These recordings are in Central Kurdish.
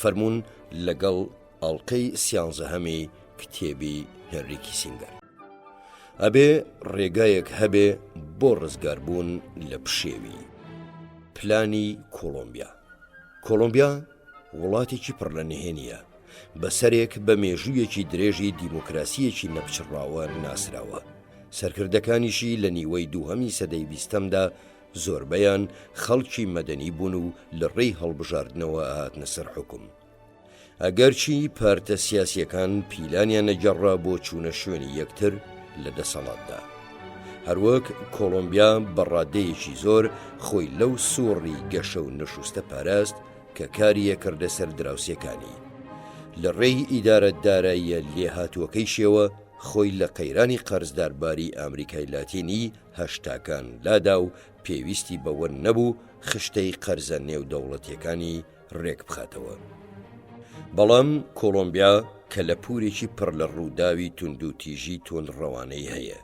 فەرموون لەگەڵ ئەڵقەی سیانزەهەمی کتێبی هێنری کیسینگەر. ئەبێ ڕێگایەک هەبێ بۆ ڕزگاربوون لە پشێوی پلانی کۆلۆمبیا. کۆلۆمبیا وڵاتێکی پڕ لە نهێنیە، بەسەرێک بە مێژوویەکی درێژی دیموکراسیەکی نەپچڕاوە ناسراوە. سەرکردەکانیشی لە نیوەی دووهەمی سەدەی بیستەمدا زۆربەیان خەڵکی مەدەنی بوون و لە ڕێی هەڵبژاردنەوە هاتنە سەر حکوم. ئەگەرچی پارتە سیاسیەکان پیلانیان نەگەڕا بۆ چوونە شوێنی یەکتر لە دەسەڵاتدا. هەروەک کۆلۆمبیا بەڕادەیەکی زۆر خۆی لەو سووڕی گەشە و نەشوستە پاراست کە کاریە کردە سەر دراوسەکانی. لە ڕێی ئیدارە داراییە لێهاتووەکەی شێوە خۆی لە قەیرانی قەرزدارباری ئامریکای لاتینی هەشتاکان لادا و پێویستی بەوە نەبوو خشتەی قەرزە نێودەوڵەتیەکانی ڕێک بخاتەوە. بەڵام کۆلۆمبیا کە لە پورێکی پڕ لە ڕووداوی تونند و تیژی تۆنڕەوانەی هەیە،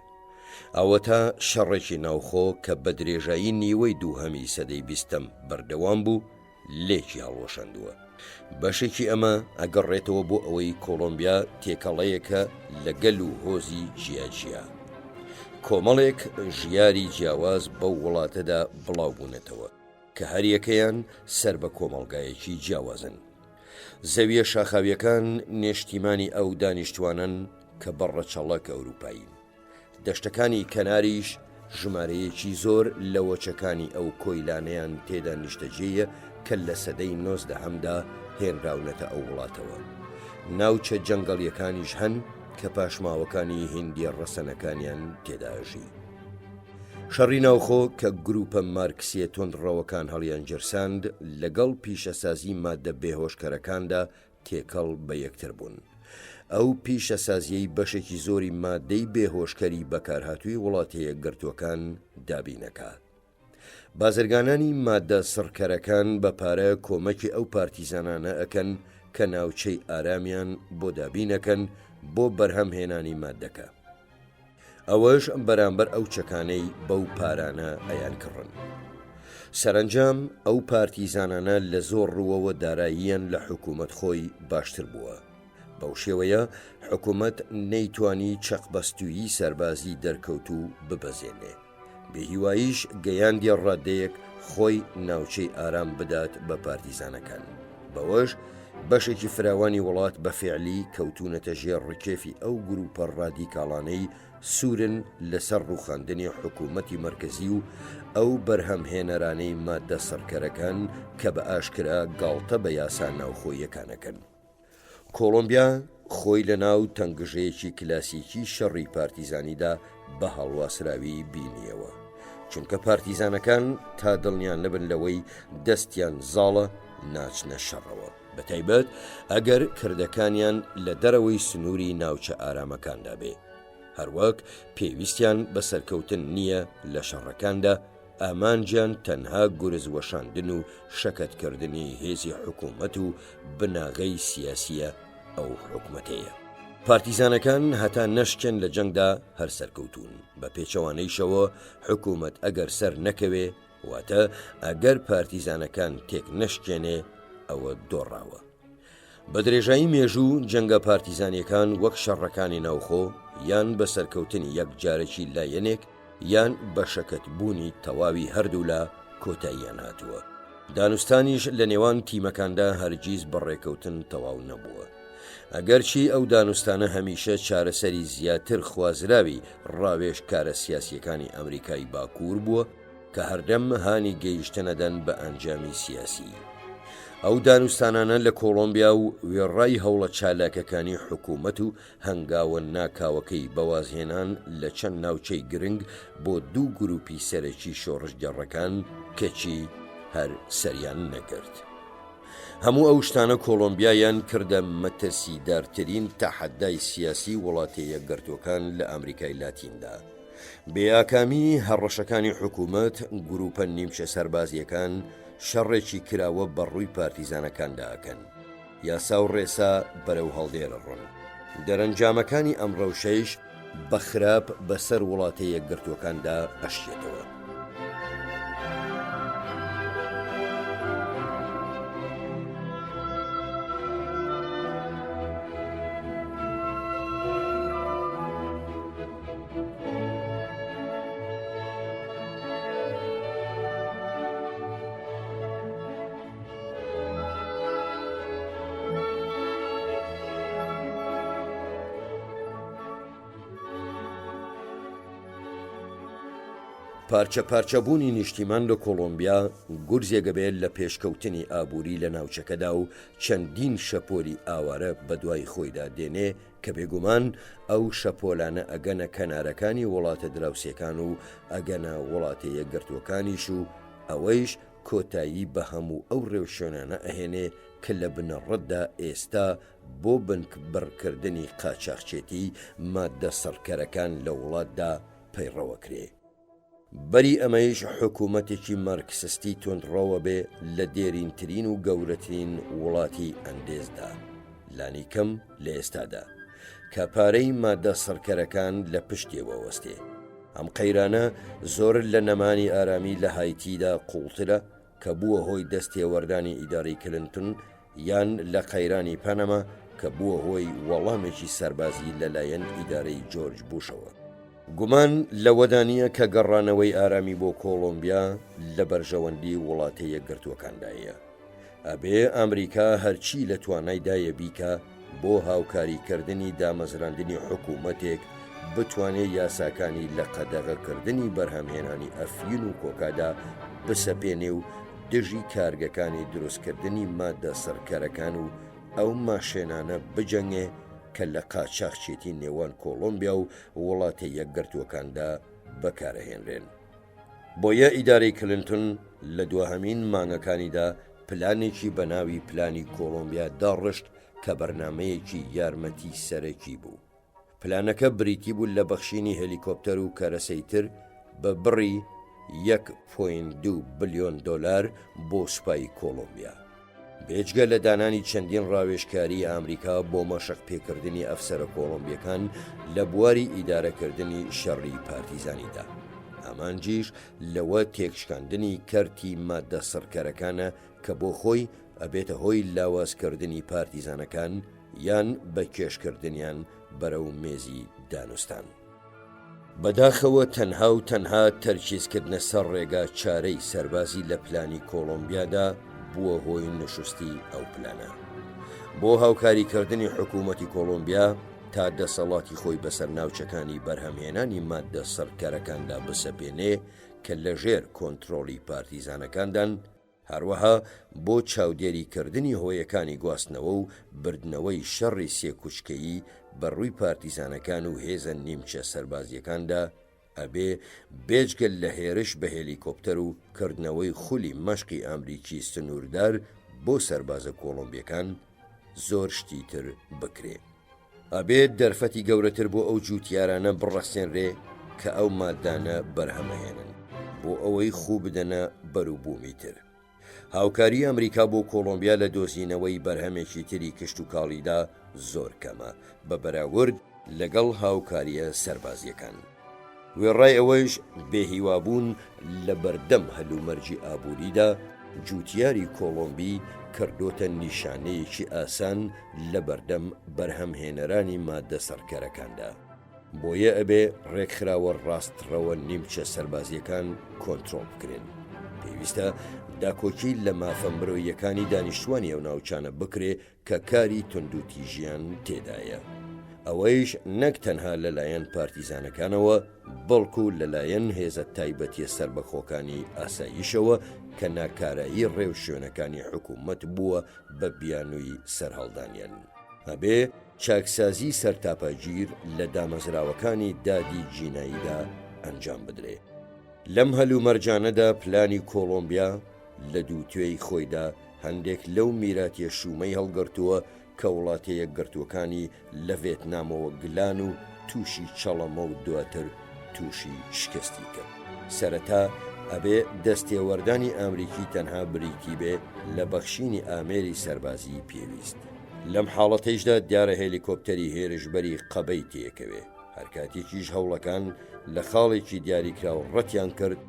ئەوە تا شەڕێکی ناوخۆ کە بە درێژایی نیوەی دووهەمی سەدەی بیستەم بەردەوام بوو لێکی هەڵوەشاندووە. بەشێکی ئەمە ئەگەڕێتەوە بۆ ئەوەی کۆلۆمبیا تێکەڵەیەکە لە گەل و هۆزی جیاجیا، کۆمەڵێک ژیاری جیاواز بەو وڵاتەدا بڵاو بوونێتەوە کە هەریەکەیان سەر بە کۆمەڵگایەکی جیاوازن. زەویە شاخاویەکان نیشتیمانی ئەو دانیشتوانن کە بەڕەچەڵەک ئەوروپایین. دەشتەکانی کەناریش ژمارەیەکی زۆر لە وەچەکانی ئەو کۆیلانەیان تێدا نیشتەجێیە کە لە سەدەی 19دا هێنراونەتە ئەو وڵاتەوە. ناوچە جەنگەڵیەکانیش هەن کە پاشماوەکانی هیندیە ڕەسەنەکانیان تێداژی. شەڕی ناوخۆ کە گروپە مارکسیە تۆندڕەوەکان هەڵیان جرساند لەگەڵ پیشەسازی مادە بێهۆشکەرەکاندا تێکەڵ بە یەکتر بوون. ئەو پیشەسازیەی بەشێکی زۆری مادەی بێهۆشکەری بەکارهاتووی وڵاتەیە گرتوەکان دابینەکە. بازرگانانی مادە سڕکەرەکان بە پارە کۆمەکی ئەو پارتیزانانە ئەکەن کە ناوچەی ئارامیان بۆ دابینەکەن بۆ بەرهەمهێنانی مادەکە. ئەوەش بەرامبەر ئەو چەکانەی بەو پارانە ئەیان کڕن. سەرنجام ئەو پارتیزانانە لە زۆر ڕووەوە داراییان لە حکوومەت خۆی باشتر بووە. بەو شێوەیە حکوومەت نەیتوانی چەقبەستویی سەربازی دەرکەوت و ببەزێنێ. بێهیواییش گەیاندی ڕادەیەک خۆی ناوچەی ئارام بدات بە پارتیزانەکان. بەوەش بەشێکی فراوانی وڵات بە فێعلی کەوتونەتە ژێر ڕکێفی ئەو گروپە ڕادیکاڵانەی سوورن لەسەر ڕووخاندنی حکوومەتی مەرکەزی و ئەو بەرهەمهێنەرانەی مادە سەرکەرەکان کە بە ئاشکرا گاڵتە بە یاسا ناوخۆیەکانەکەن. کۆلۆمبیا خۆی لە ناو تەنگژەیەکی کلاسیکی شەڕی پارتیزانیدا بە هەڵواسراوی بینیەوە، چونکە پارتیزانەکان تا دڵنیان نەبن لەوەی دەستیان زاڵە ناچنە شەڕەوە، بەتایبەت ئەگەر کردەکانیان لە دەرەوەی سنووری ناوچە ئارامەکاندا بێ. هەروەک پێویستیان بە سەرکەوتن نییە لە شەڕەکاندا، ئامانجیان تەنها گورز وەشاندن و شەکەتکردنی هێزی حکوومەت و بناغەی سیاسیە ئەو حکوومەتەیە. پارتیزانەکان هەتا نەشکێن لە جەنگدا هەر سەرکەوتون، بە پێچەوانەیشەوە حکوومەت ئەگەر سەر نەکەوێ واتە ئەگەر پارتیزانەکان تێک نەشکێنێ ئەوە دۆڕاوە. بە درێژایی مێژوو جەنگە پارتیزانیەکان وەک شەڕەکانی ناوخۆ یان بە سەرکەوتنی یەک جارێکی لایەنێک یان بە شەکەتبوونی تەواوی هەردوو لا کۆتاییان هاتووە. دانوستانیش لە نێوان تیمەکاندا هەرگیز بەڕێکەوتن تەواو نەبووە. ئەگەرچی ئەو دانوستانە هەمیشە چارەسەری زیاتر خوازراوی ڕاوێژ کارە سیاسیەکانی ئەمریکای باکوور بووە کە هەردەم هانی گەیشتنەدەن بە ئەنجامی سیاسی. ئەو دانوستانانە لە کۆلۆمبیا و وێڕای هەوڵە چالاکەکانی حکوومەت و هەنگاوە ناکاوەکەی بەوازهێنان لە چەند ناوچەی گرنگ بۆ دوو گروپی سەرەکی شۆڕش گەڕەکان کەچی هەر سەریان نەگرت. هەموو ئەو شتانە کۆلۆمبیایان کردە مەترسیدارترین تەحەدای سیاسی وڵاتەیە گرتوەکان لە ئەمریکای لاتیندا. بێئاکامی هەڕەشەکانی حکوومەت گروپە نیمچە سەربازیەکان شەڕێکی کراوە بەڕووی پارتیزانەکاندا ئەکەن. یاسا و ڕێسا بەرەو هەڵدێرە ڕۆن. دەرەنجامەکانی ئەمڕەوشەیش بە خراپ بەسەر وڵاتەیە گرتوەکاندا ئەشێتەوە. پارچەبوونی نیشتیمان لە کۆلۆمبیا گورزێگە بێت لە پێشکەوتنی ئابووری لە ناوچەکەدا و چەندین شەپۆلی ئاوارە بەدوای خۆیدا دێنێ کە بێگومان ئەو شەپۆلانە ئەگەنە کەنارەکانی وڵاتە دراوسێکان و ئەگەنە وڵاتە یەکگرتوەکانیش و ئەوەیش کۆتایی بە هەموو ئەو ڕێوشێنانە ئەهێنێ کە لە بنەڕەتدا ئێستا بۆ بنکبڕکردنی قاچاقچێتی مادە سەرکەرەکان لە وڵاتدا پەیڕەوەکرێ. بەری ئەمەیش حکوومەتێکی مارکسستی تۆندڕەوە بێ لە دێرینترین و گەورەترین وڵاتی ئەندێزدا لانی کەم لە ئێستادا کە پارەی مادە سەرکەرەکان لە پشتێوە وەستێ. ئەم قەیرانە زۆر لە نەمانی ئارامی لە هایتیدا قوڵترە کە بووە هۆی دەستێوەردانی ئیداری کلنتن یان لە قەیرانی پەنەما کە بووە هۆی وەڵامێکی سەربازی لەلایەن ئیدارەی جۆرج بوشەوە. گومان لەوەدانیە کە گەڕانەوەی ئارامی بۆ کۆلۆمبیا لە بەرژەوەندی وڵاتە یەکگرتوەکاندایە. ئەبێ ئەمریکا هەرچی لە توانایدایە بیکە بۆ هاوکاریکردنی دامەزراندنی حکوومەتێک بتوانێت یاساکانی لە قەدەغەکردنی بەرهەمهێنانی ئەفین و کۆکادا بسەپێنێ و دژی کارگەکانی دروستکردنی مادە سەرکەرەکان و ئەو ماشێنانە بجەنگێ کە لە قاچاقچێتی نێوان کۆلۆمبیا و وڵاتە یەکگرتوەکاندا بەکارەهێنرێن. بۆیە ئیدارەی کلنتن لە دووهەمین مانگەکانیدا پلانێکی بە ناوی پلانی کۆلۆمبیا داڕشت کە بەرنامەیەکی یارمەتی سەرەکی بوو. پلانەکە بریتی بوو لە بەخشینی هەلیکۆپتەر و کەرەسەی تر بە بڕی 1.2 بلیۆن دۆلار بۆ سوپای کۆلۆمبیا. بێجگە لە دانانی چەندین ڕاوێژکاری ئەمریکا بۆ مەشق پێکردنی ئەفسەرە کۆلۆمبیەکان لە بواری ئیدارەکردنی شەڕی پارتیزانیدا. ئەمانجیش لەوە تێکشکاندنی کەرتی مادە سەرکەرەکانە کە بۆ خۆی ئەبێتە هۆی لاوازکردنی پارتیزانەکان یان بە کێشکردنیان بەرەو مێزی دانوستان. بەداخەوە تەنها و تەنها تەرکیزکردنە سەر ڕێگا چارەی سەربازی لە پلانی کۆلۆمبیادا بووە هۆی نشستی ئەو پلانە. بۆ هاوکاریکردنی حکوومەتی کۆلۆمبیا تا دەسەڵاتی خۆی بەسەر ناوچەکانی بەرهەمهێنانی مادە سەرکەرەکاندا بسەپێنێ کە لەژێر کۆنتترۆلی پارتیزانەکاندان، هەروەها بۆ چاودێریکردنی هۆیەکانی گواستنەوە و بردنەوەی شەڕی سێکوچکەیی بەڕووی پارتیزانەکان و هێزە نیمچە سەربازیەکاندا ئەبێ بێجگەل لە هێرش بە هێلیکۆپتەر و کردنەوەی خولی مەشقی ئەمریکی سنووردار بۆ سەربازە کۆلۆمبیەکان زۆر شتی تر بکرێ. ئەبێت دەرفەتی گەورەتر بۆ ئەو جووتیارانە بڕەسێنرێ کە ئەو مادانە بەرهەمەهێنن بۆ ئەوەی خوو بدەنە بەروبوومی تر. هاوکاری ئەمریکا بۆ کۆلۆمبیا لە دۆزینەوەی بەرهەمێکی تری کشت و کاڵیدا زۆر کەمە بە بەراورد لەگەڵ هاوکاریە سەربازیەکان. وێڕای ئەوەش بێهیوابوون لە بەردەم هەلومەرجی ئابووریدا جووتیاری کۆلۆمبی کردوتە نیشانەیەکی ئاسان لە بەردەم بەرهەمهێنەرانی مادە سەرکەرەکاندا. بۆیە ئەبێ ڕێکخراوە ڕاستڕەوە نیمچە سەربازیەکان کۆنتترۆل بکرێن. پێویستە داکۆکی لە مافە مرۆیەکانی دانیشتوانی ئەو ناوچانە بکرێ کە کاری توندوتیژیان تێدایە. ئەوەیش نەک تەنها لەلایەن پارتیزانەکانەوە بەڵکو لەلایەن هێزە تایبەتیە سربەخۆکانی ئاساییشەوە کە ناکارایی ڕێو شوێنەکانی حکوومەت بووە بە بیانووی سەرهەڵدانیان. هەبێ چاکسازی سەرتاپەگیر لە دامەزراوەکانی دادی جیناییدا ئەنجام بدرێ. لەم هەلومەرجانەدا پلانی کۆلۆمبیا لە دووتوێی خۆیدا هەندێک لەو میراتیە شومەی هەڵگرتووە کە وڵاتە یەکگرتوەکانی لە ڤێتنامەوە گلان و تووشی چەڵەمە و دواتر تووشی شکستی کرد. سەرەتا ئەبێ دەستێوەردانی ئەمریکی تەنها بریتی بێ لە بەخشینی ئامێری سەربازی پێویست. لەم حاڵەتەیشدا دیارە هێلیکۆپتەری هێرشبەری قەبەی تێکەوێ. هەرکاتێکیش هەوڵەکان لە خاڵێکی دیاریکراوە ڕەتیان کرد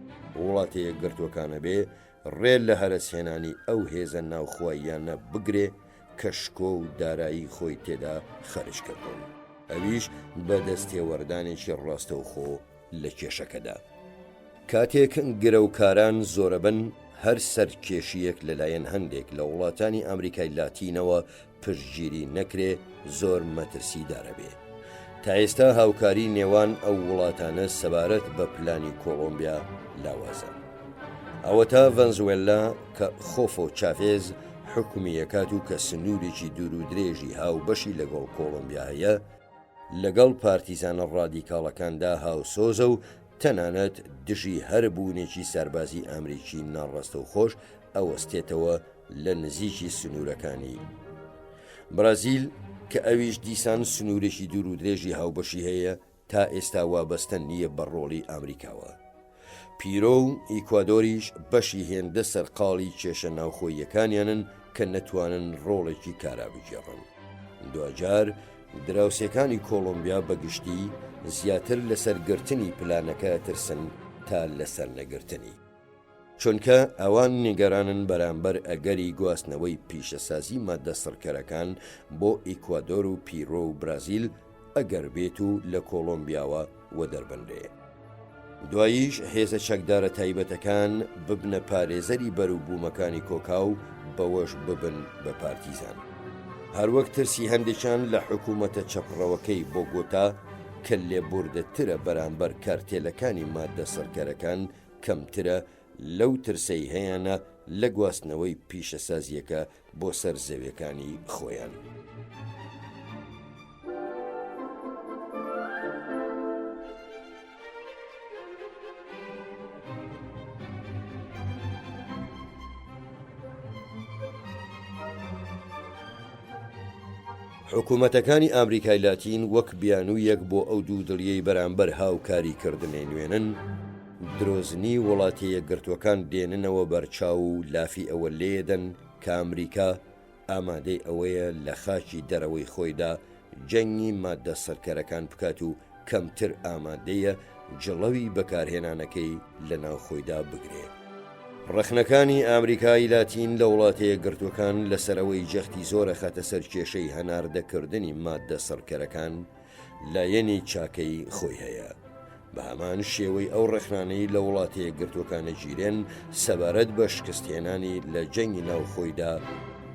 وڵاتە یەکگرتوەکانە بێ ڕێ لە هەرسهێنانی ئەو هێزە ناوخواییانە بگرێ کە شکۆ و دارایی خۆی تێدا خەرج کردن. ئەویش بە دەستێوەردانێکی ڕاستەوخۆ لە کێشەکەدا. کاتێک گرەوکاران زۆرەبن هەر سەرکێشیەک لەلایەن هەندێک لە وڵاتانی ئەمریکای لاتینەوە پشتگیری نەکرێ زۆر مەترسیدارە بێ. تا ئێستا هاوکاری نێوان ئەو وڵاتانە سەبارەت بە پلانی کۆلۆمبیا لاوازە. ئەوە تا ڤەنزوێلا کە خۆفۆ چافێز حکومی یەکات و کە سنوورێکی دوور و درێژی هاوبەشی لەگەڵ کۆلۆمبیا هەیە، لەگەڵ پارتیزانە ڕادیکاڵەکاندا هاوسۆزە و تەنانەت دژی هەر بوونێکی سەربازی ئەمریکی ناڕەستە و خۆش ئەوەستێتەوە لە نزیکی سنوورەکانی. برازیل کە ئەویش دیسان سنوورێکی دوور و درێژی هاوبەشی هەیە تا ئێستا وابەستە نییە بە ڕۆڵی ئەمریکاوە. پیرۆ و ئیکوادۆریش بەشی هێندە سەرقاڵی کێشە ناوخۆییەکانیانن کە نەتوانن ڕۆڵێکی کارا بگێڕن. دوجار دراوسەکانی کۆلۆمبیا بەگشتی زیاتر لەسەر گرتنی پلانەکە ترسن تا لەسەر نەگرتنی، چونکە ئەوان نیگەرانن بەرامبەر ئەگەری گواستنەوەی پیشەسازی ماددە سڕکەرەکان بۆ ئیکوادۆر و پیرۆ و برازیل ئەگەر بێت و لە کۆلۆمبیاوە وەدەربەندێ. دواییش هێزە چەکدارە تایبەتەکان ببنە پارێزەری بەرووبوومەکانی کۆکا و بەوەش ببن بە پارتیزان. هەروەک ترسی هەندێکیان لە حکوومەتە چەپڕەوەکەی بۆگۆتا کە لێبوردەترە بەرامبەر کارتێلەکانی ماددە سڕکەرەکان کەمترە لەو ترسەی هەیەنە لە گواستنەوەی پیشەسازیەکە بۆ سەر زەویەکانی خۆیان. حکوومەتەکانی ئامریکای لاتین وەک بیانوویەک بۆ ئەو دوو دڵیەی بەرامبەر هاوکاریکردنێ نوێنن، درۆزنی وڵاتیە گرتوەکان دێننەوە بەرچاو و لافی ئەوە لێدەن کە ئەمریکا ئامادەی ئەوەیە لە خاکی دەرەوەی خۆیدا جەنگی ماددە سەرکەرەکان بکات و کەمتر ئامادەیە جڵەوی بەکارهێنانەکەی لە ناوخۆیدا بگرێت. ڕەخنەکانی ئامریکای لاتین لە وڵاتەیە گرتوەکان لەسەرەوەی جەختی زۆرە خاتە سەر کێشەی هەناردەکردنی ماددە سڕکەرەکان لایەنی چاکەی خۆی هەیە. بە هەمان شێوەی ئەو ڕەخنانەی لە وڵاتەیە گرتوەکانە گیرێن سەبارەت بە شکستهێنانی لە جەنگی ناوخۆیدا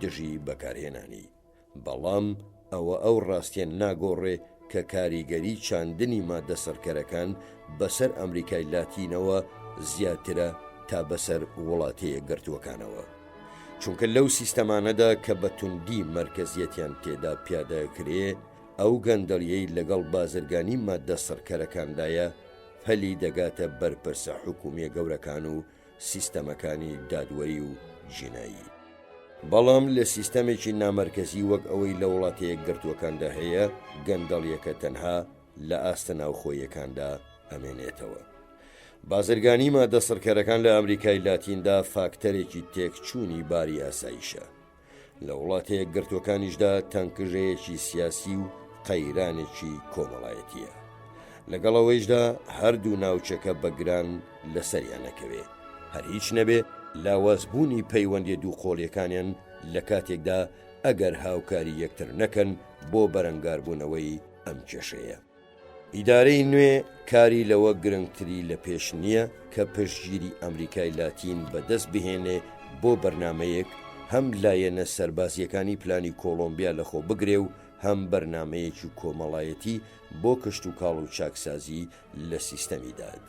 دژی بەکارهێنانی. بەڵام ئەوە ئەو ڕاستیان ناگۆڕێ کە کاریگەری چاندنی ماددە سڕکەرەکان بەسەر ئەمریکای لاتینەوە زیاترە تا بەسەر وڵاتەیە گرتووەکانەوە، چونکە لەو سیستەمانەدا کە بە توندی مەرکەزیەتیان تێدا پیادەکرێ ئەو گەندەڵیەی لەگەڵ بازرگانی ماددە سڕکەرەکاندایە هەلی دەگاتە بەرپرسە حکومیە گەورەکان و سیستەمەکانی دادوەری و ژینایی. بەڵام لە سیستەمێکی نامەرکەزی وەک ئەوەی لە وڵاتەیە گرتووەکاندا هەیە گەندەڵیەکە تەنها لە ئاستە ناوخۆیەکاندا ئەمێنێتەوە. بازرگانی ماددە سڕکەرەکان لە ئەمریکای لاتیندا فاکتەرێکی تێکچوونی باری ئاسایشە. لە وڵاتەیە گرتوەکانیشدا تەنکژەیەکی سیاسی و قەیرانێکی کۆمەڵایەتیە. لەگەڵەوەیشدا هەردوو ناوچەکە بەگران لەسەریانەکەوێ، هەر هیچ نەبێ لاوازبوونی پەیوەندی دوو قۆڵیەکانیان لە کاتێکدا ئەگەر هاوکاری یەکتر نەکەن بۆ بەرەنگاربوونەوەی ئەم کێشەیە. ئیدارەی نوێ کاری لەوە گرنگتری لە پێش نییە کە پشتگیری ئەمریکای لاتین بەدەست بهێنێ بۆ بەرنمەیەک هەم لایەنە سەربازیەکانی پلانی کۆلۆمبیا لەخۆ بگرێ و هەم بەرنمەیەکی کۆمەڵایەتی بۆ کشت و کاڵ و چاکسازی لە سیستەمی داد.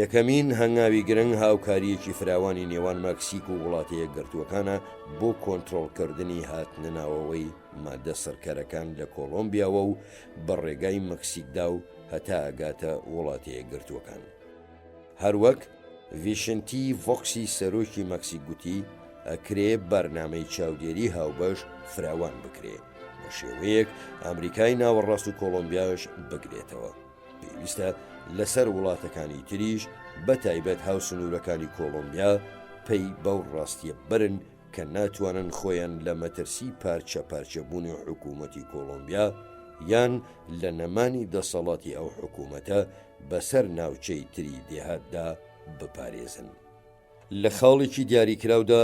یەکەمین هەنگاوی گرنگ هاوکاریەکی فراوانی نێوان مەکسیک و وڵاتەیە گرتووەکانە بۆ کۆنتڕۆڵکردنی هاتنەناوەوەی ماددە سڕکەرەکان لە کۆلۆمبیاوە و بە ڕێگای مەکسیکدا و هەتا ئەگاتە وڵاتەیە گرتووەکان. هەروەک ڤیشنتی ڤۆکسی سەرۆکی مەکسیک گوتی ئەکرێ بەرنامەی چاودێری هاوبەش فراوان بکرێ بە شێوەیەک ئەمریکای ناوەڕاست و کۆلۆمبیاش بگرێتەوە. پێویستە لەسەر وڵاتەکانی تریش بە تایبەت هاوسنوورەکانی کۆلۆمبیا پێی بەو ڕاستیە برن کە ناتوانن خۆیان لە مەترسی پارچە پارچەبوونی حکوومەتی کۆلۆمبیا یان لە نەمانی دەسەڵاتی ئەو حکوومەتە بەسەر ناوچەی تری دێهاتدا بپارێزن. لە خاڵێکی دیاریکراودا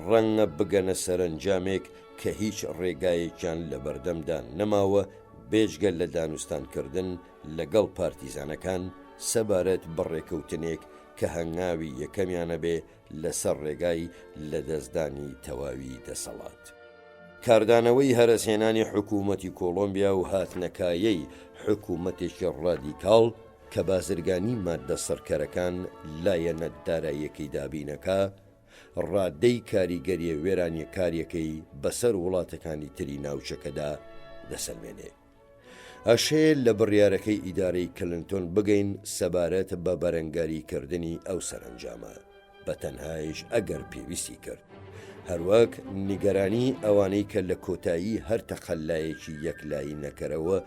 ڕەنگە بگەنە سەرنجامێک کە هیچ ڕێگایەکیان لە بەردەمدا نەماوە بێجگە لە دانوستانکردن لەگەڵ پارتیزانەکان سەبارەت بەڕێکەوتنێک کە هەنگاوی یەکەمیانە بێ لەسەر ڕێگای لە دەستدانی تەواوی دەسەڵات. کاردانەوەی هەرەسێنانی حکوومەتی کۆلۆمبیا و هاتنەکایەی حکوومەتێکی ڕادیکاڵ کە بازرگانی ماددە سەرکەرەکان لایەنە داراییەکەی دابینەکە ڕادەی کاریگەریە وێرانیەکاریەکەی بەسەر وڵاتەکانی تری ناوچەکەدا دەسەلمێنێ. ئەشێ لە بڕیارەکەی ئیدارەی کلنتۆن بگەین سەبارەت بە بەرەنگاریکردنی ئەو سەرنجامە بە تەنهایش ئەگەر پێویستی کرد، هەروەک نیگەرانی ئەوانەی کە لە کۆتایی هەر تەخەلایەکی یەکلایی نەکەرەوە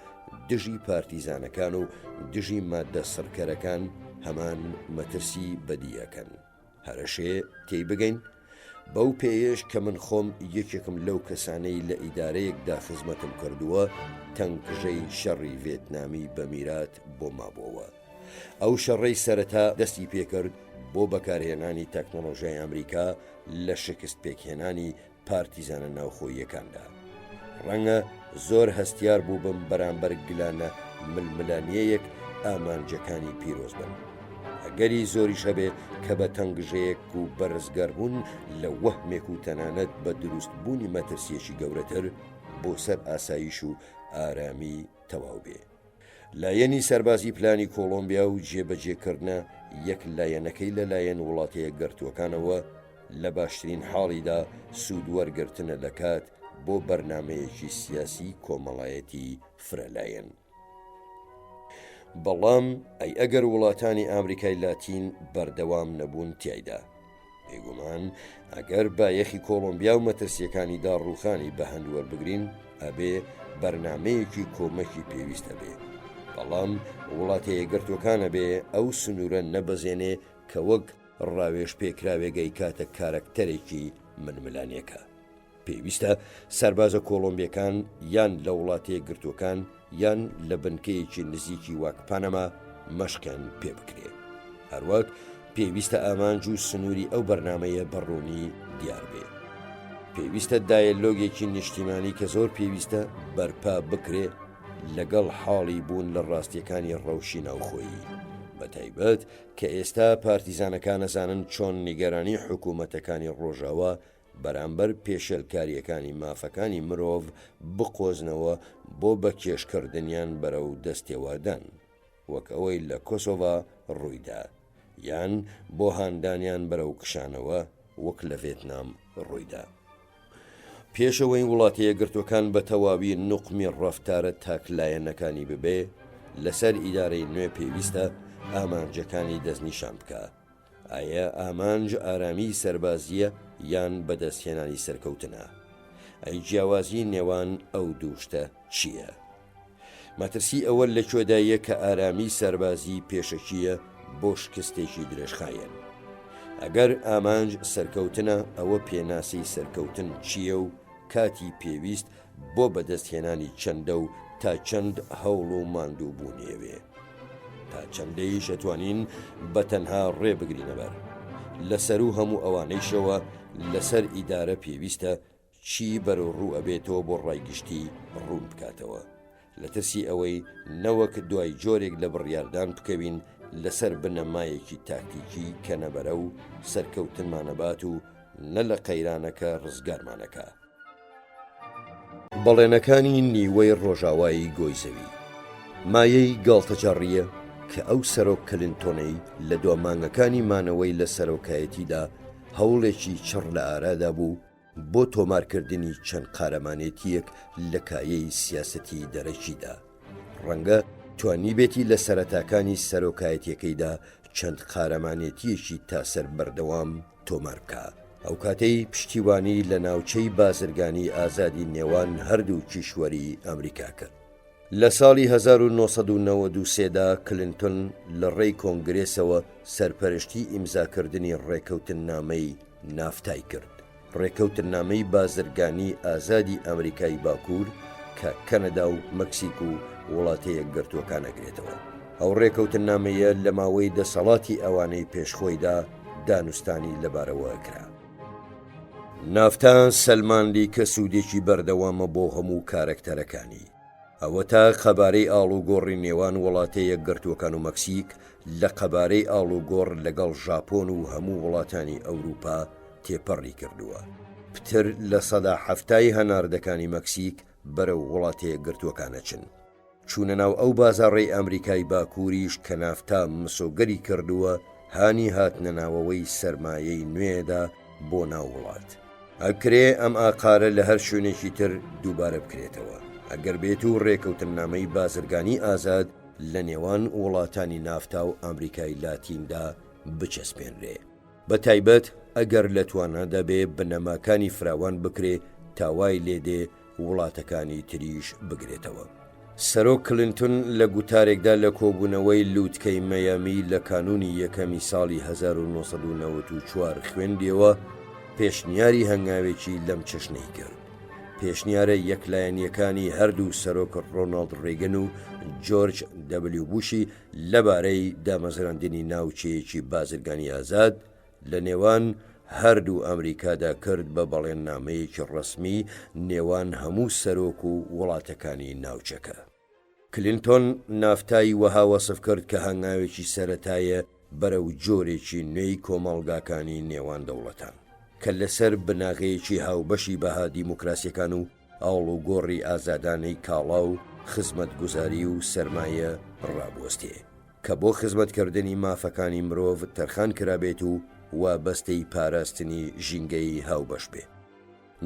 دژی پارتیزانەکان و دژی ماددە سەرکەرەکان هەمان مەترسی بەدیەکەن. هەرەشێ تێی بگەین بەو پێیش کە من خۆم یەکێکم لەو کەسانەی لە ئیدارەیەکدا خزمەتم کردووە تەنگژەی شەڕی ڤێتنامی بە میرات بۆ مابووەوە. ئەو شەڕەی سەرەتا دەستی پێکرد بۆ بەکارهێنانی تەکنۆلۆژیای ئەمریکا لە شکست پێکهێنانی پارتیزانە ناوخۆییەکاندا. ڕەنگە زۆر هەستیار بوو بم بەرامبەر گلانە ململانیەیەک ئامانجەکانی پیرۆز بن. ئەگەری زۆریش هەبێ کە بە تەنگژەیەک و بەرزگەربوون لە وەهمێک و تەنانەت بە دروستبوونی مەترسیەکی گەورەتر بۆ سەر ئاسایش و ئارامی تەواو بێ. لایەنی سەربازی پلانی کۆلۆمبیا و جێبەجێکردنە یەک لایەنەکەی لەلایەن وڵاتەیە گەرتوەکانەوە لە باشترین حاڵیدا سوودوەرگرتنە لە کات بۆ بەرنمەیەکی سیاسی کۆمەڵایەتی فرەلایەن. بەڵام ئەگەر وڵاتانی ئامریکای لاتین بەردەوام نەبوون تیایدا. بێگومان ئەگەر بایەخی کۆلۆمبیا و مەترسیەکانی داڕوخانی بە هەندوەربگرین ئەبێ بەرنمەیەکی کۆمەکی پێویستە بێ. بەڵام وڵاتەیە گرتوەکانە بێ ئەو سنوورە نەبەزێنێ کە وەک ڕاوێش پێکراوێگەی کاتە کارکتەرێکی ململانیەکە. پێویستە سەربازە کۆلۆمبیەکان یان لە وڵاتەیە گرتوەکان یان لە بنکەیەکی نزیکی واک پانەما مەشقیان پێ بکرێ. هەروەک پێویستە ئامانج و سنووری ئەو بەرنمەیە بەڕوونی دیار بێ. پێویستە دایەلۆگێکی نیشتیمانی کە زۆر پێویستە بەرپا بکرێ لەگەڵ حاڵی بوون لە ڕاستیەکانی ڕەوشی ناوخۆیی، بەتایبەت کە ئێستا پارتیزانەکان ئەزانن چۆن نیگەرانی حکوومەتەکانی ڕۆژاوە بەرامبەر پێشێلکاریەکانی مافەکانی مرۆڤ بقۆزنەوە بۆ بە کێشکردنیان بەرەو دەستێوادان، وەک ئەوەی لە کۆسۆڤا ڕوویدا، یان بۆ هاندانیان بەرەو کشانەوە وەک لە ڤێتنام ڕوویدا. پێشەوەی وڵاتەیە گرتوەکان بە تەواوی نوقمی ڕەفتارە تاکلایەنەکانی ببێ لەسەر ئیدارەی نوێ پێویستە ئامانجەکانی دەستنیشان بکە. ئایا ئامانج ئارامی سەربازیە یان بەدەستهێنانی سەرکەوتنە؟ ئەی جیاوازی نێوان ئەو دووشتە چییە؟ مەترسی ئەوە لەکوێدایە کە ئارامی سەربازی پێشەکیە بۆ شکستێکی درێژخایەن. ئەگەر ئامانج سەرکەوتنە ئەوە پێناسی سەرکەوتن چییە و کاتی پێویست بۆ بەدەستهێنانی چەندە و تا چەند هەوڵ و ماندوو بوونیەوێ. تا چەندەی شەتوانین بە تەنها ڕێ بگرینەبەر لەسەر و هەموو ئەوانەیشەوە لەسەر ئیدارە پێویستە چی بەرەو ڕوو ئەبێتەوە بۆ ڕایگشتی ڕوون بکاتەوە، لە ترسی ئەوەی نەوەک دوای جۆرێک لە بڕیاردان بکەوین لەسەر بنەمایەکی تاکتیکی کە نەبەرە و سەرکەوتنمانەبات و نە لە قەیرانەکە ڕزگارمانەکە. بەڵێنەکانی نیوەی ڕۆژاوایی گۆیزەوی مایەی گاڵتەجەڕیە کە ئەو سەرۆک کلنتۆنەی لە دۆمانگەکانی مانەوەی لە سەرۆکایەتیدا هەوڵێکی چڕ لە ئارادا بوو بۆ تۆمارکردنی چەند قارەمانێتیەک لە کایەی سیاسەتی دەرەکیدا. ڕەنگە توانی بێتی لە سەرەتاکانی سەرۆکایەتیەکەیدا چەند قارەمانێتیەکی تاسەر بەردەوام تۆمار بکە. ئەو کاتەی پشتیوانی لە ناوچەی بازرگانی ئازادی نێوان هەردوو کیشوەری ئەمریکا کرد. لە ساڵی 1993دا کلنتۆن لە ڕێی کۆنگرێسەوە سەرپەرشتی ئیمزاکردنی ڕێکەوتن نامەی نافتای کرد، ڕێکەوتن نامەی بازرگانی ئازادی ئەمریکای باکوور کە کەنەدا و مەکسیک و وڵاتەیە گرتوەکان ئەگرێتەوە. ئەو ڕێکەوتن نامەیە لە ماوەی دەسەڵاتی ئەوانەی پێشخۆیدا دانوستانی لەبارەوە ئەکرا. نافتان سەلماندی کە سوودێکی بەردەوامە بۆ هەموو کارەکتەرەکانی. ئەوە تا قەبارەی ئاڵوگۆڕی نێوان وڵاتەیە گرتوەکان و مەکسیک لە قەبارەی ئاڵوگۆڕ لەگەڵ ژاپۆن و هەموو وڵاتانی ئەوروپا تێپەڕی کردووە. پتر لە سەدا هەفتای هەناردەکانی مەکسیک بەرەو وڵاتەیە گرتوەکانە چن. چوونە ناو ئەو بازاڕێی ئەمریکای باکووریش کە نافتا مسۆگەری کردووە هانی هاتنە ناوەوەی سەرمایەی نوێدا بۆ ناو وڵات. ئەکرێ ئەم ئاقارە لە هەر شوێنێکی تر دووبارە بکرێتەوە ئەگەر بێت و ڕێکەوتنامەی بازرگانی ئازاد لە نێوان وڵاتانی نافتا و ئەمریکای لاتیندا بچەسپێنرێ. بە تایبەت ئەگەر لە توانادا بێ بنەماکانی فراوان بکرێ تاوای لێدێ وڵاتەکانی تریش بگرێتەوە. سەرۆک کلنتون لە گوتارێکدا لە کۆبوونەوەی لووتکەی مەیامی لە کانونی یەکەمی ساڵی 1994 خوێندیەوە پێشنیاری هەنگاوێکی لەم چەشنەی کرد. پێشنیارە یەکلایەنیەکانی هەردوو سەرۆک ڕۆناڵد ڕێگن و جۆرج دەبلیو بوشی لەبارەی دامەزراندنی ناوچەیەکی بازرگانی ئازاد لە نێوان هەردوو ئەمریکادا کرد بە بەڵێننامەیەکی ڕەسمی نێوان هەموو سەرۆک و وڵاتەکانی ناوچەکە. کلینتۆن نافتایی وەها وەسف کرد کە هەنگاوێکی سەرەتایە بەرەو جۆرێکی نوێی کۆمەڵگاکانی نێوان دەوڵەتان کە لەسەر بناغەیەکی هاوبەشی بەها دیموکراسیەکان و ئاڵ و گۆڕی ئازادانەی کاڵا و خزمەتگوزاری و سەرمایە ڕابوەستێ کە بۆ خزمەتکردنی مافەکانی مرۆڤ تەرخان کرابێت و وابەستەی پاراستنی ژینگەی هاوبەش بێ.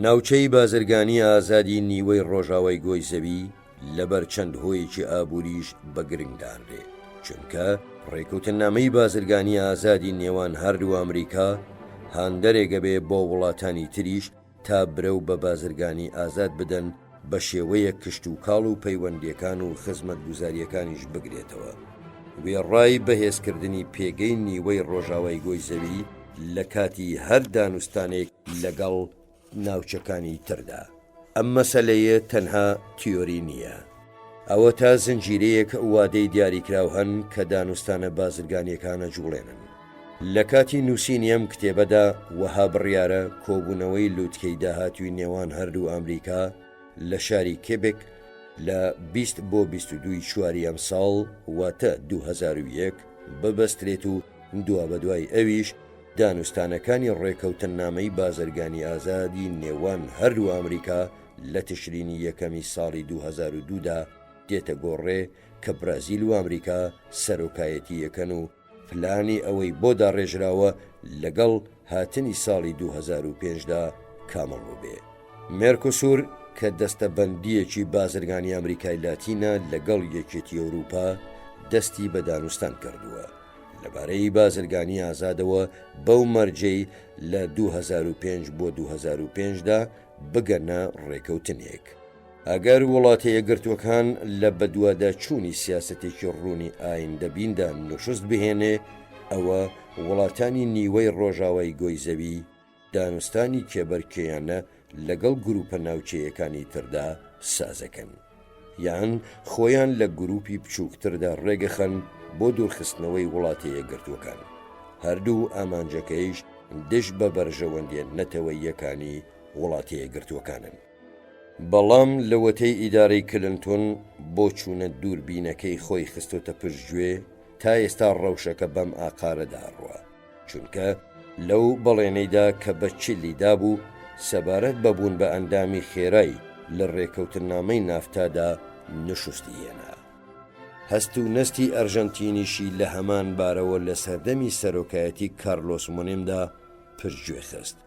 ناوچەی بازرگانی ئازادی نیوەی ڕۆژاوای گۆی زەوی لەبەر چەند هۆیەکی ئابووریش بەگرنگدانرێ چونکە ڕێکوتنامەی بازرگانی ئازادی نێوان هەردوو ئەمریکا هاندەرێگە بێ بۆ وڵاتانی تریش تا برەو بە بازرگانی ئازاد بدەن بە شێوەیە کشت و کاڵ و پەیوەندیەکان و خزمەتگوزاریەکانیش بگرێتەوە. وێڕای بەهێزکردنی پێگەی نیوەی ڕۆژاوای گۆی زەوی لە کاتی هەر دانوستانێک لەگەڵ ناوچەکانی تردا. ئەم مەسەلەیە تەنها تیۆری نییە. ئەوە تا زنجیرەیەک وادەی دیاریکراو هەن کە دانوستانە بازرگانیەکانە جوڵێنن. لە کاتی نووسینی ئەم کتێبەدا وەها بڕیارە کۆبوونەوەی لووتکەی داهاتووی نێوان هەردوو ئەمریکا لە شاری کێبێک لە 20 بۆ 22 چواری ئەم ساڵ واتە 2001 ببەسترێت و دوا بە دوای ئەویش دانوستانەکانی ڕێکەوتنامەی بازرگانی ئازادی نێوان هەردوو ئەمریکا لە تشرینی یەکەمی ساڵی 2002دا دێتە گۆڕێ کە برازیل و ئەمریکا سەرۆکایەتی یەکەن و پلانی ئەوەی بۆ داڕێژراوە لەگەڵ هاتنی ساڵی 2005دا کامەڵ بێ. مێرکۆسور کە دەستە بەندیەکی بازرگانی ئەمریکای لاتینە لەگەڵ یەکێتی ئەوروپا دەستی بە دانوستان کردووە لەبارەی بازرگانی ئازادەوە بەو مەرجەی لە 2005 بۆ 2005دا بگەنە ڕێکەوتنێک. ئەگەر وڵاتە یەکگرتووەکان لە بەدووادا چوونی سیاسەتێکی ڕوونی ئایندەبیندا نوشست بهێنێ ئەوە وڵاتانی نیوەی ڕۆژاوای گۆی زەوی دانوستانی کێبەرکێیانە لەگەڵ گروپە ناوچەیەکانی تردا سازەکەن یان خۆیان لە گروپی بچووکتردا ڕێگەخەن بۆ دوورخستنەوەی وڵاتە یەکگرتووەکان. هەردوو ئامانجەکەیش دش بە بەرژەوەندێن نەتەوەییەکانی وڵاتە یەکگرتووەکانن. بەڵام لەوەتەی ئیدارەی کلنتۆن بۆ چوونە دووربینەکەی خۆی خستۆتە پشتگوێ تا ئێستا ڕەوشەکە بەم ئاقارەدا ڕوە چونکە لەو بەڵێنەیدا کە بە چیلیدا بوو سەبارەت بەبوون بە ئەندامی خێرای لە ڕێکەوتنامەی نافتادا نشستی هێنا. هەست و نەستی ئەرژەنتینیشی لە هەمان بارەوە لە سەردەمی سەرۆکایەتی کارلۆس مونێمدا پشتگوێ خست.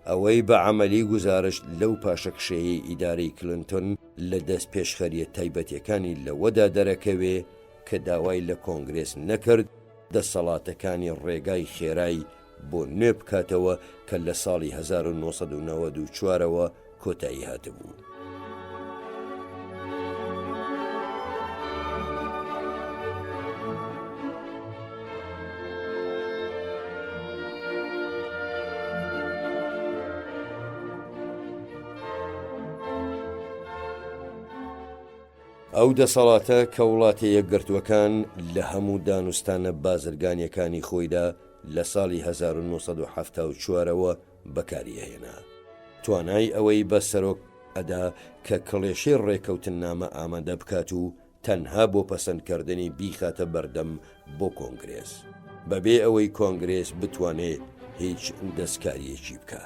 ئەوەی بە عەمەلی گوزارش لەو پاشەکشەیەی ئیدارەی کلنتۆن لە دەست پێشخەریە تایبەتیەکانی لەوەدا دەرەکەوێ کە داوای لە کۆنگرێس نەکرد دەسەڵاتەکانی ڕێگای خێرای بۆ نوێ بکاتەوە کە لە ساڵی 1994ەوە کۆتایی هاتبوو. ئەو دەسەڵاتە کە وڵاتە یەکگرتووەکان لە هەموو دانوستانە بازرگانیەکانی خۆیدا لە ساڵی 1974ەوە بەکاریهێنا توانای ئەوەی بە سەرۆک ئەدا کە کڵێشەی ڕێکەوتنامە ئامادە بکات و تەنها بۆ پەسەندکردنی بیخاتە بەردەم بۆ کۆنگرێس بەبێ ئەوەی کۆنگرێس بتوانێت هیچ دەستکاریەکی بکە.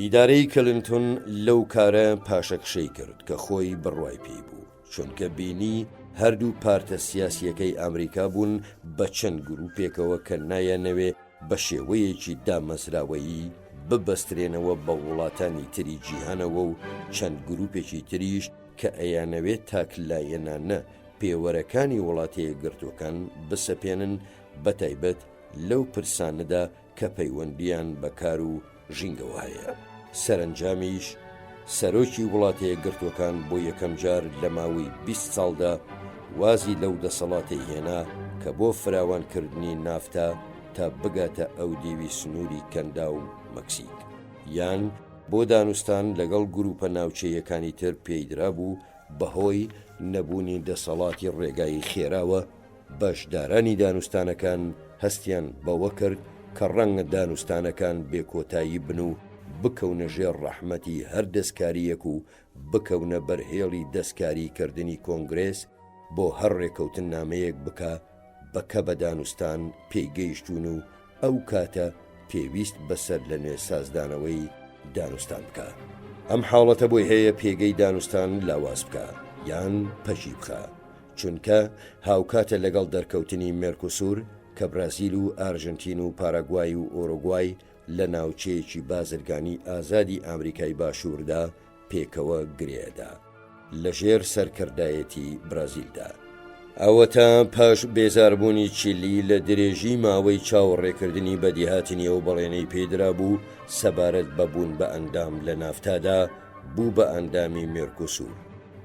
ئیدارەی کلنتون لەو کارە پاشەکشەی کرد کە خۆی بڕوای پێی بوو، چونکە بینی هەردوو پارتە سیاسیەکەی ئەمریکا بوون بە چەند گروپێکەوە کە نایەنەوێ بە شێوەیەکی دامەزراوەیی ببەسترێنەوە بە وڵاتانی تری جیهانەوە و چەند گروپێکی تریش کە ئەیانەوێت تاکلایەنانە پێوەرەکانی وڵاتی یەکگرتوەکان بسەپێنن بەتایبەت لەو پرسانەدا کە پەیوەندیان بەکار و ژینگەوە هەیە. سەرنجامیش سەرۆکی وڵاتی یەکگرتوەکان بۆ یەکەم جار لە ماوەی 20 ساڵدا وازی لەو دەسەڵاتی هێنا کە بۆ فراوانکردنی نافتا تا بگاتە ئەو دیوی سنووری کەندا و مەکسیک، یان بۆ دانوستان لەگەڵ گروپە ناوچەیەکانی تر پێیدرا بوو بەهۆی نەبوونی دەسەڵاتی ڕێگایی خێراوە. بەشدارانی دانوستانەکان هەستیان بەوە کرد کە ڕەنگە دانوستانەکان بێکۆتایی بن و بکەونە ژێر ڕەحمەتی هەر دەستکاریەک و بکەونە بەرهێڵی دەستکاریکردنی کۆنگرێس بۆ هەر ڕێکەوتن نامەیەک بکە بەکە بە دانوستان پێیگەیشتون و ئەو کاتە پێویست بەسەر لە نوێ سازدانەوەی دانوستان بکە. ئەم حاڵەتە بۆی هەیە پێگەی دانوستان لاواز بکە یان پەژی بخە، چونکە هاوکاتە لەگەڵ دەرکەوتنی مێرکۆسور کە برازیل و ئارژنتین و پاراگوای و ئۆروگوای لە ناوچەیەکی بازرگانی ئازادی ئامریکای باشووردا پێکەوە گرێدا لەژێر سەرکردایەتی برازیلدا. ئەوە تا پاش بێزاربوونی چیلی لە درێژی ماوەی چاوەڕێکردنی بەدیهاتنی ئەو بەڵێنەی پێدرا بوو سەبارەت بەبوون بە ئەندام لە نافتادا بوو بە ئەندامی مێرکۆسور.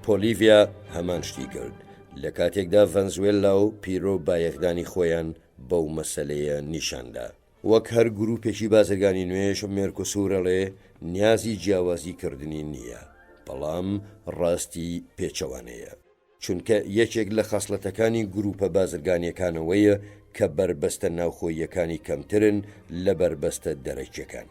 پۆلیڤیا هەمان شتی کرد لە کاتێکدا ڤەنزوێلا و پیرۆ بایەخدانی خۆیان بەو مەسەلەیە نیشاندا. وەک هەر گروپێکی بازرگانی نوێش مێرکۆسورەڵێ نیازی جیاوازیکردنی نییە، بەڵام ڕاستی پێچەوانەیە، چونکە یەکێک لە خاصلەتەکانی گروپە بازرگانیەکانەوەیە کە بربەستە ناوخۆیەکانی کەمترن لە بربەستە دەرەکیەکان.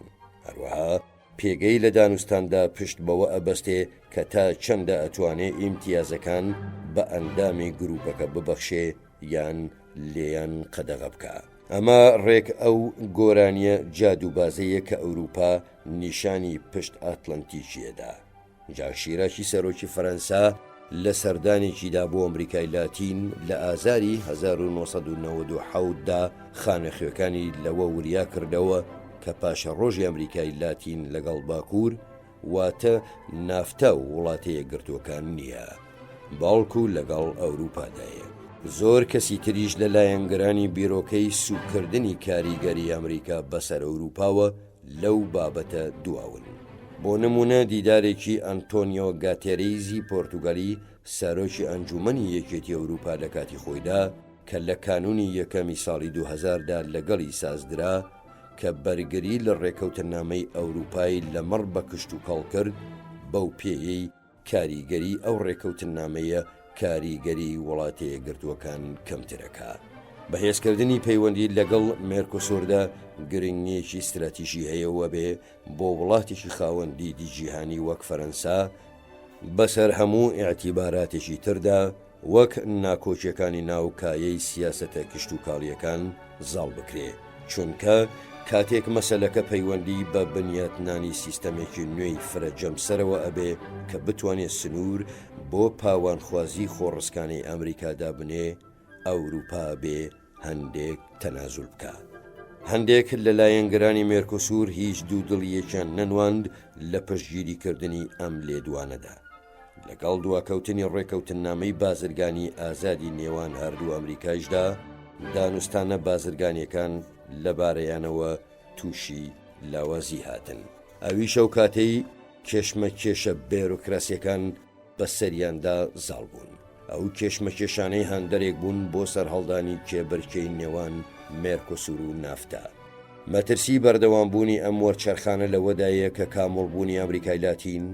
هەروەها پێگەی لە دانوستاندا پشت بەوە ئەبەستێ کە تا چەندە ئەتوانێ ئیمتیازەکان بە ئەندامی گروپەکە ببەخشێ یان لێیان قەدەغە بکە. ئەمە ڕێک ئەو گۆرانیە جادوبازەیە کە ئەوروپا نیشانی پشت ئاتلەنتیکیەدا. جا شیراکی سەرۆکی فەرەنسا لە سەردانێکیدا بۆ ئەمریکای لاتین لە ئازاری 1990دا خانەخوێکانی لەوە وریا کردەوە کە پاشە ڕۆژی ئەمریکای لاتین لەگەڵ باکوور واتە نافتا و وڵاتی یەکگرتوەکان نییە، باڵکو لەگەڵ ئەوروپادایە. زۆر کەسی تریش لە لایەنگەرانی بیرۆکەی سوکردنی کاریگەری ئەمریکا بەسەر ئەوروپاوە لەو بابەتە دواون. بۆ نمونە دیدارێکی ئەنتۆنیۆ گاتێرێیزی پۆرتوگالی سەرۆکی ئەنجومەنی یەکێتی ئەوروپا لە کاتی خۆیدا کە لە کانونی یەکەمی ساڵی 2000دا لەگەڵی سازدرا کە بەرگری لە ڕێکەوتنامەی ئەوروپای لەمەڕ بە کشت و کاڵ کرد، بەو پێیەی کاریگەری ئەو ڕێکەوتنامەیە کاریگەری وڵاتی یەکگرتووەکان کەمترەکە. بەهێزکردنی پەیوەندی لەگەڵ مێرکۆسۆردا گرنگیەکی استراتیژی هەیەوە بێ بۆ وڵاتێکی خاوەندی دیجیهانی وەک فەرەنسا بەسەر هەموو ئیعتیباراتێکی تردا وەک ناکۆچیەکانی ناوکایەی سیاسەتە کشت و کاڵیەکان زاڵ بکرێ، چونکە کاتێک مەسەلەکە پەیوەندی بە بنیاتنانی سیستەمێکی نوێی فرەجەمسەرەوە ئەبێ کە بتوانێت سنوور بۆ پاوانخوازی خۆڕسکانی ئەمریکادا بنێ، ئەوروپا بێ هەندێک تەنازول بکە. هەندێک لە لایەنگەرانی مێرکۆسور هیچ دوودڵیەکیان نەنواند لە پشتگیریکردنی ئەم لێدوانەدا. لەگەڵ دواکەوتنی ڕێکەوتنامەی بازرگانی ئازادی نێوان هەردوو ئەمریکایشدا دانوستانە بازرگانیەکان لەبارەیانەوە تووشی لاوازی هاتن. ئەویش ئەو کاتەی کێشمەکێشە بیرۆکراسیەکان بەسەریاندا زاڵ بوون. ئەو کێشمەکێشانەی هەندێک بوون بۆ سەرهەڵدانی کێبرکەی نێوان مێرکۆسور و نافتا. مەترسی بەردەوامبوونی ئەم وەرچەرخانە لەوەدایە کە کامەڵبوونی ئەمریکای لاتین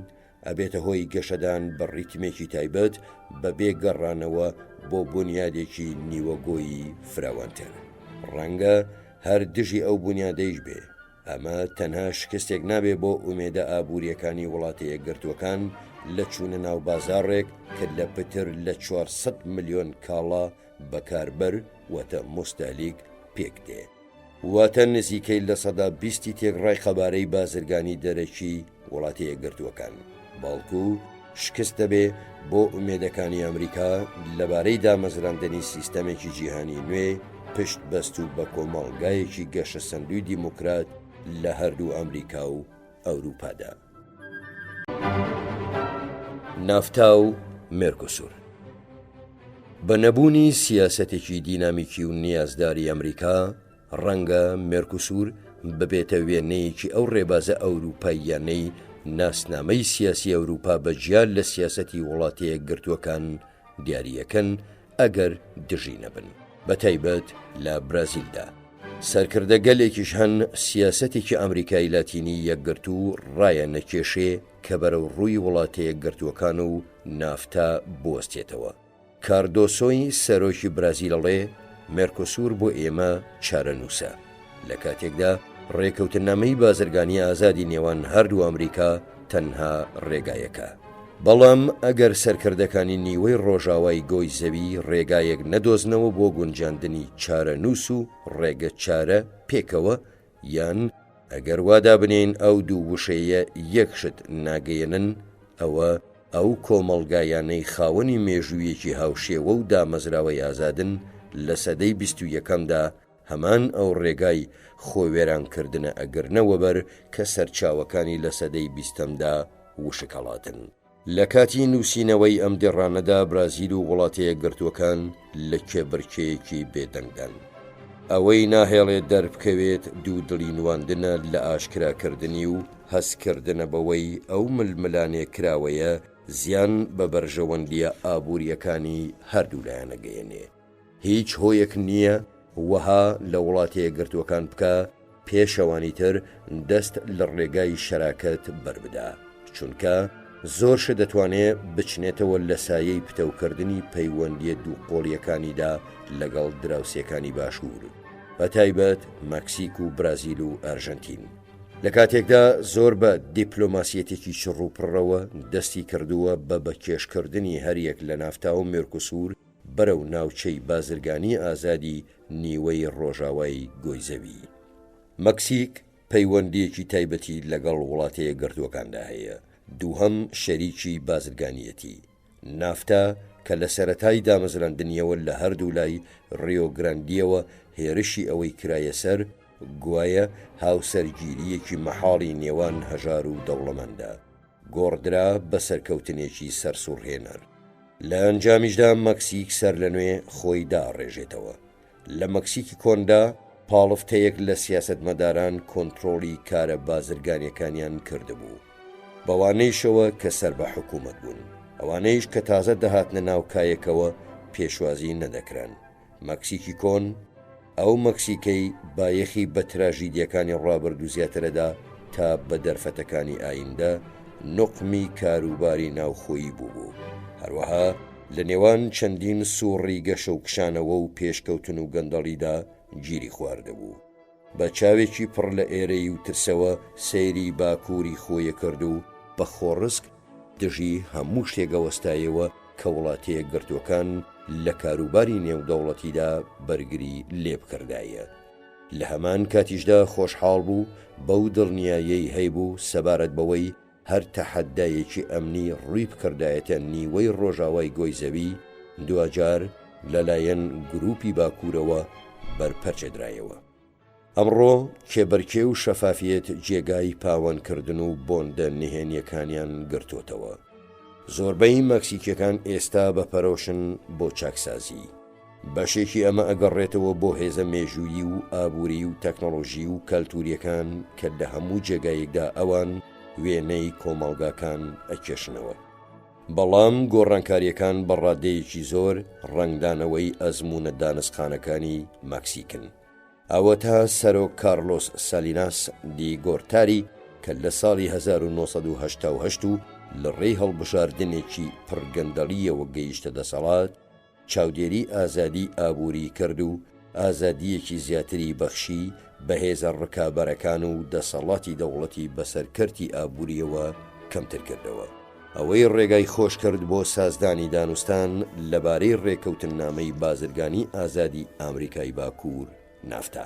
ئەبێتە هۆی گەشەدان بە ڕیتمێکی تایبەت بە بێگەڕانەوە بۆ بنیادێکی نیوەگۆیی فراوانتر. ڕەنگە هەر دژی ئەو بنیادەیش بێ، ئەمە تەنها شکستێک نابێ بۆ ئومێدە ئابوووریەکانی وڵاتی یەکگرتووەکان لە چوونە ناو بازاڕێک کە لە پتر لە 400 ملیۆن کاڵا بەکاربەر وەتە مستەهلیک پێک دێ. واتە نزیکەی لە سەدا 20 تێکڕای خەبارەی بازرگانی دەرەکی وڵاتی یەکگرتووەکان باڵکو شکست دەبێ بۆ ئومێدەکانی ئەمریکا لەبارەی دامەزراندنی سیستەمێکی جیهانی نوێ پشت بەست و بە کۆمەڵگایەکی گەشە سەندوی دیموکرات لە هەردوو ئەمریکا و ئەوروپادا. نافتا و مێرکۆسور بە نەبوونی سیاسەتێکی دینامیکی و نیازداری ئەمریکا ڕەنگە مێرکۆسور ببێتە وێنەیەکی ئەو ڕێبازە ئەوروپاییانەی ناسنامەی سیاسی ئەوروپا بەجیال لە سیاسەتی وڵاتی یەکگرتووەکان دیاریەکەن ئەگەر دژی نەبن بە تایبەت لە برازیلدا. سەرکردە گەلێکیش هەن سیاسەتێکی ئەمریکای لاتینی یەکگرتوو ڕایە نەکێشێ کە بەرەو ڕووی وڵاتی یەکگرتووەکان و نافتا بوەستێتەوە. کاردۆسۆی سەرۆکی برازیلەڵێ مێرکۆسور بۆ ئێمە چارەنووسە لە کاتێکدا ڕێکەوتنامەی بازرگانی ئازادی نێوان هەردوو ئەمریکا تەنها ڕێگایەکە. بەڵام ئەگەر سەرکردەکانی نیوەی ڕۆژاوای گۆی زەوی ڕێگایەک نەدۆزنەوە بۆ گونجاندنی چارەنووس و ڕێگە چارە پێکەوە یان ئەگەر وادا بنێن ئەو دوو وشەیە یەکشت ناگەیەنن ئەو کۆمەڵگایانەی خاوەنی مێژوویەکی هاوشێوە و دامەزراوەی ئازادن لە سەدەی 21دا هەمان ئەو ڕێگای خۆوێرانکردنە ئەگرنەوە بەر کە سەرچاوەکانی لە سەدەی 20دا وشکەڵاتن. لە کاتی نووسینەوەی ئەم دێڕانەدا برازیل و وڵاتی یەکگرتووەکان لە کێبرکەیەکی بێدەنگدان. ئەوەی ناهێڵێت دەربکەوێت دوو دڵی نواندنە لە ئاشکراکردنی و هەستکردنە بەوەی ئەو ململانێ کراوەیە زیان بە بەرژەوەندیە ئابوووریەکانی هەردوو لایەنەگەیەنێ. هیچ هۆیەک نییە وەها لە وڵاتی یەکگرتووەکان بکە پێشەوانی تر دەست لە ڕێگای شەراکەت بەربدا، چونکە زۆرشە دەتوانێت بچنێتەوە لە سایەی پتەوکردنی پەیوەندیە دوو قۆڵیەکانیدا لەگەڵ دراوسێکانی باشوور بە تایبەت مەکسیک و برازیل و ئەرژەنتین. لە کاتێکدا زۆر بە دیپلۆماسیەتێکی چڕوپڕەوە دەستی کردووە بە بەکێشکردنی هەریەک لە نافتا و مێرکۆسور بەرەو ناوچەی بازرگانی ئازادی نیوەی ڕۆژاوای گۆیزەوی. مەکسیک پەیوەندیەکی تایبەتی لەگەڵ وڵاتی یەکگرتووەکاندا هەیە. دووهەم شەریکی بازرگانیەتی. نافتا کە لە سەرەتای دامەزراندنیەوە لە هەردوو لای ڕیۆگراندیەوە هێرشی ئەوەی کرایە سەر گوایە هاوسەرگیریەکی مەحاڵی نێوان هەژار و دەوڵەمەندە گۆڕدرا بە سەرکەوتنێکی سەرسوڕهێنەر. لە ئەنجامیشدا مەکسیک سەر لە نوێ خۆی داڕێژێتەوە. لە مەکسیکی کۆندا پاڵفتەیەک لە سیاسەتمەداران کۆنتڕۆڵی کارە بازرگانیەکانیان کردبوو بەوانەیشەوە کە سەر بە حکوومەت بوون، ئەوانەیش کە تازە دەهاتنە ناو کایەکەوە پێشوازی نەدەکران. مەکسیکی کۆن ئەو مەکسیکەی بایەخی بە تراژیدیەکانی ڕابردوو زیاترەدا تا بە دەرفەتەکانی ئایندە نوقمی کاروباری ناوخۆیی بوو. هەروەها لە نێوان چەندین سووڕی گەشە و کشانەوە و پێشکەوتن و گەندەڵیدا گیری خواردەبوو. بە چاوێکی پڕ لە ئێرەی و ترسەوە سەیری باکووری خۆیە کرد و بە خۆڕسک دژی هەموو شتێگەوەستایەوە کە وڵاتی یەکگرتووەکان لە کاروباری نێودەوڵەتیدا بەرگری لێبکردایە. لە هەمان کاتیشدا خۆشحاڵ بوو بەو دڵنیایەی هەیبوو سەبارەت بەوەی هەر تەحەدایەکی ئەمنی ڕووی بکردایەتە نیوەی ڕۆژاوای گۆیزەوی دوجار لەلایەن گروپی باکوورەوە بەرپەرچەدرایەوە. ئەمڕۆ کێبەرکێ و شەفافیەت جێگای پاوەندکردن و بۆندە نهێنیەکانیان گرتوتەوە. زۆربەی مەکسیکیەکان ئێستا بەپەرۆشن بۆ چاکسازی. بەشێکی ئەمە ئەگەڕێتەوە بۆ هێزە مێژوویی و ئابووری و تەکنۆلۆژی و کەلتوریەکان کە لە هەموو جێگایەکدا ئەوان وێنەی کۆمەڵگاکان ئەکێشنەوە. بەڵام گۆڕانکاریەکان بەڕادەیەکی زۆر ڕنگدانەوەی ئەزمونە دانسخانەکانی مەکسیکن. ئەوە تا سەرۆک کارلۆس سالیناس دی گۆرتاری کە لە ساڵی 1988 و لە ڕێی هەڵبژاردنێکی پڕگەندەڵیەوە گەیشتە دەسەڵات چاودێری ئازادی ئابووری کرد و ئازادیەکی زیاتری بەخشی بە هێزە ڕکابەرەکان و دەسەڵاتی دەوڵەتی بەسەرکەرتی ئابووریەوە کەمتر کردەوە. ئەوەی ڕێگای خۆش کرد بۆ سازدانی دانوستان لەبارەی ڕێکەوتنامەی بازرگانی ئازادی ئامریکای باکوور نافتا.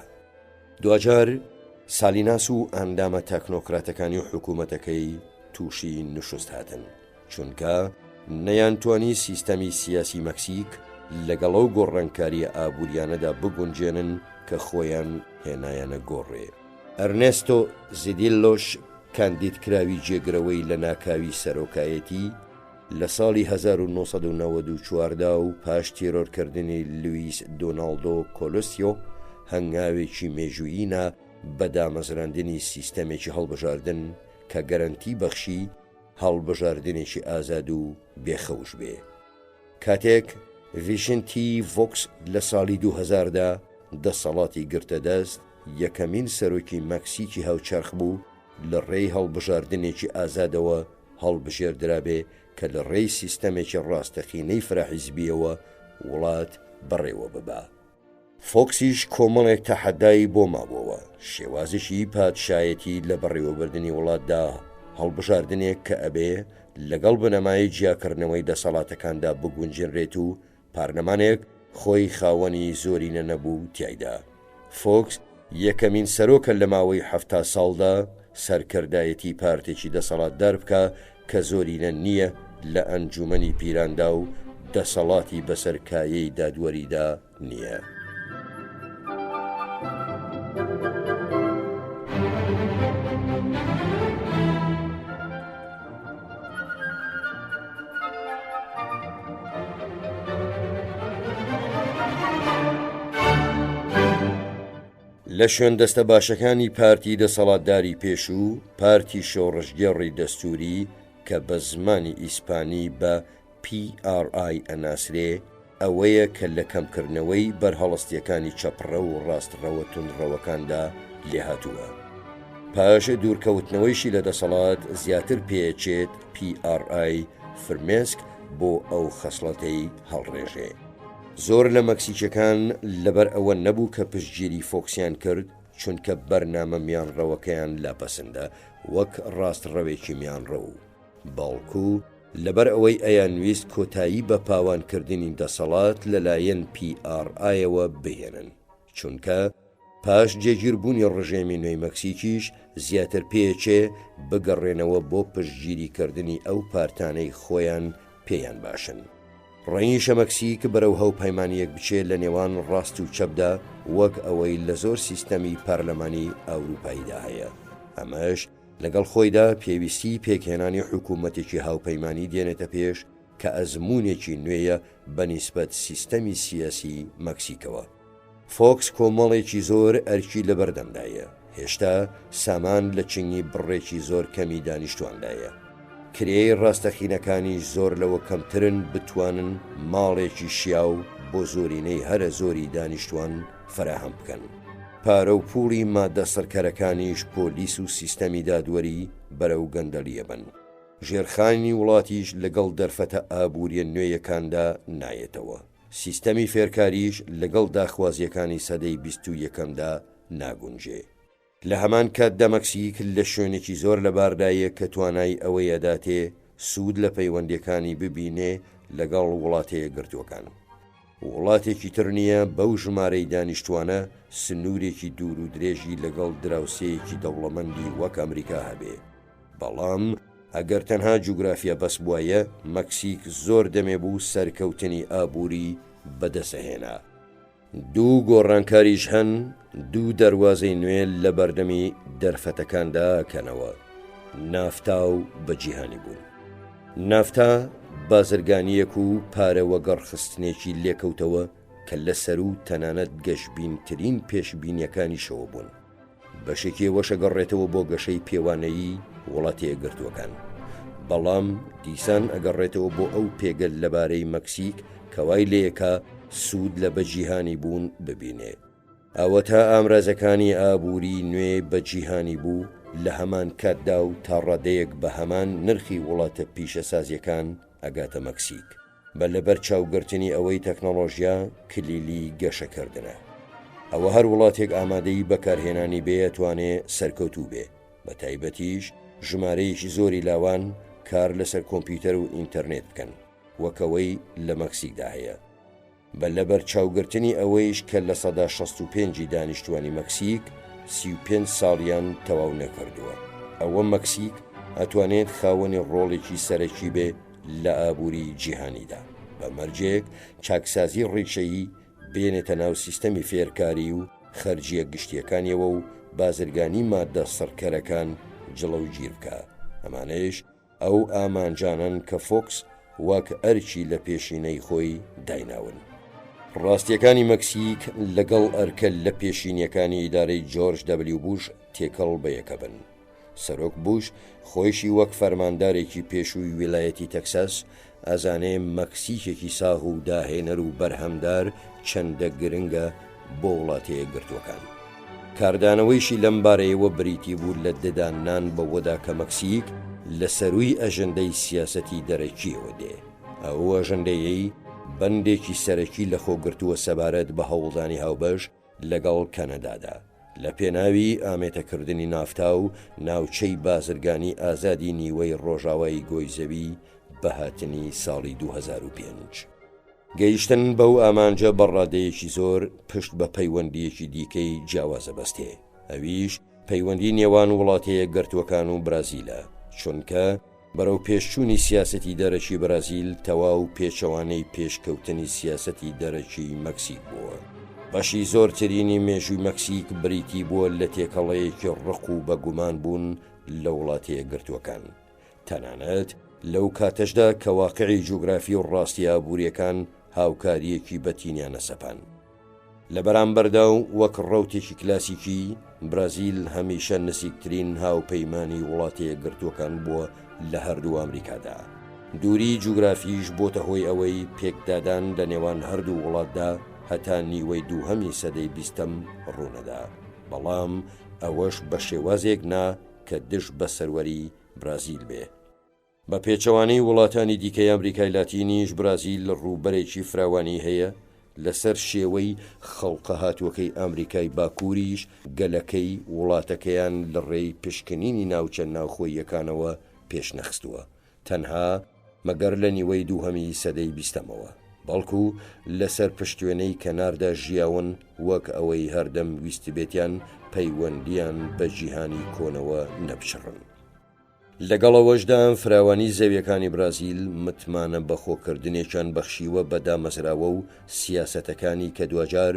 دوجار سالیناس و ئەندامە تەکنۆکراتەکانی و حکوومەتەکەی تووشی نوشست هاتن، چونکە نەیانتوانی سیستەمی سیاسی مەکسیک لەگەڵە و گۆڕانکاریە ئابوووریانەدا بگونجێنن کە خۆیان هێنایانە گۆڕێ. ئەرنێستۆ زیدیلۆش کاندیدکراوی جێگرەوەی لە ناکاوی سەرۆکایەتی لە ساڵی 1994 و پاش تیرۆرکردنی لوئیس دۆناڵدۆ کۆلۆسیۆ هەنگاوێکی مێژوویینە بە دامەزراندنی سیستەمێکی هەڵبژاردن کە گەرانتی بەخشی هەڵبژاردنێکی ئازاد و بێخەوش بێ. کاتێک ڤیشنتی ڤۆکس لە ساڵی 2000دا دەسەڵاتی گرتە دەست، یەکەمین سەرۆکی مەکسیکی هاوچەرخ بوو لە ڕێی هەڵبژاردنێکی ئازادەوە هەڵبژێردرابێ کە لە ڕێی سیستەمێکی ڕاستەقینەی فراحیزبیەوە وڵات بەڕێوە ببا. فۆکسیش کۆمەڵێک تەحەدای بۆ مابووەوە، شێوازشی پادشایەتی لە بەڕێوەبردننی وڵاتدا هەڵبژاردنێک کە ئەبێ لەگەڵ بنەمای جیاکردنەوەی دەسەڵاتەکاندا بگونجێنرێت و پارلەمانێک خۆی خاوەنی زۆرینە نەبوو تیایدا. فۆکس یەکەمین سەرۆکە لە ماوەی 70 ساڵدا سەرکردایەتی پارتێکی دەسەڵاتدار بکە کە زۆرینە نییە لە ئەنجومەنی پیراندا و دەسەڵاتی بەسەرکایەی دادوەریدا نییە. لە شوێن دەستە باشەکانی پارتی دەسەڵاتداری پێشوو، پارتی شۆڕژگەڕی دەستوری کە بە زمانی ئیسپانی بە PRI ئەناسرێ، ئەوەیە کە لە کەمکردنەوەی بەرهەڵستیەکانی چەپڕە و ڕاستڕەوە تونڕەوەکاندا لێهاتووە. پاش دوورکەوتنەوەیشی لە دەسەڵات زیاتر پێچێت PRI فرمێسک بۆ ئەو خەسڵەتەی هەڵڕێژێ. زۆر لە مەکسیکەکان لەبەر ئەوە نەبوو کە پشتگیری فۆکسیان کرد، چونکە بەرنامە میانڕەوەکەیان لاپەسەندە وەک ڕاستڕەوێکی میانڕە و باڵکو لەبەر ئەوەی ئەیانویست کۆتایی بە پاوانکردنی دەسەڵات لەلایەن PRIەوە بهێنن، چونکە پاش جێگیربوونی ڕژێمی نوێی مەکسیکیش زیاتر پێچێ بگەڕێنەوە بۆ پشتگیریکردنی ئەو پارتانەی خۆیان پێیان باشن. ڕەنگیشە مەکسیک بەرەو هەوپەیمانیەک بچێت لە نێوان ڕاست و چەپدا وەک ئەوەی لە زۆر سیستەمی پارلەمانی ئەوروپاییدا هەیە. ئەمەش لەگەڵ خۆیدا پێویستی پێکهێنانی حکوومەتێکی هاوپەیمانی دێنێتە پێش کە ئەزمونێکی نوێیە بەنیسبەت سیستەمی سیاسی مەکسیکەوە. فۆکس کۆمەڵێکی زۆر ئەرکی لە بەردەمدایە، هێشتا سامان لە چنگی بڕێکی زۆر کەمی دانیشتواندایە. کرێی ڕاستەخینەکانی زۆر لەوە کەمترن بتوانن ماڵێکی شیاو بۆ زۆرینەی هەرە زۆری دانیشتوان فراهەم بکەن. پارە و پوڵی مادە سەرکەرەکانیش پۆلیس و سیستەمی دادوەری بەرەو گەندەلیە بن. ژێرخانی وڵاتیش لەگەڵ دەرفەتە ئابووریە نوێیەکاندا نایێتەوە. سیستەمی فێرکاریش لەگەڵ داخوازیەکانی سەدەی 21دا ناگونجێ. لە هەمان کاتدا مەکسیک لە شوێنێکی زۆر لە باردایە کە توانای ئەوەی ئەداتێ سوود لە پەیوەندیەکانی ببینێ لەگەڵ وڵاتەیە گرتوەکان. وڵاتێکی تر نییە بەو ژمارەی دانیشتوانە سنوورێکی دوور و درێژی لەگەڵ دراوسەیەکی دەوڵەمەندی وەک ئەمریکا هەبێ. بەڵام ئەگەر تەنها جوگرافیا بەس بووایە، مەکسیک زۆر دەمێ بوو سەرکەوتنی ئابووری بەدەسەهێنا. دوو گۆڕانکاریش هەن، دوو دەواازەی نوێ لە بەردەمی دەرفەتەکاندا کەنەوە، نافتا و بەجیهانی بوون. نافتا بازرگانیەک و پارەوە گەڕخستنێکی لێکەوتەوە کە لەسەر و تەنانەت گەشتبینترین پێشبینیەکانی شەوە بوون. بەشێکی وەشە گەڕێتەوە بۆ گەشەی پێوانەیی وڵاتەیە گرتوەکان، بەڵام دیسان ئەگەڕێتەوە بۆ ئەو پێگەل لەبارەی مەکسیک کەوای لەیەکە سوود لە بەجیهانی بوون ببینێ. ئەوە تا ئامرازەکانی ئابووری نوێ بەجیهانی بوو لە هەمان کاتدا و تا ڕادەیەک بە هەمان نرخی وڵاتە پیشەسازیەکان ئەگاتە مەکسیک بە لەبەر چاوگرتنی ئەوەی تەکنۆلۆژیا کلیلی گەشەکردنە. ئەوە هەر وڵاتێک ئامادەی بەکارهێنانی بێتوانێ سەرکەوتوو بێ، بە تایبەتیش ژمارەیەکی زۆری لاوان کار لەسەر کۆمپیوتەر و ئینتەرنێت بکەن وەکەوەی لە مەکسیکدا هەیە. بە لەبەر چاوگرتنی ئەوەیش کە لە 65 دانیشتوانی مەکسیک 35 ساڵیان تەواو نەکردووە. ئەوە مەکسیک ئەتوانێت خاوەنی ڕۆڵێکی سەرەکی بێ لە ئابووری جیهانیدا بە مەرجێک چاکسازی ڕیشەیی بێنێتە ناو سیستەمی فێرکاری و خەرجیە گشتیەکانیەوە و بازرگانی مادە سڕکەرەکان جڵە و گیر بکە. ئەمانەیش ئەو ئامانجانن کە فۆکس وەک ئەرکی لە پێشینەی خۆی دایناون. ڕاستیەکانی مەکسیک لەگەڵ ئەرکە لە پێشینیەکانی ئیدارەی جۆرج دەبلیو بوش تێکەڵ بەیەکە بن. سەرۆک بوش خۆیشی وەک فەرماندارێکی پێشووی ویلایەتی تەکساس ئەزانێ مەکسیکێکی ساغ و داهێنەر و بەرهەمدار چەندە گرنگە بۆ وڵاتەیە گرتوەکان. کاردانەوەیشی لەم بارەیەوە بریتی بوو لە ددانان بەوەدا کە مەکسیک لە سەرووی ئەژەندەی سیاسەتی دەرەکیەوە دێ. ئەو ئەژەندەیەی بەندێکی سەرەکی لە خۆگرتووە سەبارەت بە هەوڵدانی هاوبەش لەگەڵ کەنەدادا لە پێناوی ئامێتەکردنی نافتا و ناوچەی بازرگانی ئازادی نیوەی ڕۆژاوای گۆیزەوی بە هاتنی ساڵی 2005. گەیشتن بەو ئامانجە بەڕادەیەکی زۆر پشت بە پەیوەندیەکی دیکەی جیاوازە بەستێ. ئەویش پەیوەندی نێوان وڵاتەیە گرتوەکان و برازیلە، چونکە بەرەو پێشچوونی سیاسەتی دەرەکی برازیل تەواو پێچەوانەی پێشکەوتنی سیاسەتی دەرەکی مەکسیک بووە. بەشی زۆرترینی مێژووی مەکسیک بریتی بووە لە تێکەڵەیەکی ڕق و بەگومان بوون لە وڵاتەیە گرتوەکان. تەنانەت لەو کاتەشدا کە واقعی جوگرافی و ڕاستی ئابووریەکان هاوکاریەکی بەتینیانە سەپان. لە بەرامبەردا و وەک ڕەوتێکی کلاسیکی برازیل هەمیشە نزیکترین هاوپەیمانی وڵاتەیە گرتوەکان بووە لە هەردوو ئەمریکادا. دووری جوگرافیش بۆتە هۆی ئەوەی پێکدادان لە نێوان هەردوو وڵاتدا هەتا نیوەی دووهەمی سەدەی 20م ڕوونەدا، بەڵام ئەوەش بە شێوازێک نا کە دش بە سەروەری برازیل بێ. بە پێچەوانەی وڵاتانی دیکەی ئەمریکای لاتینیش برازیل ڕووبەرێکی فراوانی هەیە لەسەر شێوەی خەڵقە هاتووەکەی ئەمریکای باکووریش گەلەکەی وڵاتەکەیان لە ڕێی پشکنینی ناوچە ناوخۆییەکانەوە پێشنەخستووە، تەنها مەگەر لە نیوەی دووهەمی سەدەی 20مەوە، بەڵکو لەسەر پشتوێنەی کەناردا ژیاون وەک ئەوەی هەردەم ویستی بێتیان پەیوەندیان بە جیهانی کۆنەوە نەپشڕن. لەگەڵەوەشدا فراوانی زەویەکانی برازیل متمانە بەخۆکردنێکیان بەخشیوە بە دامەزراوە و سیاسەتەکانی کە دوجار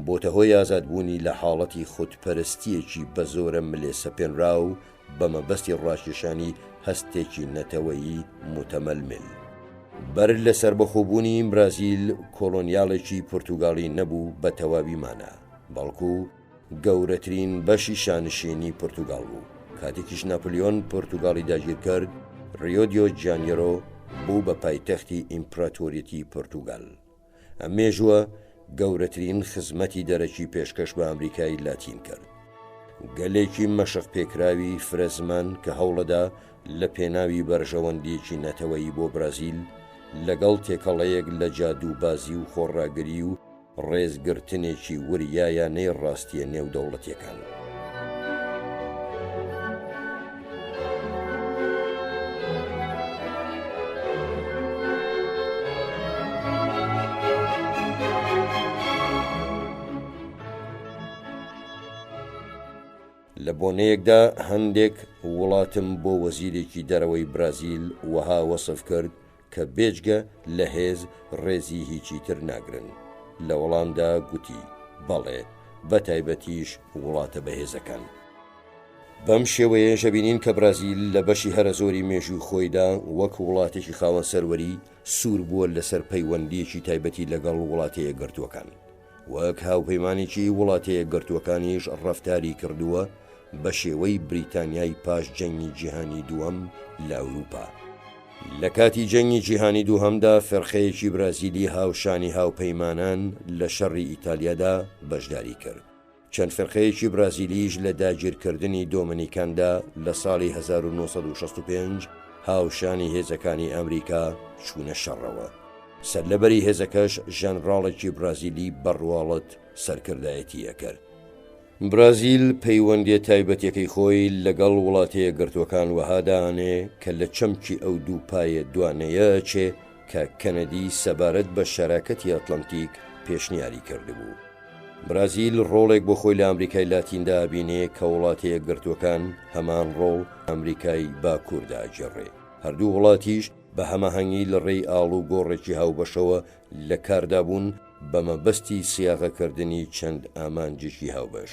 بۆتە هۆی ئازادبوونی لە حاڵەتی خودپەرستیەکی بە زۆرە ملێسە پێنرا و بە مەبەستی ڕاکێشانی هەستێکی نەتەوەیی متەمەلمل. بەر لە سربەخۆبوونی برازیل کۆلۆنیاڵێکی پورتوگاڵی نەبوو بە تەواویمانە، بەڵکو گەورەترین بەشی شانشینی پورتوگاڵ بوو. کاتێکیش ناپلیۆن پۆرتوگاڵی داگیر کرد، ریۆ دیۆ جانیرۆ بوو بە پایتەختی ئیمپراتۆریەتی پۆرتوگال. ئەم مێژووە گەورەترین خزمەتی دەرەکی پێشکەش بە ئەمریکای لاتین کرد. گەلێکی مەشق پێکراوی فرەزمان کە هەوڵەدا لە پێناوی بەرژەوەندیەکی نەتەوەیی بۆ برازیل لەگەڵ تێکەڵەیەک لە جادووبازی و خۆڕاگری و ڕێزگرتنێکی وریایانەی ڕاستیە نێودەوڵەتیەکان. لە بۆنەیەکدا هەندێک وڵاتم بۆ وەزیرێکی دەرەوەی برازیل وەها وەسف کرد کە بێجگە لە هێز ڕێزی هیچی تر ناگرن. لە وەڵامدا گوتی بەڵێ، بە تایبەتیش وڵاتە بەهێزەکان. بەم شێوەیە شەبینین کە برازیل لە بەشی هەرە زۆری مێژووی خۆیدا وەک وڵاتێکی خاوەن سەروەری سوور بووە لەسەر پەیوەندیەکی تایبەتی لەگەڵ وڵاتەیە گرتووەکان، وەک هاوپەیمانێکی وڵاتەیە گرتووەکانیش ڕەفتاری کردووە بە شێوەی بریتانیای پاش جەنگی جیهانی دووەم لە ئەوروپا. لە کاتی جەنگی جیهانی دووهەمدا فێرخەیەکی برازیلی هاوشانی هاوپەیمانان لە شەڕی ئیتالیادا بەشداری کرد. چەند فێرخەیەکی برازیلیش لە داگیرکردنی دۆمینیکاندا لە ساڵی 1965 هاوشانی هێزەکانی ئەمریکا چوونە شەڕەوە. سەرلەبەری هێزەکەش ژەنڕاڵێکی برازیلی بەڕواڵەت سەرکردایەتیە کرد. برازیل پەیوەندیە تایبەتیەکەی خۆی لەگەڵ وڵاتەیە گرتوەکان وەهادانێ کە لە چەمکی ئەو دوو پایە دوانەیە چێ کە کەنەدی سەبارەت بە شەراکەتی ئەتلانتیک پێشنیاری کردبوو. برازیل ڕۆڵێک بۆ خۆی لە ئەمریکای لاتیندا بینێ کە وڵاتی یەکگرتوەکان هەمان ڕۆڵ ئەمریکای باکووردا ئەجێڕێ. هەردوو وڵاتیش بە هەماهەنگی لە ڕێی ئاڵ و گۆڕێکی هاوبەشەوە لە کاردابوون بە مەبەستی سیاغەکردنی چەند ئامانجێکی هاوبەش.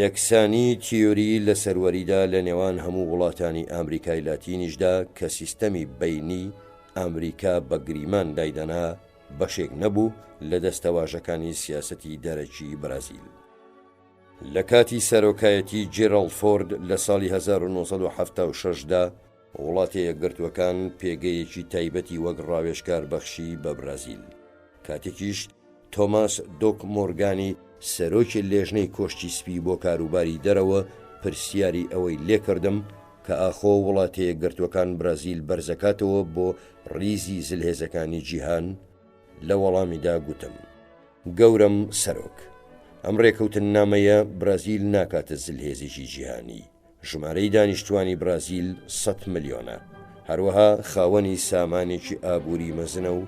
یەکسانی تیۆری لە سەروەریدا لە نێوان هەموو وڵاتانی ئەمریکای لاتینیشدا کە سیستەمی بەینی ئەمریکا بە گریمان دایدەنا بەشێک نەبوو لە دەستەواژەکانی سیاسەتی دەرەکی برازیل. لە کاتی سەرۆکایەتی جێرالد فۆرد لە ساڵی 1976دا وڵاتی یەکگرتوەکان پێگەیەکی تایبەتی وەک ڕاوێژکار بەخشی بە برازیل. کاتێکیش تۆماس دۆک مۆرگانی سەرۆکی لێژنەی کۆشتی سپی بۆ کاروباری دەرەوە پرسیاری ئەوەی لێکردم کە ئاخۆ وڵاتی یەکگرتوەکان برازیل بەرزەکاتەوە بۆ ڕیزی زلهێزەکانی جیهان. لە وەڵامیدا گوتم گەورم سەرۆک، ئەم ڕێکەوتن نامەیە برازیل ناکاتە زلهێزێکی جیهانی. ژمارەی دانیشتوانی برازیل 100 ملیۆنە، هەروەها خاوەنی سامانێکی ئابووری مەزنە و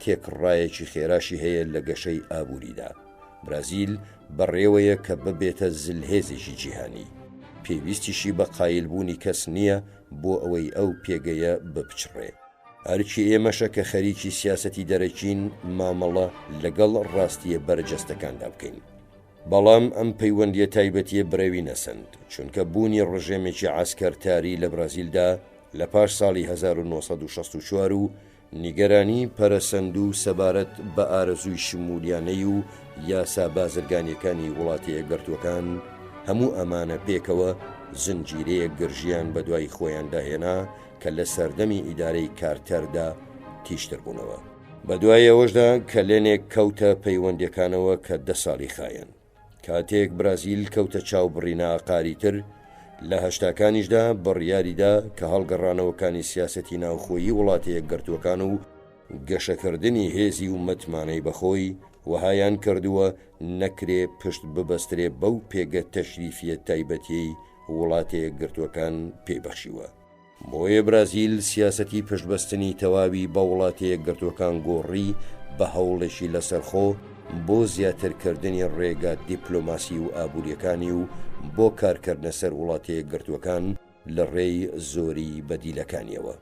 تێکڕایەکی خێراشی هەیە لە گەشەی ئابووریدا. برازیل بەڕێوەیە کە ببێتە زلهێزێکی جیهانی. پێویستیشی بە قایلبوونی کەس نییە بۆ ئەوەی ئەو پێگەیە بپچڕێ. هەرچی ئێمەشە کە خەریکی سیاسەتی دەرەچین مامەڵە لەگەڵ ڕاستیە بەرجەستەکاندا بکەین. بەڵام ئەم پەیوەندیە تایبەتیە برەوی نەسەند، چونکە بوونی ڕژێمێکی عەسکەرتاری لە برازیلدا لە پاش ساڵی 1964 و نیگەرانی پەرەسەند و سەبارەت بە ئارەزووی شمولیانەی و یاسا بازرگانیەکانی وڵاتی یەکگرتوەکان هەموو ئەمانە پێکەوە زنجیرەیە گرژیان بە دوای خۆیان داهێنا کە لە سەردەمی ئیدارەی کارتەردا تیشتر بوونەوە. بە دوای ئەوەشدا کە لێنێک کەوتە پەیوەندیەکانەوە کە 10 ساڵی خایەن. کاتێک برازیل کەوتە چاوبڕینە ئاقاریتر لە هەشتاکانیشدا بڕیاریدا کە هەڵگەڕانەوەکانی سیاسەتی ناوخۆیی وڵاتی یەکگرتوەکان و گەشەکردنی هێزی و متمانەی بەخۆی وەهایان کردووە نەکرێ پشت ببەسترێ بەو پێگە تەشریفیە تایبەتی وڵاتی یەکگرتوەکان پێبەخشیوە. بۆیە برازیل سیاسەتی پشتبەستنی تەواوی بە وڵاتی یەکگرتوەکان گۆڕی بە هەوڵێکی لەسەرخۆ بۆ زیاترکردنی ڕێگە دیپلۆماسی و ئابووریەکانی و بۆ کارکردنە سەر وڵاتی یەکگرتوەکان لە ڕێی زۆری بەدیلەکانیەوە.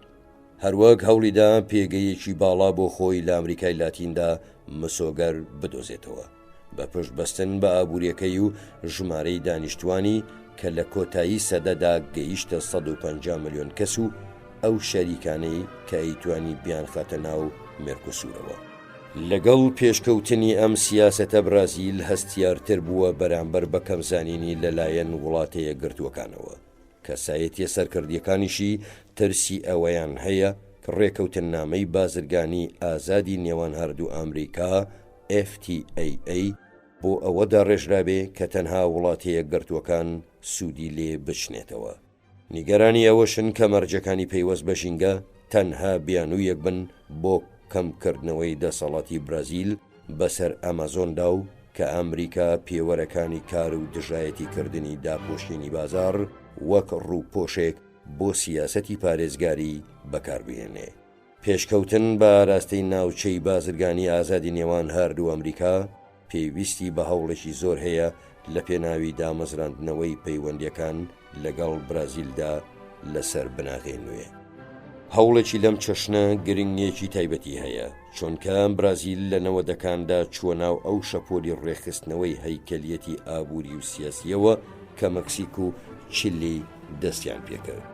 هەروەک هەوڵیدا پێگەیەکی باڵا بۆ خۆی لە ئەمریکای لاتیندا مسۆگەر بدۆزێتەوە بە پشتبەستن بە ئابووریەکەی و ژمارەی دانیشتوانی کە لە کۆتایی سەدەدا گەیشتە 150 ملیۆن کەس و ئەو شەریکانەی کە ئەیتوانی بیان خاتە ناو مێرکۆسوورەوە. لەگەڵ پێشکەوتنی ئەم سیاسەتە برازیل هەستیارتر بووە بەرامبەر بە کەمزانینی لەلایەن وڵاتە یەکگرتوەکانەوە. کەسایەتیە سەرکردیەکانیشی ترسی ئەوەیان هەیە کە ڕێکەوتن نامەی بازرگانی ئازادی نێوان هەردوو ئەمریکا FTAA بۆ ئەوەدا ڕێژرابێ کە تەنها وڵاتی یەکگرتوەکان سوودی لێ بچنێتەوە. نیگەرانی ئەوەشن کە مەرجەکانی پەیوەست بە ژینگە تەنها بیانوویەک بن بۆ کەمکردنەوەی دەسەڵاتی برازیل بەسەر ئەمازۆندا و کە ئەمریکا پێوەرەکانی کار و دژایەتی کردنی داپۆشینی بازار وەک ڕووپۆشێک بۆ سیاسەتی پارێزگاری بەکاربهێنێ. پێشکەوتن بە ئاراستەی ناوچەی بازرگانی ئازادی نێوان هەردوو ئەمریکا پێویستی بە هەوڵێکی زۆر هەیە لە پێناوی دامەزراندنەوەی پەیوەندیەکان لەگەڵ برازیلدا لەسەر بناغێنوێ. هەوڵێکی لەم چەشنە گرنگیەکی تایبەتی هەیە، چونکە برازیل لە نەوەدەکاندا چووە ناو ئەو شەپۆلی ڕێخستنەوەی هەیکەلیەتی ئابووری و سیاسیەوە کە مەکسیک و چیلی دەستیان پێکرد.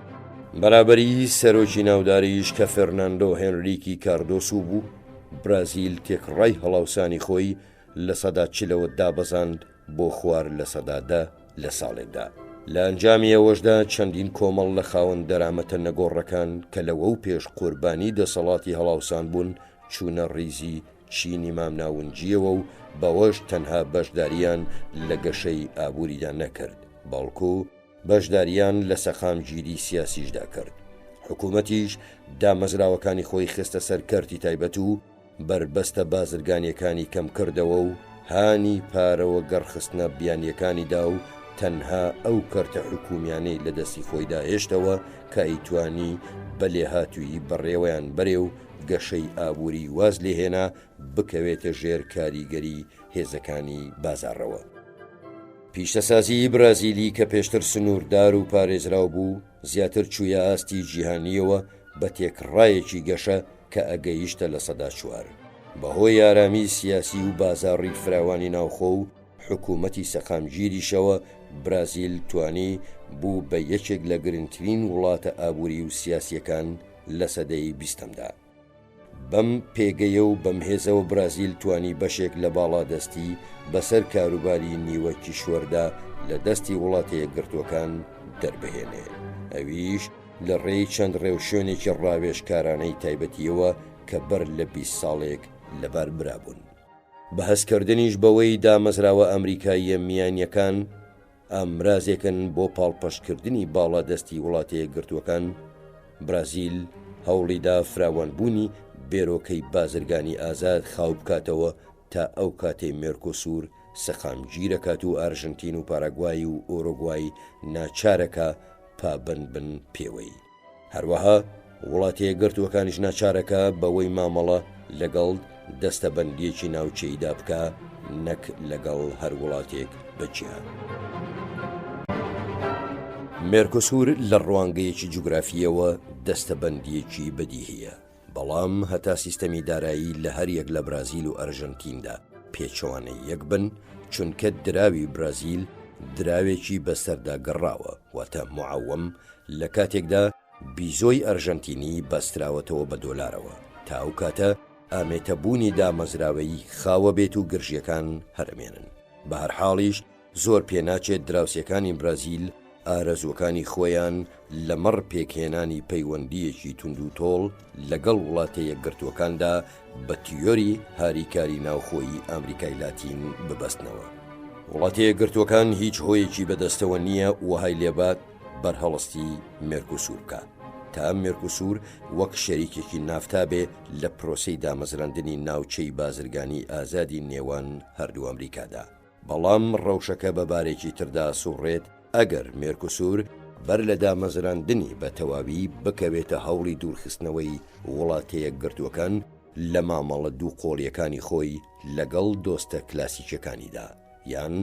بەرابەری سەرۆکی ناوداریش کە فێرناندۆ هێنریکی کاردۆسو بوو، برازیل تێکڕای هەڵاوسانی خۆی لە سەدا چلەوە دابەزاند بۆ خوار لە سەدادە لە ساڵێکدا. لە ئەنجامی ئەوەشدا چەندین کۆمەڵ لە خاوەن دەرامەتە نەگۆڕەکان کە لەوە و پێش قوربانی دەسەڵاتی هەڵاوسان بوون چوونە ڕیزی چینی مامناونجیەوە و بەوەش تەنها بەشداریان لە گەشەی ئابووریدا نەکرد، بەڵکو بەشداریان لە سەخامگیری سیاسیشدا کرد. حکوومەتیش دامەزراوەکانی خۆی خستە سەر کەرتی تایبەت و بربەستە بازرگانیەکانی کەم کردەوە و هانی پارەوە گەڕخستنە بیانیەکانیدا و تەنها ئەو کەرتە حکومیانەی لە دەستی خۆیدا هێشتەوە کە ئەیتوانی بەلێهاتووی بەڕێوەیان بەرێ و گەشەی ئابووری واز لێهێنا بکەوێتە ژێر کاریگەری هێزەکانی بازاڕەوە. پیشەسازی برازیلی کە پێشتر سنووردار و پارێزراو بوو زیاتر چوویە ئاستی جیهانیەوە بە تێکڕایەکی گەشە کە ئەگەیشتە لە سەدا 4 بەهۆی یارامی سیاسی و بازاڕی فراوانی ناوخۆ و حکوومەتی سەقامگیریشەوە برازیل توانی بوو بە یەکێک لە گرنگترین وڵاتە ئابووری و سیاسیەکان لە سەدەی 20دا. بەم پێگەیە و بەم هێزەوە برازیل توانی بەشێک لە باڵادەستی بەسەر کاروباری نیوە کیشوەردا لە دەستی وڵاتە یەکگرتووەکان دەربهێنێ. ئەویش لە ڕێی چەند ڕێوشوێنێکی ڕاوێژکارانەی تایبەتیەوە کە بەر لە 20 ساڵێک لەبار برابوون. بەهەزکردنیش بەوەی دامەزراوە ئەمریکاییە میانیەکان ئامرازێکن بۆ پاڵپەشکردنی باڵادەستی وڵاتە یەکگرتووەکان، برازیل هەوڵیدا فراوانبوونی بێرۆکەی بازرگانی ئازاد خاو بکاتەوە تا ئەو کاتێ مێرکۆسوور سەقامگیرەکات و ئارژنتین و پاراگوای و ئۆرۆگوای ناچارەکە پابند بن پێوەی. هەروەها وڵاتە یەکگرتووەکانیش ناچارەکە بەوەی مامەڵە لەگەڵ دەستەبەندیەکی ناوچەیدا بکە نەک لەگەڵ هەر وڵاتێک بەجیان. مێرکۆسوور لە ڕوانگەیەکی جوگرافیەوە دەستەبەندیەکی بەدیهەیە، بەڵام هەتا سیستەمی دارایی لە هەر یەک لە برازیل و ئەرژەنتیندا پێچەوانەی یەک بن، چونکە دراوی برازیل دراوێکی بەسەردا گەڕاوە واتە معەوەم لە کاتێکدا بیزۆی ئەرژەنتینی بەستراوەتەوە بە دۆلارەوە تا ئەو کاتە ئامێتەبوونی دامەزراوەی خاوە بێت و گرژیەکان هەرمێنن. بە هەر حاڵیش زۆر پێناچێت دراوسەکانی برازیل ئارەزوەکانی خۆیان لەمەڕ پێکهێنانی پەیوەندیەکی تونند و تۆڵ لەگەڵ وڵاتە یەکگرتووەکاندا بە تیۆری هاریکاری ناوخۆیی ئەمریکای لاتین ببەستنەوە. وڵاتە یەکگرتووەکان هیچ هۆیەکی بەدەستەوە نییە وهای لێبات بەرهەڵستی مێرکۆسوور بکە تا مێرکۆسوور وەک شەریکێکی نافتا بێ لە پرۆسەی دامەزراندنی ناوچەی بازرگانی ئازادی نێوان هەردوو ئەمریکادا. بەڵام ڕەوشەکە بەبارێکی تردا سوڕێت ئەگەر مێرکۆسوور بەر لە دامەزراندنی بە تەواوی بکەوێتە هەوڵی دوورخستنەوەی وڵاتە یەکگرتووەکان لە مامەڵە دوو قۆڵیەکانی خۆی لەگەڵ دۆستە کلاسیکەکانیدا، یان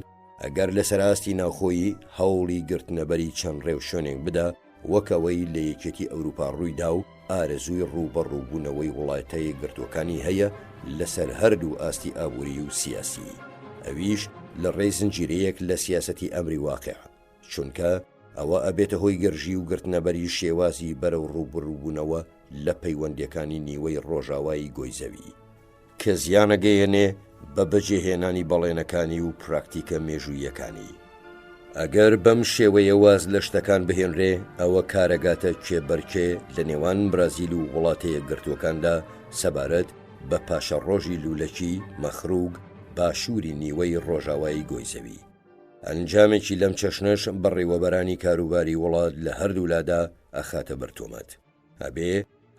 ئەگەر لە سەراستی ناوخۆیی هەوڵی گرتنەبەری چەند ڕێوشوێنێک بدە وەکەوەی لە یەکێتی ئەوروپا ڕوویدا و ئارەزووی ڕوبەڕووبوونەوەی وڵاتە یەکگرتووەکانی هەیە لەسەر هەردوو ئاستی ئابووری و سیاسی. ئەویش لە ڕێی زنجیرەیەک لە سیاسەتی ئەمری واقع، چونکە ئەوە ئەبێتە هۆی گەرژی و گرتنەبەری شێوازی بەرەو ڕوبەڕووبوونەوە لە پەیوەندیەکانی نیوەی ڕۆژاوایی گۆیزەوی کە زیانەگەیەنێ بە بەجێهێنانی بەڵێنەکانی و پراکتیکە مێژوویەکانی. ئەگەر بەم شێوەیە واز لە شتەکان بهێنرێ ئەوە کارەگاتە کێبەرکێ لە نێوان برازیل و وڵاتە یەکگرتووەکاندا سەبارەت بە پاشە ڕۆژی لوولەکی مەخروگ باشووری نیوەی ڕۆژاوایی گۆیزەوی. ئەنجامێکی لەم چەشنەش بەڕێوەبەرانی کاروباری وڵات لە هەردوولادا ئەخاتە بەرتۆمەت، ئەبێ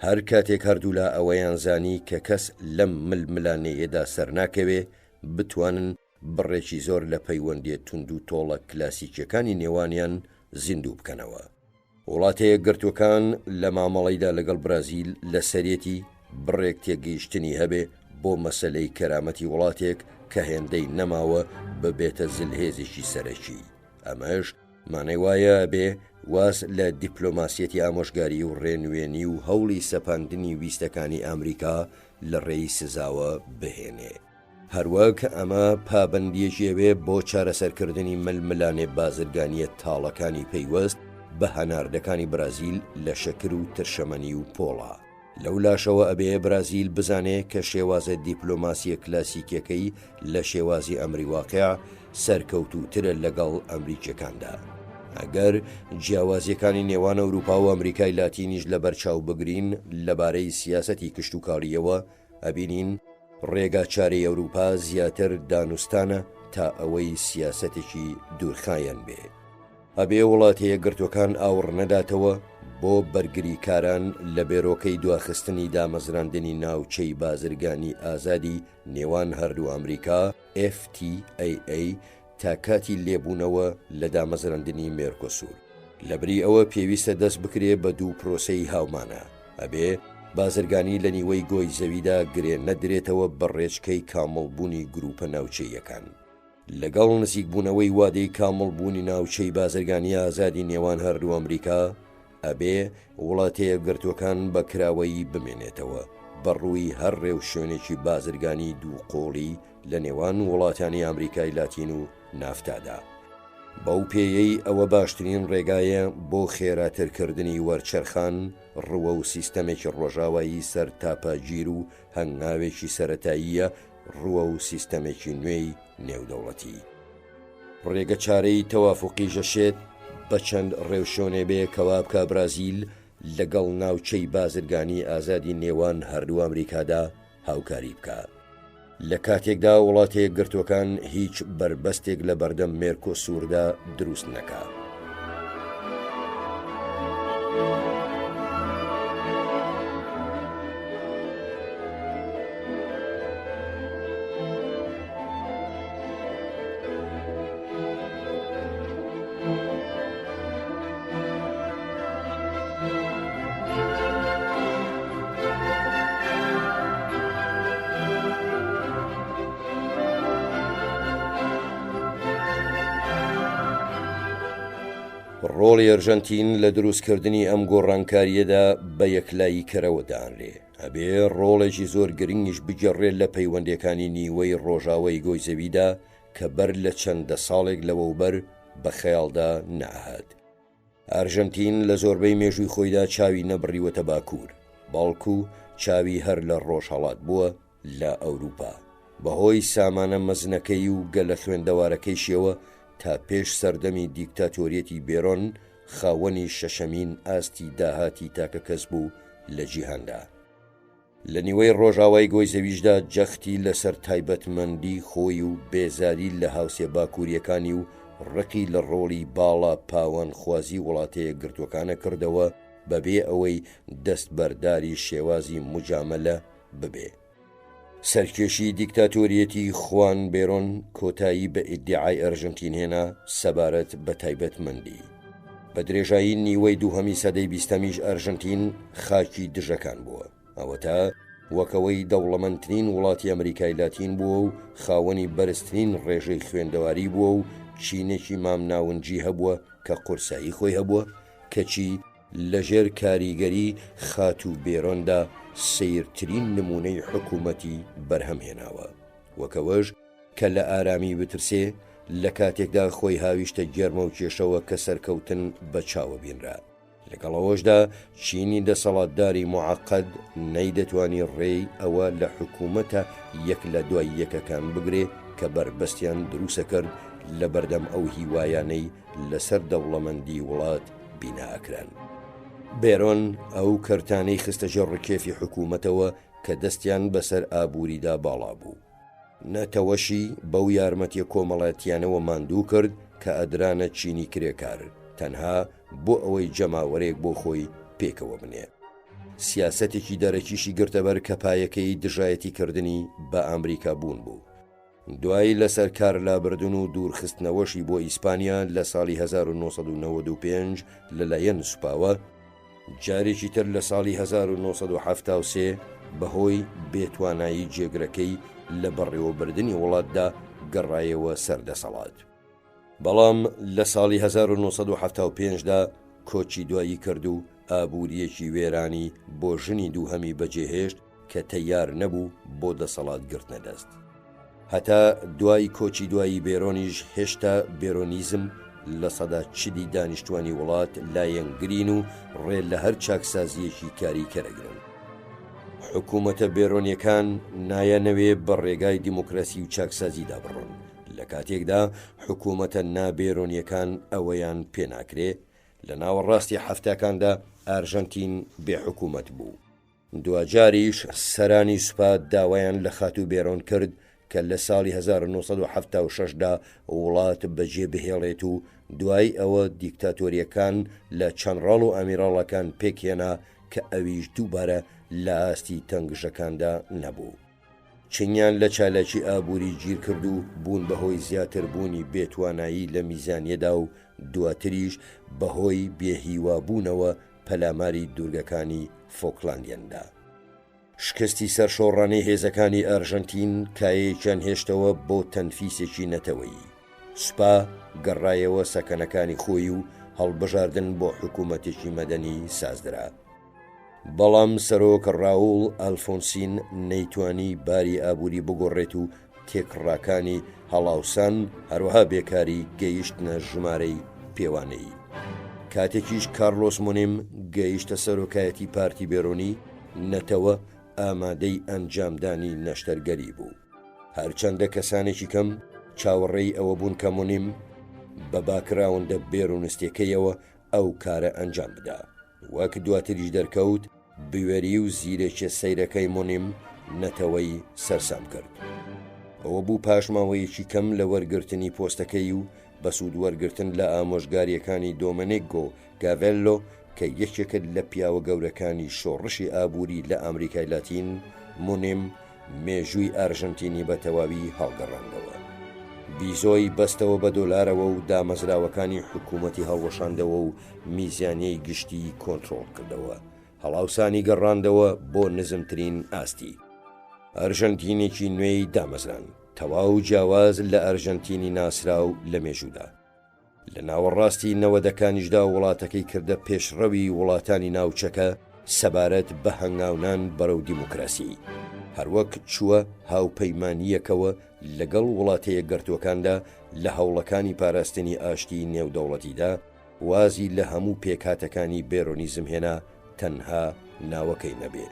هەر کاتێک هەردوولا ئەوەیان زانی کە کەس لەم ململانەیەدا سەرناکەوێ بتوانن بڕێکی زۆر لە پەیوەندیە تونند و تۆڵە کلاسیکیەکانی نێوانیان زیندوو بکەنەوە. وڵاتە یەکگرتووەکان لە مامەڵەیدا لەگەڵ برازیل لە سەرەتی بڕێک تێگەیشتنی هەبێ بۆ مەسەلەی کەرامەتی وڵاتێک کە هێندەی نەماوە ببێتە زلهێزێکی سەرەکی. ئەمەش مانای وایە بێ واز لە دیپلۆماسیەتی ئامۆژگاری و ڕێنوێنی و هەوڵی سەپاندنی ویستەکانی ئەمریکا لە ڕێی سزاوە بهێنێ. هەروەک ئەمە پابەندیەکێوێ بۆ چارەسەرکردنی ململانێ بازرگانیە تاڵەکانی پەیوەست بە هەناردەکانی برازیل لە شەکر و ترشەمەنی و پۆڵا. لەولاشەوە ئەبێ برازیل بزانێ کە شێوازە دیپلۆماسیە کلاسیکەکەی لە شێوازی ئەمری واقع سەرکەوتوترە لەگەڵ ئەمریکیەکاندا. ئەگەر جیاوازیەکانی نێوان ئەوروپا و ئەمریکای لاتینیش لە بەرچاو بگرین لەبارەی سیاسەتی کشت و کاڵیەوە ئەبینین ڕێگا چارەی ئەوروپا زیاتر دانوستانە تا ئەوەی سیاسەتێکی دوورخایەن بێ. ئەبێ وڵاتە یەکگرتووەکان ئاوڕ نەداتەوە بۆ بەرگری کاران لە بێرۆکەی دواخستنی دامەزراندنی ناوچەی بازرگانی ئازادی نێوان هەردوو ئەمریکا FTAA تا کاتی لێبوونەوە لە دامەزراندنی مێرکۆسوور. لەبری ئەوە پێویستە دەست بکرێ بە دوو پرۆسەی هاومانە، ئەبێ بازرگانی لە نیوەی گۆی زەویدا گرێ نەدرێتەوە بە ڕێچکەی کامەڵبوونی گروپە ناوچەیەکان. لەگەڵ نزیکبوونەوەی وادەی کامەڵبوونی ناوچەی بازرگانی ئازادی نێوان هەردوو ئەمریکا ئەبێ وڵاتەیە گرتوەکان بە کراوەیی بمێنێتەوە بەڕووی هەر ڕێو شوێنێکی بازرگانی دووقۆڵی لە نێوان وڵاتانی ئەمریکای لاتین و نافتادا. بەو پێیەی ئەوە باشترین ڕێگایە بۆ خێراترکردنی وەرچەرخان ڕووە و سیستەمێکی ڕۆژاوایی سەر تاپەگیر و هەنگاوێکی سەرەتاییە ڕووە و سیستەمێکی نوێی نێودەوڵەتی. ڕێگە چارەی تەوافقی ژەشێت بە چەند ڕێوشۆنێ بێ کەوا بکە برازیل لەگەڵ ناوچەی بازرگانی ئازادی نێوان هەردوو ئەمریکادا هاوکاری بکە. لە کاتێکدا وڵاتەیە گرتوەکان هیچ بربەستێک لە بەردەم مێرکۆسووردا دروست نەکا. ڕۆڵی ئەرژەنتین لە دروستکردنی ئەم گۆڕانکاریەدا بە یەکلایی کەرەوە دانرێ ئەبێ ڕۆڵێکی زۆر گرنگیش بگەڕێت لە پەیوەندەکانی نیوەی ڕۆژاوای گۆی زەویدا کە بەر لە چەندە ساڵێک لەوەوبەر بە خەیاڵدا نەهات. ئەرژەنتین لە زۆربەی مێژووی خۆیدا چاوی نەبڕیوەتە باکوور، بەڵکو چاوی هەر لە ڕۆژهەڵات بووە لە ئەوروپا بەهۆی سامانە مەزنەکەی و گەلە خوێندەوارەکەیشیەوە تا پێش سەردەمی دیکتاتۆریەتی بێرۆن خاوەنی شەشەمین ئاستی داهاتی تاکە کەس بوو لە جیهاندا. لە نیوەی ڕۆژاوای گۆی زەویشدا جەختی لەسەر تایبەتمەندی خۆی و بێزاری لە هاوسێ باکووریەکانی و ڕقی لە ڕۆڵی باڵا پاوان خوازی وڵاتەیە گرتوەکانە کردەوە بەبێ ئەوەی دەست بەرداری شێوازی مجامەلە ببێ. سەرکێشی دیکتاتۆریەتی خوان بێرۆن کۆتایی بە ئیدعای ئەرژەنتین هێنا سەبارەت بە تایبەتمەندی. بە درێژایی نیوەی دووهەمی سەدەی بیستەمیش ئەرژەنتین خاکی دژەکان بووە، ئەوە تا وەکەوەی دەوڵەمەندترین وڵاتی ئەمریکای لاتین بووە و خاوەنی بەرزترین ڕێژەی خوێندەواری بووە و چینێکی مامناونجی هەبووە کە قورسایی خۆی هەبووە کەچی لەژێر کاریگەری خات و بێرۆندا سیرترین نمونەی حکوومەتی بەرهەمهێناوە، وەکەوەش کە لە ئارامی بترسێ لە کاتێکدا خۆی هاویشتە گێرمە و کێشەوە کە سەرکەوتن بە چاوە بینرا. لەگەڵەوەشدا چینی دەسەڵاتداری موعەقەد نەیدەتوانی ڕێی ئەوە لە حکوومەتە یەک لە دوای یەکەکان بگرێ کە بربەستیان دروسە کرد لە بەردەم ئەو هیوایانەی لەسەر دەوڵەمەندی وڵات بیناکران. بێرۆن ئەو کەرتانەی خستە ژێڕکێفی حکوومەتەوە کە دەستیان بەسەر ئابووریدا باڵا بوو. نەتەوەشی بەو یارمەتیە کۆمەڵایەتیانەوە ماندوو کرد کە ئەدرانە چینی کرێکار تەنها بۆ ئەوەی جەماوەرێک بۆ خۆی پێکەوە بنێ. سیاسەتێکی دەرەکیشی گرتەبەر کە پایەکەی دژایەتی کردنی بە ئەمریکا بوون بوو. دوایی لەسەر کار لابردن و دوورخستنەوەشی بۆ ئیسپانیا لە ساڵی 1995 لەلایەن سوپاوە، جارێکی تر لە ساڵی 1973 بەهۆی بێتوانایی جێگرەکەی لە بەڕێوەبردننی وڵاتدا گەڕایەوە سەردەسەڵات. بەڵام لە ساڵی 1975دا کۆچی دوایی کرد و ئابووریەکی وێرانی بۆ ژنی دووهەمی بەجێهێشت کە تەیار نەبوو بۆ دەسەڵات گرتنە دەست. هەتا دوای کۆچی دوایی بێرۆنیش هێشتا بێرۆنیزم لە سەدا چدی دانیشتوانی وڵات لایەنگرین و ڕێ لە هەر چاکسازیەکی کاری کەرەگرن. حکوومەتە بێرۆنیەکان نایەنەوێ بە ڕێگای دیموکراسی و چاکسازیدا بڕۆن، لە کاتێکدا حکوومەتە نابێرۆنیەکان ئەوەیان پێناکرێ. لە ناوەڕاستی هەفتەکاندا ئەرژەنتین بێحکوومەت بوو. دوجاریش سەرانی سوپا داوایان لە خاتوو بێرۆن کرد کە لە ساڵی 1976دا وڵات بەجێ بهێڵێت و دوای ئەوە دیکتاتۆریەکان لە چەنڕاڵ و ئەمیراڵەکان پێکهێنا کە ئەویش دووبارە لە ئاستی تەنگژەکاندا نەبوو. چینیان لە چالاکی ئابووری گیر کرد و بوون بەهۆی زیاتر بوونی بێتوانایی لە میزانیەدا و دواتریش بەهۆی بێهیوابوونەوە پەلاماری دوورگەکانی فۆکلاندیاندا. شکستی سەرشۆڕانەی هێزەکانی ئەرژەنتین کایەیەکیان هێشتەوە بۆ تەنفیسێکی نەتەوەیی. سوپا گەڕایەوە سەکەنەکانی خۆی و هەڵبژاردن بۆ حکوومەتێکی مەدەنی سازدرا. بەڵام سەرۆکە ڕاوڵ ئەلفۆنسین نەیتوانی باری ئابووری بگۆڕێت و تێکڕاکانی هەڵاوسان هەروەها بێکاری گەیشتنە ژمارەی پێوانەیی. کاتێکیش کارلۆس مونیم گەیشتە سەرۆکایەتی پارتی بێرۆنی، نەتەوە ئامادەی ئەنجامدانی نەشتەرگەری بوو. هەرچەندە کەسانێکی کەم چاوەڕێی ئەوە بوون کە مونیم بە باکراوندە بێڕونستێکەیەوە ئەو کارە ئەنجام بدا. وەک دواتریش دەرکەوت، بوێری و زیرەکیە سەیرەکەی مونیم نەتەوەی سەرسام کرد. ئەوە بوو پاشماوەیەکی کەم لە وەرگرتنی پۆستەکەی و بەسوود وەرگرتن لە ئامۆژگاریەکانی دۆمینیگۆ گاڤێلۆ کە یەکێکت لە پیاوە گەورەکانی شۆڕشی ئابووری لە ئەمریکای لاتین، مونیم مێژووی ئارژەنتینی بە تەواوی هەڵگەڕاندەوە. بیزۆی بەستەوە بە دۆلارەوە و دامەزراوەکانی حکوومەتی هەڵوەشاندەوە و میزانیەی گشتی کۆنتڕۆڵ کردەوە. هەڵاوسانی گەڕاندەوە بۆ نزمترین ئاستی. ئەرژەنتینێکی نوێی دامەزران، تەواو جیاواز لە ئەرژەنتینی ناسرا و لە مێژوودا. لە ناوەڕاستی نەوەدەکانیشدا وڵاتەکەی کردە پێشڕەوی وڵاتانی ناوچەکە سەبارەت بە هەنگاونان بەرەو دیموکراسی. هەروەک چووە هاوپەیمانیەکەوە لەگەڵ وڵاتەیە گەرتوەکاندا لە هەوڵەکانی پاراستنی ئاشتی نێودەوڵەتیدا، وازی لە هەموو پێکاتەکانی بێرۆنیزم هێنا تەنها ناوەکەی نەبێ.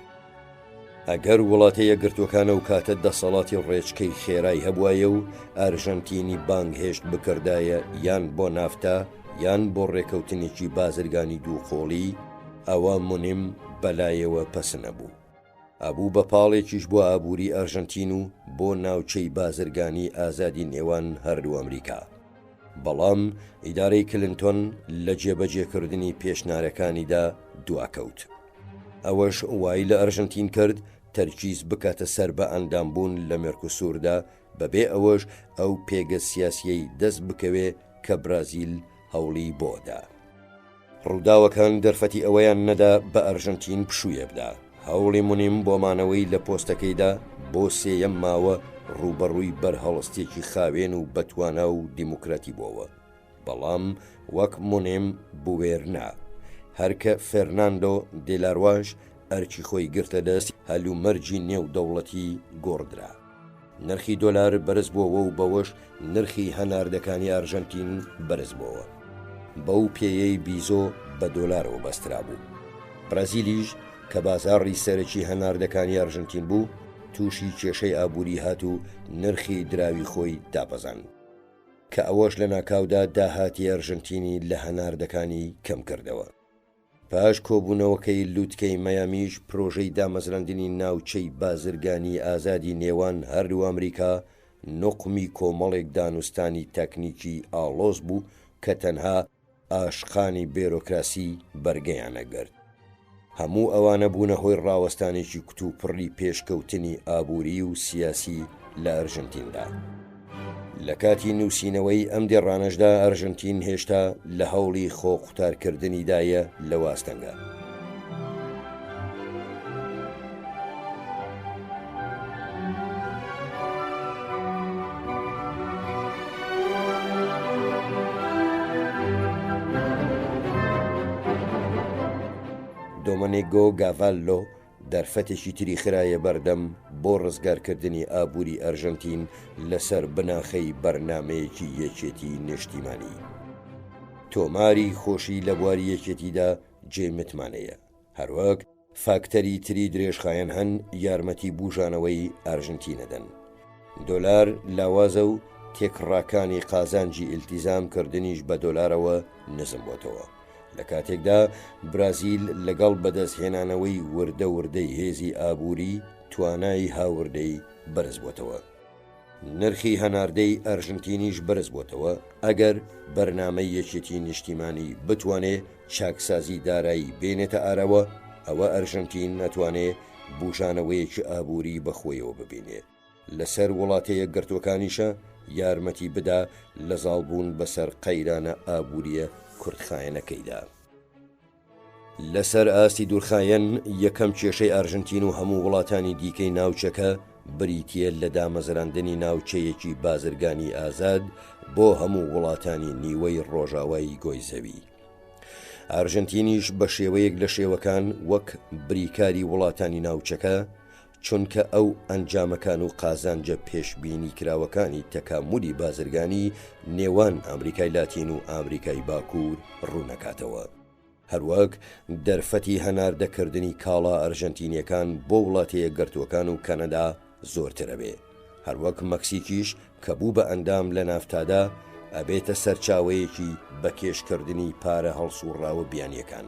ئەگەر وڵاتەیە گرتوەکانە و کاتە دەسەڵاتی ڕێچکەی خێرای هەبوایە و ئەرژەنتینی بانگهێشت بکردایە یان بۆ نافتا یان بۆ ڕێکەوتنێکی بازرگانی دووقۆڵی، ئەوە مونیم بەلایەوە پەسنە بوو. ئەبوو بە پاڵێکیش بۆ ئابووری ئەرژەنتین و بۆ ناوچەی بازرگانی ئازادی نێوان هەردوو ئەمریکا. بەڵام ئیدارەی کلنتۆن لە جێبەجێکردنی پێشنارەکانیدا دواکەوت. ئەوەش وای لە ئەرژەنتین کرد تەرکیز بکاتە سەر بە ئەندامبوون لە مێرکۆسووردا، بەبێ ئەوەش ئەو پێگە سیاسیەی دەست بکەوێ کە برازیل هەوڵی بۆدا. ڕووداوەکان دەرفەتی ئەوەیان نەدا بە ئەرژەنتین پشوویە بدا. هەوڵی مونیم بۆمانەوەی لە پۆستەکەیدا بۆ سێیەم ماوە ڕوبەڕووی بەرهەڵستێکی خاوێن و بەتوانە و دیموکراتی بووەوە. بەڵام وەک مونیم بوێرنا، هەرکە فێرناندۆ دێلاڕواژ ئەرکی خۆی گرتە دەست، هەلومەرجی نێودەوڵەتی گۆڕدرا. نرخی دۆلار بەرز بووەوە و بەوەش نرخی هەناردەکانی ئەرژەنتین بەرز بووەوە. بەو پێیەی بیزۆ بە دۆلارەوە بەسترا بوو. برازیلیش کە بازاڕی سەرەکی هەناردەکانی ئەرژەنتین بوو، تووشی کێشەی ئابووری هات و نرخی دراوی خۆی داپەزان، کە ئەوەش لە ناکاودا داهاتی ئەرژەنتینی لە هەناردەکانی کەم کردەوە. پاش کۆبوونەوەکەی لووتکەی مەیامیش پرۆژەی دامەزراندنی ناوچەی بازرگانی ئازادی نێوان هەردوو ئەمریکا نوقمی کۆمەڵێک دانوستانی تەکنیکی ئاڵۆز بوو کە تەنها ئاشقانی بێرۆکراسی بەرگەیانەگرت. هەموو ئەوانە بوونە هۆی ڕاوەستانێکی کتوپڕی پێشکەوتنی ئابووری و سیاسی لە ئەرژەنتیندا. لە کاتی نووسینەوەی ئەم دێڕانەشدا ئەرژەنتین هێشتا لە هەوڵی خۆ قوتارکردنیدایە لە واستەنگە. دۆمینیگۆ گاڤالۆ دەرفەتێکی تری خرایە بەردەم بۆ ڕزگارکردنی ئابووری ئەرژەنتین لەسەر بناخەی بەرنامەیەکی یەکێتی نیشتیمانی. تۆماری خۆشی لە بواری یەکێتیدا جێمتمانەیە. هەروەک فاکتەری تری درێژخایەن هەن یارمەتی بوژانەوەی ئەرژەنتینەدەن. دۆلار لاوازە و تێکڕاکانی قازانجی ئیلتیزامکردنیش بە دۆلارەوە نزم بۆتەوە. لە کاتێکدا برازیل لەگەڵ بەدەستهێنانەوەی وردە وردەی هێزی ئابووری توانای هاوردەی بەرز بۆتەوە. نرخی هەناردەی ئەرژەنتینیش بەرز بۆتەوە ئەگەر بەرنامەی یەکێتی نیشتیمانی بتوانێ چاکسازی دارایی بێنێتە ئارەوە، ئەوە ئەرژەنتین نەتوانێ بوژانەوەیەکی ئابووری بەخۆیەوە ببینێ. لەسەر وڵاتەیە گرتوەکانیشە یارمەتی بدا لە زاڵبوون بەسەر قەیرانە ئابووریە کوردخایەنەکەیدا. لەسەر ئاستی دوورخایەن یەکەم کێشەی ئارژنتین و هەموو وڵاتانی دیکەی ناوچەکە بریتیە لە دامەزراندنی ناوچەیەکی بازرگانی ئازاد بۆ هەموو وڵاتانی نیوەی ڕۆژاوای گۆیزەوی. ئارژنتینیش بە شێوەیەک لە شێوەکان وەک بریکاری وڵاتانی ناوچەکە، چونکە ئەو ئەنجامەکان و قازانجە پێشبینی کراوەکانی تەکاملی بازرگانی نێوان ئەمریکای لاتین و ئامریکای باکوور ڕوونەکاتەوە. هەروەک دەرفەتی هەناردەکردنی کاڵا ئەرژەنتینیەکان بۆ وڵاتەیە گرتوەکان و کەنەدا زۆرترە بێ. هەروەک مەکسیکیش کە بوو بە ئەندام لە نافتادا ئەبێتە سەرچاوەیەکی بەکێشکردنی پارە هەڵسوڕاوە بیانیەکان.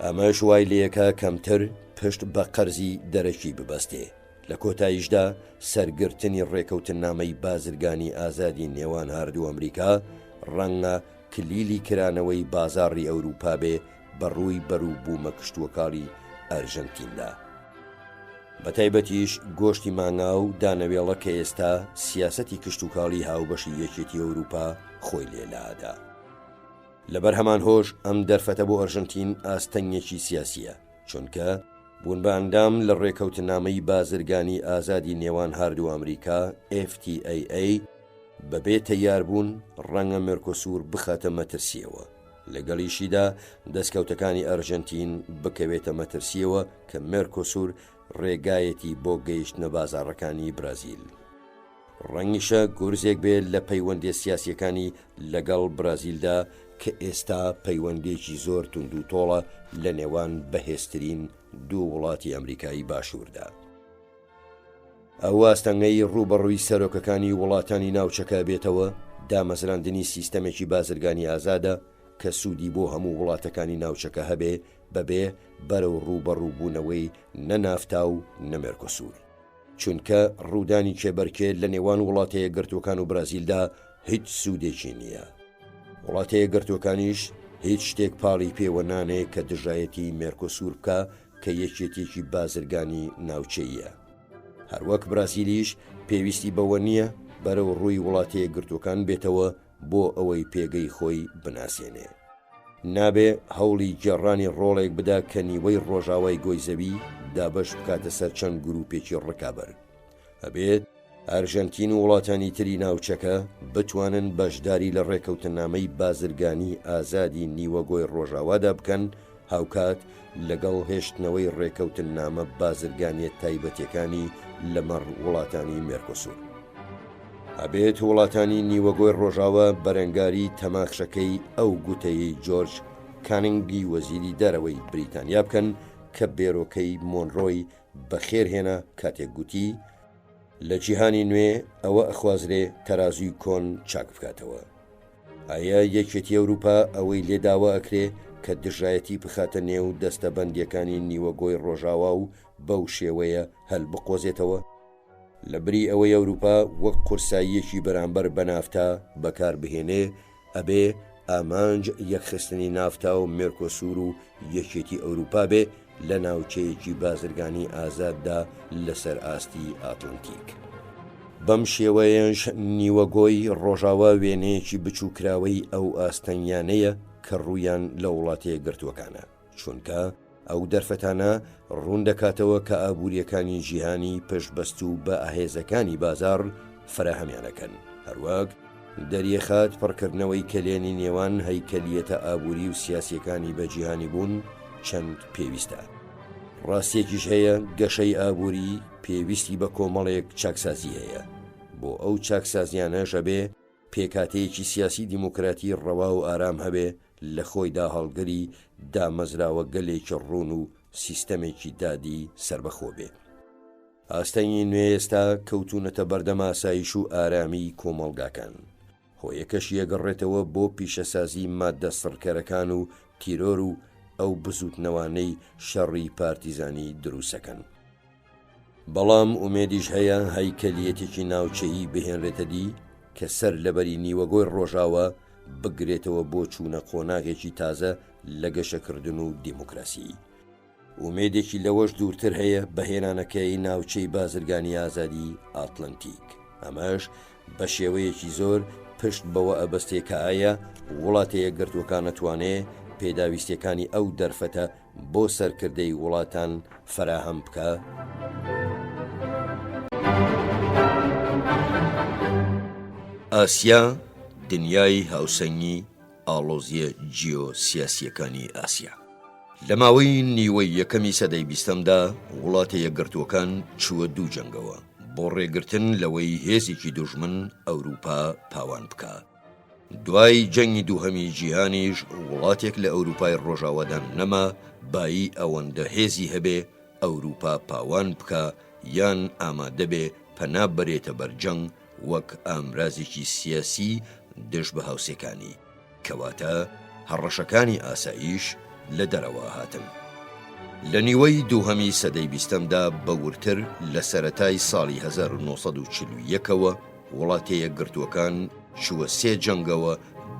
ئەمەش وای لەیەکە کەمتر پشت بە قەرزی دەرەکی ببەستێ. لە کۆتاییشدا سەرگرتنی ڕێکەوتنامەی بازرگانی ئازادی نێوان هەردوو ئەمریکا ڕەنگە کلیلی کرانەوەی بازاڕی ئەوروپا بێ بەڕووی بەرووبوومە کشتووەکاڵی ئەرژەنتیندا. بەتایبەتیش گۆشتی مانگا و دانەوێڵە کە ئێستا سیاسەتی کشتووکاڵی هاوبەشی یەکێتی ئەوروپا خۆی لێلادا. لەبەر هەمان هۆش ئەم دەرفەتە بۆ ئەرژەنتین ئاستەنگێکی سیاسیە، چونکە بوون بە ئەندام لە ڕێکەوتنامەی بازرگانی ئازادی نێوان هەردوو ئەمریکا FTAA بەبێ تەیاربوون ڕەنگە مێرکۆسوور بخاتە مەترسیەوە. لەگەڵیشیدا دەستکەوتەکانی ئەرژەنتین بکەوێتە مەترسیەوە کە مێرکۆسوور ڕێگایەتی بۆ گەیشتنە بازاڕەکانی برازیل. ڕەنگیشە گورزێک بێت لە پەیوەندی سیاسیەکانی لەگەڵ برازیلدا کە ئێستا پەیوەندێکی زۆر توند و تۆڵە لە نێوان بەهێزترین دوو وڵاتی ئەمریکایی باشووردا. ئەو ئاستەنگەی ڕوبەڕووی سەرۆکەکانی وڵاتانی ناوچەکە بێتەوە دامەزراندنی سیستەمێکی بازرگانی ئازادە کە سوودی بۆ هەموو وڵاتەکانی ناوچەکە هەبێ بەبێ بەرەو ڕوبەڕووبوونەوەی نەنافتا و نەمێرکۆسوور. چونکە ڕوودانی کێبەرکێ لە نێوان وڵاتەیە گرتوەکان و برازیلدا هیچ سوودێکی نییە. وڵاتەیە گرتوەکانیش هیچ شتێک پاڵی پێوە نانێ کە دژایەتی مێرکۆسوور بکە کە یەکێتێکی بازرگانی ناوچەیە. هەروەک برازیلیش پێویستی بەوە نییە بەرەو ڕووی وڵاتەیە گرتوەکان بێتەوە بۆ ئەوەی پێگەی خۆی بناسێنێ. نابێ هەوڵی گێڕانی ڕۆڵێک بدا کە نیوەی ڕۆژاوای گۆیزەوی دابەش بکاتە سەر چەند گروپێکی ڕکابەر. هەبێت ئەرژەنتین و وڵاتانی تری ناوچەکە بتوانن بەشداری لە ڕێکەوتنامەی بازرگانی ئازادی نیوەگۆی ڕۆژاوادا بکەن هاوکات لەگەڵ هێشتنەوەی ڕێکەوتنامە بازرگانیە تایبەتیەکانی لەمەڕ وڵاتانی مێرکۆسوور. ئەبێت وڵاتانی نیوەگۆی ڕۆژاوە بەرەنگاری تەماخشەکەی ئەو گوتەی جۆرج کانینگی وەزیری دەرەوەی بریتانیا بکەن کە بێرۆکەی مۆنڕۆی بەخێرهێنا کاتێک گوتی لە جیهانی نوێ ئەوە ئەخوازرێ تەرازوی کۆن چاک بکاتەوە. ئایا یەکێتی ئەوروپا ئەوەی لێداوە ئەکرێ کە دژایەتی بخاتە نێو دەستەبەندیەکانی نیوەگۆی ڕۆژاوا و بەو شێوەیە هەل بقۆزێتەوە؟ لەبری ئەوەی ئەوروپا وەک قورساییەکی بەرامبەر بە نافتا بەکاربهێنێ ئەبێ ئامانج یەکخستنی نافتا و مێرکۆسوور و یەکێتی ئەوروپا بێ لە ناوچەیەکی بازرگانی ئازاددا لەسەر ئاستی ئاتلانتیک. بەم شێوەیەش نیوەگۆی ڕۆژاوا وێنەیەکی بچووکراوەی ئەو ئاستەنیانەیە کە ڕوویان لە وڵاتەیە گرتوەکانە، چونکە ئەو دەرفەتانە ڕوون دەکاتەوە کە ئابوووریەکانی جیهانی پشتبەست و بە ئاهێزەکانی بازار فراهەمیانەکەن. هەروەک دەریەخات پڕکردنەوەی کلێنی نێوان هەیکەلیەتە ئابووری و سیاسیەکانی بە جیهانی بوون چەند پێویستە. ڕاستێکیش هەیە گەشەی ئابووری پێویستی بە کۆمەڵێک چاکسازی هەیە. بۆ ئەو چاکسازیانەش هەبێ پێکاتەیەکی سیاسی دیموکراتی ڕەوا و ئارام هەبێ لە خۆیدا هەڵگەری دامەزراوە گەلێکی ڕوون و سیستەمێکی دادی سربەخۆ بێ. ئاستەنی نوێ ئێستا کەوتونەتە بەردەم ئاسایش و ئارامی کۆمەڵگاکان. هۆیەکەش یەگەڕێتەوە بۆ پیشەسازی مادە سڕکەرەکان و تیرۆر و ئەو بزوتنەوانەی شەڕی پارتیزانی دروستەکەن. بەڵام ئومێدیش هەیە هەیکەلیەتێکی ناوچەیی بهێنرێتە دی کە سەر لەبەری نیوەگۆی ڕۆژاوە بگرێتەوە بۆ چوونە قۆناغێکی تازە لە گەشەکردن و دیموکراسی. ئومێدێکی لەوەش دوورتر هەیە بەهێنانەکەی ناوچەی بازرگانی ئازادی ئاتلانتیک. ئەمەش بە شێوەیەکی زۆر پشت بەوە ئەبەستێ کە ئایا وڵاتەیە گرتوەکان نەتوانێ پێداویستیەکانی ئەو دەرفەتە بۆ سەرکردەی وڵاتان فراهەم بکە؟ ئاسیا دنیای هاوسەنگی ئاڵۆزیە جیۆسیاسیەکانی ئاسیا. لە ماوەی نیوەی یەکەمی سەدەی بیستەمدا وڵاتە یەکگرتووەکان چووە دوو جەنگەوە بۆ ڕێگرتن لەوەی هێزێکی دوژمن ئەوروپا پاوان بکە. دوای جەنگی دووهەمی جیهانیش وڵاتێک لە ئەوروپای ڕۆژاوادان نەما بایی ئەوەندە هێزی هەبێ ئەوروپا پاوان بکە یان ئامادە بێ پەنا بەرێتە بەرجەنگ وەک ئامرازێکی سیاسی دژ بە هاوسێکانی، کەواتە هەڕەشەکانی ئاساییش لە دەرەوە هاتن. لە نیوەی دووهەمی سەدەی بیستەمدا بەورتر لە سەرەتای ساڵی 1940ەوە وڵاتی یەکگرتووەکان چووە سێ جەنگەوە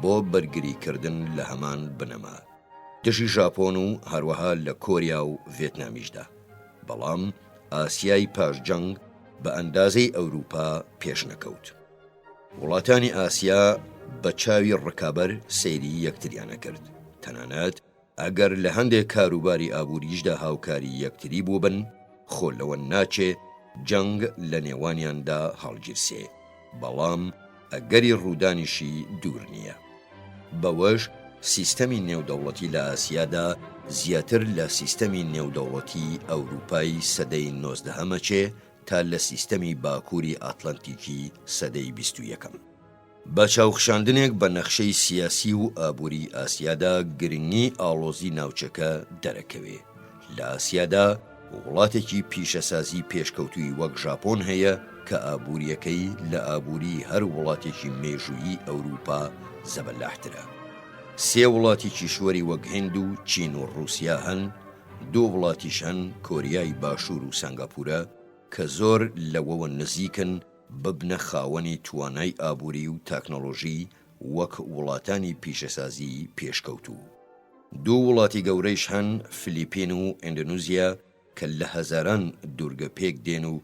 بۆ بەرگریکردن لە هەمان بنەما، دژی ژاپۆن و هەروەها لە کۆریا و ڤێتنامیشدا. بەڵام ئاسیای پاشجەنگ بە ئەندازەی ئەوروپا پێش نەکەوت. وڵاتانی ئاسیا بە چاوی ڕکابەر سەیری یەکتریانە کرد، تەنانەت ئەگەر لە هەندێک کاروباری ئابووریشدا هاوکاری یەکتری بوو بن، خۆ لەوە ناچێ جەنگ لە نێوانیاندا هەڵگیرسێ، بەڵام ئەگەری ڕوودانیشی دوور نییە. بەوەش سیستەمی نێودەوڵەتی لە ئاسیادا زیاتر لە سیستەمی نێودەوڵەتی ئەوروپای سەدەی 19 چێ تا لە سیستەمی باکووری ئاتلانتیکی سەدەی 21. بە چاوخشاندنێک بە نەخشەی سیاسی و ئابووری ئاسیادا گرنگی ئاڵۆزی ناوچەکە دەرەکەوێ. لە ئاسیادا وڵاتێکی پیشەسازی پێشکەوتووی وەک ژاپۆن هەیە کە ئابووریەکەی لە ئابووری هەر وڵاتێکی مێژوویی ئەوروپا زەبەلاحترە. سێ وڵاتی کیشوەری وەک هیند و چین و ڕووسیا هەن، دوو وڵاتیش هەن کۆریای باشوور و سنگاپورە کە زۆر لەوەوە نزیکن ببنە خاوەنی توانای ئابووری و تەکنۆلۆژی وەک وڵاتانی پیشەسازی پێشکەوتوو. دوو وڵاتی گەورەیش هەن فلیپین و ئیندۆنێزیا کە لە هەزاران دوورگە پێک دێن و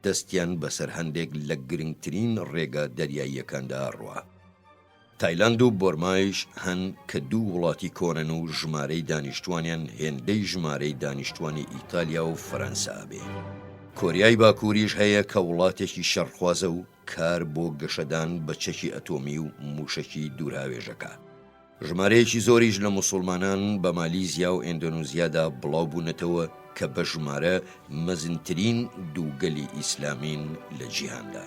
دەستیان بەسەر هەندێک لە گرنگترین ڕێگە دەریاییەکاندا ڕوا. تایلاند و بۆرمایش هەن کە دوو وڵاتی کۆنن و ژمارەی دانیشتوانیان هێندەی ژمارەی دانیشتوانی ئیتالیا و فەرەنسا بێ. کۆریای باکووریش هەیە کە وڵاتێکی شەڕخوازە و کار بۆ گەشەدان بە چەکی ئەتۆمی و موشەکی دوورهاوێژەکە. ژمارەیەکی زۆریش لە موسڵمانان بە مالیزیا و ئیندۆنێزیادا بڵاو بوونەتەوە کە بە ژمارە مەزنترین دووگەلی ئیسلامین لە جیهاندا.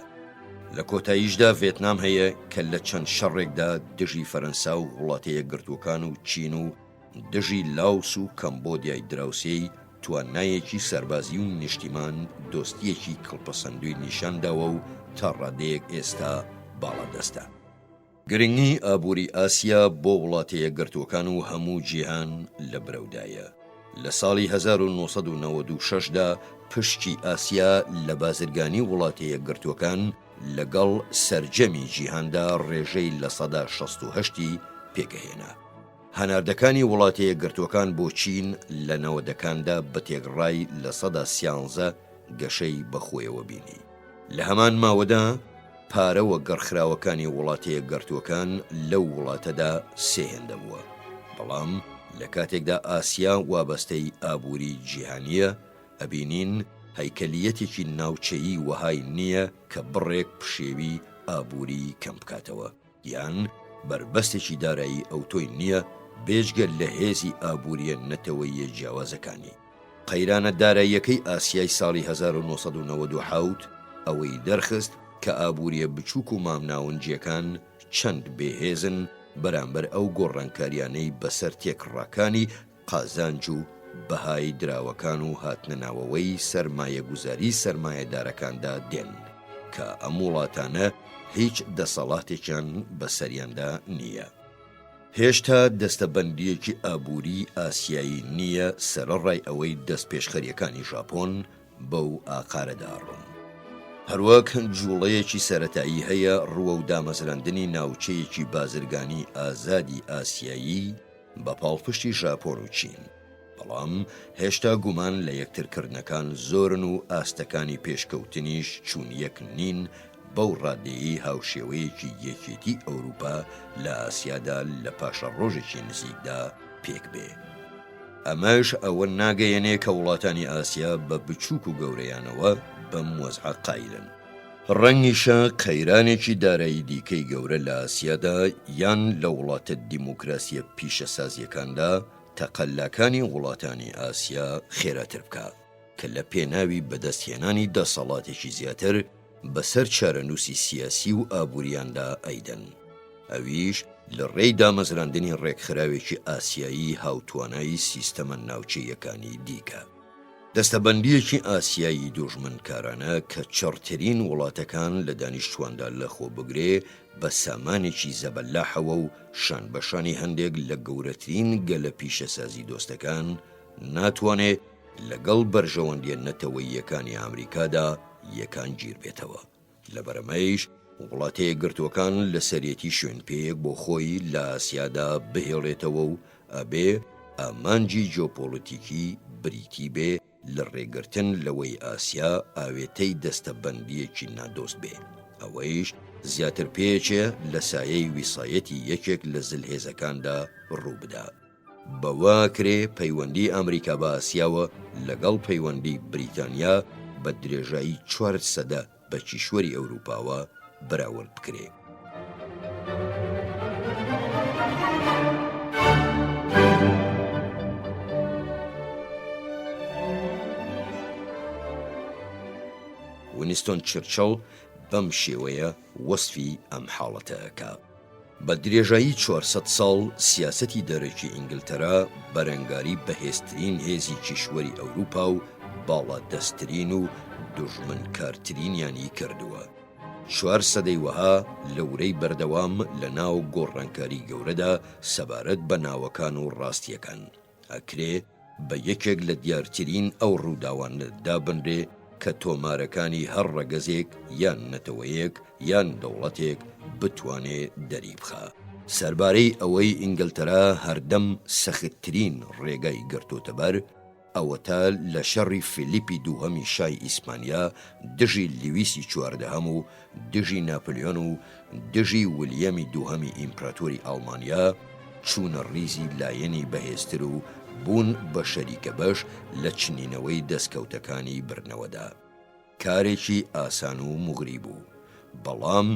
لە کۆتاییشدا ڤێتنام هەیە کە لە چەند شەڕێکدا دژی فەرەنسا و وڵاتە یەکگرتووەکان و چین و دژی لاوس و کەمبۆدیای دراوسێی توانایەکی سەربازی و نیشتیمان دۆستیەکی کڵپەسەندوی نیشانداوە و تا ڕادەیەک ئێستا باڵادەستە. گرنگی ئابووری ئاسیا بۆ وڵاتە یەکگرتووەکان و هەموو جیهان لە بەرەودایە. لە ساڵی 1996دا پشتی ئاسیا لە بازرگانی وڵاتە یەکگرتووەکان لەگەڵ سەرجەمی جیهاندا ڕێژەی لە 68 پێکەهێنا. هەناردەکانی وڵاتە یەکگرتووەکان بۆ چین لە 90ەکاندا بە تێگڕای لە 13 گەشەی بەخۆیەوە بینی. لە هەمان ماوەدا پارەوە گەڕخراوەکانی وڵاتە یەکگرتووەکان لەو وڵاتەدا سێهێندە بووە. بەڵام لە کاتێکدا ئاسیا وابەستەی ئابووری جیهانیە، ئەبینین هەیکەلیەتێکی ناوچەیی وەهای نییە کە بڕێک پشێوی ئابووری کەم بکاتەوە، یان بربەستێکی دارایی ئەوتۆی نییە بێجگە لە هێزی ئابووریە نەتەوەیە جیاوازەکانی. قەیرانە داراییەکەی ئاسیای ساڵی 1997 ئەوەی دەرخست کە ئابووریە بچووک و مامناونجیەکان چەند بێهێزن بەرامبەر ئەو گۆڕانکاریانەی بەسەر تێکڕاکانی قازانج و بەهای دراوەکان و هاتنە ناوەوەی سەرمایە گوزاری سەرمایەدارەکاندا دێن کە ئەم وڵاتانە هیچ دەسەڵاتێکیان بەسەریاندا نییە. هێشتا دەستەبەندیەکی ئابووری ئاسیایی نییە سەرەڕای ئەوەی دەست پێشخەریەکانی ژاپۆن بەو ئاقارەدا ڕۆن. هەروەک جوڵەیەکی سەرەتایی هەیە ڕووە و دامەزراندنی ناوچەیەکی بازرگانی ئازادی ئاسیایی بە پاڵپشتی ژاپۆن و چین. بەڵام هێشتا گومان لە یەکترکردنەکان زۆرن و ئاستەکانی پێشکەوتنیش چوون یەک نین بەو ڕادەیەی هاوشێوەیەکی یەکێتی ئەوروپا لە ئاسیادا لە پاشە ڕۆژێکی نزیکدا پێک بێ. ئەمەش ئەوە ناگەیەنێ کە وڵاتانی ئاسیا بە بچووک و گەورەیانەوە بەم وەزعە قایلن. ڕەنگیشە قەیرانێکی دارایی دیکەی گەورە لە ئاسیادا یان لە وڵاتە دیموکراسیە پیشەسازیەکاندا تەقەلاکانی وڵاتانی ئاسیا خێراتر بکە کە لە پێناوی بەدەستهێنانی دەسەڵاتێکی زیاتر بەسەر چارەنووسی سیاسی و ئابووریاندا ئەیدەن. ئەویش لە ڕێی دامەزراندنی ڕێکخراوێکی ئاسیایی هاوتوانایی سیستەمە ناوچەیەکانی دیکە. دەستەبەندیەکی ئاسیایی دوژمنکارانە کە چڕترین وڵاتەکان لە دانیشتواندا لەخۆ بگرێ بە سامانێکی زەبەلاحەوە و شان بەشانی هەندێک لە گەورەترین گەلە پیشەسازی دۆستەکان ناتوانێت لەگەڵ بەرژەوەندیە نەتەوەییەکانی ئەمریکادا یەکان گیر بێتەوە. لەبەرەمەیش وڵاتەیە گرتوەکان لە سەرەتی شوێنپێیەک بۆ خۆی لە ئاسیادا بهێڵێتەوە و ئەبێ ئامانجی جیۆپۆلیتیکی بریتی بێ لە ڕێگرتن لەوەی ئاسیا ئاوێتەی دەستەبەندیەکی نادۆست بێ. ئەوەیش زیاتر پێچێ لە سایەی ویسایەتی یەکێک لە زلهێزەکاندا ڕووبدا. بەوا کرێ پەیوەندی ئەمریکا بە ئاسیاوە لەگەڵ پەیوەندی بریتانیا بە درێژایی 4% بە کیشوەری ئەوروپاوە بەراورد بکرێ. وینستۆن چرچڵ بەم شێوەیە وەسفی ئەم حاڵەتەکە. بە درێژایی 400 ساڵ سیاسەتی دەرەکی ئینگلتەرا بەرەنگاری بەهێزترین هێزی کیشوەری ئەوروپا و باڵادەستترین و دوژمنکارترینیانی کردووە. 4 سەدەی وەها لەورەی بەردەوام لە ناو گۆڕانکاری گەورەدا سەبارەت بە ناوەکان و ڕاستیەکان ئەکرێ بە یەکێک لە دیارترین ئەو ڕووداوانەدا بنرێ کە تۆمارەکانی هەر ڕەگەزێک یان نەتەوەیەک یان دەوڵەتێک بتوانێ دەری بخە. سەربارەی ئەوەی ئینگلتەرا هەردەم سەختترین ڕێگای گرتوتە بەر ئەوەتە لە شەڕی فیلیپی دووهەمی شای ئیسپانیا دژی لیویسی 14 و دژی ناپلیۆن و دژی ویلیەمی دووهەمی ئیمپراتۆری ئەڵمانیا چوونە ڕیزی لایەنی بەهێزتر و بوون بە شەریکە بەش لە چنینەوەی دەستکەوتەکانی برنەوەدا. کارێکی ئاسان و مغری بوو، بەڵام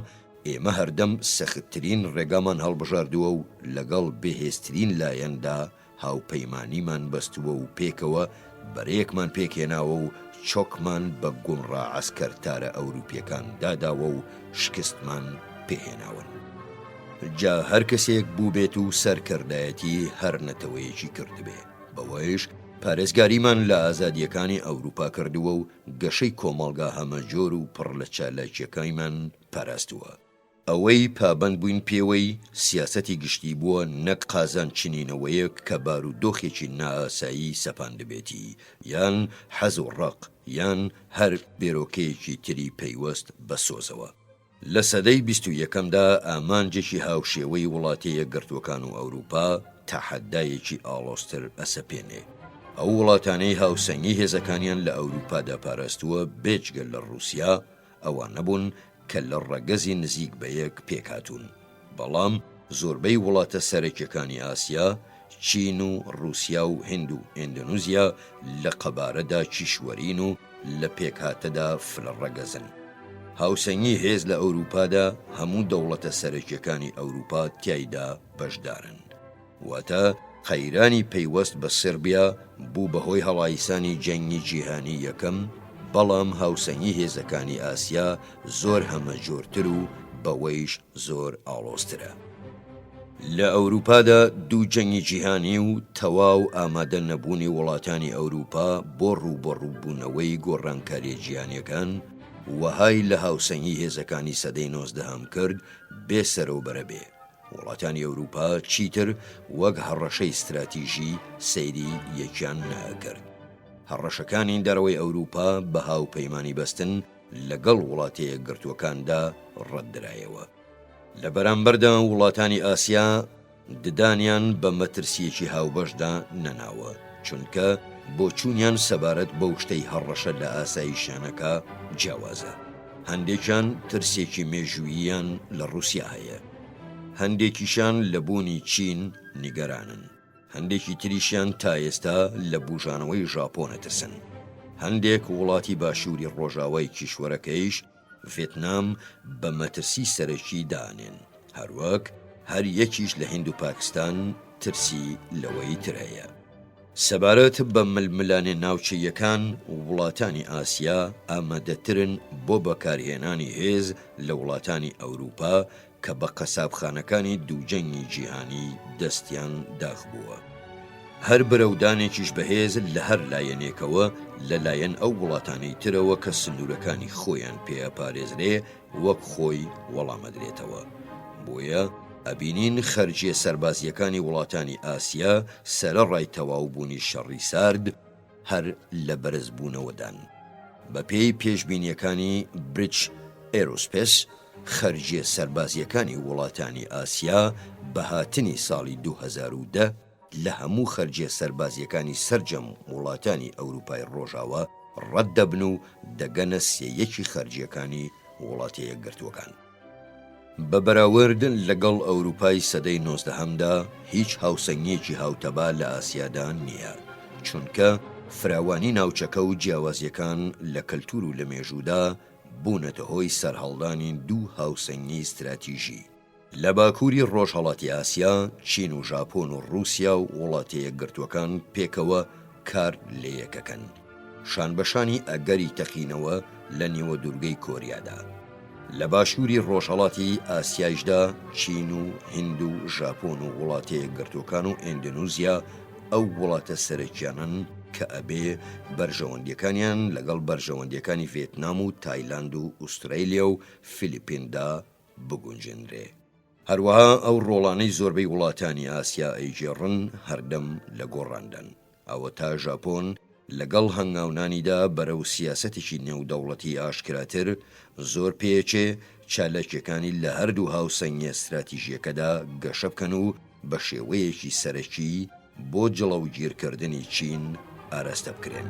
ئێمە هەردەم سەختترین ڕێگامان هەڵبژاردووە و لەگەڵ بەهێزترین لایەندا هاوپەیمانیمان بەستووە و پێکەوە بەرەیەکمان پێکێناوە و چۆکمان بە گومڕا عەسکەرتارە ئەوروپیەکان داداوە و شکستمان پێهێناون. جا هەر کەسێک بوو بێت و سەرکردایەتی هەر نەتەوەیەکی کردبێ، بەوەیش پارێزگاریمان لە ئازادیەکانی ئەوروپا کردووە و گەشەی کۆمەڵگا هەمەجۆر و پڕ لە چالاکیەکانیمان پاراستووە. ئەوەی پابەند بووین پێوەی سیاسەتی گشتی بووە نەک قازان چنینەوەیەک کە بارودۆخێکی نائاسایی سەپاندبێتی یان حەز و ڕق یان هەر بێرۆکەیەکی تری پەیوەست بە سۆزەوە. لە سەدەی 21دا ئامانجێکی هاوشێوەی وڵاتەیە گرتوەکان و ئەوروپا تەحەدایەکی ئاڵۆزتر ئەسەپێنێ. ئەو وڵاتانەی هاوسەنگی هێزەکانیان لە ئەوروپادا پاراستووە بێجگە لە رووسیا ئەوان نەبوون کە لە ڕەگەزی نزیک بە یەک پێکهاتوون، بەڵام زۆربەی وڵاتە سەرەکیەکانی ئاسیا، چین و رووسیا و هند و ئیندۆنێزیا لە قەبارەدا کیشوەرین و لە پێکهاتەدا فلڕەگەزن. هاوسەنگی هێز لە ئەوروپادا هەموو دەوڵەتە سەرەکیەکانی ئەوروپا تیایدا بەشدارن. واتە قەیرانی پەیوەست بە سربیا بوو بەهۆی هەڵایسانی جەنگی جیهانی یەکەم، بەڵام هاوسەنگی هێزەکانی ئاسیا زۆر هەمەجۆرتر و بەوەیش زۆر ئاڵۆزترە. لە ئەوروپادا دوو جەنگی جیهانی و تەواو ئامادە نەبوونی وڵاتانی ئەوروپا بۆ ڕووبەڕووبوونەوەی گۆڕانکاریە جیهانیەکان وەهای لە هاوسەنگی هێزەکانی سەدەی 19 کرد بێسەرەوبەرە بێ. وڵاتانی ئەوروپا چیتر وەک هەڕەشەی استراتیژی سەیری یەکیان ناکرد. هەڕەشەکانی دەرەوەی ئەوروپا بە هاوپەیمانی بەستن لەگەڵ وڵاتەیە گرتوەکاندا ڕەتدرایەوە. لە بەرامبەردا وڵاتانی ئاسیا ددانیان بە مەترسیەکی هاوبەشدا نەناوە، چونکە بۆچوونیان سەبارەت بەو شتەی هەڕەشە لە ئاسایشانەکە جیاوازە. هەندێکیان ترسێکی مێژووییان لە رووسیا هەیە، هەندێکیشان لە بوونی چین نیگەرانن، هەندێکی تریشیان تا ئێستا لە بوژانەوەی ژاپۆن ئەترسن. هەندێک وڵاتی باشووری ڕۆژاوای کیشوەرەکەیش ڤێتنام بە مەترسی سەرەکی دانێن، هەروەک هەر یەکیش لە هیند و پاکستان ترسی لەوەی تر هەیە. سەبارەت بە ململانێ ناوچەیەکان وڵاتانی ئاسیا ئامادەترن بۆ بەکارهێنانی هێز لە وڵاتانی ئەوروپا کە بە قەسابخانەکانی دووجەنگی جیهانی دەستیان داخبووە. هەر بەرەودانێکیش بەهێز لە هەر لایەنێکەوە لەلایەن ئەو وڵاتانەی ترەوە کە سنوورەکانی خۆیان پێپارێزرێ وەک خۆی وەڵامەدرێتەوە. بۆیە ئەبینین خەرجیە سەربازیەکانی وڵاتانی ئاسیا سەرەڕای تەواوبوونی شەڕی سارد هەر لە بەرزبوونەوەدان. بە پێی پێشبینیەکانی بریچ ئێرۆسپێس خەرجیە سەربازیەکانی وڵاتانی ئاسیا بە هاتنی ساڵی 2010 لە هەموو خەرجیە سەربازیەکانی سەرجەم وڵاتانی ئەوروپای ڕۆژاوە ڕەت دەبن و دەگەنە سێیەکی خەرجیەکانی وڵاتی یەکگرتووەکان. بە بەراورد لەگەڵ ئەوروپای سەدەی 19دا هیچ هاوسەنگیەکی هاوتەبا لە ئاسیادا نییە، چونکە فراوانی ناوچەکە و جیاوازیەکان لە کەلتور و لە مێژوودا بوونەتە هۆی سەرهەڵدانی دوو هاوسەنگی استراتیژی. لە باکووری ڕۆژهەڵاتی ئاسیا چین و ژاپۆن و رووسیا و وڵاتە یەکگرتووەکان پێکەوە کار لە یەکەکەن، شانبەشانی ئەگەری تەقینەوە لە نێوە دوورگەی کۆریادا. لە باشووری ڕۆژهەڵاتی ئاسیایشدا چین و هیند و ژاپۆن و وڵاتە یەکگرتووەکان و ئیندۆنێزیا ئەو وڵاتە سەرەکیانن کە ئەبێ بەرژەوەندیەکانیان لەگەڵ بەرژەوەندیەکانی ڤێتنام و تایلاند و ئوسترالیا و فیلیپیندا بگونجێنرێ. هەروەها ئەو ڕۆڵانەی زۆربەی وڵاتانی ئاسیا ئەیجێڕن هەردەم لە گۆڕاندن. ئەوە تا ژاپۆن لەگەڵ هەنگاونانیدا بەرەو سیاسەتێکی نێودەوڵەتی ئاشکراتر زۆر پێچێ چالەکیەکانی لە هەردوو هاوسەنگی استراتیژیەکەدا گەشە بکەن و بە شێوەیەکی سەرەکی بۆ جڵەوگیرکردنی چین ئاراستە بکرێن.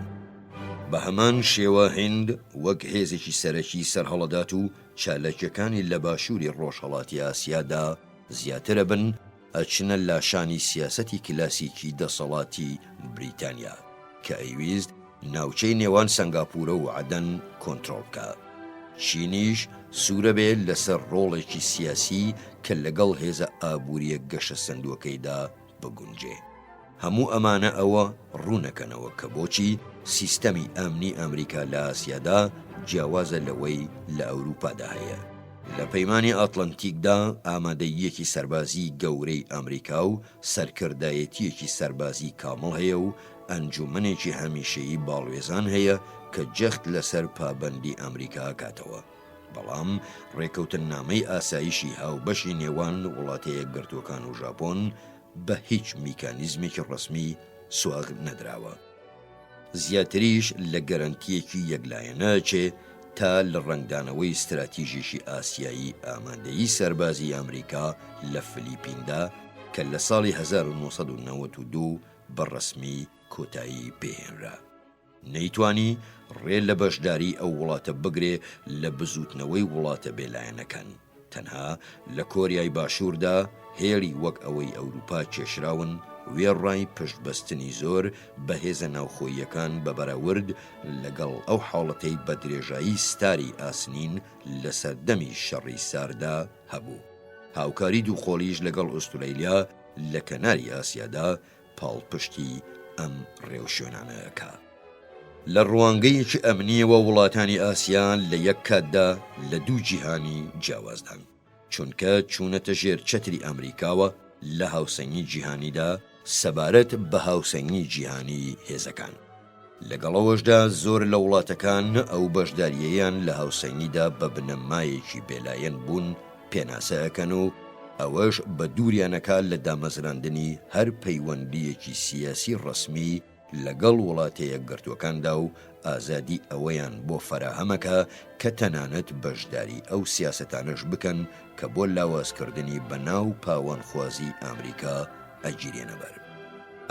بە هەمان شێوە هیند وەک هێزێکی سەرەکی سەرهەڵەدات و چالەکیەکانی لە باشووری ڕۆژهەڵاتی ئاسیادا زیاترە بن ئەچنە لاشانی سیاسەتی کلاسیکی دەسەڵاتی بریتانیا کە ئەیویست ناوچەی نێوان سنگاپورە و عەدەن کۆنتڕۆڵ بکە. چینیش سوورە بێت لەسەر ڕۆڵێکی سیاسی کە لەگەڵ هێزە ئابووریە گەشە سندووەکەیدا بگونجێ. هەموو ئەمانە ئەوە ڕوونەکەنەوە کە بۆچی سیستەمی ئەمنی ئەمریکا لە ئاسیادا جیاوازە لەوەی لە ئەوروپادا هەیە. لە پەیمانی ئەتڵەنتیکدا ئامادەیەکی سەربازی گەورەی ئەمریکا و سەرکردایەتیەکی سەربازی کامڵ هەیە و ئەنجومەنێکی هەمیشەیی باڵوێزان هەیە کە جەخت لەسەر پابەندی ئەمریکا کاتەوە. بەڵام ڕێکەوتنامەی ئاسایشی هاوبەشی نێوان وڵاتە یەکگرتووەکان و ژاپۆن بە هیچ میکانیزمێکی ڕسمی سواغ نەدراوە. زیاتریش لە گەرانتیەکی یەکلایەنەچێ تا لە ڕنگدانەوەی استراتیژیشی ئاسیایی ئامادەیی سەربازی ئەمریکا لە فلیپیندا کە لە ساڵی 1992 بەڕسمی کۆتایی پێهێنرا. نەیتوانی ڕێ لە بەشداری ئەو وڵاتە بگرێ لە بزوتنەوەی وڵاتە بێلایەنەکان. تەنها لە کۆریای باشووردا هێڵی وەک ئەوەی ئەوروپا کێشراون وێڕای پشتبەستنی زۆر بە هێزە ناوخۆییەکان بە بەراورد لەگەڵ ئەو حاڵەتەی بە درێژایی ستاری ئاسنین لە سەردەمی شەڕی ساردا هەبوو. هاوکاری دووخۆڵیش لەگەڵ ئوسترالیا لە کەناری ئاسیادا پاڵپشتی ئەم ڕێوشوێنانەکە. لە ڕوانگەیەکی ئەمنیەوە وڵاتانی ئاسیان لە یەک کاتدا لە دوو جیهانی جیاوازدان، چونکە چوونەتە ژێر چەتری ئەمریکاوە لە هاوسەنگی جیهانیدا سەبارەت بە هاوسەنگی جیهانی هێزەکان. لەگەڵەوەشدا زۆر لە وڵاتەکان ئەو بەشداریەیان لە هاوسەنگیدا بە بنەمایەکی بێلایەن بوون پێناسەکەن و ئەوەش بە دووریانەکە لە دامەزراندنی هەر پەیوەندیەکی سیاسی ڕسمی لەگەڵ وڵاتە یەکگرتووەکاندا و ئازادی ئەوەیان بۆ فەراهەمەکە کە تەنانەت بەشداری ئەو سیاسەتانەش بکەن کە بۆ لاوازکردنی بەناو پاوانخوازی ئەمریکا ئەگیرێنەبەر.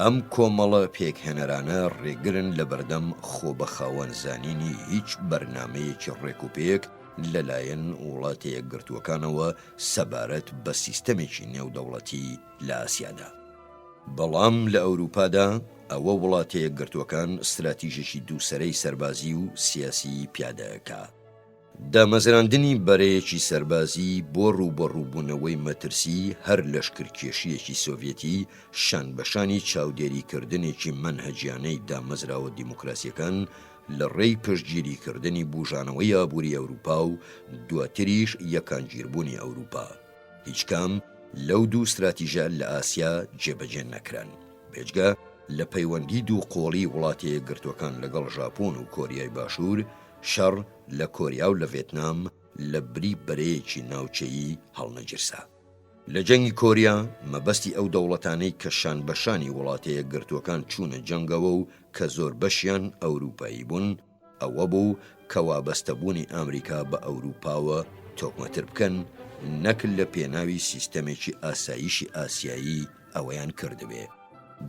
ئەم کۆمەڵە پێکهێنەرانە ڕێگرن لە بەردەم خۆ بە خاوەنزانینی هیچ بەرنامەیەکی ڕێکوپێک لەلایەن وڵاتە یەکگرتووەکانەوە سەبارەت بە سیستەمێکی نێودەوڵەتی لە ئاسیادا. بەڵام لە ئەوروپادا ئەوە وڵاتەیە گرتوەکان استراتیژێکی دووسەرەی سەربازی و سیاسی پیادەکە. دامەزراندنی بەرەیەکی سەربازی بۆ ڕووبەڕووبوونەوەی مەترسی هەر لەشکرکێشیەکی سۆڤێتی شانبەشانی چاودێریکردنێکی منهەجیانەی دامەزراوە دیموکراسیەکان لە ڕێی پشتگیریکردنی بوژانەوەی ئابووری ئەوروپا و دواتریش یەکانگیربوونی ئەوروپا. هیچ کام لەو دوو استراتیژە لە ئاسیا جێبەجێ نەکران، بێجگە لە پەیوەندی دوو قۆڵی وڵاتەیە گرتوەکان لەگەڵ ژاپۆن و کۆریای باشوور، شەڕ لە کۆریا و لە ڤێتنام لە بری بەرەیەکی ناوچەیی هەڵنەگیرسا. لە جەنگی کۆریا مەبەستی ئەو دەوڵەتانەی کە شانبەشانی وڵاتەیە گرتوەکان چوونە جەنگەوە و کە زۆر بەشیان ئەوروپایی بوون، ئەوە بوو کە وابەستەبوونی ئەمریکا بە ئەوروپاوە تۆکمەتر بکەن، نەک لە پێناوی سیستەمێکی ئاسایشی ئاسیایی ئەوەیان کردبێ.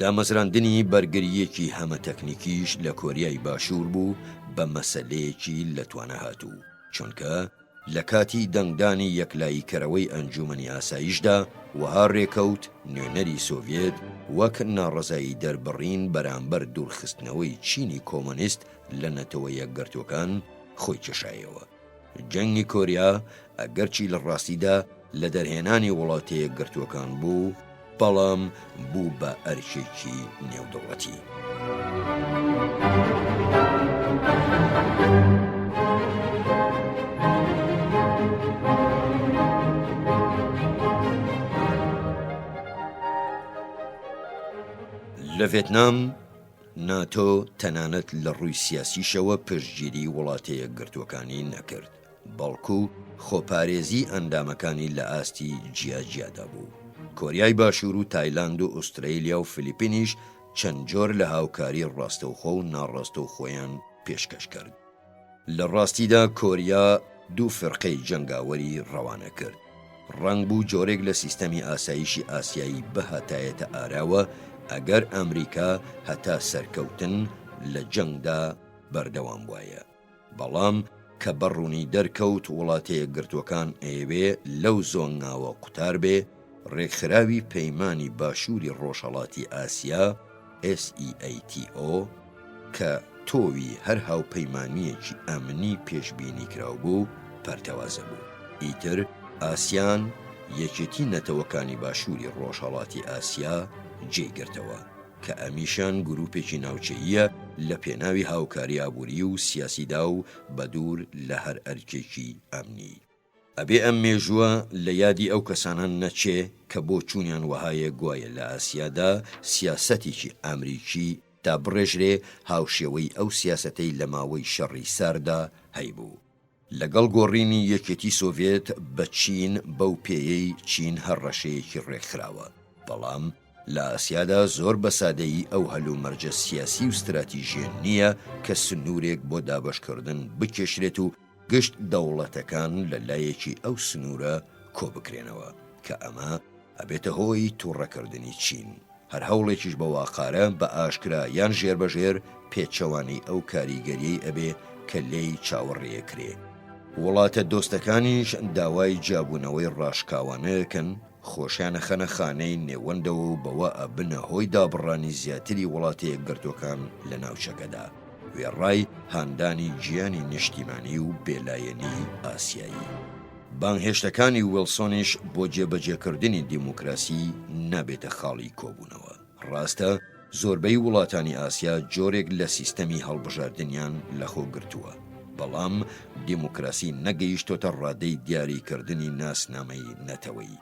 دامەزراندنی بەرگریەکی هەمە تەکنیکیش لە کۆریای باشوور بوو بە مەسەلەیەکی لە توانە هاتوو، چونکە لە کاتی دەنگدانی یەکلاییکەرەوەی ئەنجومەنی ئاسایشدا وەها ڕێکەوت نوێنەری سۆڤێت وەک ناڕەزایی دەربڕین بەرامبەر دوورخستنەوەی چینی کۆمۆنیست لە نەتەوە یەکگرتوەکان خۆی کێشایەوە. جەنگی کۆریا ئەگەرچی لە ڕاستیدا لە دەرهێنانی وڵاتەیە گرتوەکان بوو، بەڵام بوو بە ئەرکێکی نێودەوڵەتی. لە ڤێتنام ناتۆ تەنانەت لە ڕووی سیاسیشەوە پشتگیری وڵاتەیە گرتوەکانی نەکرد، بەڵکو خۆپارێزی ئەندامەکانی لە ئاستی جیاجیادا بوو. کۆریای باشوور و تایلاند و ئوسترالیا و فلیپینیش چەند جۆر لە هاوکاری ڕاستەوخۆ و ناڕاستەوخۆیان پێشکەش کرد. لە ڕاستیدا کۆریا دوو فرقەی جەنگاوەری ڕەوانە کرد. ڕەنگ بوو جۆرێک لە سیستەمی ئاسایشی ئاسیایی بەهاتایەتە ئاراوە ئەگەر ئەمریکا هەتا سەرکەوتن لە جەنگدا بەردەوام وایە. بەڵام کە بەڕوونی دەرکەوت وڵاتەیە گرتوەکان ئەیەوێ لەو زۆنگاوە قوتار بێ، ڕێکخراوی پەیمانی باشووری ڕۆژهەڵاتی ئاسیا SEATO کە تۆوی هەر هاوپەیمانیەکی ئەمنی پێشبینی کراو بوو پەرتەوازە بوو. ئیتر ئاسیان یەکێتی نەتەوەکانی باشووری ڕۆژهەڵاتی ئاسیا جێگرتەوە کە ئەمیشان گروپێکی ناوچەییە لە پێناوی هاوکاری ئابووری و سیاسیدا و بەدوور لە هەر ئەرکێکی ئەمنی. ئەبێ ئەم مێژووە لە یادی ئەو کەسانان نەچێ کە بۆ چوونیان وەهایە گوایە لە ئاسیادا سیاسەتێکی ئەمریکی تا بڕێژرێ هاوشێوەی ئەو سیاسەتەی لە ماوەی شەڕی ساردا هەیبوو. لەگەڵ گۆڕینی یەکێتی سۆڤێت بە چین بەو پێیەی چین هەر ڕەشەیەکی ڕێکخراوە، بەڵام لە ئاسیادا زۆر بەسادەیی ئەو هەلومەرجە سیاسی و استراتیژیە نییە کە سنوورێک بۆ دابەشکردن بکێشرێت و گشت دەوڵەتەکان لە لایەکی ئەو سنوورە کۆ بکرێنەوە کە ئەمە ئەبێتە هۆی تووڕەکردنی چین. هەر هەوڵێکیش بە واقعە بە ئاشکرا یان ژێربەژێر پێچەوانی ئەو کاریگەریەی ئەبێ کە لێی چاوەڕێیەکرێ. وڵاتە دۆستەکانیش داوای جابوونەوەی ڕاشکاوانەیەکەن، خۆشیانە خەنە خانەی نێوەندەوە و بەوە ئەبنە هۆی دابڕانی زیاتری وڵاتەیە گرتوەکان لە ناوچەکەدا، وێڕای هاندانی گیانی نیشتیمانی و بێلایەنی ئاسیایی. بانگهێشتەکانی ویلسۆنیش بۆ جێبەجێکردنی دیموکراسی نابێتە خاڵی کۆبوونەوە. ڕاستە زۆربەی وڵاتانی ئاسیا جۆرێک لە سیستەمی هەڵبژاردنیان لەخۆ گرتووە، بەڵام دیموکراسی نەگەیشتۆتە ڕادەی دیاریکردنی ناسنامەی نەتەوەی.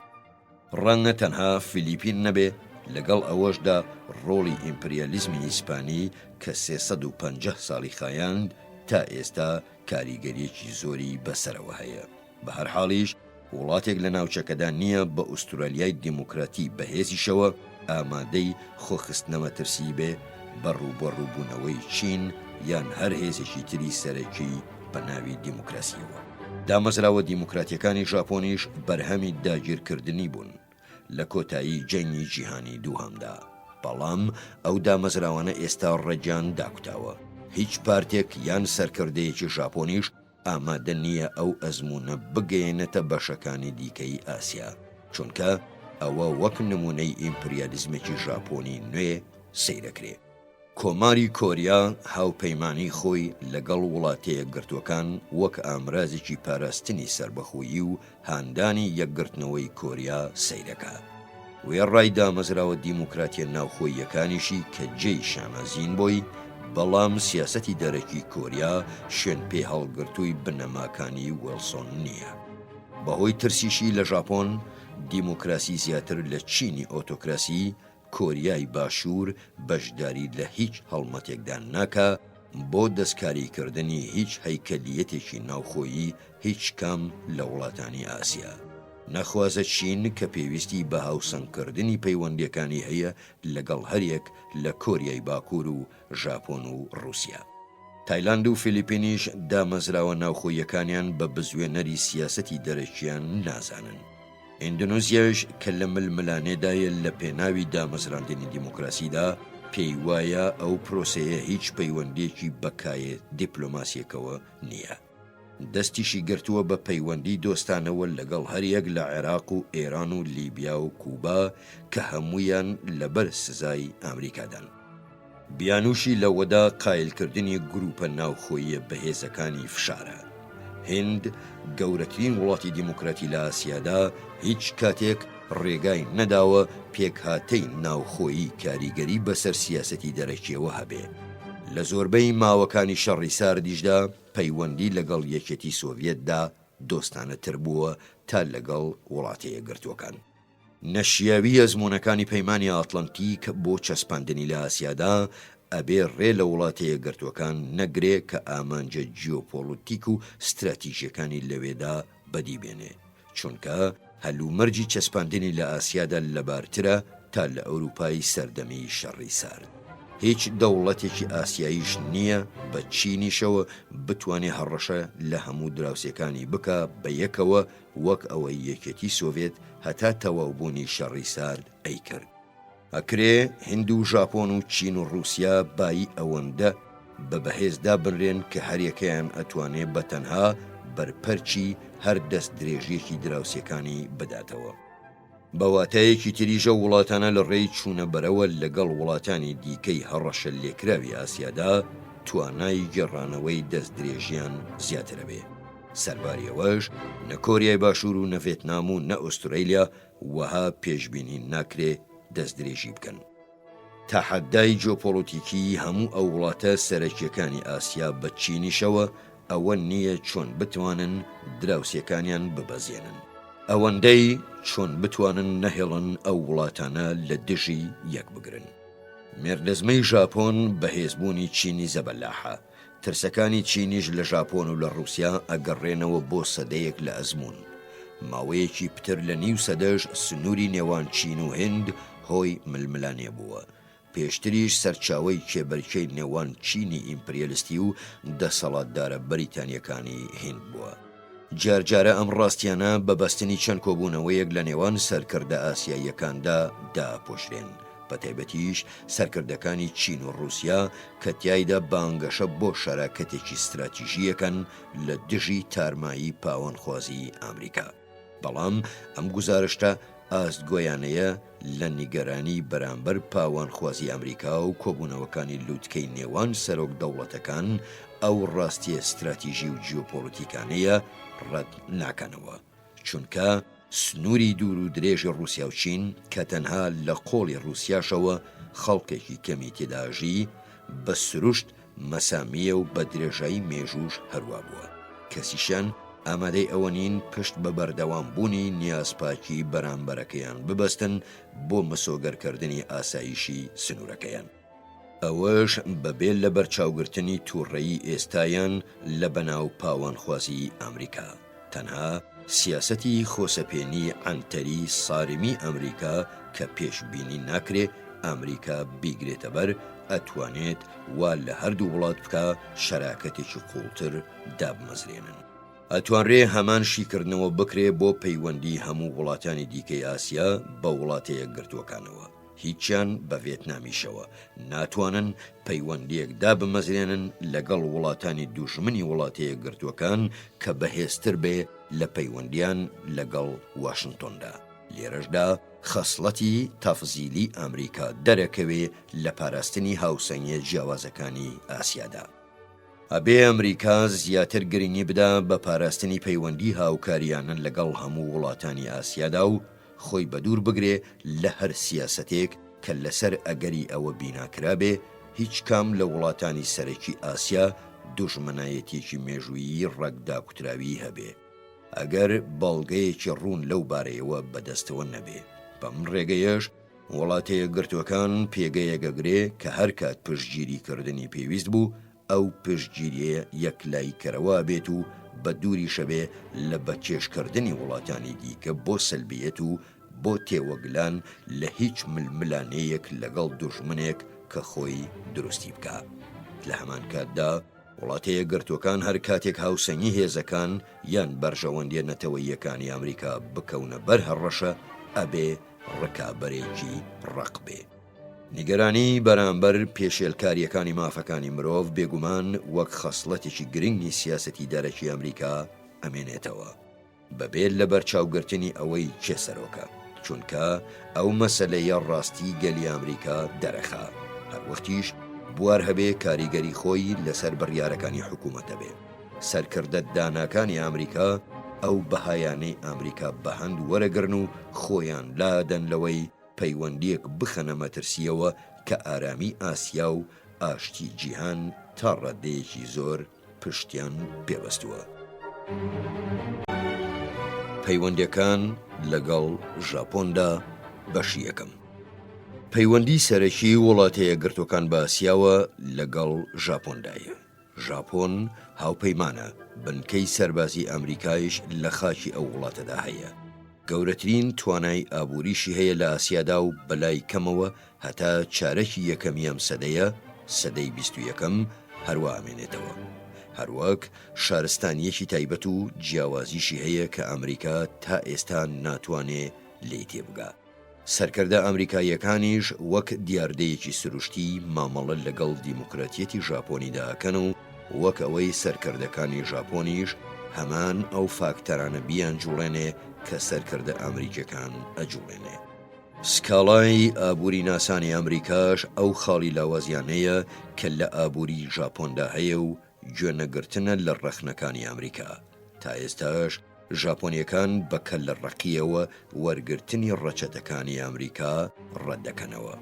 ڕەنگە تەنها فیلیپین نەبێ، لەگەڵ ئەوەشدا ڕۆڵی ئیمپریالیزمی ئیسپانی کە 350 ساڵی خایاند تا ئێستا کاریگەریەکی زۆری بەسەرەوە هەیە. بە هەر حاڵیش وڵاتێک لە ناوچەکەدا نییە بە ئوسترالیای دیموکراتی بەهێزیشەوە ئامادەی خۆخستنەوە ترسی بێ بە ڕووبەڕووبوونەوەی چین یان هەر هێزێکی تری سەرەکی بە ناوی دیموکراسیەوە. دامەزراوە دیموکراتیەکانی ژاپۆنیش بەرهەمی داگیرکردنی بوون لە کۆتایی جەنگی جیهانی دووهەمدا، بەڵام ئەو دامەزراوانە ئێستا ڕێجان داکوتاوە. هیچ پارتێک یان سەرکردەیەکی ژاپۆنیش ئامادە نییە ئەو ئەزموونە بگەێنێتە بەشەکانی دیکەی ئاسیا، چونکە ئەوە وەک نمونەی ئیمپریالیزمێکی ژاپۆنی نوێ سەیرەکرێ. کۆماری کۆریا هاوپەیمانی خۆی لەگەڵ وڵاتە یەکگرتوەکان وەک ئامرازێکی پاراستنی سربەخۆیی و هاندانی یەکگرتنەوەی کۆریا سەیرەکە. وێڕای دامەزراوە دیموکراتیە ناوخۆییەکانیشی کە جێی شانازین بۆی، بەڵام سیاسەتی دەرەکی کۆریا شوێن پێ هەڵگرتووی بنەماکانی وێلسۆن نییە. بەهۆی ترسیشی لە ژاپۆن دیموکراسی زیاتر لە چینی ئۆتۆکراسی، کۆریای باشوور بەشداری لە هیچ هەڵمەتێکدا ناکا بۆ دەستکاریکردنی هیچ هەیکەلیەتێکی ناوخۆیی هیچ کام لە وڵاتانی ئاسیا. نەخوازە چین کە پێویستی بە هاوسەنگکردنی پەیوەندیەکانی هەیە لەگەڵ هەریەک لە کۆریای باکوور و ژاپۆن و رووسیا. تایلاند و فیلیپینیش دامەزراوە ناوخۆیەکانیان بە بزوێنەری سیاسەتی دەرەکیان نازانن. ئیندونوزیاش کە لە ململانێدایە لە پێناوی دامەزراندنی دیموکراسیدا پێی وایە ئەو پرۆسەیە هیچ پەیوەندێکی بەکایە دیپلۆماسیەکەوە نییە. دەستیشی گرتووە بە پەیوەندی دۆستانەوە لەگەڵ هەریەک لە عێراق و ئێران و لیبیا و کوبا کە هەموویان لەبەر سزای ئەمریکادان. بیانوشی لەوەدا قایلکردنی گروپە ناوخۆییە بەهێزەکانی فشارە. هند گەورەترین وڵاتی دیموکراتی لە ئاسیادا هیچ کاتێک ڕێگای نەداوە پێکهاتەی ناوخۆیی کاریگەری بەسەر سیاسەتی دەرەکیەوە هەبێ. لە زۆربەی ماوەکانی شەڕی ساردیشدا پەیوەندی لەگەڵ یەکێتی سۆڤیەتدا دۆستانەتر بووە تا لەگەڵ وڵاتە یەکگرتووەکان. نەشیاوی ئەزموونەکانی پەیمانی ئاتڵەنتیک بۆ چەسپاندنی لە ئاسیادا ئەبێ ڕێ لە وڵاتە یەکگرتووەکان نەگرێ کە ئامانجە جیۆپۆلیتیک و ستراتیژیەکانی لەوێدا بەدیبێنێ، چونکە هەلومەرجی چەسپاندنی لە ئاسیادا لەبارترە تا لە ئەوروپای سەردەمی شەڕی سارد. هیچ دەوڵەتێکی ئاسیاییش نییە بە چینیشەوە بتوانێ هەڕەشە لە هەموو دراوسەکانی بکە بە یەکەوە وەک ئەوەی یەکێتی سۆڤێت هەتا تەواوبوونی شەڕی سارد ئەیکرد. ئەکرێ هند و ژاپۆن و چین و رووسیا بایی ئەوەندە بە بەهێزدا بنرێن کە هەریەکەیان ئەتوانێ بەتەنها بەرپەرچی هەر دەست درێژیەکی دراوسەکانی بداتەوە. بەواتایەکی تریژە وڵاتانە لە ڕێی چوونە بەرەوە لەگەڵ وڵاتانی دیکەی هەڕەشە لێکراوی ئاسیادا توانای گێڕانەوەی دەست درێژیان زیاترە بێ. سەرباریەوەش نە کۆریای باشوور و نە ڤێتنام و نە ئوسترالیا وەها پێشبینی ناکرێ دەست درێژی بکەن. تا حەدای جیۆپۆلیتیکی هەموو ئەو وڵاتە سەرەکیەکانی ئاسیا بە چینیشەوە ئەوە نییە چۆن بتوانن دراوسەکانیان ببەزێنن. ئەوەندەی چۆن بتوانن نەهێڵن ئەو وڵاتانە لە دژی یەک بگرن. مێردەزمەی ژاپۆن بەهێزبوونی چینی زەبەلاحە. ترسەکانی چینیش لە ژاپۆن و لە رووسیا ئەگەڕێنەوە بۆ سەدەیەک لە ئەزمون. ماوەیەکی پتر لە نیو سەدەش سنووری نێوان چین و هند هۆی ململانێ بووە. پێشتریش سەرچاوەی کێبەرکەی نێوان چینی ئیمپریالیستی و دەسەڵاتدارە بەریتانیەکانی هند بووە. جارجارە ئەم ڕاستیانە بە بەستنی چەند کۆبوونەوەیەک لە نێوان سەرکردە ئاسیاییەکاندا داپۆشرێن، بە تایبەتیش سەرکردەکانی چین و رووسیا کە تیایدا بانگەشە بۆ شەراکەتێکی استراتیژیەکەن لە دژی تارمایی پاوەنخوازی ئەمریکا. بەڵام ئەم گوزارشتە ئاستگۆیانەیە لە نیگەرانی بەرامبەر پاوانخوازی ئەمریکا و کۆبوونەوەکانی لووتکەی نێوان سەرۆک دەوڵەتەکان ئەو ڕاستی استراتیژی و جیۆپۆلیتیکانەیە ڕەت ناکەنەوە، چونکە سنووری دوور و درێژی رووسیا و چین کە تەنها لە قۆڵی رووسیاشەوە خەڵکێکی کەمی تێداژی بە سروشت مەسامیە و بە درێژایی مێژوش هەروە بووە. کەسیشان ئامادەی ئەوە نین پشت بە بەردەوامبوونی نیازپاکی بەرامبەرەکەیان ببەستن بۆ مەسۆگەرکردنی ئاسایشی سنوورەکەیان. ئەوەش بەبێ لە بەرچاوگرتنی تووڕەیی ئێستایان لە بەناو پاوانخوازی ئەمریکا. تەنها سیاسەتی خۆسەپێنی ئەنتەری سارمی ئەمریکا کە پێشبینی ناکرێ ئەمریکا بیگرێتە بەر ئەتوانێت وا لە هەردوو وڵات بکە شەراکەتێکی قوڵتر دابمەزرێنن. ئەتوانرێ هەمان شیکردنەوە بکرێ بۆ پەیوەندی هەموو وڵاتانی دیکەی ئاسیا بە وڵاتە یەکگرتووەکانەوە. هیچیان بە ڤێتنامیشەوە ناتوانن پەیوەندیەکدا بمەزرێنن لەگەڵ وڵاتانی دوژمنی وڵاتە یەکگرتووەکان کە بەهێزتر بێ لە پەیوەندیان لەگەڵ واشنگتۆندا. لێرەشدا خەسڵەتی تەفزیلی ئەمریکا دەرەکەوێ لە پاراستنی هاوسەنگیە جیاوازەکانی ئاسیادا. ئەبێ ئەمریکا زیاتر گرنگی بدا بە پاراستنی پەیوەندی هاوکاریانن لەگەڵ هەموو وڵاتانی ئاسیادا و خۆی بەدوور بگرێ لە هەر سیاسەتێک کە لەسەر ئەگەری ئەوە بیناکرابێ هیچ کام لە وڵاتانی سەرەکی ئاسیا دوژمنایەتێکی مێژوویی ڕەگداکوتراوی هەبێ ئەگەر بەڵگەیەکی ڕوون لەو بارەیەوە بەدەستەوە نەبێ. بەم ڕێگەیەش وڵاتەیە گرتوەکان پێگەیەگەگرێ کە هەر کات پشتگیریکردنی پێویست بوو ئەو پشتگیریە یەکلایکەرەوە بێت و بە دووری شەبێ لە بەچێشکردنی وڵاتانی دیکە بۆ سەلبیەت و بۆ تێوەگلان لە هیچ ململانەیەک لەگەڵ دوژمنێک کە خۆی دروستی بکە. لە هەمان کاتدا وڵاتەیە گرتوەکان هەر کاتێک هاوسەنگی هێزەکان یان بەرژەوەندیە نەتەوەییەکانی ئەمریکا بکەونە بەر هەڕەشە ئەبێ ڕکابەرێکی ڕق بێ. نیگەرانی بەرامبەر پێشێلکاریەکانی مافەکانی مرۆڤ بێگومان وەک خەسڵەتێکی گرنگی سیاسەتی دەرەکی ئەمریکا ئەمێنێتەوە بەبێت لە بەرچاوگرتنی ئەوەی چێ سەرۆکە، چونکە ئەو مەسەلەیە ڕاستی گەلی ئەمریکا دەرەخا هەروەختیش بوار هەبێ کاریگەری خۆی لەسەر بڕیارەکانی حکوومەتە بێ. سەرکردە داناکانی ئەمریکا ئەو بەهایانەی ئەمریکا بەهەند وەرەگرن و خۆیان لادەن لەوەی پەیوەندیەک بخەنە مەترسیەوە کە ئارامی ئاسیا و ئاشتی جیهان تا ڕەدەیەکی زۆر پشتیان پێبەستووە. پەیوەندیەکان لەگەڵ ژاپۆندا بەشی یەکەم. پەیوەندی سەرەکی وڵاتەیە گرتوەکان بە ئاسیاوە لەگەڵ ژاپۆندایە. ژاپۆن هاوپەیمانە بنکەی سەربازی ئەمریکایش لە خاکی ئەو وڵاتەدا هەیە. گەورەترین توانای ئابووریشی هەیە لە ئاسیادا و بەلای کەمەوە هەتا چارەکی یەکەمی ئەم سەدەیە سەدەی 21ەم هەروە ئامێنێتەوە. هەروەک شارستانیەکی تایبەت و جیاوازیشی هەیە کە ئەمریکا تا ئێستا ناتوانێ لێی تێبگات. سەرکردە ئەمریکایەکانیش وەک دیاردەیەکی سروشتی مامەڵە لەگەڵ دیموکراتیەتی ژاپۆنیدا ئەکەن و وەک ئەوەی سەرکردەکانی ژاپۆنیش هەمان ئەو فاکتەرانە بیان جوڵێنێ کە سەرکردە ئەمریکەکان ئەجوڵێنێ. سکاڵای ئابووری ناسانی ئەمریکاش ئەو خاڵی لاوازیانەیە کە لە ئابووری ژاپۆندا هەیە و گوێنەگرتنە لە ڕەخنەکانی ئەمریکا. تا ئێستاش ژاپۆنیەکان بەکە لە ڕقیەوە وەرگرتنی ڕەچەتەکانی ئەمریکا ڕەتدەکەنەوە.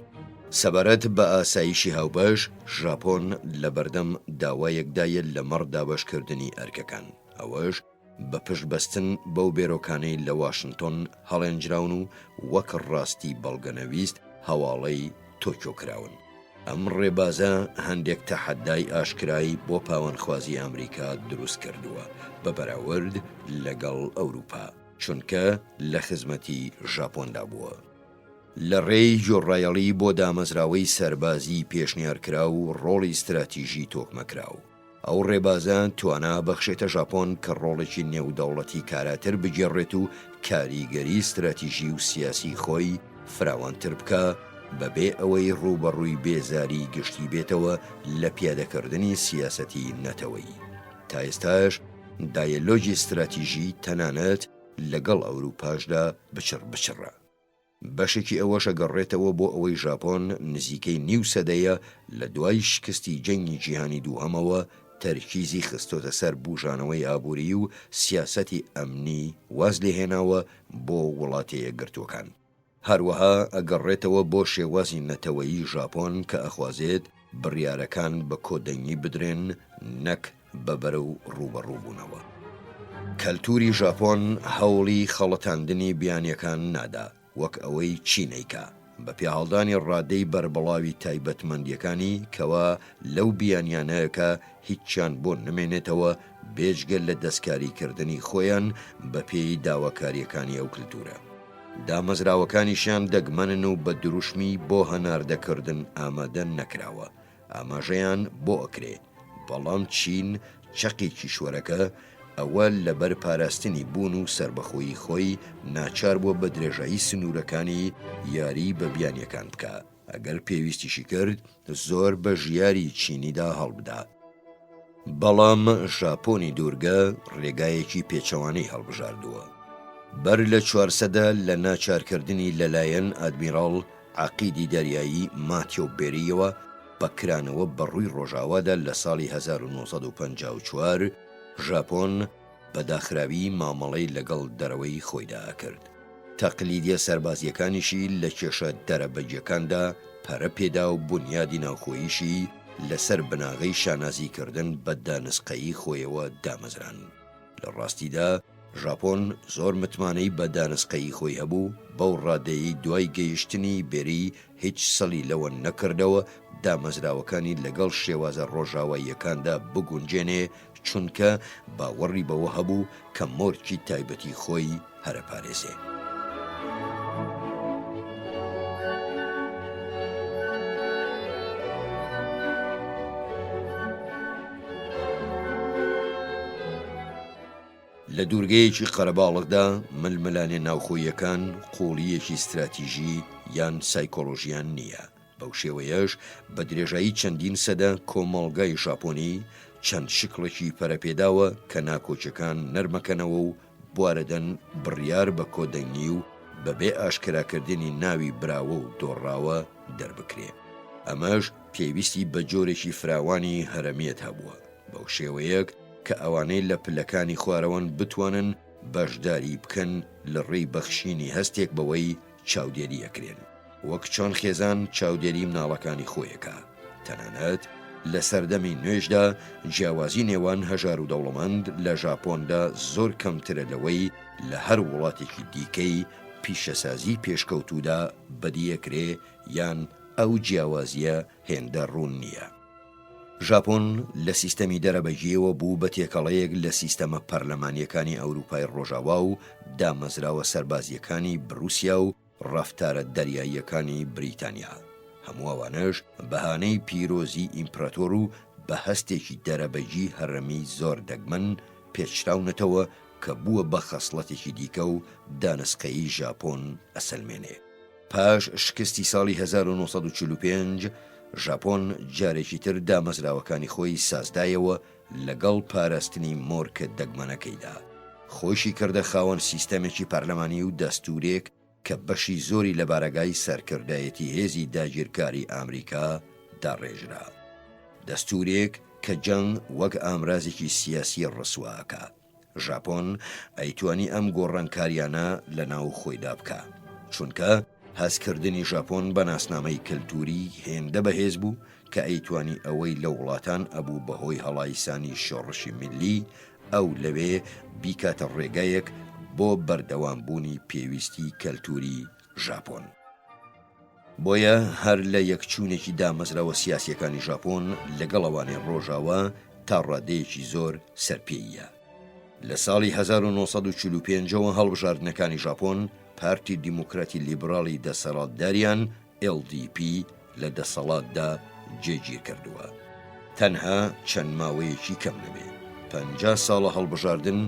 سەبارەت بە ئاسایشی هاوبەش ژاپۆن لە بەردەم داوایەکدایە لە مەڕ دابەشکردنی ئەرکەکان. ئەوەش بە پشتبەستن بەو بێرۆکانەی لە واشنگتۆن هەڵێنجراون و وەک ڕاستی بەڵگەنەویست هەواڵەی تۆکیۆ کراون. ئەم ڕێبازە هەندێک تەحەدای ئاشکرایی بۆ پاوەندخوازی ئەمریکا دروست کردووە بە بەراورد لەگەڵ ئەوروپا، چونکە لە خزمەتی ژاپۆندا بووە. لە ڕێی جۆڕایەڵی بۆ دامەزراوەی سەربازی پێشنیارکرا و ڕۆڵی استراتیژی تۆکمەکراو. ئەو ڕێبازان توانا بەخشێتە ژاپۆن کە ڕۆڵێکی نێودەوڵەتی کاراتر بگێڕێت و کاریگەری استراتیژی و سیاسی خۆی فراوانتر بکە بەبێ ئەوەی ڕوبەڕووی بێزاری گشتی بێتەوە لە پیادەکردنی سیاسەتی نەتەوەیی. تا ئێستاش دایەلۆجی استراتیژی تەنانەت لەگەڵ ئەوروپاشدا بچڕ بچڕە. بەشێکی ئەوەشە گەڕێتەوە بۆ ئەوەی ژاپۆن نزیکەی نیو سەدەیە لە دوای شکستی جەنگی جیهانی دووهەمەوە تەرکیزی خستۆتە سەر بوژانەوەی ئابووری و سیاسەتی ئەمنی واز لێهێناوە بۆ وڵاتەیە گرتوەکان. هەروەها ئەگەڕێتەوە بۆ شێوازی نەتەوەیی ژاپۆن کە ئەخوازێت بڕیارەکان بە کۆدەنگی بدرێن نەک بەبەرە و ڕوبەڕووبوونەوە. کەلتوری ژاپۆن هەوڵی خەڵەتاندنی بیانیەکان نادا وەک ئەوەی چینەیکە بە پێهاڵدانی ڕادەی بربڵاوی تایبەتمەندیەکانی کەوا لەو بیانیانەیەکە هیچیان بۆ نمێنێتەوە بێجگە لە دەستکاریکردنی خۆیان بە پێی داواکاریەکانی ئەو کللتورە. دامەزراوەکانیشیان دەگمەنن و بە دروشمی بۆ هەناردەکردن ئامادە نەکراوە. ئاماژەیان بۆ ئەکرێ، بەڵام چین چەقێکی شوەرەکە ئەوە لەبەر پاراستنی بوون و سربەخۆیی خۆی ناچار بووە بە درێژایی سنوورەکانی یاری بە بیانیەکان بکە ئەگەر پێویستیشی کرد زۆر بە ژیاری چینیدا هەڵبدا. بەڵام ژاپۆنی دوورگە ڕێگایەکی پێچەوانەی هەڵبژاردووە. بەر لە 400دا لە ناچارکردنی لەلایەن ئادمیراڵ عەقیدی دەریایی ماتیۆ بێریەوە بەکرانەوە بەڕووی ڕۆژاوادا لە ساڵی 1954 ژاپۆن بەداخراوی مامەڵەی لەگەڵ دەرەوەی خۆیدا کرد. تەقلیدیە سەربازیەکانیشی لە کێشە دەرەبەجیەکاندا پەرە پێدا و بنیادی ناوخۆییشی لەسەر بناغەی شانازیکردن بە دانسقەیی خۆیەوە دامەزران. لە ڕاستیدا ژاپۆن زۆر متمانەی بە دانسقەیی خۆی هەبوو، بەو ڕادەیەی دوای گەیشتنی بێری هیچ سەڵی لەوە نەکردەوە دامەزراوەکانی لەگەڵ شێوازە ڕۆژاواییەکاندا بگونجێنێ، چونکە باوەڕی بەوە هەبوو کە مۆرکی تایبەتی خۆی هەرەپارێزێ. لە دوورگەیەکی قەرەباڵغدا ململانێ ناوخۆیەکان قوڵیەکی استراتیژی یان سایکۆلۆژیان نییە. بەو شێوەیەش بە درێژایی چەندین سەدە کۆمەڵگای ژاپۆنی چەند شکڵێکی پەرەپێداوە کە ناکۆچەکان نەرمەکەنەوە و بوارەدەن بڕیار بە کۆدەنگی و بەبێ ئاشکراکردنی ناوی براوە و دۆڕاوە دەربکرێ. ئەمەش پێویستی بە جۆرێکی فراوانی هەرەمیەت هەبووە، بەو شێوەیەک کە ئەوانەی لە پلەکانی خوارەوەن بتوانن بەشداری بکەن لە ڕێی بەخشینی هەستێک بەوەی چاودێری ئەکرێن، وەک چۆن خێزان چاودێری مناڵەکانی خۆیەکە. تەنانەت لە سەردەمی نوێژدا جیاوازی نێوان هەژار و دەوڵەمەند لە ژاپۆندا زۆر کەمترە لەوەی لە هەر وڵاتێکی دیکەی پیشەسازی پێشکەوتوودا بەدیەکرێ یان ئەو جیاوازیە هێندە ڕوون نییە. ژاپۆن لە سیستەمی دەرەبەجیەوە بوو بە تێکەڵەیەک لە سیستەمە پەرلەمانیەکانی ئەوروپای ڕۆژاوا و دامەزراوە سەربازیەکانی بروسیا و ڕەفتارە دەریاییەکانی بریتانیا. هەموو ئەوانەش بەهانەی پیرۆزی ئیمپراتۆر و بە هەستێکی دەرەبەجی هەرەمی زۆر دەگمەن پێچراونەتەوە کە بووە بە خەسڵەتێکی دیکە و دانسقەیی ژاپۆن ئەسەلمێنێ. پاش شکستی ساڵی 1945 ژاپۆن جارێکی تر دامەزراوەکانی خۆی سازدایەوە لەگەڵ پاراستنی مۆرکە دەگمەنەکەیدا. خۆشی کردە خاوەن سیستەمێکی پەرلەمانی و دەستورێک کە بەشی زۆری لە بارەگای سەرکردایەتی هێزی داگیرکاری ئامریکا داڕێژرا. دەستورێک کە جەنگ وەک ئامرازێکی سیاسی ڕسواکە. ژاپۆن ئەیتوانی ئەم گۆڕانکاریانە لە ناو خۆیدا بکە، چونکە هەستکردنی ژاپۆن بە ناسنامەی کللتوری هێندە بەهێز بوو کە ئەیتوانی ئەوەی لە وڵاتان ئەبوو بەهۆی هەڵایسانی شۆڕشی ملی ئەو لەوێ بیکاتە ڕێگایەک بۆ بەردەوامبوونی پێویستی کەلتوری ژاپۆن. بۆیە هەر لە یەکچوونێکی دامەزراوە سیاسیەکانی ژاپۆن لەگەڵەوانی ڕۆژاوە تا ڕادەیەکی زۆر سەرپێیە. لە ساڵی 1945ەوە هەڵبژاردنەکانی ژاپۆن پارتی دیموکراتی لیبرالی دەسەڵاتداریان LDP لە دەسەڵاتدا جێگیر کردووە. تەنها چەند ماوەیەکی کەم نەبێ 50 ساڵە هەڵبژاردن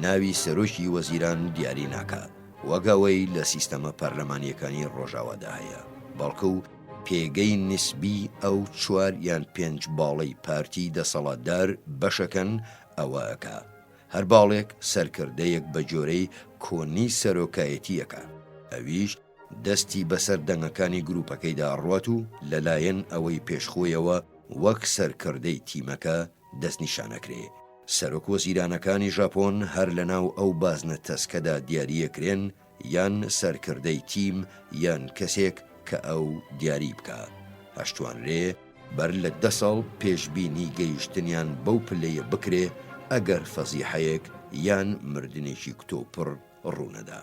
ناوی سەرۆکی وەزیران دیاری ناکە، وەگەوەی لە سیستەمە پەرلەمانیەکانی ڕۆژاوادا هەیە، بەڵکو و پێگەی نسبی ئەو 4 یان 5 باڵەی پارتی دەسەڵاتدار بەشەکەن ئەوەکە. هەر باڵێک سەرکردەیەک بە جۆرەی کۆنی سەرۆکایەتیەکە، ئەویش دەستی بەسەر دەنگەکانی گروپەکەیدا ڕوات و لەلایەن ئەوەی پێشخۆیەوە وەک سەرکردەی تیمەکە دەستنیشانەکرێ. سەرۆک وەزیرانەکانی ژاپۆن هەر لە ناو ئەو بازنە تەسکەدا دیاریەکرێن یان سەرکردەی تیم یان کەسێک کە ئەو دیاری بکە. هەشتوانرێ بەر لە 10 ساڵ پێشبینی گەیشتنیان بەو پلەیە بکرێ ئەگەر فەزیحەیەک یان مردنێکی کتۆپڕ ڕوونەدا.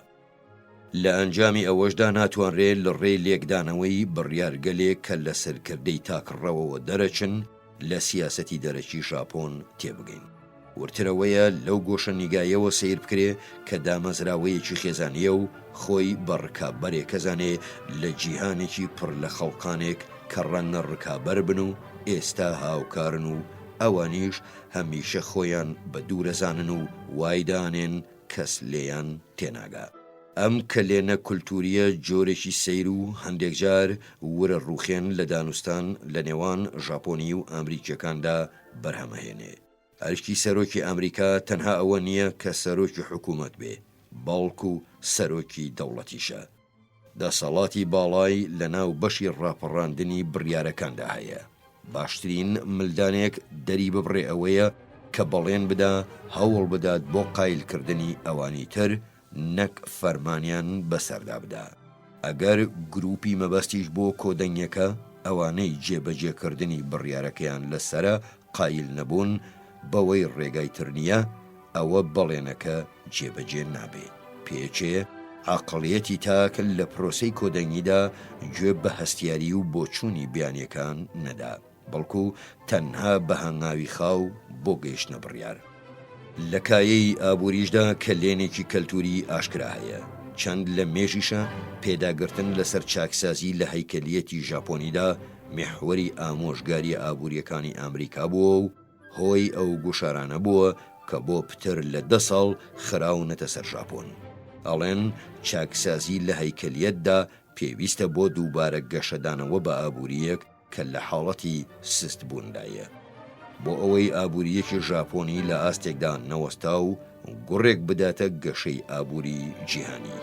لە ئەنجامی ئەوەشدا ناتوانرێت لە ڕێی لێکدانەوەی بڕیارگەلێک کە لە سەرکردەی تاکڕەوەوە دەرەچن لە سیاسەتی دەرەکی ژاپۆن تێبگەین. ورترەوەیە لەو گۆشە نیگایەوە سیر بکرێ کە دامەزراوەیەکی خێزانیە و خۆی بە ڕکابەرێکەزانێ لە جیهانێکی پڕ لە خەڵقانێک کە ڕەنگە ڕکابەر بن و ئێستا هاوکارن و ئەوانیش هەمیشە خۆیان بە دوورەزانن و وایدانێن کەس لێیان تێناگا. ئەم کەلێنە کولتوریە جۆرێکی سەیر و هەندێک جار ورە ڕوخێن لە دانوستان لە نێوان ژاپۆنی و ئەمریکیەکاندا بەرهەمەهێنێ. ئەرشکی سەرۆکی ئەمریکا تەنها ئەوە نییە کە سەرۆکی حکوومەت بێ، باڵکو و سەرۆکی دەوڵەتیشە. دەسەڵاتی باڵای لە ناو بەشی ڕاپەڕاندنی بڕیارەکاندا هەیە. باشترین ملدانێک دەری ببڕێ ئەوەیە کە بەڵێن بدا هەوڵ بدات بۆ قایلکردنی ئەوانی تر نەک فەرمانیان بەسەردا بدا. ئەگەر گروپی مەبەستیش بۆ کۆدەنگەکە ئەوانەی جێبەجێکردنی بڕیارەکەیان لەسرە قایل نەبوون بەوەی ڕێگای تر نییە ئەوە بەڵێنەکە جێبەجێ نابێ. پێچێ عەقڵیەتی تاکە لە پرۆسەی کۆدەنگیدا گوێ بە هەستیاری و بۆچوونی بیانیەکان نەدا، بەڵکو تەنها بە هەنگاوی خاو بۆ گەیشتنە بڕیار. لە کایەی ئابووریشدا کە لێنێکی کەلتوری ئاشکرا هەیە. چەند لە مێژیشە پێداگرتن لەسەر چاکسازی لە هەیکەلیەتی ژاپۆنیدا میحوەری ئامۆژگاری ئابووریەکانی ئەمریکا بووە و هۆی ئەو گوشارانە بووە کە بۆ پتر لە 10 ساڵ خراونەتە سەر ژاپۆن. ئەڵێن چاکسازی لە هەیکەلیەتدا پێویستە بۆ دووبارە گەشەدانەوە بە ئابووریەک کە لە حاڵەتی سست بووندایە، بۆ ئەوەی ئابووریەکی ژاپۆنی لە ئاستێکدا نەوەستا و گوڕێک بداتە گەشەی ئابووری جیهانی.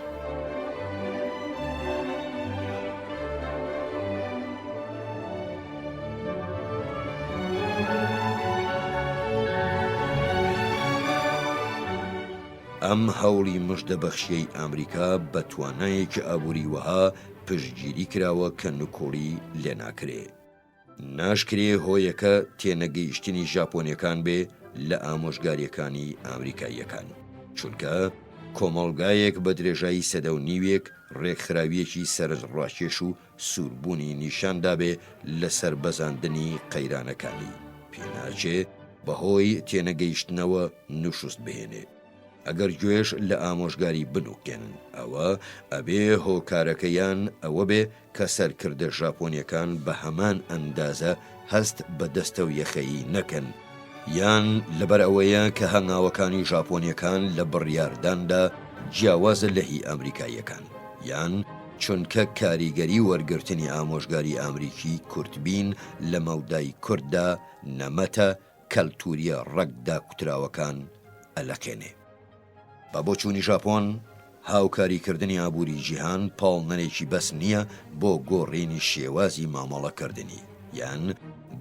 ئەم هەوڵی مژدەبەخشیەی ئەمریکا بە توانایەکی ئابووری وەها پشتگیری کراوە کە نکۆڵی لێ ناکرێ. ناشکرێ هۆیەکە تێنەگەیشتنی ژاپۆنیەکان بێ لە ئامۆژگاریەکانی ئامریکاییەکان، چونکە کۆمەڵگایەک بە درێژایی 1.5 ڕێکخراویەکی سەرڕاکێش و سووربوونی نیشاندا بێ لە سەربەزاندنی قەیرانەکانی. پێناچێ بەهۆی تێنەگەیشتنەوە نوشست بهێنێ. ئەگەر گوێش لە ئامۆژگاری بنووکێن ئەوە ئەبێ هۆکارەکەیان ئەوە بێ کە سەرکردە ژاپۆنیەکان بە هەمان ئەندازە هەست بە دەستە و یەخەیی نەکەن، یان لەبەر ئەوەیە کە هەنگاوەکانی ژاپۆنیەکان لە بڕیارداندا جیاوازە لە هی ئەمریکاییەکان، یان چونکە کاریگەری وەرگرتنی ئامۆژگاری ئەمریکی کورتبین لە مەودای کورددا نەمەتە کەلتوریە ڕەگدا کوتراوەکان ئەلەقێنێ. بە بۆچوونی ژاپۆن هاوکاریکردنی ئابووری جیهان پاڵنەرێکی بەس نییە بۆ گۆڕینی شێوازی مامەڵەکردنی یان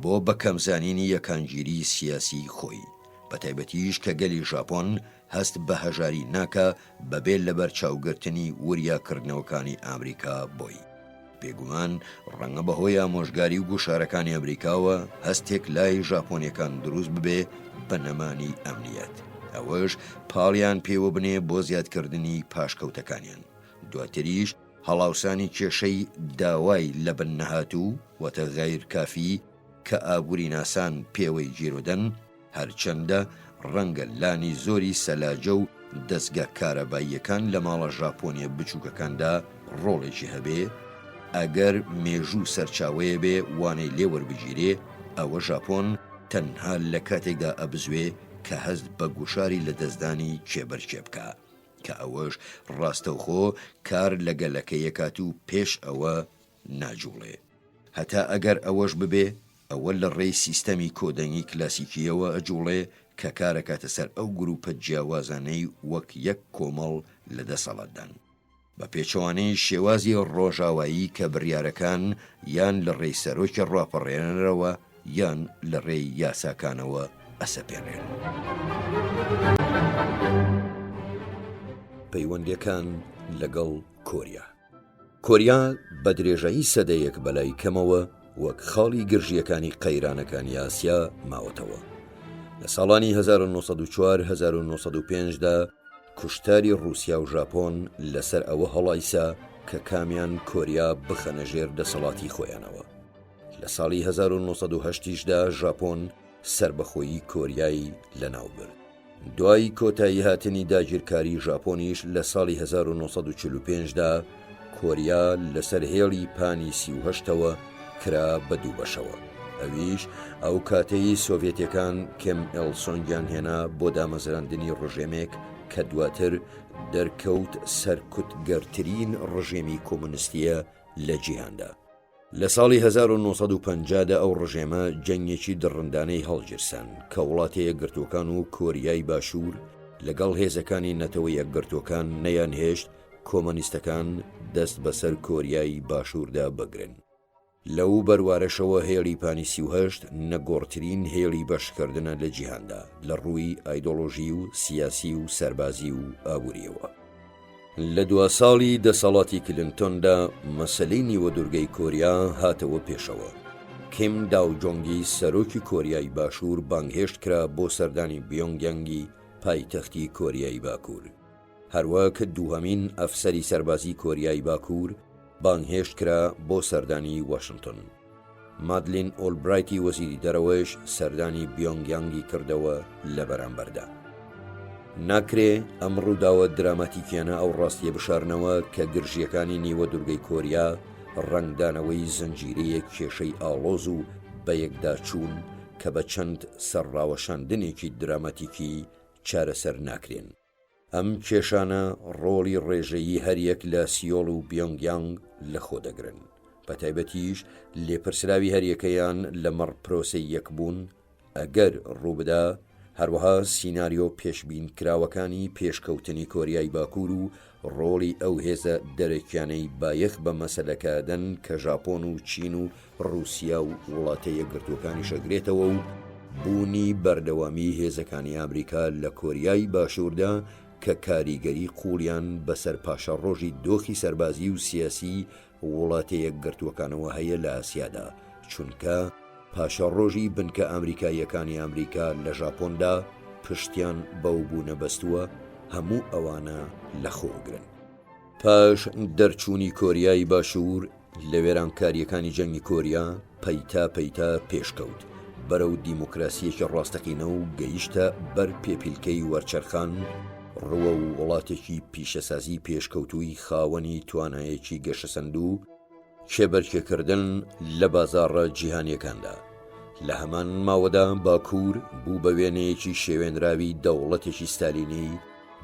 بۆ بەکەمزانینی یەکانگیری سیاسی خۆی، بە تایبەتیش کە گەلی ژاپۆن هەست بە هەژاری ناکە بەبێ لەبەر چاوگرتنی وریاکردنەوەکانی ئەمریکا بۆی. بێگومان ڕەنگە بەهۆی ئامۆژگاری و گوشارەکانی ئەمریکاوە هەستێک لای ژاپۆنیەکان دروست ببێ بە نەمانی ئەمنیەت، ئەوەش پاڵیان پێوە بنێ بۆ زیادکردنی پاشکەوتەکانیان. دواتریش هەڵاوسانی کێشەی داوای لە بن نەهاتوو وەتە غەیر کافی کە ئابووری ناسان پێوەی گیرۆدەن، هەرچەندە ڕەنگە لانی زۆری سەلاجە و دەستگا کارەباییەکان لە ماڵە ژاپۆنیە بچووکەکاندا ڕۆڵێکی هەبێ، ئەگەر مێژوو سەرچاوەیە بێ وانەی لێوەربگیرێ ئەوە ژاپۆن تەنها لە کاتێکدا ئەبزوێ کە هەست بە گوشاری لە دەستدانی کێبەرکێ بکە، کە ئەوەش ڕاستەوخۆ کار لەگەلەکەیەکات و پێش ئەوە ناجوڵێ. هەتا ئەگەر ئەوەش ببێ ئەوە لە ڕێی سیستەمی کۆدەنگی کلاسیکیەوە ئەجوڵێ کە کارەکاتە سەر ئەو گروپە جیاوازانەی وەک یەک کۆمەڵ لە دەسەڵاتدان، بە پێچەوانەی شێوازی ڕۆژاوایی کە بڕیارەکان یان لە ڕێی سەرۆکی ڕاپەڕێنەرەوە یان لە ڕێی یاساکانەوە ئەسەپێنێن. پەیوەندیەکان لەگەڵ کۆریا. کۆریا بە درێژایی سەدەیەک بەلای کەمەوە وەک خاڵی گرژیەکانی قەیرانەکانی ئاسیا ماوەتەوە. لە ساڵانی 1904-1905دا کوشتاری رووسیا و ژاپۆن لەسەر ئەوە هەڵایسا کە کامیان کۆریا بخەنەژێر دەسەڵاتی خۆیانەوە. لە ساڵی 1908دا ژاپۆن سربەخۆیی کۆریایی لەناوبرد. دوای کۆتایی هاتنی داگیرکاری ژاپۆنیش لە ساڵی 1945دا کۆریا لەسەر هێڵی پانی 38ەوە کرا بە دوو بەشەوە. ئەویش ئەو کاتەی سۆڤێتیەکان کێم ئێلسۆنگیان هێنا بۆ دامەزراندنی ڕژێمێک کە دواتر دەرکەوت سەرکوتگەرترین ڕژێمی کۆمونیستیە لە جیهاندا. لە ساڵی 1950دا ئەو ڕژێمە جەنگێکی دڕندانەی هەڵگیرسان کە وڵاتە یەکگرتووەکان و کۆریای باشوور لەگەڵ هێزەکانی نەتەوەی یەکگرتوەکان نەیانهێشت کۆمۆنیستەکان دەست بەسەر کۆریای باشووردا بگرن. لەو بەروارەشەوە هێڵی پانی 38 نەگۆڕترین هێڵی بەشکردنە لە جیهاندا لە ڕووی ئایدۆلۆژی و سیاسی و سەربازی و ئابووریەوە. لە دوا ساڵی دەسەڵاتی کلنتۆندا مەسەلەی نیوەدورگەی کۆریا هاتەوە پێشەوە. کیم داوجۆنگی سەرۆکی کۆریای باشوور بانگهێشت کرا بۆ سەردانی بیۆنگیانگی پایتەختی کۆریای باکوور. هەروەک دووهەمین ئەفسەری سەربازی کۆریای باکوور بانگهێشت کرا بۆ سەردانی واشنگتن. مادلین ئۆلبرایتی وەزیری دەرەوەش سەردانی بیۆنگیانگی کردەوە لە بەرامبەردا. ناکرێ ئەم ڕووداوە دراماتیکیانە ئەو ڕاستیە بشارنەوە کە گرژیەکانی نیوە دورگەی کۆریا ڕنگدانەوەی زنجیرەیەک کێشەی ئاڵۆز و بە یەکدا چوون کە بە چەند سەرڕاوەشاندنێکی دراماتیکی چارەسەر ناکرێن. ئەم کێشانە ڕۆڵی ڕێژەیی هەریەک لە سیۆڵ و بیۆنگیانگ لەخۆ دەگرن. بە تایبەتیش لێپرسراوی هەریەکەیان لەمەڕ پرۆسەی یەکبوون ئەگەر ڕووبدا، هەروەها سیناریۆ پێشبین کراوەکانی پێشکەوتنی کۆریای باکوور و ڕۆڵی ئەو هێزە دەرەکیانەی بایەخ بە مەسەلەکەدەن کە ژاپۆن و چین و ڕووسیا و وڵاتە یەکگرتوەکانی شەگرێتەوە و بوونی بەردەوامی هێزەکانی ئەمریکا لە کۆریای باشووردا کە کاریگەری قوڵیان بەسەر پاشە ڕۆژی دۆخی سەربازی و سیاسی وڵاتە یەکگرتوەکانەوە هەیە لە ئاسیادا، چونکە پاشە ڕۆژی بنکە ئەمریکایەکانی ئەمریکا لە ژاپۆندا پشتیان بەو بوونە بەستووە هەموو ئەوانە لەخۆگرن. پاش دەرچوونی کۆریای باشوور لە وێرانکاریەکانی جەنگی کۆریا پەیتا پێشکەوت بەرەو دیموکراسیەکی ڕاستەقینە و گەیشتە بەر پێپیلکەی وەرچەرخان، ڕووە و وڵاتێکی پیشەسازی پێشکەوتووی خاوەنی توانایەکی گەشەسەند و کێبەرکێکردن لە بازاڕە جیهانیەکاندا. لە هەمان ماوەدا باکوور بوو بە وێنەیەکی شێوێنراوی دەوڵەتێکی ستالینی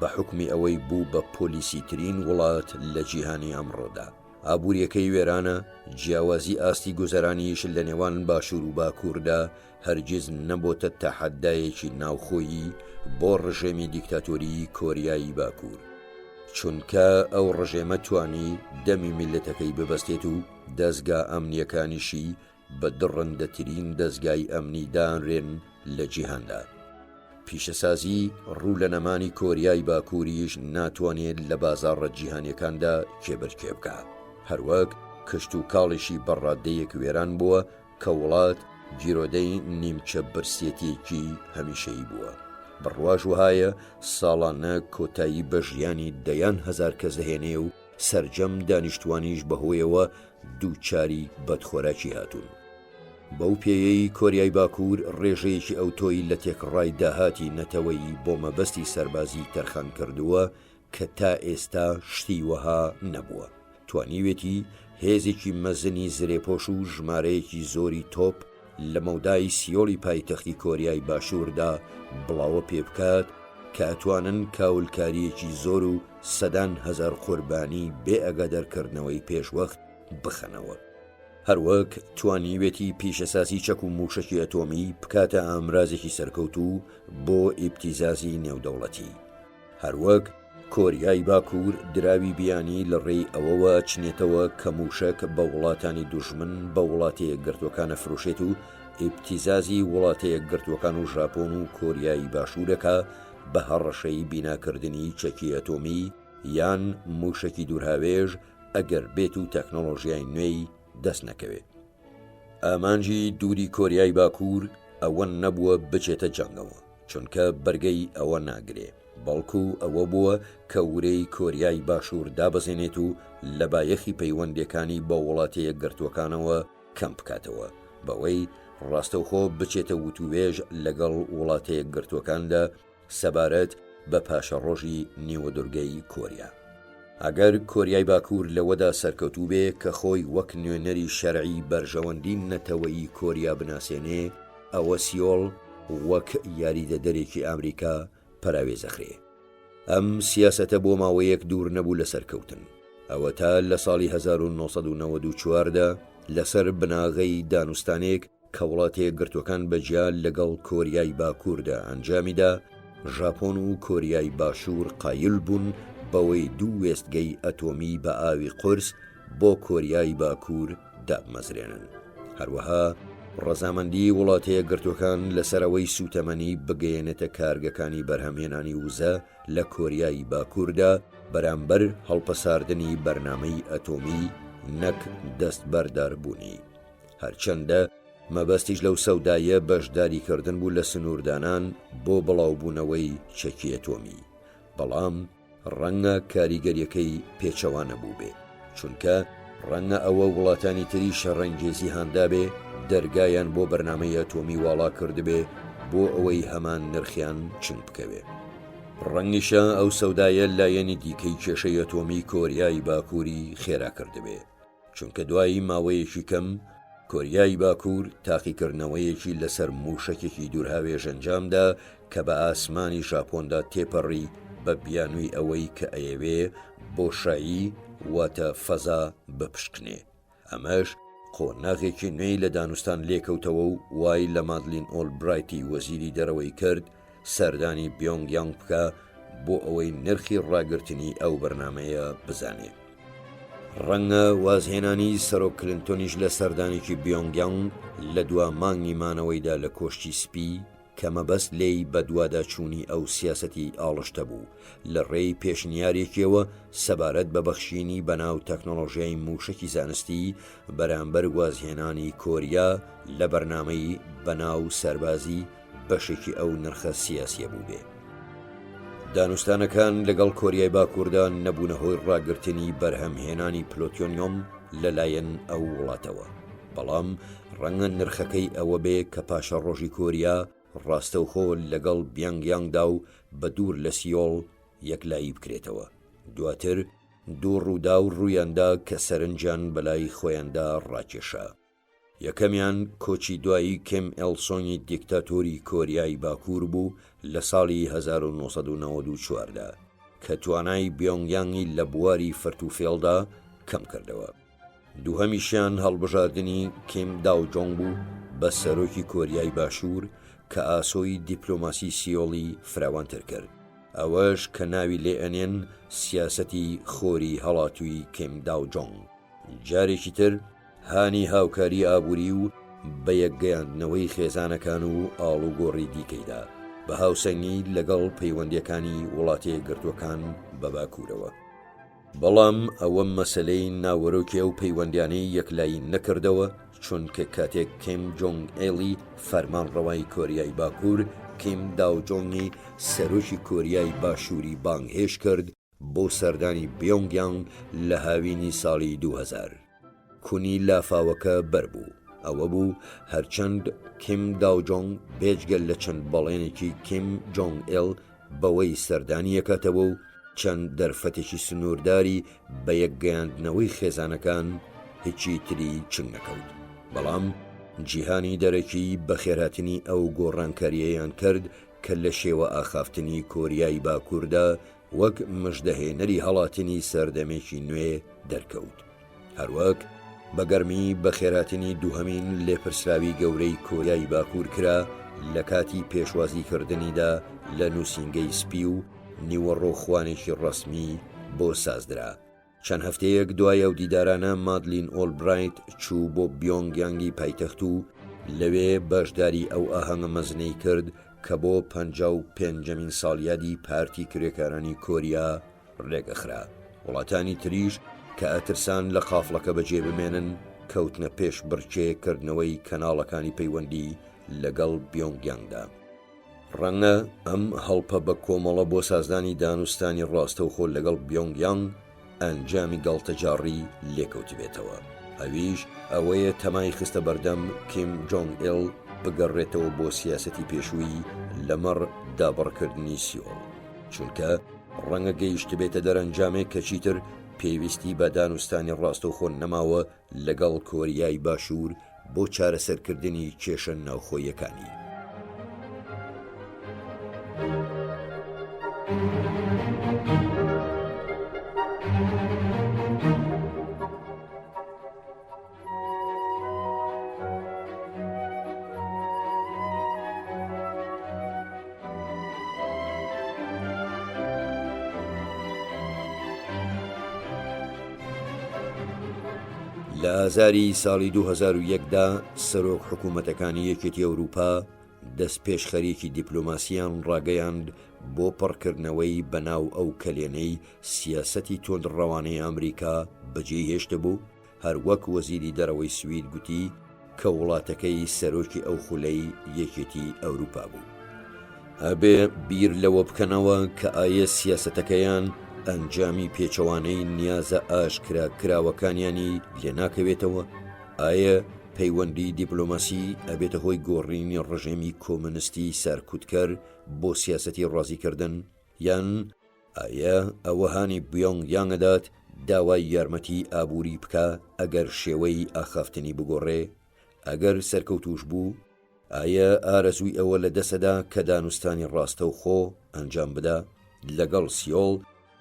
بە حکمی ئەوەی بوو بە پۆلیسی ترین وڵات لە جیهانی ئەمڕۆدا. ئابووریەکەی وێرانە جیاوازی ئاستی گوزەرانیش لە نێوان باشوور و باکووردا هەرگیز نەبۆتە تەحەدایەکی ناوخۆیی بۆ ڕژێمی دیکتاتۆری کۆریایی باکوور، چونکە ئەو ڕژێمە توانی دەمی میلەتەکەی ببەستێت و دەستگا ئەمنیەکانیشی بە دڕندەترین دەستگای ئەمنی دانرێن لە جیهاندا. پیشەسازی ڕوو لە نەمانی کۆریای باکووریش ناتوانێت لە بازاڕە جیهانیەکاندا کێبەرکێ بکە. هەروەک کشت و کاڵیشی بەڕادەیەک وێران بووە کە وڵات گیرۆدەی نیمچە برسێتێکی هەمیشەیی بووە. بڕواژ وهایە ساڵانە کۆتایی بە ژیانی دەیان هەزار کەس دەهێنێ و سەرجەم دانیشتوانیش بەهۆیەوە دووچاری بەدخۆراکی هاتوون. بەو پێیەی کۆریای باکوور ڕێژەیەکی ئەوتۆی لە تێکڕای داهاتی نەتەوەیی بۆ مەبەستی سەربازی تەرخان کردووە کە تا ئێستا شتی وەها نەبووە. توانیوێتی هێزێکی مەزنی زرێپۆش و ژمارەیەکی زۆری تۆپ لە مەودای سیۆڵی پایتەختی کۆریای باشووردا بڵاوە پێ بکات کە ئەتوانن کاولکاریەکی زۆر و سەدان هەزار قوربانی بێ ئەگادەرکردنەوەی پێشوەخت بخەنەوە. هەروەک توانیوێتی پیشەسازی چەک و موشەکی ئەتۆمی بکاتە ئامرازێکی سەرکەوت و بۆ ئیبتیزازی نێودەوڵەتی. هەروەک کۆریای باکوور دراوی بیانی لە ڕێی ئەوەوە چنێتەوە کە موشک بە وڵاتانی دوژمن بە وڵاتەیە گرتوەکانە فرۆشێت و ئیبتیزازی وڵاتەیە گرتوەکان و ژاپۆن و کۆریایی باشوورەکە بە هەڕەشەی بیناکردنی چەکی ئەتۆمی یان موشکی دوورهاوێژ ئەگەر بێت و تەکنۆلۆژیای نوێی دەست نەکەوێت. ئامانجی دووری کۆریای باکوور ئەوە نەبووە بچێتە جەنگەوە، چونکە بەرگەی ئەوە ناگرێ، بەڵکو ئەوە بووە کە ورەی کۆریای باشوور دابەزێنێت و لە بایەخی پەیوەندەکانی بە وڵاتەیە گرتوەکانەوە کەم بکاتەوە، بەوەی ڕاستەوخۆ بچێتە وتوێژ لەگەڵ وڵاتەیە گرتوەکاندا سەبارەت بە پاشە ڕۆژی نیوەدورگەی کۆریا. ئەگەر کۆریای باکوور لەوەدا سەرکەوتوو بێ کە خۆی وەک نوێنەری شەرعی بەرژەوەندی نەتەوەیی کۆریا بناسێنێ، ئەوە سیۆڵ وەک یاریدەدەرێکی ئەمریکا پەراوێزەخرێ. ئەم سیاسەتە بۆ ماوەیەک دوور نەبوو لە سەرکەوتن. ئەوە تا لە ساڵی 1994دا لەسەر بناغەی دانوستانێک کە وڵاتەیە گرتوەکان بەجیا لەگەڵ کۆریای باکووردا ئەنجامیدا ژاپۆن و کۆریای باشوور قایل بوون بەوەی دوو وێستگەی ئەتۆمی بە ئاوی قورس بۆ کۆریای باکوور دابمەزرێنن. هەروەها ڕەزامەندی وڵاتەیە گرتوەکان لەسەرەوەی سوتەمەنی بگەیەنێتە کارگەکانی بەرهەمهێنانی وزە لە کۆریای باکووردا بەرامبەر هەڵپەساردنی بەرنامەی ئەتۆمی نەک دەست بەرداربوونی. هەرچەندە مەبەستیش لەو سەودایە بەشداریکردن بوو لە سنووردانان بۆ بڵاوبوونەوەی چەکی ئەتۆمی، بەڵام ڕەنگە کاریگەریەکەی پێچەوانە بوو بێ، چونکە ڕەنگە ئەوە وڵاتانی تری شەڕەنگێزی هەندابێ دەرگایان بۆ بەرنامەی ئەتۆمی واڵا کردبێ بۆ ئەوەی هەمان نرخیان چنگ بکەوێ. ڕەنگیشە ئەو سەودایە لایەنی دیکەی کێشەی ئەتۆمی کۆریای باکووری خێرا کردبێ، چونکە دوایی ماوەیەکی کەم کۆریای باکوور تاقیکردنەوەیەکی لەسەر موشەکێکی دوورهاوێژ ئەنجامدا کە بە ئاسمانی ژاپۆندا تێپەڕی بە بیانووی ئەوەی کە ئەیەوێ بۆشایی واتە فەزا بپشکنێ. ئەمەش قۆناغێکی نوێی لە دانوستان لێکەوتەوە و وای لە مادلین ئۆلبرایتی وەزیری دەرەوەی کرد سەردانی بیۆنگیانگ بکە بۆ ئەوەی نرخی ڕاگررتنی ئەو بەرنمەیە بزانێ. ڕەنگە وازهێنانی سەرۆک کلنتۆنیش لە سەردانێکی بیۆنگیانگ لە دوا مانگی مانەوەیدا لە کۆشتی سپی کە مەبەست لێی بە دوواداچوونی ئەو سیاسەتی ئاڵشتە بوو لە ڕێی پێشنیارێکیەوە سەبارەت بە بەخشینی بەناو تەکنۆلۆژیای موشکی زانستی بەرامبەر وازهێنانی کۆریا لە بەرنامەی بەناو سەربازی بەشێکی ئەو نرخە سیاسیە بوو بێ. دانوستانەکان لەگەڵ کۆریای باکووردا نەبوونە هۆی ڕاگررتنی بەرهەمهێنانی پلۆتیۆنیۆم لەلایەن ئەو وڵاتەوە، بەڵام ڕەنگە نرخەکەی ئەوە بێ کە پاشە ڕۆژی کۆریا ڕاستەوخۆ لەگەڵ بیانگیانگدا و بە دوور لە سیۆڵ یەکلایی بکرێتەوە. دواتر دوو ڕوودا و ڕوویاندا کە سەرنجیان بەلای خۆیاندا ڕاکێشا. یەکەمیان کۆچی دوایی کێم ئێلسۆنی دیکتاتۆری کۆریای باکوور بوو لە ساڵی 1994دا کە توانای بیۆنگیانگی لە بواری فەرتوفێڵدا کەم کردەوە. دووهەمیشیان هەڵبژاردننی کیم داوجۆنگ بوو بە سەرۆکی کۆریای باشوور کە ئاسۆی دیپلۆماسی سیۆڵی فراوانتر کرد، ئەوەش کە ناوی لێ ئەنێن سیاسەتی خۆری هەڵاتووی کیم داوجۆنگ. جارێکی تر هانی هاوکاری ئابووری و بە یەکگەیاندنەوەی خێزانەکان و ئاڵوگۆڕی دیکەیدا بە هاوسەنگی لەگەڵ پەیوەندیەکانی وڵاتەیە گرتوەکان بە باکوورەوە. بەڵام ئەوە مەسەلەی ناوەرۆکی ئەو پەیوەندیانەی یەکلایی نەکردەوە، چونکە کاتێک کیم جۆنگ ئێلی فەرمانڕەوای کۆریای باکوور کیم داوجۆنگی سەرۆکی کۆریای باشووری بانگهێش کرد بۆ سەردانی بیۆنگیانگ لە هاوینی ساڵی 2000. کونی لافاوەکە بەربوو ئەوە بوو هەرچەند کیم داوجۆنگ بێجگەل لە چەند بەڵێنێکی کیم جۆنگ ئێل بەوەی سەردانیەکەتەوە و چەند دەرفەتێکی سنوورداری بە یەکگەیاندنەوەی خێزانەکان هیچی تری چنگ نەکەوت، بەڵام جیهانی دەرەکی بە خێراتنی ئەو گۆڕانکاریەیان کرد کە لە شێوە ئاخافتنی کۆریای باکووردا وەک مژدەهێنەری هەڵاتنی سەردەمێکی نوێ دەرکەوت. هەروەک بە گەرمی بە خێراتنی دووهەمین لێپرسراوی گەورەی کۆریای باکوور کرا لە کاتی پێشوازیکردنیدا لە نووسینگەی سپی و نیوەڕۆخوانێکی ڕەسمی بۆ سازدرا. چەند هەفتەیەک دوای ئەو دیدارانە مادلین ئۆلبرایت چوو بۆ بیۆنگیانگی پایتەخت و لەوێ بەشداری ئەو ئاهەنگە مەزنەی کرد کە بۆ 55مین ساڵیادی پارتی کرێکارانی کۆریا ڕێگەخرا. وڵاتانی تریش کە ئەترسان لە قافڵەکە بەجێ بمێنن کەوتنە پێش بڕچێکردنەوەی کەناڵەکانی پەیوەندی لەگەڵ بیۆنگیانگدا. ڕەنگە ئەم هەڵپە بە کۆمەڵە بۆ سازدانی دانوستانی ڕاستەوخۆ لەگەڵ بیۆنگیانگ ئەنجامی گاڵتەجاڕی لێکەوت بێتەوە. ئەویش ئەوەیە تەمای خستە بەردەم کیم جۆنگ ئێل بگەڕێتەوە بۆ سیاسەتی پێشووی لەمەڕ دابڕکردنی سیۆڵ، چونکە ڕەنگە گەیشت بێتە دەرەنجامێک کە چیتر پێویستی بە دانوستانی ڕاستەوخۆ نەماوە لەگەڵ کۆریای باشوور بۆ چارەسەرکردنی کێشە ناوخۆیەکانی. لە ئازاری ساڵی 2001دا سەرۆک حکوومەتەکانی یەکێتی ئەوروپا دەست پێش خەریکی دیپلۆماسیان ڕاگەیاند بۆ پڕکردنەوەی بەناو ئەو کەلێنەی سیاسەتی تۆندڕەوانەی ئەمریکا بەجێ هێشتە بوو، هەروەک وەزیری دەرەوەی سوید گوتی کە وڵاتەکەی سەرۆکی ئەو خولەی یەکێتی ئەوروپا بوو. ئەبێ بیر لەوە بکەنەوە کە ئایا سیاسەتەکەیان ئەنجامی پێچەوانەی نیازە ئاشکرا کراوەکانیانی لێ ناکەوێتەوە؟ ئایا پەیوەندی دیپلۆماسی ئەبێتە هۆی گۆڕینی ڕژێمی کۆمونستی سەرکوتکەر بۆ سیاسەتی ڕازیکردن؟ یان ئایا ئەوە هانی بیۆنگیانگەدات داوای یارمەتی ئابووری بکە ئەگەر شێوەی ئاخافتنی بگۆڕێ؟ ئەگەر سەرکەوتوش بوو، ئایا ئارەزووی ئەوە لە دەسەدا کە دانوستانی ڕاستەوخۆ ئەنجام بدا لەگەڵ سیۆڵ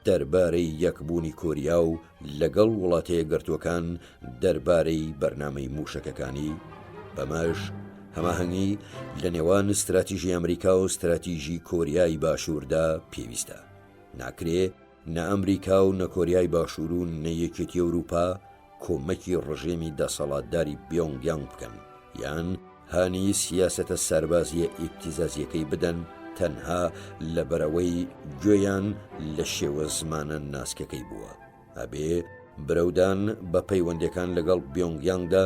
دەربارەی یەکبوونی کۆریا و لەگەڵ وڵاتەیە گرتوەکان دەربارەی بەرنامەی موشەکەکانی؟ بەمەش هەماهەنگی لە نێوان استراتیژی ئەمریکا و استراتیژی کۆریای باشووردا پێویستە. ناکرێ نە ئەمریکا و نە کۆریای باشوور و نە یەکێتی ئەوروپا کۆمەکی ڕژێمی دەسەڵاتداری بیۆنگیانگ بکەن یان هانی سیاسەتە سەربازیە ئیبتیزازیەکەی بدەن تەنها لەبەرەوەی گوێیان لە شێوە زمانە ناسکەکەی بووە. ئەبێ برەودان بە پەیوەندەکان لەگەڵ بیۆنگیانگدا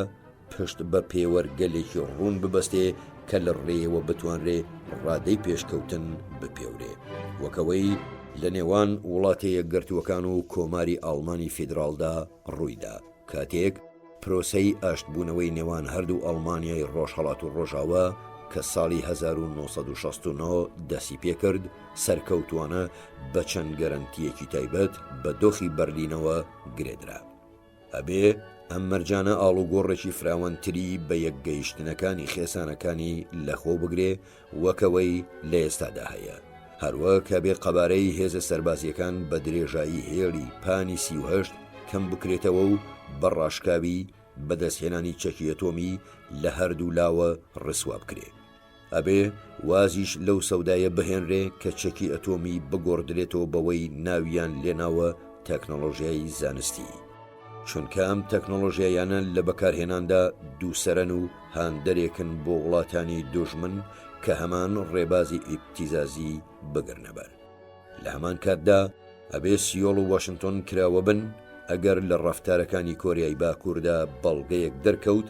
پشت بە پێوەرگەلێکی ڕوون ببەستێ کە لە ڕێیەوە بتوانرێ ڕادەی پێشکەوتن بپێورێ، وەکەوەی لە نێوان وڵاتەیە گرتووەکان و کۆماری ئاڵمانی فیدراڵدا ڕوویدا، کاتێک پرۆسەی ئاشتبوونەوەی نێوان هەردوو ئەڵمانیای ڕۆژهەڵات و ڕۆژاوە کە ساڵی 1969 دەسی پێکرد سەرکەوتوانە بە چەند گەرانتیەکی تایبەت بە دۆخی بەرلینەوە گرێدرا. ئەبێ ئەم مەرجانە ئاڵوگۆڕێکی فراوانتری بە یەکگەیشتنەکانی خێسانەکانی لەخۆ بگرێ وەکەوەی لە ئێستادا هەیە، هەروەک کە بێ قەبارەی هێزە سەربازیەکان بە درێژایی هێڵی پانی 38 کەم بکرێتەوە و بەڕاشکاوی بەدەستهێنانی چەکی ئەتۆمی لە هەردوو لاوە ڕسوا بکرێ. ئەبێ وازیش لەو سەودایە بهێنرێ کە چەکی ئەتۆمی بگۆڕدرێتەوە بەوەی ناویان لێناوە تەکنۆلۆژیای زانستی، چونکە ئەم تەکنۆلۆژیایانە لە بەکارهێناندا دووسەرەن و هاندەرێکن بۆ وڵاتانی دوژمن کە هەمان ڕێبازی ئیبتیزازی بگرنەبەر. لە هەمان کاتدا ئەبێ سیۆڵ و واشنگتۆن کراوە بن ئەگەر لە ڕەفتارەکانی کۆریای باکووردا بەڵگەیەک دەرکەوت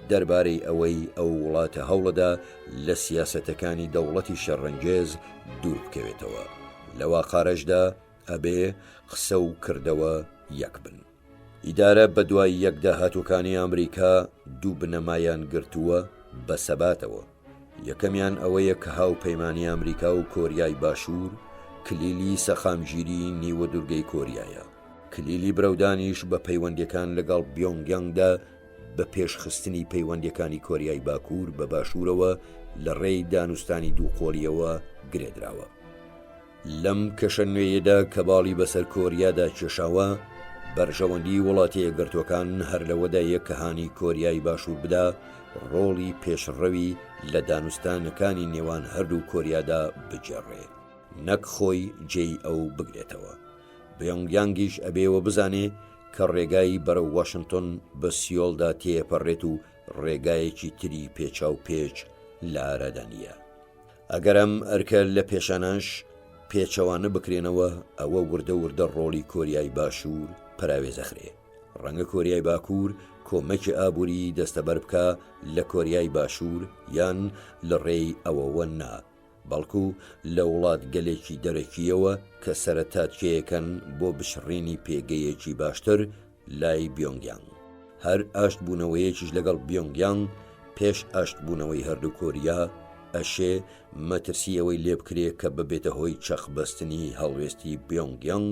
دەربارەی ئەوەی ئەو وڵاتە هەوڵەدا لە سیاسەتەکانی دەوڵەتی شەڕەنگێز دوور بکەوێتەوە. لەوا قارەشدا ئەبێ قسە و کردەوە یەک بن. ئیدارە بە دوای یەکدا هاتووکانی ئەمریکا دوو بنەمایان گرتووە بە سەباتەوە. یەکەمیان ئەوەیە کە هاوپەیمانی ئەمریکا و کۆریای باشوور کلیلی سەخامگیری نیوە دوورگەی کۆریایە. کلیلی برەودانیش بە پەیوەندیەکان لەگەڵ بیۆنگیانگدا بە پێشخستنی پەیوەندیەکانی کۆریای باکوور بە باشوورەوە لە ڕێی دانوستانی دووقۆڵیەوە گرێدراوە. لەم کەشە نوێیەدا کە باڵی بەسەر کۆریادا کێشاوە بەرژەوەندی وڵاتیە گرتوەکان هەر لەوەدایە کە هانی کۆریای باشوور بدا ڕۆڵی پێشڕەوی لە دانوستانەکانی نێوان هەردوو کۆریادا بجێڕێ، نەک خۆی جێی ئەو بگرێتەوە. بیۆنگیانگیش ئەبێوە بزانێ کە ڕێگایی بەرەو واشنگتۆن بە سیۆڵدا تێپەڕێت و ڕێگایەکی تری پێچاو پێچ لە ئارادا نییە. ئەگەرم ئەرکە لە پێشانەش پێچەوانە بکرێنەوە ئەوە وردە وردە ڕۆڵی کۆریای باشوور پراوێزەخرێ. ڕەنگە کۆریای باکوور کۆمەکی ئابووری دەستەبەر بکە لە کۆریای باشوور یان لە ڕێی ئەوەوە نا، بەڵکو لە وڵات گەلێکی دەرەکیەوە کە سەرەتاکێیەکەن بۆ بشڕێنی پێگەیەکی باشتر لای بیۆنگیانگ. هەر ئاشتبوونەوەیەکیش لەگەڵ بیۆنگیانگ پێش ئاشتبوونەوەی هەردوو کۆریا ئەشێ مەترسی ئەوەی لێ بکرێ کە ببێتە هۆی چەقبەستنی هەڵوێستی بیۆنگیانگ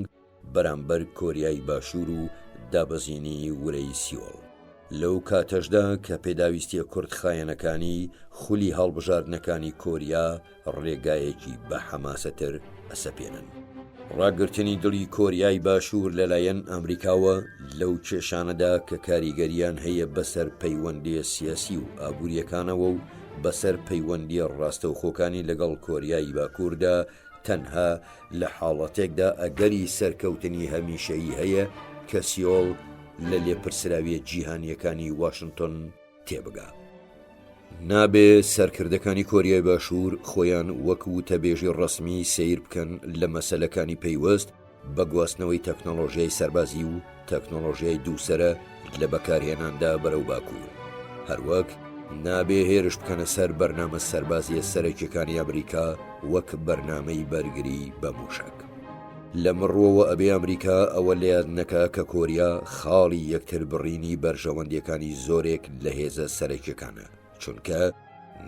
بەرامبەر کۆریای باشوور و دابەزینی ورەی سیۆڵ. لەو کاتەشدا کە پێداویستیە کوردخایەنەکانی خولی هەڵبژاردنەکانی کۆریا ڕێگایەکی بە حەماسەتر ئەسەپێنن. ڕاگررتنی دڵی کۆریای باشوور لەلایەن ئەمریکاوە لەو کێشانەدا کە کاریگەریان هەیە بەسەر پەیوەندی سیاسی و ئابوووریەکانەوە و بەسەر پەیوەندی ڕاستەوخۆکانی لەگەڵ کۆریای باکووردا تەنها لە حاڵەتێکدا ئەگەری سەرکەوتنی هەمیشەیی هەیە کە سیۆڵ لە لێپرسراویە جیهانیەکانی واشنگتن تێبگا. نابێ سەرکردەکانی کۆریای باشوور خۆیان وەکو تەبێژی ڕسمی سیر بکەن لە مەسەلەکانی پەیوەست بە گواستنەوەی تەکنۆلۆژیای سەربازی و تەکنۆلۆژیای دووسەرە لە بەکارهێناندا بەرەو باکوور. هەروەک نابێ هێرش بکەنە سەر بەرنامە سەربازیە سەرەکیەکانی ئەمریکا وەک بەرنامەی بەرگری بە موشک. لە مڕۆوە ئەبێ ئەمریکا ئەوە لێیان نەکا کە کۆریا خاڵی یەکتر بڕینی بەرژەوەندیەکانی زۆرێک لە هێزە سەرەکیەکانە، چونکە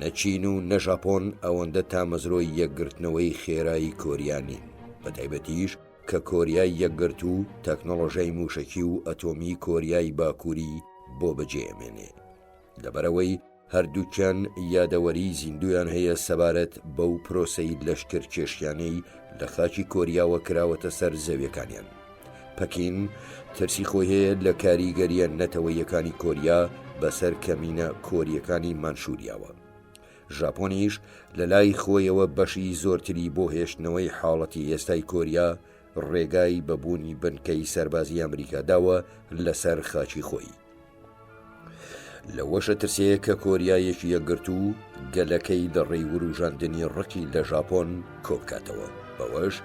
نەچین و نەژاپۆن ئەوەندە تامەزرۆی یەکگرتنەوەی خێرایی کۆریا نین، بەتایبەتیش کە کۆریای یەکگرت و تەکنۆلۆژیای موشکی و ئەتۆمی کۆریای باکووری بۆ بەجێهێمێنێ. لەبەرەوەی هەردووکیان یادەوەری زیندویان هەیە سەبارەت بەو پرۆسەی لەشکر کێشیانەی لە خاکی کۆریاوە کراوەتە سەر زەویەکانیان. پەکین ترسی خۆی هەیە لە کاریگەریە نەتەوەیەکانی کۆریا بەسەر کەمینە کۆریەکانی مانشوریاوە. ژاپۆنیش لە لای خۆیەوە بەشی زۆرتری بۆ هێشتنەوەی حاڵەتی ئێستای کۆریا ڕێگای بەبوونی بنکەی سەربازی ئەمریکاداوە لەسەر خاچی خۆی. لەوەشە ترسەیە کە کۆریایەکی یەکگرت و گەلەکەی لە ڕێی وروژاندنی ڕقی لە ژاپۆن کۆبکاتەوە. بەوەش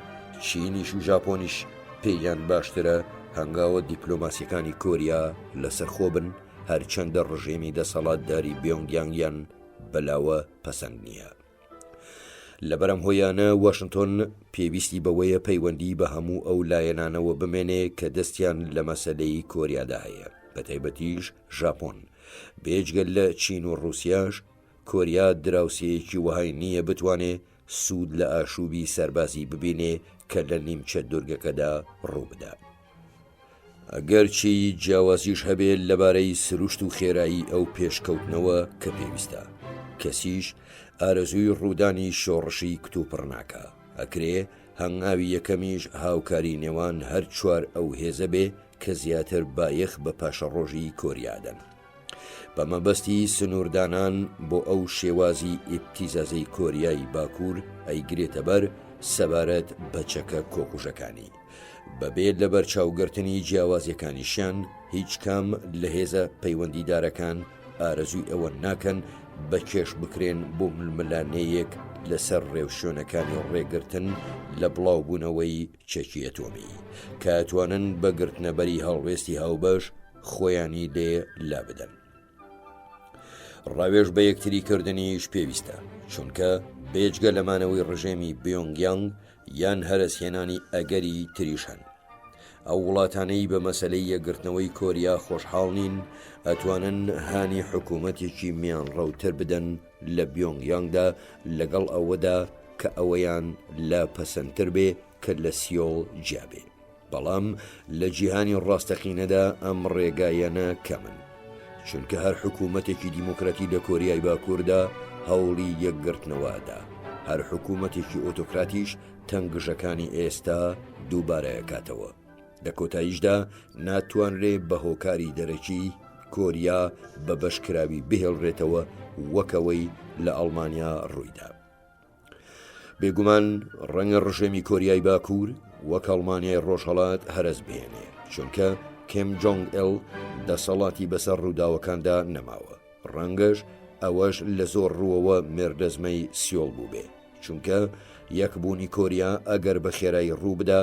چینیش و ژاپۆنیش پێیان باشترە هەنگاوە دیپلۆماسیەکانی کۆریا لەسەرخۆ بن، هەرچەندە ڕژێمی دەسەڵاتداری بیۆنگیانگیان بەلاوە پەسەند نییە. لەبەرەم هۆیانە واشنگتن پێویستی بەوەیە پەیوەندی بە هەموو ئەو لایەنانەوە بمێنێ کە دەستیان لە مەسەلەی کۆریادا هەیە، بەتایبەتیش ژاپۆن. بێجگەل لە چین و ڕووسیاش کۆریا دراوسەیەکی وهای نییە بتوانێ سوود لە ئاشوبی سەربازی ببینێ کە لە نیمچە دورگەکەدا ڕووبدا. ئەگەرچی جیاوازیش هەبێت لەبارەی سروشت و خێرایی ئەو پێشکەوتنەوە کە پێویستە، کەسیش ئارەزووی ڕوودانی شۆڕشی کتوپڕ ناکە. ئەکرێ هەنگاوی یەکەمیش هاوکاری نێوان هەر چوار ئەو هێزە بێ کە زیاتر بایەخ بە پاشەڕۆژی کۆریادەن. بە مەبەستی سنووردانان بۆ ئەو شێوازی ئیبتیزازەی کۆریای باکوور ئەیگرێتە بەر سەبارەت بە چەکە کۆکوژەکانی. بەبێت لە بەرچاوگرتنی جیاوازیەکانیشیان هیچ کام لە هێزە پەیوەندیدارەکان ئارەزووی ئەوە ناکەن بە کێش بکرێن بۆ ململانەیەک لەسەر ڕێوشێنەکانی ڕێگرتن لە بڵاوبوونەوەی چەکی ئەتۆمی کە ئەتوانن بە گرتنەبەری هەڵوێستی هاوبەش خۆیانی لێ لا بدەن. ڕاوێژ بە یەکتریکردنیش پێویستە، چونکە بێجگە لەمانەوەی ڕژێمی بیۆنگیانگ یان هەرسهێنانی ئەگەری تریش هەن. ئەو وڵاتانەی بە مەسەلەی یەکگرتنەوەی کۆریا خۆشحاڵ نین ئەتوانن هانی حکوومەتێکی میانڕەوتر بدەن لە بیۆنگیانگدا لەگەڵ ئەوەدا کە ئەوەیان لا پەسەندتر بێ کە لە سیۆڵ جیابێ. بەڵام لە جیهانی ڕاستەقینەدا ئەم ڕێگایەنە کەمن، چونکە هەر حکوومەتێکی دیموکراتی لە کۆریای باکووردا هەوڵی یەکگرتنەوەدا، هەر حکوومەتێکی ئۆتۆکراتیش تەنگژەکانی ئێستا دووبارەیەکاتەوە. لە کۆتاییشدا ناتوانرێ بە هۆکاری دەرەکی کۆریا بە بەشکراوی بهێڵڕێتەوە وەکەوەی لە ئەڵمانیا ڕوویدا. بێگومان ڕەنگە ڕژێمی کۆریای باکوور وەک ئەڵمانیای ڕۆژهەڵات هەرس بهێنێ، چونکە کیم جۆنگ ئێل دەسەڵاتی بەسەر ڕووداوەکاندا نەماوە. ڕەنگەش ئەوەش لە زۆر ڕووەوە مێردەزمەی سیۆڵ بوو بێ، چونکە یەکبوونی کۆریا ئەگەر بە خێرایی ڕوو بدا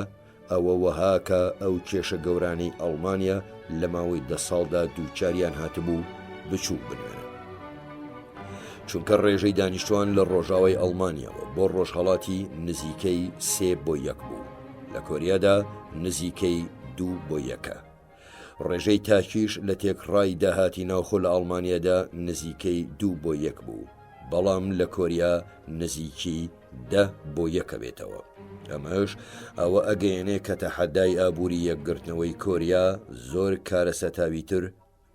ئەوە وەهاکە ئەو کێشە گەورانەی ئەڵمانیا لە ماوەی 10 ساڵدا دووچاریان هاتبوو بچوو بنوێنە. چونکە ڕێژەی دانیشتوان لە ڕۆژاوای ئەڵمانیەوە بۆ ڕۆژهەڵاتی نزیکەی 3-1 بوو، لە کۆریادا نزیکەی 2-1. ڕێژەی تاکیش لە تێکڕای داهاتی ناوخۆ لە ئەڵمانیادا نزیکەی 2-1 بوو، بەڵام لە کۆریا نزیکی 10-1 بێتەوە. ئەمەش ئەوە ئەگەیەنێ کە تەحەدای ئابووری یەکگرتنەوەی کۆریا زۆر کارەسەتاویتر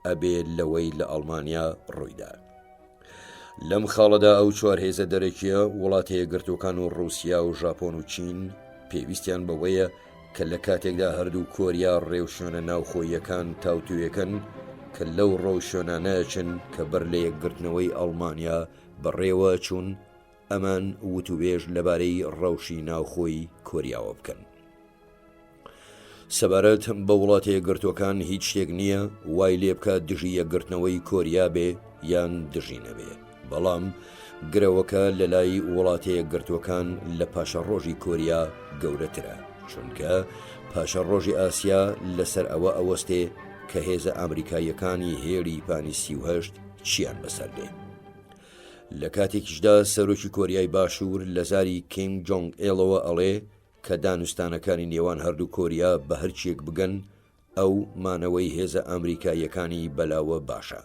ئەبێت لەوەی لە ئەڵمانیا ڕوویدا. لەم خاڵەدا ئەو چوار هێزە دەرەکیە وڵاتی یەکگرتوەکان و ڕووسیا و ژاپۆن و چین پێویستیان بەوەیە کە لە کاتێکدا هەردوو کۆریا ڕێوشێنە ناوخۆیەکان تاوتویەکەن کە لەو ڕەوشێنانەچن کە بەر لە یەکگرتنەوەی ئەڵمانیا بەڕێوە چوون ئەمان وتوبێژ لەبارەی ڕەوشی ناوخۆی کۆریاوە بکەن. سەبارەت بە وڵاتە یەکگرتوەکان هیچ شتێک نییە وای لێ بکات دژی یەکگرتنەوەی کۆریا بێ یان دژی نەبێ، بەڵام گرەوەکە لە لای وڵاتە یەکگرتوەکان لە پاشەڕۆژی کۆریا گەورەترە، چونکە پاشەڕۆژی ئاسیا لەسەر ئەوە ئەوەستێ کە هێزە ئەمریکایەکانی هێڵی پانی 38 چیان بەسەردێ. لە کاتێکیشدا سەرۆکی کۆریای باشوور لە زاری کیم جۆنگ ئێڵەوە ئەڵێ کە دانوستانەکانی نێوان هەردوو کۆریا بە هەرچیەک بگەن ئەو مانەوەی هێزە ئەمریکایەکانی بەلاوە باشە.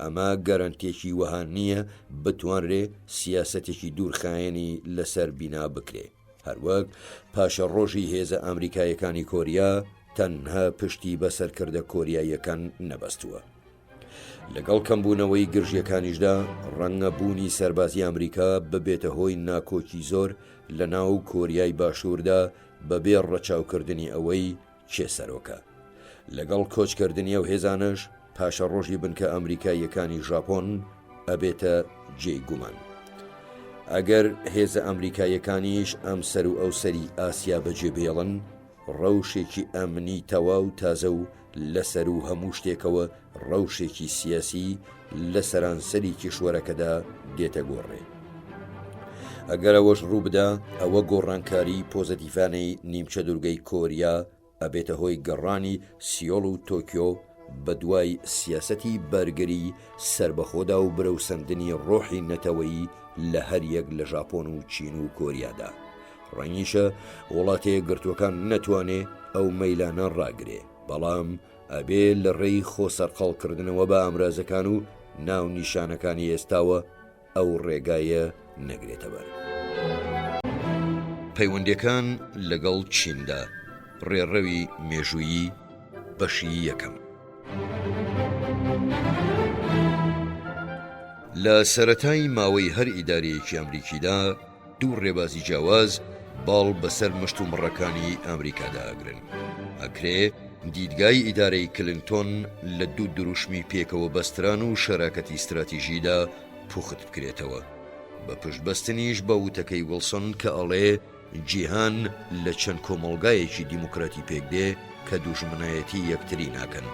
ئەمە گەرانتێکی وەها نییە بتوانرێ سیاسەتێکی دوورخایەنی لەسەر بینا بکرێ. هەروەک پاشە ڕۆژی هێزە ئەمریکایەکانی کۆریا تەنها پشتی بەسەرکردە کۆریایەکان نەبەستووە. لەگەڵ کەمبوونەوەی گرژیەکانیشدا ڕەنگە بوونی سەربازی ئەمریکا ببێتە هۆی ناکۆکی زۆر لە ناو کۆریای باشووردا بەبێ ڕەچاوکردنی ئەوەی چێسەرۆکە. لەگەڵ کۆچکردنی ئەو هێزانش پاشە ڕۆژی بنکە ئەمریکایەکانی ژاپۆن ئەبێتە جێگومان. ئەگەر هێزە ئەمریکایەکانیش ئەم سەر و ئەو سەری ئاسیا بەجێبێڵن، ڕەوشێکی ئەمنی تەواو تازە و لەسەر و هەموو شتێکەوە ڕەوشێکی سیاسی لە سەرانسەری کیشوەرەکەدا دێتە گۆڕێ. ئەگەر ئەوەش ڕوو بدا، ئەوە گۆڕانکاری پۆزەتیفانەی نیمچە دوورگەی کۆریا ئەبێتە هۆی گەڕانی سیۆڵ و تۆکیۆ بە دوای سیاسەتی بەرگری سربەخۆدا و برەوسەندنی ڕۆحی نەتەوەیی لە هەر یەک لە ژاپۆن و چین و کۆریادا. ڕەنگیشە وڵاتەیە گرتوەکان نەتوانێ ئەو مەیلانە ڕاگرێ، بەڵام ئەبێ لە ڕێی خۆسەرقەڵکردنەوە بە ئامرازەکان و ناو نیشانەکانی ئێستاوە ئەو ڕێگایە نەگرێتە بەر. پەیوەندیەکان لەگەڵ چیندا، ڕێڕەوی مێژوویی بەشی یەکەم. لە سەرەتای ماوەی هەر ئیدارەیەکی ئەمریکیدا دوو ڕێبازی جیاواز باڵ بەسەر مشت و مڕەکانی ئەمریکادا ئەگرن. ئەکرێ دیدگای ئیدارەی کلنتۆن لە دوو دروشمی پێکەوە بەستران و شەراکەتی استراتیژیدا پوخت بکرێتەوە، بە پشتبەستنیش بە وتەکەی وڵسۆن کە ئەڵێ جیهان لە چەند کۆمەڵگایەکی دیموکراتی پێکدێ کە دوژمنایەتی یەکتری ناکەن،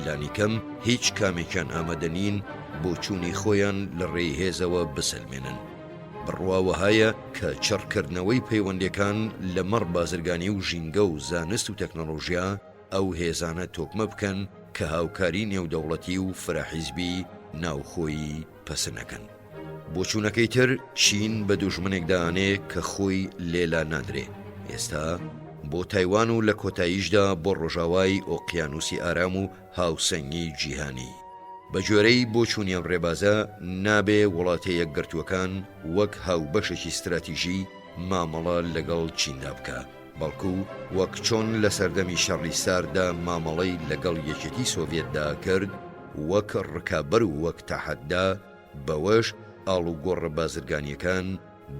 لانیکەم هیچ کامێکیان ئامادە نین بۆ چوونی خۆیان لە ڕێی هێزەوە بسەلمێنن. بڕواوەهایە کە چڕکردنەوەی پەیوەندەکان لەمەڕ بازرگانی و ژینگە و زانست و تەکنۆلۆژیا ئەو هێزانە تۆکمە بکەن کە هاوکاری نێودەوڵەتی و فراحیزبی ناوخۆیی پەسەنەکەن. بۆچوونەکەی تر چین بە دوژمنێکدانێ کە خۆی لێلا نادرێ. ئێستا بۆ تایوان و لە کۆتاییشدا بۆ ڕۆژاوای ئۆقیانوسی ئارام و هاوسەنگی جیهانی. بە جۆرەی بۆچوونی ئەم ڕێبازە نابێ وڵاتە یەکگرتووەکان وەک هاوبەشێکی استراتیژی مامەڵە لەگەڵ چیندا بکە، بەڵکو وەک چۆن لە سەردەمی شەڕی ساردا مامەڵەی لەگەڵ یەکێتی سۆڤێتدا کرد، وەک ڕکابەر و وەک تەحەدا، بەوەش ئاڵوگۆڕە بازرگانیەکان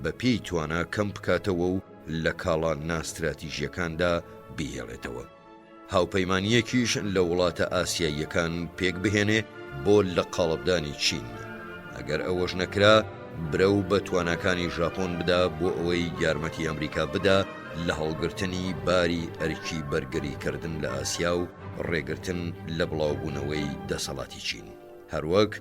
بە پێی توانە کەم بکاتەوە و لە کاڵا ناستراتیژیەکاندا بهێڵێتەوە. هاوپەیمانیەکیش لە وڵاتە ئاسیاییەکان پێک بهێنێ بۆ لە قاڵبدانی چین. ئەگەر ئەوەش نەکرا، برە و بە تواناکانی ژاپۆن بدا بۆ ئەوەی یارمەتی ئەمریکا بدا لە هەڵگرتنی باری ئەرکی بەرگریکردن لە ئاسیا و ڕێگرتن لە بڵاوبوونەوەی دەسەڵاتی چین. هەروەک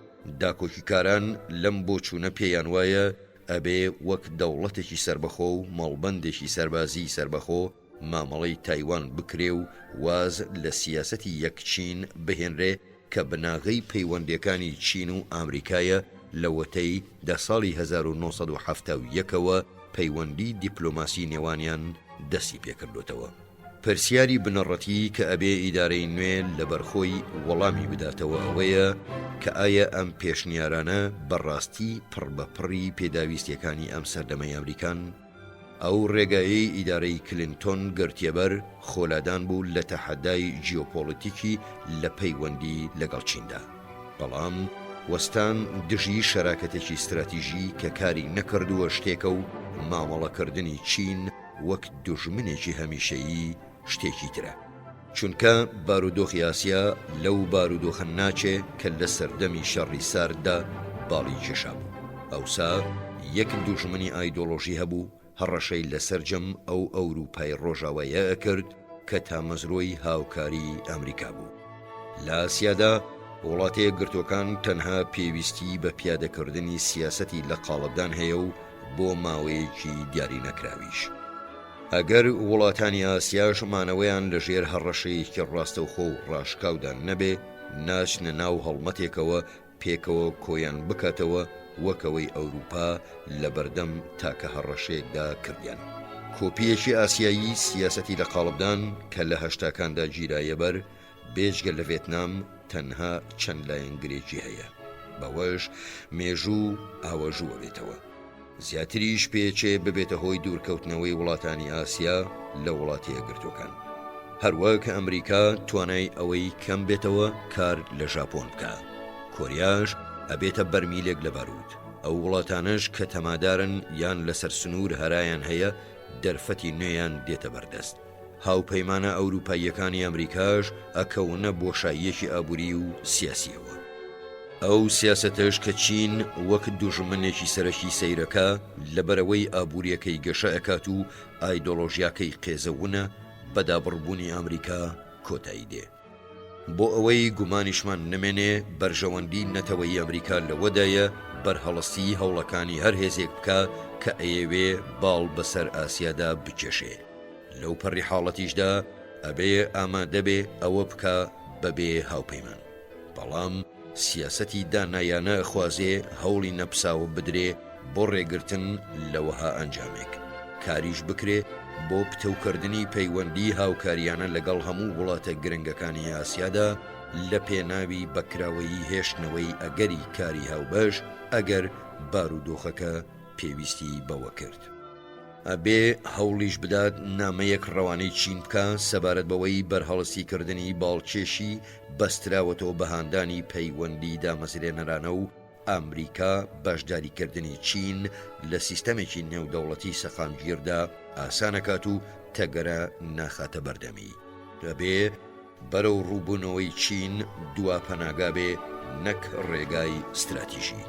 داکۆکیکاران لەم بۆچوونە پێیان وایە ئەبێ وەک دەوڵەتێکی سربەخۆ و مەڵبەندێکی سەربازی سربەخۆ مامەڵەی تایوان بکرێ و واز لە سیاسەتی یەکچین بهێنرێ کە بناغی پەیوەندیەکانی چین و ئامریکایە لە وەتەی دە ساڵی 1970ەوە پەیوەندی دیپلۆماسی نێوانیان دەستی پێکردوتەوە. پرسیاری بنەڕەتی کە ئەبێ ئیدارەی نوێ لە بەرخۆی وەڵامی بداتەوە ئەوەیە کە ئایا ئەم پێشنیارانە بەڕاستی پڕبەپڕی پێداویستیەکانی ئەم سەردەمەی ئەمریکان؟ ئەو ڕێگایەی ئیدارەی کلنتۆن گرتیەبەر خۆلادان بوو لە تەحەدای جیۆپۆلیتیکی لە پەیوەندی لەگەڵ چیندا، بەڵام وەستان دژی شەراکەتێکی استراتیژی کە کاری نەکردووە شتێکە و مامەڵەکردنی چین وەک دوژمنێکی هەمیشەیی شتێکی ترە، چونکە بارودۆخی ئاسیا لەو بارودۆخە ناچێ کە لە سەردەمی شەڕی ساردا باڵی کێشا بوو. ئەوسا یەک دوژمنی ئایدۆلۆژی هەبوو هەڕەشەی لەسەرجەم ئەو ئەوروپای ڕۆژاوایە ئەکرد کە تامەزرۆی هاوکاری ئەمریکا بوو. لە ئاسیادا وڵاتەیە گرتوەکان تەنها پێویستی بە پیادەکردنی سیاسەتی لە قاڵبدان هەیە و بۆ ماوەیەکی دیاری نەکراویش. ئەگەر وڵاتانی ئاسیاش مانەوەیان لەژێر هەڕەشەیەکی ڕاستەوخۆ و ڕاشکاودا نەبێ، ناچنە ناو هەڵمەتێکەوە پێکەوە کۆیان بکاتەوە وەکەوەی ئەوروپا لە بەردەم تاکە هەڕەشەیەکدا کردیان. کۆپیەکی ئاسیایی سیاسەتی لە قاڵبدان کە لە هەشتاکاندا گیرایەبەر بێجگە لە ڤێتنام تەنها چەند لایەنگرێکی هەیە، بەوەش مێژوو ئاوەژووە بێتەوە. زیاتریش پێچێ ببێتە هۆی دوورکەوتنەوەی وڵاتانی ئاسیا لە وڵاتیە گرتوەکان. هەروەک ئەمریکا توانای ئەوەی کەم بێتەوە کار لە ژاپۆن بکە. کۆریاش ئەبێتە بەرمیلێک لە بارود. ئەو وڵاتانش کە تەمادارن یان لەسەر سنوور هەرایان هەیە دەرفەتی نوێیان دێتە بەردەست. هاوپەیمانە ئەوروپاییەکانی ئەمریکاش ئەکەونە بۆشاییەکی ئابووری و سیاسیەوە. ئەو سیاسەتەش کە چین وەک دوژمنێکی سەرەکی سەیرەکە لەبەرەوەی ئابووریەکەی گەشە ئەکات و ئایدۆلۆژیاکەی قێزەونە بەدابڕبوونی ئەمریکا کۆتایی دێ. بۆ ئەوەی گومانیشمان نەمێنێ بەرژەوەندی نەتەوەی ئەمریکا لەوەدایە بەرهەڵستی هەوڵەکانی هەر هێزێک بکە کە ئەیەوێ باڵ بەسەر ئاسیادا بکێشێ. لەو پەڕی حاڵەتیشدا ئەبێ ئامادە بێ ئەوە بکە بەبێ هاوپەیمان. بەڵام سیاسەتی دانایانە خوازێ هەوڵی نەپساوە بدرێ بۆ ڕێگرتن لەوەها ئەنجامێک. کاریش بکرێ بۆ پتەوکردنی پەیوەندی هاوکاریانە لەگەڵ هەموو وڵاتە گرنگەکانی ئاسیادا لە پێناوی بەکراوەیی هێشتنەوەی ئەگەری کاری هاوبەش ئەگەر بارودۆخەکە پێویستی بەوە کرد. ئەبێ هەوڵیش بدات نامەیەک ڕەوانەی چین بکە سەبارەت بەوەی بەرهەڵستیکردنی باڵکێشی بەستراوەتەوە بەهاندانی پەیوەندی دامەزرێنەرانە و ئەمریکا بەشداریکردنی چین لە سیستەمێکی نێودەوڵەتی سەخامگیردا ئاسانەکات و تەگەرە ناخاتە بەردەمی. دەبێ بەرەو ڕووبوونەوەی چین دواپەناگا بێ نەک ڕێگای ستراتیژی.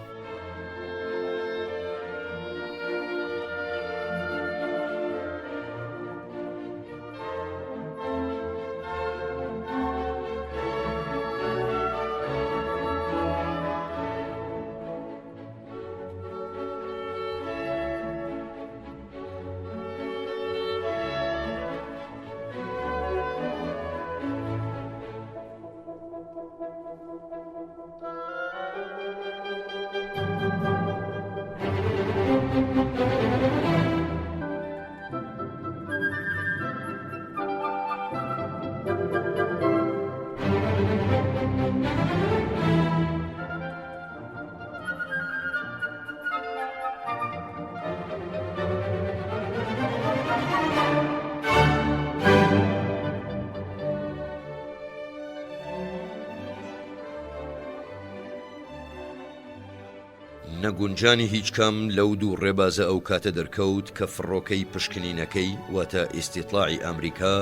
نەگونجانی هیچ کەم لەو دوو ڕێبازە ئەو کاتە دەرکەوت کە فڕۆکەی پشکنینەکەی واتە ئیستیطلاعی ئەمریکا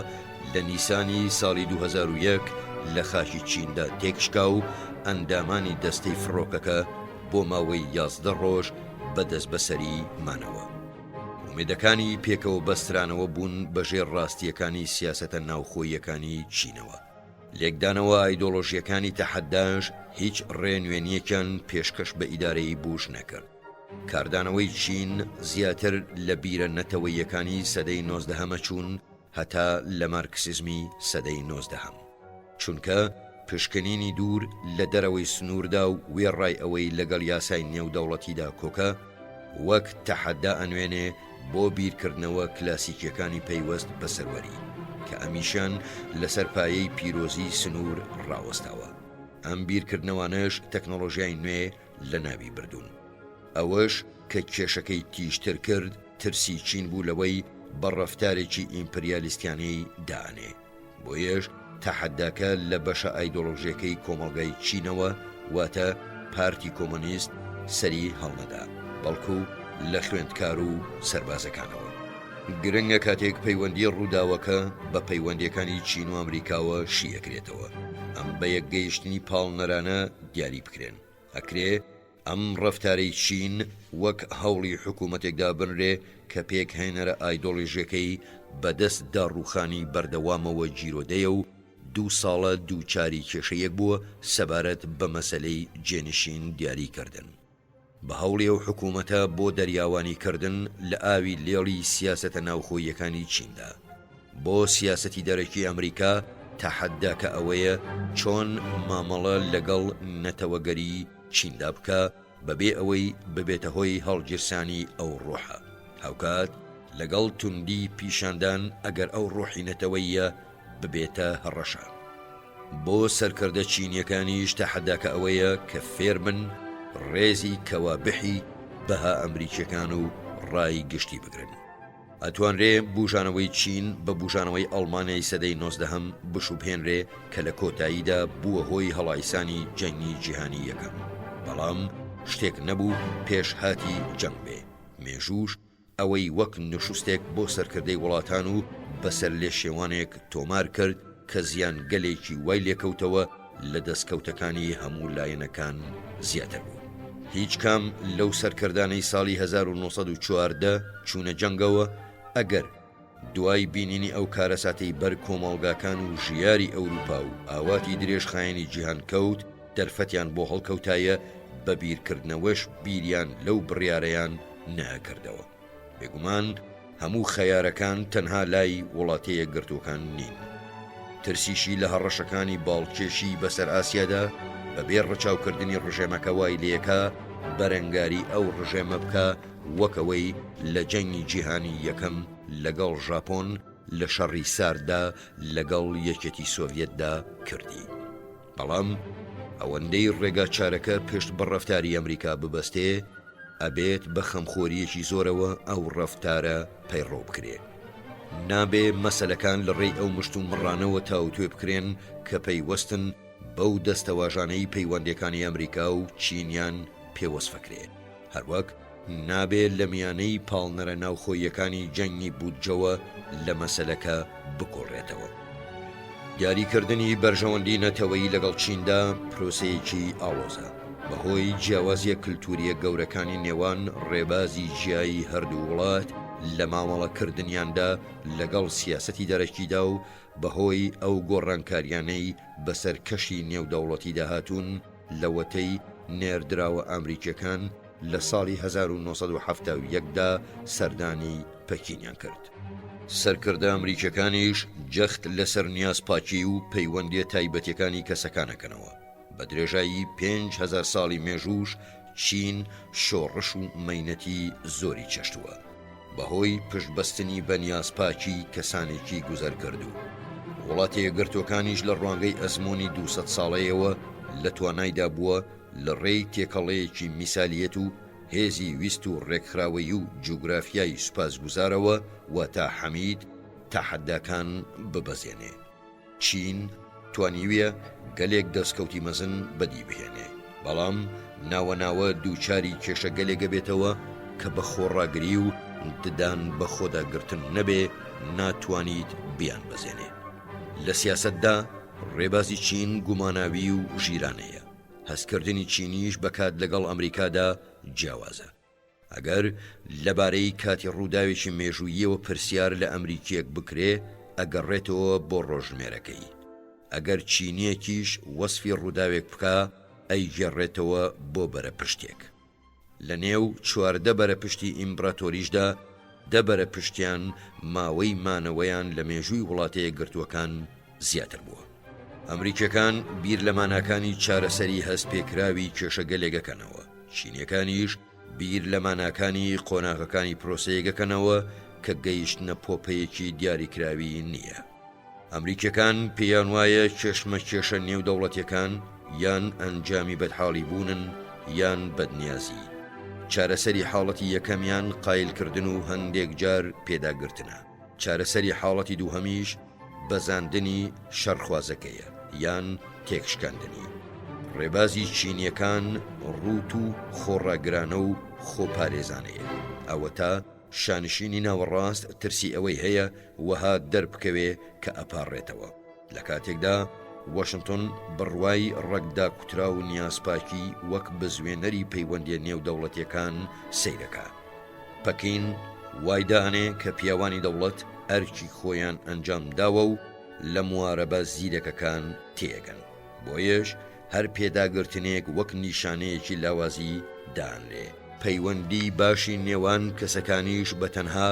لە نیسانی ساڵی 2001 لە خاکی چیندا تێکشکا و ئەندامانی دەستەی فڕۆکەکە بۆ ماوەی 11 ڕۆژ بەدەست بەسەری مانەوە. ئومێدەکانی پێکەوە بەسترانەوە بوون بەژێر ڕاستیەکانی سیاسەتە ناوخۆییەکانی چینەوە. لێکدانەوە ئایدۆلۆژیەکانی تەحەداش هیچ ڕێنوێنیەکیان پێشکەش بە ئیدارەی بوش نەکرد. کاردانەوەی چین زیاتر لە بیرە نەتەوەیەکانی سەدەی 19 چوون هەتا لە مارکسیزمی سەدەی 19. چونکە پشکنینی دوور لە دەرەوەی سنووردا و وێڕای ئەوەی لەگەڵ یاسای نێودەوڵەتیدا کۆکە وەک تەحەدا ئەنوێنێ بۆ بیرکردنەوە کلاسیکیەکانی پەیوەست بە سەروەری کە ئەمیشان لەسەر پایەی پیرۆزی سنوور ڕاوەستاوە. ئەم بیرکردنەوانش تەکنۆلۆژیای نوێ لە ناوی بردوون. ئەوەش کە کێشەکەی تیژتر کرد ترسی چین بوو لەوەی بە ڕەفتارێکی ئیمپریالیستیانەی دانێ. بۆیەش تەحەداکە لە بەشە ئایدۆلۆژیەکەی کۆمەڵگای چینەوە واتە پارتی کۆمۆنیست سەری هەڵنەدا، بەڵکو لە خوێندکار و سەربازەکانەوە. گرنگە کاتێک پەیوەندی ڕووداوەکە بە پەیوەندیەکانی چین و ئەمریکاوە شیەکرێتەوە. ئەم بە یەکگەیشتنی پاڵنەرانە دیاری بکرێن. ئەکرێ ئەم ڕەفتارەی چین وەک هەوڵی حکوومەتێکدا بنرێ کە پێک هێنەرە ئایدۆلۆژیەکەی بەدەستدا ڕووخانی بەردەوامەوە جیرۆدەیە و 2 ساڵە دووچاری کێشەیەک بووە سەبارەت بە مەسەلەی جێنشین دیاریکردن. بە هەوڵی ئەو حکوومەتە بۆ دەریاوانیکردن لە ئاوی لێڵی سیاسەتە ناوخۆیەکانی چیندا. بۆ سیاسەتی دەرەکی ئەمریکا تەحەداکە ئەوەیە چۆن مامەڵە لەگەڵ نەتەوەگەری چیندا بکە بەبێ ئەوەی ببێتە هۆی هەڵگیرسانی ئەو ڕۆحە. هاوکات لەگەڵ توندی پیشاندان ئەگەر ئەو ڕۆحی نەتەوەیە ببێتە هەڕەشە. بۆ سەرکردە چینیەکانیش تەحەداکە ئەوەیە کە فێر بن ڕێزی کەوابحی بەها ئەمریکیەکان و ڕای گشتی بگرن. ئەتوانرێ بوژانەوەی چین بە بوژانەوەی ئەڵمانیای سەدەی 19 بشوبهێنرێ کە لە کۆتاییدا بووە هۆی هەڵایسانی جەنگی جیهانی یەکەم. بەڵام شتێک نەبوو پێش هاتی جەنگ بێ. مێژوش ئەوەی وەک نشوستێک بۆ سەرکردەی وڵاتان و بەسەر لێ شێوانێک تۆمار کرد کە زیان گەلێکی وای لێکەوتەوە لە دەستکەوتەکانی هەموو لایەنەکان زیاتر بوو. هیچ کام لەو سەرکردانەی ساڵی 1940 چوونە جەنگەوە ئەگەر دوای بینینی ئەو کارەساتەی بەر کۆمەڵگاکان و ژیاری ئەوروپا و ئاواتی درێژخایەنی جیهان کەوت دەرفەتیان بۆ هەڵکەوتایە بە بیرکردنەوەش بیریان لەو بڕیارەیان نەکردەوە. بێگومان هەموو خەیارەکان تەنها لای وڵاتەیە گرتوەکان نین. ترسیشی لە هەڕەشەکانی باڵکێشی بەسەر ئاسیادا بەبێ ڕەچاوکردنی ڕژێمەکە وای لێکە بەرەنگاری ئەو ڕژێمە بکە وەکەوەی لە جەنگی جیهانی یەکەم لەگەڵ ژاپۆن لە شەڕی ساردا لەگەڵ یەکێتی سۆڤیەتدا کردی. بەڵام ئەوەندەی ڕێگا چارەکە پشت بە ڕەفتاری ئەمریکا ببەستێ ئەبێت بە خەمخۆریەکی زۆرەوە ئەو ڕەفتارە پەیڕۆ بکرێت. نابێ مەسەلەکان لە ڕێی ئەو مشت و مڕانەوە تاوتوێ بکرێن کە پەیوەستن بەو دەستەواژانەی پەیوەندەکانی ئەمریکا و چینیان پێوەسفەکرێ. هەروەک نابێت لە میانەی پاڵنەرە ناوخۆیەکانی جەنگی بودجەوە لە مەسەلەکە بکۆڕێتەوە. دیاریکردنی بەرژەوەندی نەتەوەیی لەگەڵ چیندا پرۆسەیەکی ئاڵۆزە. بەهۆی جیاوازیە کللتوریە گەورەکانی نێوان ڕێبازی جیایی هەردوو وڵات لە مامەڵەکردنیاندا لەگەڵ سیاسەتی دەرەکیدا و بەهۆی ئەو گۆڕانکاریانەی بەسەر کەشی نێودەوڵەتی داهاتوون لەوەتەی نێردراوە ئەمریکیەکان لە ساڵی 1970دا سەردانی پەکینیان کرد. سەرکردە ئەمریکیەکانیش جەخت لەسەر نیازپاکی و پەیوەندیە تایبەتیەکانی کەسەکانەکەنەوە. بە درێژایی 5,000 ساڵی مێژوش چین شۆڕش و مەینەتی زۆری چەشتووە بەهۆی پشتبەستنی بە نیازپاکی کەسانێکی گوزەر کردو. وڵاتی یەکگرتوەکانیش لە ڕوانگەی ئەزمموی 200 ساڵەیەوە لە توانایدا بووە لە ڕێی تێکەڵەیەکی میسالیەت و هێزی ویست و ڕێکخراوەی و جوگرافیای سوپاسگوزارەوە وەتا حەمید تەحەداکان ببەزێنێ. چین توانیویە گەلێک دەستکەوتی مەزن بەدی بهێنێ، بەڵام ناوەناوە دووچاری کێشە گەلێگە بێتەوە کە بە خۆڕاگری و ددان بە خۆداگرتن نەبێ ناتوانیت بیان بەزێنێ. لە سیاسەتدا ڕێبازی چین گوماناوی و ژیرانەیە. هەستکردنی چینیش بەکات لەگەڵ ئەمریکادا جیاوازە. ئەگەر لەبارەی کاتی ڕووداوێکی مێژوویەوە پرسیار لە ئەمریکیەک بکرێ ئەگەڕێتەوە بۆ ڕۆژنمێرەکەی. ئەگەر چینیەکیش وەسفی ڕووداوێک بکە ئەیگەڕێتەوە بۆ بەرەپشتێک. لە نێو 14 بەرەپشتی ئیمپراتۆریشدا 10 بەرەپشتیان ماوەی مانەوەیان لە مێژووی وڵاتەیە گرتووەکان زیاتر بووە. ئەمریکیەکان بیر لە ماناکانی چارەسەری هەستپێکراوی کێشەگەلێگەکەنەوە. چینیەکانیش بیر لە ماناکانی قۆناغەکانی پرۆسەیەگەکەنەوە کە گەیشتنە پۆپەیەکی دیاریکراوی نییە. ئەمریکیەکان پێیان وایە چێشمە کێشە نێودەوڵەتیەکان یان ئەنجامی بەدحاڵی بوونن یان بەدنیازی. چارەسەری حاڵەتی یەکەمیان قایلکردن و هەندێک جار پێداگرتنە. چارەسەری حاڵەتی دووهەمیش بەزاندنی شەرخوازەکەیە یان تێکشکاندنی. ڕێبازی چینیەکان ڕوت و خۆڕاگرانە و خۆپارێزانەیە. ئەوە تا شانشینی ناوەڕاست ترسی ئەوەی هەیە وەها دەربکەوێ کە ئەپارڕێتەوە. لە کاتێکدا واشنگتن بڕوای ڕەگدا کوترا و نیازپاکی وەک بزوێنەری پەیوەندیە نێودەوڵەتیەکان سەیرەکە. پەکین وای دانێ کە پیاوانی دەوڵەت ئەرکی خۆیان ئەنجام داوە و لە موارەبە زیرەکەکان تێگەن بۆیەش هەر پێداگرتنێک وەک نیشانەیەکی لاوازی دانرێ پەیوەندی باشی نێوان کەسەکانیش بە تەنها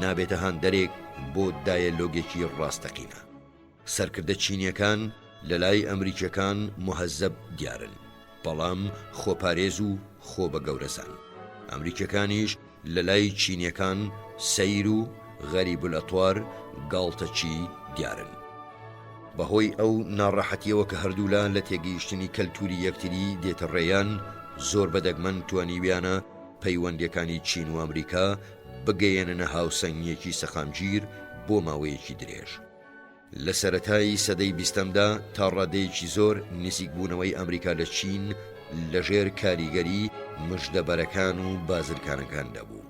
نابێتە هاندەرێک بۆ دایەلۆگێکی ڕاستەقینە سەرکردە چینیەکان لە لای ئەمریکیەکان مهەزەب دیارن بەڵام خۆپارێز و خۆ بە گەورەزان ئەمریکیەکانیش لە لای چینیەکان سەیر و غەریبولەتوار گاڵتەچی دیارن بەهۆی ئەو ناڕەحەتیەوە کە هەردوولان لە تێگەیشتنی کەلتوری یەکتری دێتە ڕێیان زۆر بەدەگمەن توانیویانە پەیوەندیەکانی چین و ئەمریکا بگەیەنە هاوسەنگیەکی سەخامگیر بۆ ماوەیەکی درێژ لە سەرەتایی سەدەی بیستەمدا تا ڕادەیەکی زۆر نزیکبوونەوەی ئەمریکا لە چین لەژێر کاریگەری مژدەبەرەکان و بازرگانەکاندا بوو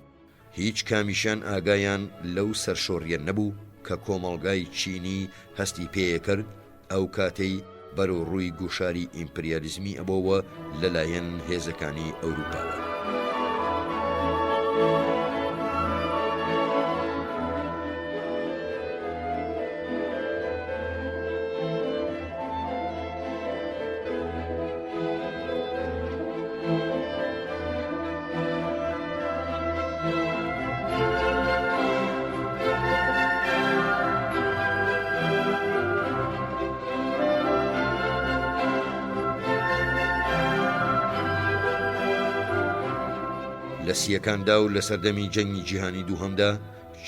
هیچ کامیشان ئاگایان لەو سەرشۆڕیە نەبوو کە کۆمەڵگای چینی هەستی پێیە کرد ئەو کاتەی بەرەو ڕووی گوشاری ئیمپریالیزمی ئەبەوە لەلایەن هێزەکانی ئەوروپاوە لە سیەکاندا و لە سەردەمی جەنگی جیهانی دووهەمدا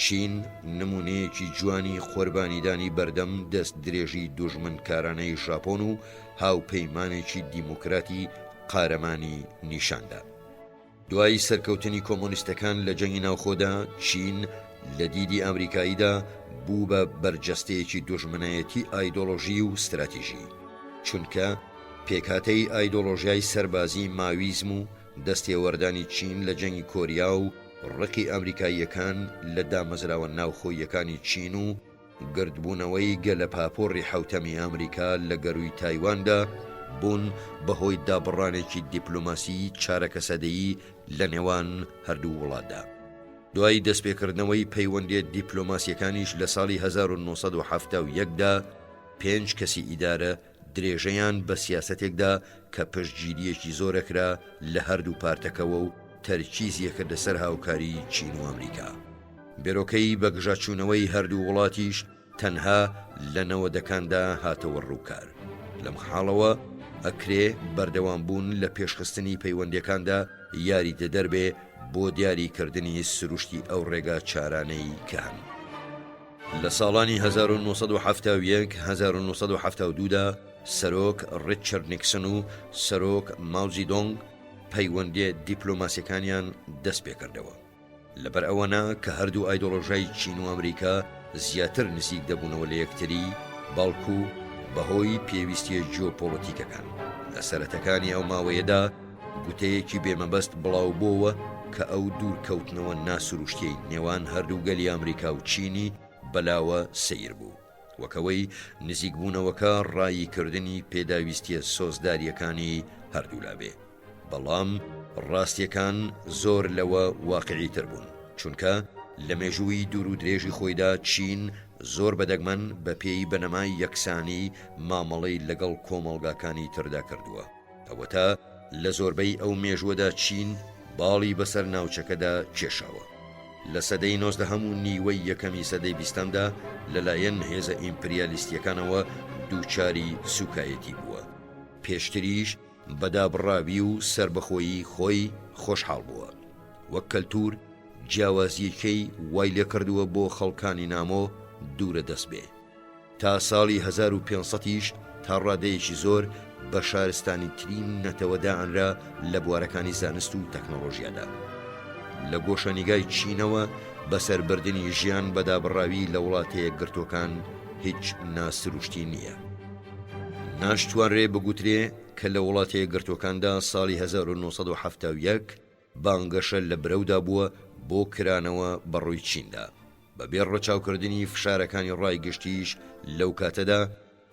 چین نمونەیەکی جوانی قوربانیدانی بەردەم دەست درێژی دوژمنکارانەی ژاپۆن و هاوپەیمانێکی دیموکراتی قارەمانی نیشاندا دوای سەرکەوتنی کۆمۆنیستەکان لە جەنگی ناوخۆدا چین لە دیدی ئەمریکاییدا بوو بە بەرجەستەیەکی دوژمنایەتی ئایدۆلۆژی و استراتیژی چونکە پێکهاتەی ئایدۆلۆژیای سەربازی ماویزم و دەستێوەردانی چین لە جەنگی کۆریا و ڕقی ئەمریکاییەکان لە دامەزراوە ناوخۆیەکانی چین و گردبوونەوەی گەلە پاپۆڕی حوتەمی ئەمریکا لە گەروی تایواندا بوون بەهۆی دابڕانێکی دیپلۆماسی چارەکە سەدەیی لە نێوان هەردوو وڵاتدا دوای دەستپێکردنەوەی پەیوەندیە دیپلۆماسیەکانیش لە ساڵی 1970دا 5 کەسی ئیدارە درێژەیان بە سیاسەتێکدا کە پشتگیریەکی زۆرەکرا لە هەردوو پارتەکەوە و تەرکیزیەکرد لەسەر هاوکاری چین و ئەمریکا بێرۆکەی بەگژاچوونەوەی هەردوو وڵاتیش تەنها لە نەوەدەکاندا هاتەوە ڕووکار لەم حاڵەوە ئەکرێ بەردەوامبوون لە پێشخستنی پەیوەندیەکاندا یاریدە دەربێ بۆ دیاریکردنی سروشتی ئەو ڕێگا چارانەی کە هەن لە ساڵانی 1970-1972دا سەرۆک ڕیچارد نیکسن و سەرۆک ماوزیدۆنگ پەیوەندیە دیپلۆماسیەکانیان دەست پێکردەوە لەبەر ئەوەنا کە هەردوو ئایدۆلۆژیای چین و ئەمریکا زیاتر نزیک دەبوونەوە لە یەکتری باڵکو بەهۆی پێویستیە جیۆپۆلیتیکەکان لە سەرەتەکانی ئەو ماوەیەدا گوتەیەکی بێمەبەست بڵاو بۆوە کە ئەو دوورکەوتنەوە ناسروشتیەی نێوان هەردوو گەلی ئەمریکا و چینی بەلاوە سیر بوو وەکەوەی نزیکبوونەوەکە ڕاییکردنی پێداویستیە سۆزداریەکانی هەردوولا بێ بەڵام ڕاستیەکان زۆر لەوە واقعیتر بوون چونکە لە مێژووی دوور و درێژی خۆیدا چین زۆر بەدەگمەن بە پێی بەنەمای یەکسانی مامەڵەی لەگەڵ کۆمەڵگاکانی تردا کردووە ئەوە تا لە زۆربەی ئەو مێژوەدا چین باڵی بەسەر ناوچەکەدا کێشاوە لە سەدەی 19 و نیوەی یەکەمی سەدەی بیستەمدا لەلایەن هێزە ئیمپریالیستیەکانەوە دووچاری سوکایەتی بووە پێشتریش بەدابڕاوی و سربەخۆیی خۆی خۆشحاڵ بووە وەک کەلتور جیاوازیەکەی وای لێ کردووە بۆ خەڵکانی نامۆ دوورە دەست بێ تا ساڵی 1500یش تا ڕادەیەکی زۆر بە شارستانی ترین نەتەوەدا ئەنرا لە بوارەکانی زانست و تەکنۆلۆژیادا لە گۆشەنیگای چینەوە بەسەربردنی ژیان بەدابڕاوی لە وڵاتەیە گرتوەکان هیچ ناسروشتی نییە ناشتوانرێ بگوترێ کە لە وڵاتەیە گرتوەکاندا ساڵی 1970 بانگەشە لە برەودا بووە بۆ کرانەوە بەڕووی چیندا بەبێ ڕەچاوکردنی فشارەکانی ڕایگەشتیش لەو کاتەدا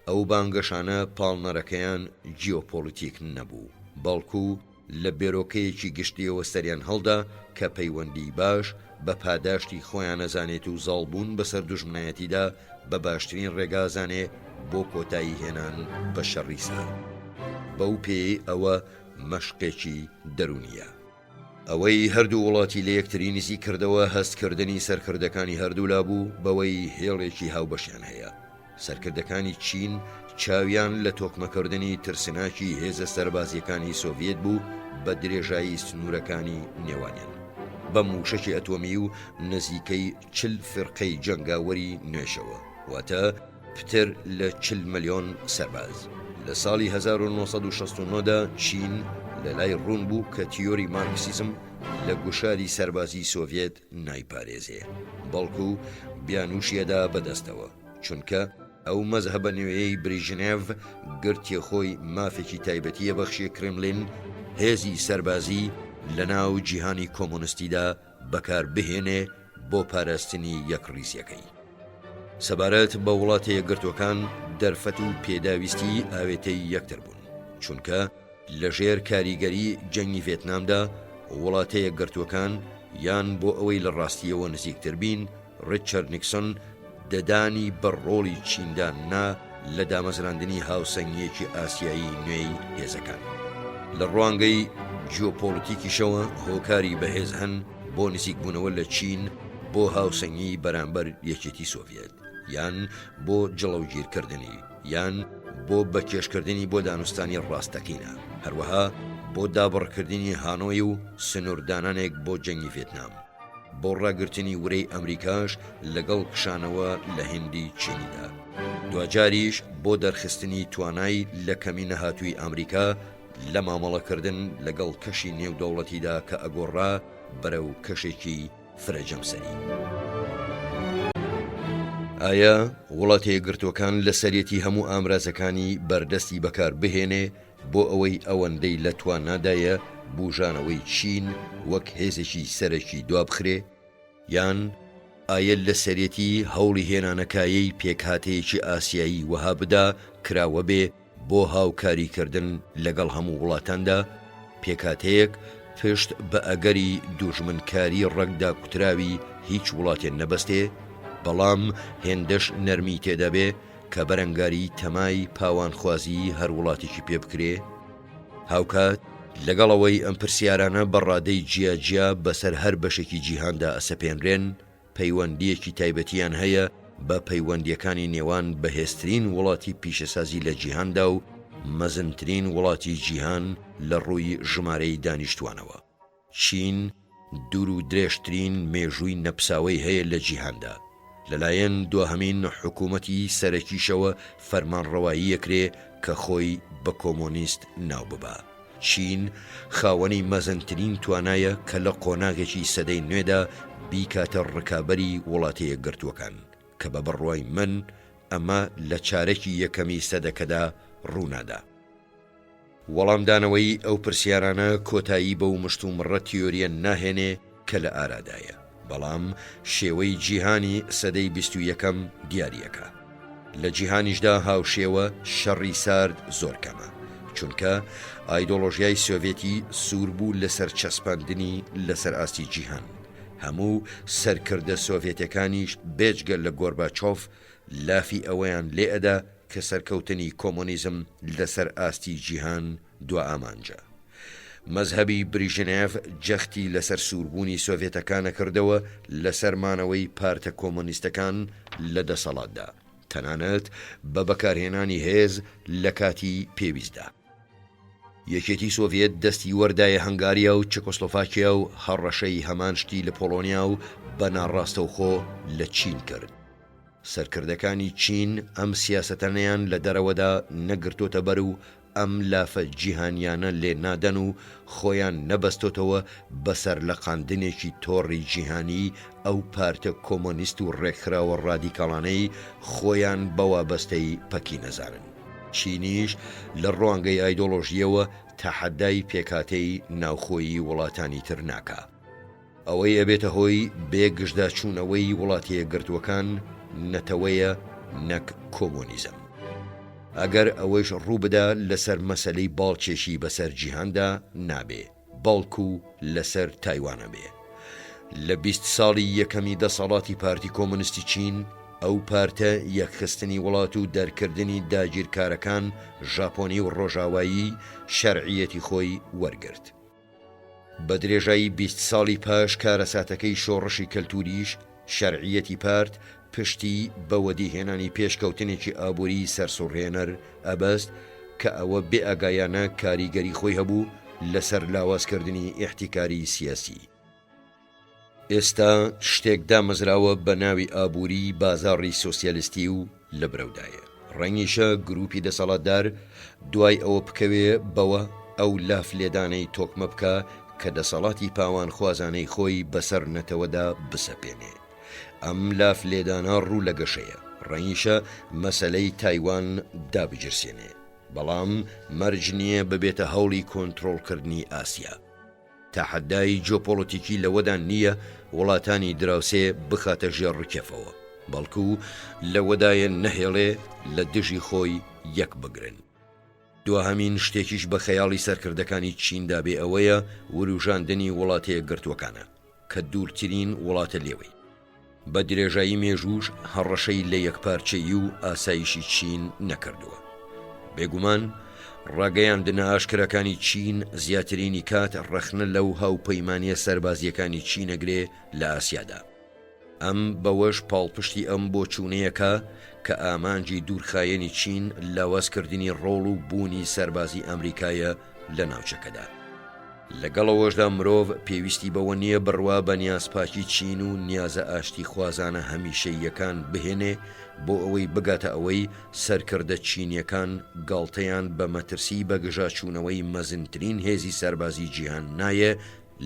ئەو بانگەشانە پاڵنەرەکەیان جیۆپۆلیتیک نەبوو بەڵکو لە بێرۆکەیەکی گشتیەوە سەریان هەڵدا کە پەیوەندی باش بە پاداشتی خۆیان نەزانێت و زاڵبوون بەسەر دوژمنایەتیدا بە باشترین ڕێگازانێ بۆ کۆتایی هێنان بە شەڕی سار. بەو پێی ئەوە مەشقێکی دەرونیە. ئەوەی هەردوو وڵاتی لە یەکتری نزیک کردەوە هەستکردنی سەرکردەکانی هەردوو لابوو بەوەی هێڵێکی هاوبەشیان هەیە. سەرکردەکانی چین چاویان لە تۆکمەکردنی ترسناکی هێزە سەربازیەکانی سۆڤیەت بوو بە درێژایی سنوورەکانی نێوانیان بە موشەکی ئەتۆمی و نزیکەی 40 فرقەی جەنگاوەری نوێشەوە، واتە پتر لە 40 ملیۆن سەرباز. لە ساڵی 1969دا چین لە لای ڕوون بوو کە تیۆری مارکسیزم لە گوشاری سەربازی سۆڤیەت نایپارێزێ، بەڵکو بیانوشیەدا بەدەستەوە، چونکە ئەو مەزهبە نوێیەی بریژنێڤ گرتی خۆی مافێکی تایبەتیە بەخشی کرملین هێزی سەربازی لە ناو جیهانی کۆمۆنیستیدا بەکار بهێنێ بۆ پاراستنی یەکڕیزیەکەی. سەبارەت بە وڵاتە یەکگرتوەکان دەرفەت و پێداویستی ئاوێتەی یەکتر بوون، چونکە لەژێر کاریگەری جەنگی ڤێتنامدا وڵاتە یەکگرتوەکان یان بۆ ئەوەی لە ڕاستیەوە نزیکتر بین ڕیچارد نیکسۆن دەدانی بەڕۆڵی چیندان نا لە دامەزراندنی هاوسەنگیەکی ئاسیایی نوێی هێزەکان. لە ڕوانگەی جیۆپۆلیتیکیشەوە هۆکاری بەهێز هەن بۆ نزیکبوونەوە لە چین بۆ هاوسەنگی بەرامبەر یەکێتی سۆڤیەت، یان بۆ جڵەوگیرکردنی، یان بۆ بەکێشکردنی بۆ دانوستانی ڕاستەقینە، هەروەها بۆ دابڕکردنی هانۆی و سنووردانانێک بۆ جەنگی ڤێتنام، بۆ ڕاگررتنی ورەی ئەمریکاش لەگەڵ کشانەوە لە هێندی چینیدا، دوجاریش بۆ دەرخستنی توانای لە کەمی نەهاتووی ئەمریکا لە مامەڵەکردن لەگەڵ کەشی نێودەوڵەتیدا کە ئەگۆڕا بەرەو کەشێکی فرەجەمسەری. ئایا وڵاتە یەکگرتوەکان لە سەرەتی هەموو ئامرازەکانی بەردەستی بەکار بهێنێ بۆ ئەوەی ئەوەندەی لە توانادایە بوژانەوەی چین وەک هێزێکی سەرەکی دوابخرێ، یان ئایا لە سەرەتی هەوڵی هێنانەکایەی پێکهاتەیەکی ئاسیایی وەها بدا کراوە بێ بۆ هاوکاریکردن لەگەڵ هەموو وڵاتاندا، پێکهاتەیەک پشت بە ئەگەری دوژمنکاری ڕەگدا کوتراوی هیچ وڵاتێن نەبەستێ، بەڵام هێندەش نەرمی تێدەبێ کە بەرەنگاری تەمای پاوانخوازی هەر وڵاتێکی پێ بکرێ. هاوکات لەگەڵەوەی ئەم پرسیارانە بەڕادەی جیاجیا بەسەر هەر بەشێکی جیهاندا ئەسەپێنرێن، پەیوەندیەکی تایبەتیان هەیە بە پەیوەندیەکانی نێوان بەهێزترین وڵاتی پیشەسازی لە جیهاندا و مەزنترین وڵاتی جیهان لە ڕووی ژمارەی دانیشتوانەوە. چین دوور و درێژترین مێژووی نەپساوەی هەیە لە جیهاندا، لەلایەن دووهەمین حکوومەتی سەرەکیشەوە فەرمانڕەوایی یەکرێ کە خۆی بە کۆمۆنیست ناو ببا. چین خاوەنی مەزنترین توانایە کە لە قۆناغێکی سەدەی نوێدا بیکاتە ڕکابەری وڵاتە یەکگرتووەکان کە بە بڕوای من ئەمە لە چارەکی یەکەمی سەدەکەدا ڕوونادا. وەڵامدانەوەی ئەو پرسیارانە کۆتایی بەو مشتومڕە تیۆریە ناهێنێ کە لە ئارادایە، بەڵام شێوەی جیهانی سەدەی 21ەم دیاریەکە. لە جیهانیشدا هاوشێوە شەڕی سارد زۆر کەمە، چونکە ئایدۆلۆژیای سۆڤێتی سوور بوو لەسەر چەسپاندنی لەسەر ئاستی جیهان. هەموو سەرکردە سۆڤێتەکانیش بێجگە لە گۆرباچۆف لافی ئەوەیان لێ ئەدا کە سەرکەوتنی کۆمۆنیزم لەسەر ئاستی جیهان دو ئامانجە. مەزهەبی بریژنێڤ جەختی لەسەر سووربوونی سۆڤێتەکانە کردەوە لەسەرمانەوەی پارتە کۆمۆنیستەکان لە دەسەڵاتدا، تەنانەت بە بەکارهێنانی هێز لە کاتی پێویستدا. یەکێتی سۆڤێت دەستی وەردایە هەنگاریا و چێکۆسلۆڤاکیا و هەڕەشەی هەمان شتی لە پۆڵۆنیا و بە ناڕاستەوخۆ لە چین کرد. سەرکردەکانی چین ئەم سیاسەتەنەیان لە دەرەوەدا نەگرتۆتە بەر و ئەم لافە جیهانیانە لێ نادەن و خۆیان نەبەستۆتەوە بەسەر لە قاندنێکی تۆڕی جیهانی ئەو پارتە کۆمۆنیست و ڕێکخراوە ڕادیکاڵانەی خۆیان بەوابەستەی پەکی نەزانن. چینیش لە ڕوانگەی ئایدۆلۆژیەوە تەحەدای پێکاتەی ناوخۆیی وڵاتانی تر ناکا. ئەوەی ئەبێتە هۆی بێگشتدا چوونەوەی وڵاتە یەکگرتووەکان نەتەوەیە نەک کۆمۆنیزم. ئەگەر ئەوەیش ڕوو بدە لەسەر مەسەلەی باڵکێشی بەسەر جیهاندا نابێ بەڵکو لەسەر تایوانە بێ. لە 20 ساڵی یەکەمی دەسەڵاتی پارتی کۆمونیستی چین ئەو پارتە یەکخستنی وڵات و دەرکردنی داگیرکارەکان ژاپۆنی و ڕۆژاوایی شەرعیەتی خۆی وەرگرت. بە درێژایی 20 ساڵی پاش کارەساتەکەی شۆڕشی کەلتوریش شەرعیەتی پارت پشتی بە وەدیهێنانی پێشکەوتنێکی ئابووری سەرسوڕهێنەر ئەبەست کە ئەوە بێ ئاگایانە کاریگەری خۆی هەبوو لەسەر لاوازکردنی ئیحتیکاری سیاسی. ئێستا شتێک دامەزراوە بە ناوی ئابووری بازاڕی سۆسیالیستی و لە برەودایە. ڕەنگیشە گروپی دەسەڵاتدار دوای ئەوە بکەوێ بەوە ئەو لاف لێدانەی تۆکمە بکە کە دەسەڵاتی پاوان خوازانەی خۆی بەسەر نەتەوەدا بسەپێنێ. ئەم لاف لێدانە ڕوو لە گەشەیە. ڕەنگیشە مەسەلەی تایوان دابجرسێنێ، بەڵام مەرج نییە ببێتە هەوڵی کۆنتڕۆڵکردنی ئاسیا. تاحەدای جۆپۆلۆتیکی لەوەدا نییە وڵاتانی دراوسێ بخاتە ژێر ڕکێفەوە، بەڵکو لەوەدایە نەهێڵێ لە دژی خۆی یەک بگرن. دوهەمین شتێکیش بە خەیاڵی سەرکردەکانی چیندا بێ ئەوەیە وروژاندنی وڵاتەیە گرتوەکانە کە دوورترین وڵاتە لێوەی. بە درێژایی مێژوش هەڕەشەی لە یەکپارچەیی و ئاسایشی چین نەکردووە. بێگومان ڕاگەیاندنە ئاشکرەکانی چین زیاترینی کات ڕەخنە لەو هاوپەیمانیە سەربازیەکانی چینەگرێ لە ئاسیادا. ئەم بەوەش پاڵپشتی ئەم بۆ چوونەیەکە کە ئامانجی دوورخایەنی چین لاوازکردنی ڕۆڵ و بوونی سەربازی ئەمریکایە لە ناوچەکەدا. لەگەڵەوەشدا مرۆڤ پێویستی بەوە نییە بڕوا بە نیازپاکی چین و نیازە ئاشتی خوازانە هەمیشەییەکان بهێنێ بۆ ئەوەی بگاتە ئەوەی سەرکردە چینیەکان گاڵتەیان بە مەترسی بەگژاچوونەوەی مەزنترین هێزی سەربازی جیهان نایە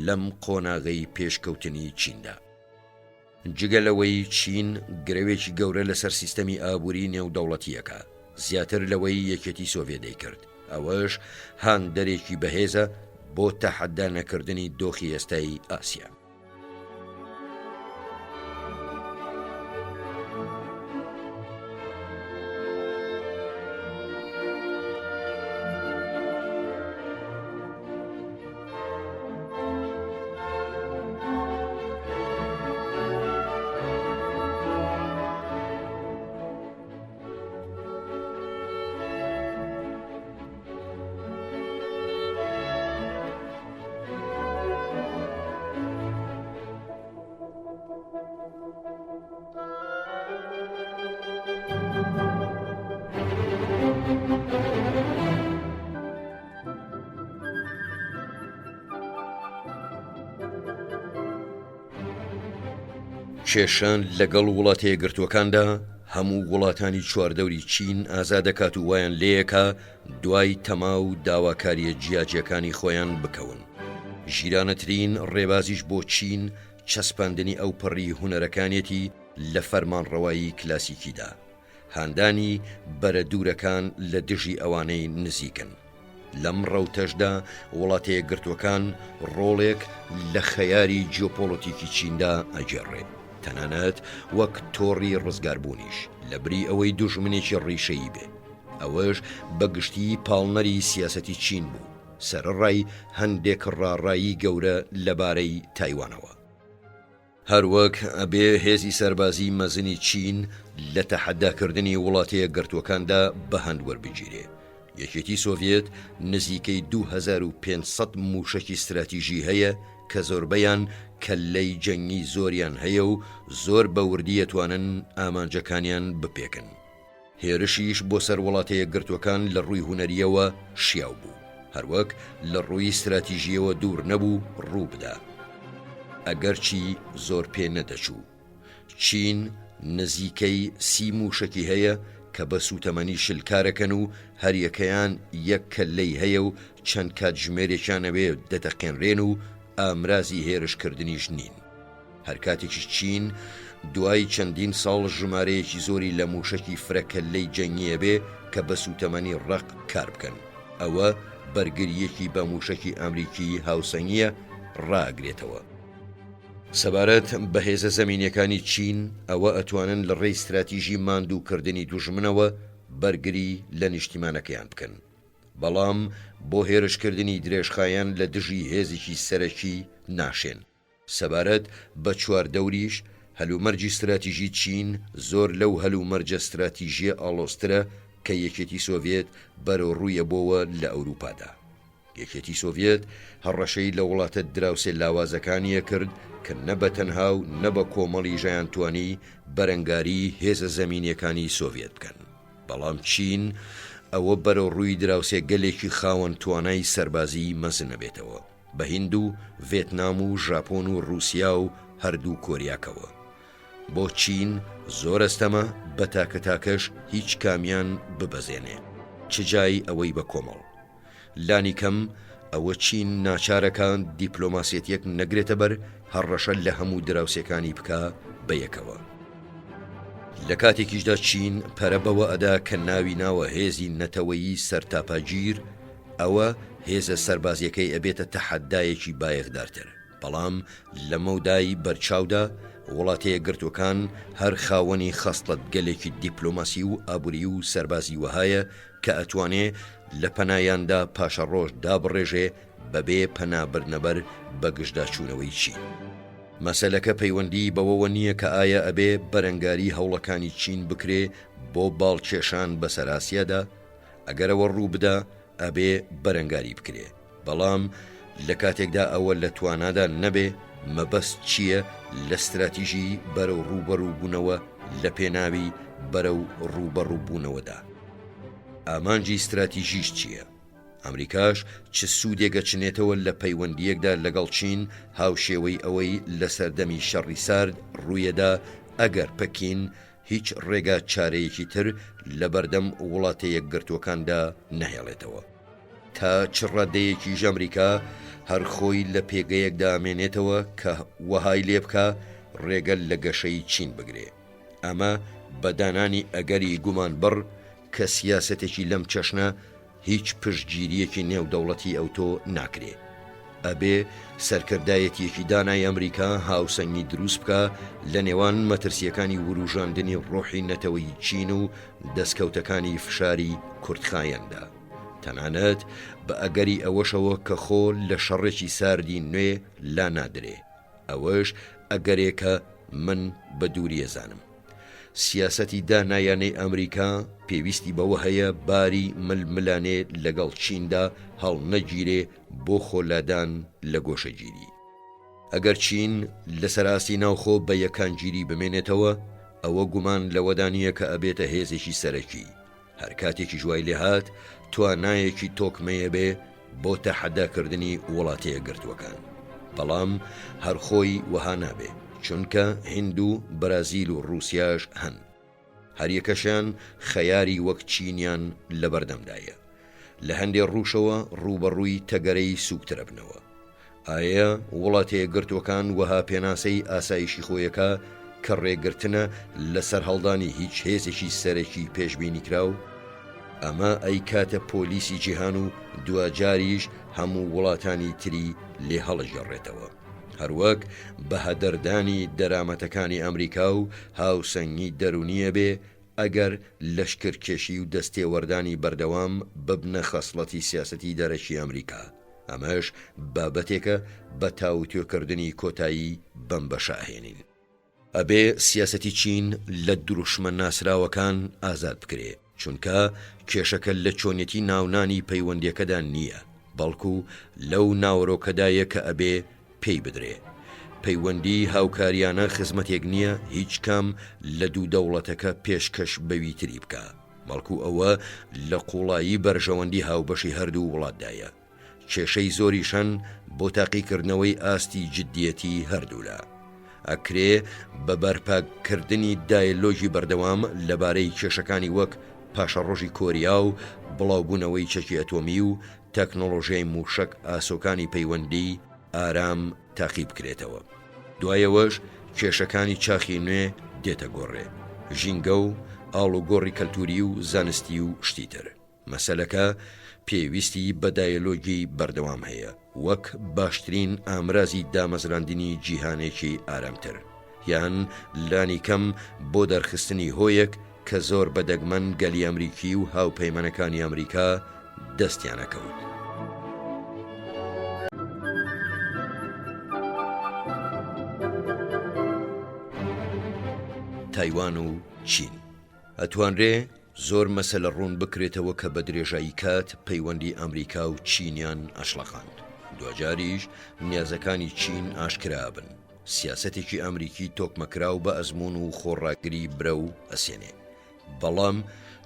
لەم قۆناغەی پێشکەوتنی چیندا. جگەلەوەی چین گرەوێکی گەورە لەسەر سیستەمی ئابووری نێودەوڵەتیەکە، زیاتر لەوەی یەکێتی سۆڤێتەی کرد. ئەوەش هان دەرێکی بەهێزە بۆ تەحەدا نەکردنی دۆخی ئێستای ئاسیا. کێشان لەگەڵ وڵاتەیە گرتوەکاندا هەموو وڵاتانی چواردەوری چین ئازادەکات و وایان لێیەکە دوای تەماو داواکاریە جیاجیەکانی خۆیان بکەون. ژیرانەترین ڕێبازیش بۆ چین چەسپاندنی ئەو پڕی هونەرەکانێتی لە فەرمانڕەوایی کلاسیکیدا، هاندانی بەرە دوورەکان لە دژی ئەوانەی نزیکن. لەم ڕەوتەشدا وڵاتەیە گرتوەکان ڕۆڵێک لە خەیاری جیۆپۆلۆتیکی چیندا ئەجێڕێ، تەنانەت وەک تۆڕی ڕزگاربوونیش لە بری ئەوەی دوژمنێکی ڕیشەیی بێ. ئەوەش بەگشتی پاڵنەری سیاسەتی چین بوو، سەرڕای هەندێک ڕاڕایی گەورە لەبارەی تایوانەوە. هەروەک ئەبێ هێزی سەربازی مەزنی چین لە تەحەداکردنی وڵاتەیە گرتوەکاندا بە هەند وەربگیرێ. یەکێتی سۆڤێت نزیکەی 2500 موشکی استراتیژی هەیە کە زۆربەیان کەللەی جەنگی زۆریان هەیە و زۆر بە وردی ئەتوانن ئامانجەکانیان بپێکن. هێرشیش بۆ سەر وڵاتەیە گرتوەکان لە ڕووی هونەریەوە شیاو بوو، هەروەک لە ڕووی استراتیژیەوە دوور نەبوو ڕوو بدا، ئەگەرچی زۆر پێ نەدەچوو. چین نزیکەی 30 موشکی هەیە کە بە سوتەمەنی شلکارەکەن و هەریەکەیان یەک کەللەی هەیە و چەند کاتژمێرێکیانەوێ دەتەقێنرێن و ئامرازی هێرشکردنیش نین. هەرکاتێکی چین دوای چەندین ساڵ ژمارەیەکی زۆری لە موشکی فرەکەللەی جەنگیە بێ کە بە سوتەمەنی ڕق کار بکەن، ئەوە بەرگریەکی بە موشکی ئەمریکی هاوسەنگیە ڕاگرێتەوە. سەبارەت بە هێزە زەمینیەکانی چین ئەوە ئەتوانن لە ڕێی استراتیژی ماندووکردنی دوژمنەوە بەرگری لە نیشتیمانەکەیان بکەن. بەڵام بۆ هێرشکردنی درێژخایەن لە دژی هێزێکی سەرەکی ناشێن. سەبارەت بە چواردەوریش هەلومەرجی استراتیژی چین زۆر لەو هەلومەرجە استراتیژیە ئاڵۆسترە کە یەکێتی سۆڤێت بەرەو ڕوویە بۆوە لە ئەوروپادا. یەکێتی سۆڤێت هەڕەشەی لە وڵاتە دراوسێ لاوازەکانیە کرد کە نە بە تەنها و نە بە کۆمەڵی ژەیانتوانی بەرەنگاری هێزە زەمینیەکانی سۆڤێت بکەن. بەڵام چین ئەوە بەرەو ڕووی دراوسێ گەلێکی خاوەن توانای سەربازی مەزن نەبێتەوە بە هیند و ڤێتنام و ژاپۆن و رووسیا و هەردوو کۆریاکەوە. بۆ چین زۆر ئەستەمە بە تاکەتاکەش هیچ کامیان ببەزێنێ چ جای ئەوەی بە کۆمەڵ. لانی کەم ئەوە چین ناچارەکان دیپلۆماسیەتیەک نەگرێتە بەر هەڕەشە لە هەموو دراوسەکانی بکە بە یەکەوە. لە کاتێکیشدا چین پەرە بەوە ئەدا کە ناوی ناوە هێزی نەتەوەیی سەرتاپاگیر، ئەوە هێزە سەربازیەکەی ئەبێتە تەحەدایەکی بایەخدارتر. بەڵام لە مەودای بەرچاودا وڵاتەیە گرتوەکان هەر خاوەنی خەسڵەت گەلێکی دیپلۆماسی و ئابووری و سەربازی وهایە کە ئەتوانێ لە پەنایاندا پاشە ڕۆژ دابڕێژێ بەبێ پەنابرنەبەر بە گشتداچوونەوەی چین. مەسەلەکە پەیوەندی بەوەوە نییە کە ئایا ئەبێ بەرەنگاری هەوڵەکانی چین بکرێ بۆ باڵکێشان بەسەر ئاسیادا. ئەگەرەوە ڕوو بدا ئەبێ بەرەنگاری بکرێ. بەڵام لە کاتێکدا ئەوە لە توانادا نەبێ مەبەست چییە لە استراتیژی بەرەو ڕوبەڕووبوونەوە لە پێناوی بەرەو ڕوبەڕووبوونەوەدا. ئامانجی استراتیژیش چییە؟ ئەمریکاش چ سوودێگە چنێتەوە لە پەیوەندیەکدا لەگەڵ چین هاوشێوەی ئەوەی لە سەردەمی شەڕی سارد ڕوویەدا ئەگەر پەکین هیچ ڕێگا چارەیەکی تر لە بەردەم وڵاتە یەکگرتوەکاندا نەهێڵێتەوە. تا چ ڕادەیەکیش ئەمریکا هەر خۆی لە پێگەیەکدا ئامێنێتەوە کە وەهای لێ بکە ڕێگەل لە گەشەی چین بگرێ. ئەمە بەدانانی ئەگەری گومان بڕ کە سیاسەتێکی لەم چەشنە هیچ پشتگیریەکی نێودەوڵەتی ئەوتۆ ناکرێ. ئەبێ سەرکردایەتیەکی دانای ئەمریکا هاوسەنگی دروست بکە لە نێوان مەترسیەکانی وروژاندنی ڕۆحی نەتەوەی چین و دەستکەوتەکانی فشاری کورتخایەندا. تەنانەت بە ئەگەری ئەوەشەوە کە خۆ لە شەڕێکی ساردی نوێ لا نادرێ. ئەوەش ئەگەرێکە من بە دووری ئەزانم. سیاسەتی دانایانەی ئەمریکا پێویستی بەوە هەیە باری ململانێ لەگەڵ چیندا هەڵ نەگیرێ بۆ خۆلادان لە گۆشەگیری. ئەگەر چین لە سەراسی ناوخۆ بە یەکانگیری بمێنێتەوە ئەوە گومان لەوەدانیە کە ئەبێتە هێزێکی سەرەکی. هەر کاتێکی ژوای لێهات توانایەکی تۆکمەیە بێ بۆ تەحەداکردنی وڵاتەیە گرتوەکان. بەڵام هەرخۆی وەها نابێ چونکە هیند و بەرازیل و رووسیاش هەن. هەریەکەشیان خەیاری وەک چینیان لە بەردەمدایە. لە هەندێک ڕووشەوە ڕوبەڕووی تەگەرەی سوکترە بنەوە. ئایا وڵاتەیە گرتوەکان وەها پێناسەی ئاسایشی خۆیەکە کە ڕێگرتنە لەسەر هەڵدانی هیچ هێزێکی سەرەکی پێشبینی کراو؟ ئەمە ئەی کاتە پۆلیسی جیهان و دوجاریش هەموو وڵاتانی تری لێ هەڵەژێڕێتەوە. هەروەک بە هەدەردانی دەرامەتەکانی ئەمریکا و هاوسەنگی دەرونیە بێ ئەگەر لەشکرکێشی و دەستێوەردانی بەردەوام ببنە خەسڵەتی سیاسەتی دەرەکی ئەمریکا. ئەمەش بابەتێکە بە تاوتوێکردنی کۆتایی بەم بەشاهێنین. ئەبێ سیاسەتی چین لە دروشمە ناسراوەکان ئازاد بکرێ چونکە کێشەکە لە چۆنیەتی ناونانی پەیوەندیەکەدا نییە بەڵکو لەو ناوەڕۆکەدایە کە ئەبێ پێی بدرێ. پەیوەندی هاوکاریانە خزمەتێک نییە هیچ کام لە دوو دەوڵەتەکە پێشکەش بەویتری بکە بەڵکو ئەوە لە قوڵایی بەرژەوەندی هاوبەشی هەردوو وڵاتدایە. کێشەی زۆریشان بۆ تاقیکردنەوەی ئاستی جددیەتی هەردوولا. ئەکرێ بە بەرپاکردنی دایلۆژی بەردەوام لەبارەی کێشەکانی وەک پاشەڕۆژی کۆریا و بڵاوبوونەوەی چەکی ئەتۆمی و تەکنۆلۆژیای موشک ئاسۆکانی پەیوەندی ئارام تاقیب بکرێتەوە. دوایەوەش کێشەکانی چاخی نوێ دێتە گۆڕێ، ژینگە و ئاڵوگۆڕی کەلتوری و زانستی و شتیتر. مەسەلەکە پێویستی بە دایلۆگی بەردەوام هەیە وەک باشترین ئامرازی دامەزراندنی جیهانێکی ئارامتر یان لانی کەم بۆ دەرخستنی هۆیەک کە زۆر بەدەگمەن گەلی ئەمریکی و هاوپەیمانەکانی ئەمریکا دەستیانەکەوت. تایوان و چین ئەتوانرێ زۆر مەسەلە ڕوون بکرێتەوە کە بە درێژایی کات پەیوەندی ئەمریکا و چینیان ئەشڵەقاند. دوجاریش نیازەکانی چین ئاشکرا بن. سیاسەتێکی ئەمریکی تۆکمەکراو بە ئەزمون و خۆڕاگری برە و ئەسێنێ. بەڵام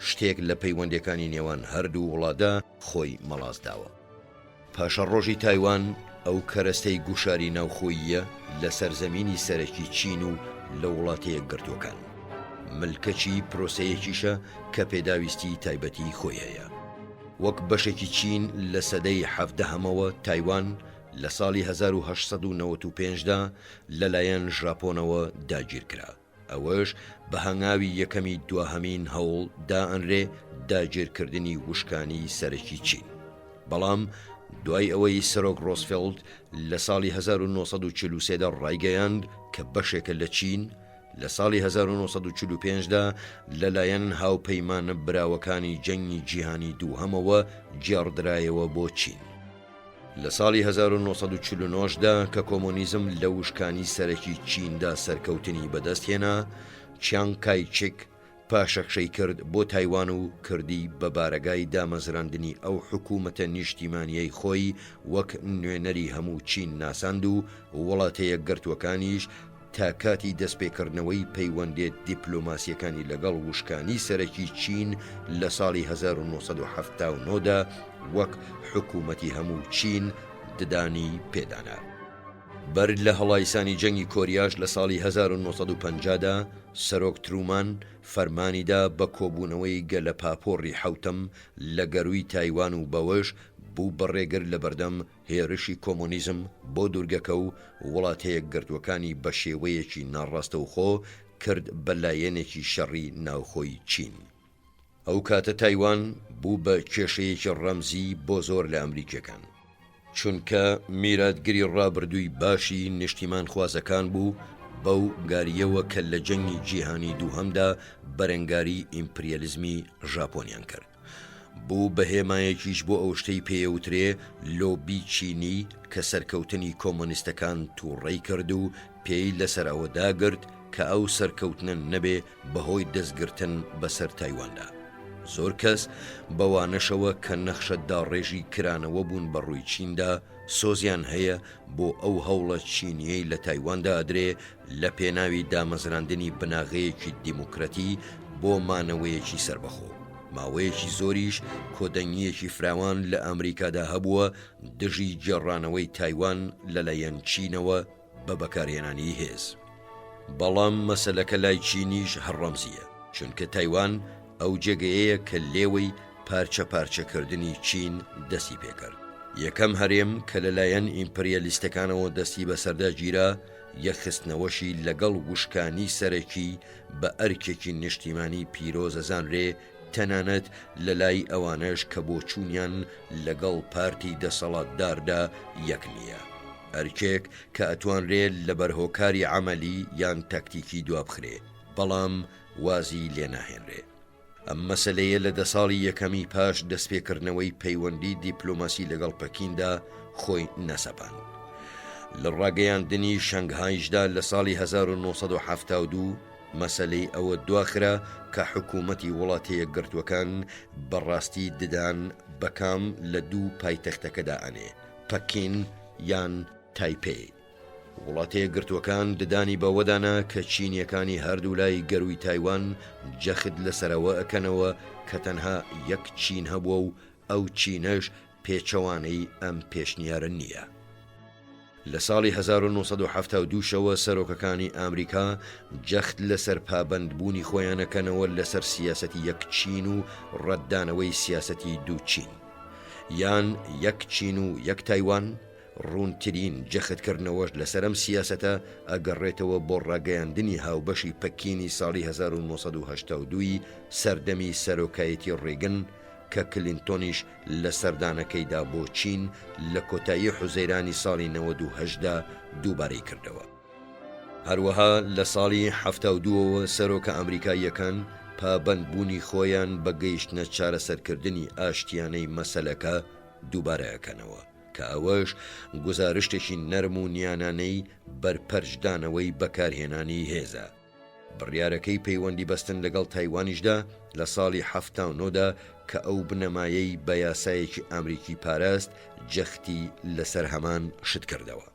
شتێک لە پەیوەندەکانی نێوان هەردوو وڵاتدا خۆی مەڵازداوە. پاشە ڕۆژی تایوان ئەو کەرەستەی گوشاری ناوخۆییە لە سەرزەمینی سەرەکی چین و لە وڵاتەیە گرتوەکان. ملکەچی پرۆسەیەکیشە کە پێداویستی تایبەتی خۆی هەیە. وەک بەشێکی چین لە سەدەی 17ەمەوە تایوان لە ساڵی 1895دا لەلایەن ژاپۆنەوە داگیر کرا. ئەوەش بە هەنگاوی یەکەمی دواهەمین هەوڵ دائەنرێ داگیرکردنی وشکانی سەرەکی چین. بەڵام دوای ئەوەی سەرۆک ڕۆزفێلد لە ساڵی 1943دا ڕایگەیاند کە بەشێکە لە چین، لە ساڵی 1945دا لەلایەن هاوپەیمانە براوەکانی جەنگی جیهانی دووهەمەوە جێڕدرایەوە بۆ چین. لە ساڵی 1949دا کە کۆمۆنیزم لە وشکانی سەرەکی چیندا سەرکەوتنی بەدەستهێنا، چیانگ کای چێک پاشەخشەی کرد بۆ تایوان و کردی بە بارەگای دامەزراندنی ئەو حکوومەتە نیشتیمانیەی خۆی وەک نوێنەری هەموو چین ناساند و وڵاتەیە گرتوەکانیش تا کاتی دەستپێکردنەوەی پەیوەندێت دیپلۆماسیەکانی لەگەڵ وشکانی سەرەکی چین لە ساڵی 1970دا وەک حکوومەتی هەموو چین ددانی پێدانا. بەر لە هەڵایسانی جەنگی کۆریاش لە ساڵی 1950دا سەرۆک ترومان فەرمانیدا بە کۆبوونەوەی گەلە پاپۆڕی حوتەم لە گەروی تایوان و بەوەش بوو بەڕێگر لە بەردەم هێرشی کۆمۆنیزم بۆ دوورگەکە و وڵاتەیە گردوەکانی بە شێوەیەکی ناڕاستەوخۆ کرد بە لایەنێکی شەڕی ناوخۆی چین. ئەو کاتە تایوان بوو بە کێشەیەکی ڕەمزی بۆ زۆر لە ئەمریکیەکان، چونکە میراتگری ڕابردووی باشی نیشتیمان خوازەکان بوو بەو گاریەوە کە لە جەنگی جیهانی دووهەمدا بەرەنگاری ئیمپریالیزمی ژاپۆنیان کرد. بوو بە هێمایەکیش بۆ ئەو شتەی پێوترێ لۆبی چینی کە سەرکەوتنی کۆمۆنیستەکان تووڕێی کرد و پێی لەسەرەوە داگرت کە ئەو سەرکەوتنە نەبێ بەهۆی دەستگرتن بەسەر تایواندا. زۆر کەس بەوانەشەوە کە نەخشە داڕێژی کرانەوە بوون بە ڕووی چیندا سۆزیان هەیە بۆ ئەو هەوڵە چینیەی لە تایواندا ئەدرێ لە پێناوی دامەزراندنی بناغەیەکی دیموکرەتی بۆ مانەوەیەکی سربەخۆ. ماوەیەکی زۆریش کۆدەنگیەکی فراوان لە ئەمریکادا هەبووە دژی جێڕانەوەی تایوان لەلایەن چینەوە بە بەکارهێنانی هێز. بەڵام مەسەلەکە لای چینیش هەڕەمزیە، چونکە تایوان ئەو جێگەیەیە کە لێوەی پارچە پارچەکردنی چین دەستی پێکرد. یەکەم هەرێم کە لەلایەن ئیمپریالیستەکانەوە دەستی بەسەردا گیرا یەخستنەوەشی لەگەڵ وشکانی سەرەکی بە ئەرکێکی نیشتیمانی پیرۆزەزانرێ، تەنانەت لە لای ئەوانەش کە بۆ چوونیان لەگەڵ پارتی دەسەڵاتداردا یەک نییە. ئەرکێک کە ئەتوانرێ لە بەرهۆکاری عەمەلی یان تاکتیکی دوابخرێ، بەڵام وازی لێناهێنرێ. ئەم مەسەلەیە لە 10 ساڵی یەکەمی پاش دەستپێکردنەوەی پەیوەندی دیپلۆماسی لەگەڵ پەکیندا خۆی نەسەپاند. لە ڕاگەیاندنی شەنگهایشدا لە ساڵی 1972 مەسەلەی ئەوە دواخرا کە حکوومەتی وڵاتەیە گرتوەکان بەڕاستی ددان بەکام لە دوو پایتەختەکەدا ئەنێ، پەکین یان تایپێ. وڵاتەیە گرتوەکان ددانی بەوەدانا کە چینیەکانی هەردوو لای گەروی تایوان جەخت لەسەرەوە ئەکەنەوە کە تەنها یەک چین هەبووە و ئەو چینەش پێچەوانەی ئەم پێشنیارە نییە. لە ساڵی 1972شەوە سەرۆکەکانی ئامریکا جەخت لەسەر پابەندبوونی خۆیانەکەنەوە لەسەر سیاسەتی یەک چین و ڕەتدانەوەی سیاسەتی دوو چین، یان یەک چین و یەک تایوان. ڕوونترین جەختکردنەوەش لەسەرم سیاسەتە ئەگەڕێتەوە بۆ ڕاگەیاندنی هاوبەشی پەکینی ساڵی 1982 سەردەمی سەرۆکایەتی ڕێگن کە کلینتۆنیش لە سەردانەکەیدا بۆ چین لە کۆتایی حوزەیرانی ساڵی 98دا دووبارەی کردەوە. هەروەها لە ساڵی 72ەوە سەرۆکە ئەمریکاییەکان پابەندبوونی خۆیان بە گەیشتنە چارەسەرکردنی ئاشتیانەی مەسەلەکە دووبارەکەنەوە کە ئەوەش گزارشتێکی نەرم و نیانانەی بەرپەرشدانەوەی بەکارهێنانی هێزە. بڕیارەکەی پەیوەندی بەستن لەگەڵ تایوانیشدا لە ساڵی 79دا کە ئەو بنەمایەی بە یاسایەکی ئامریکی پاراست جەختی لەسەر هەمان شت کردەوە.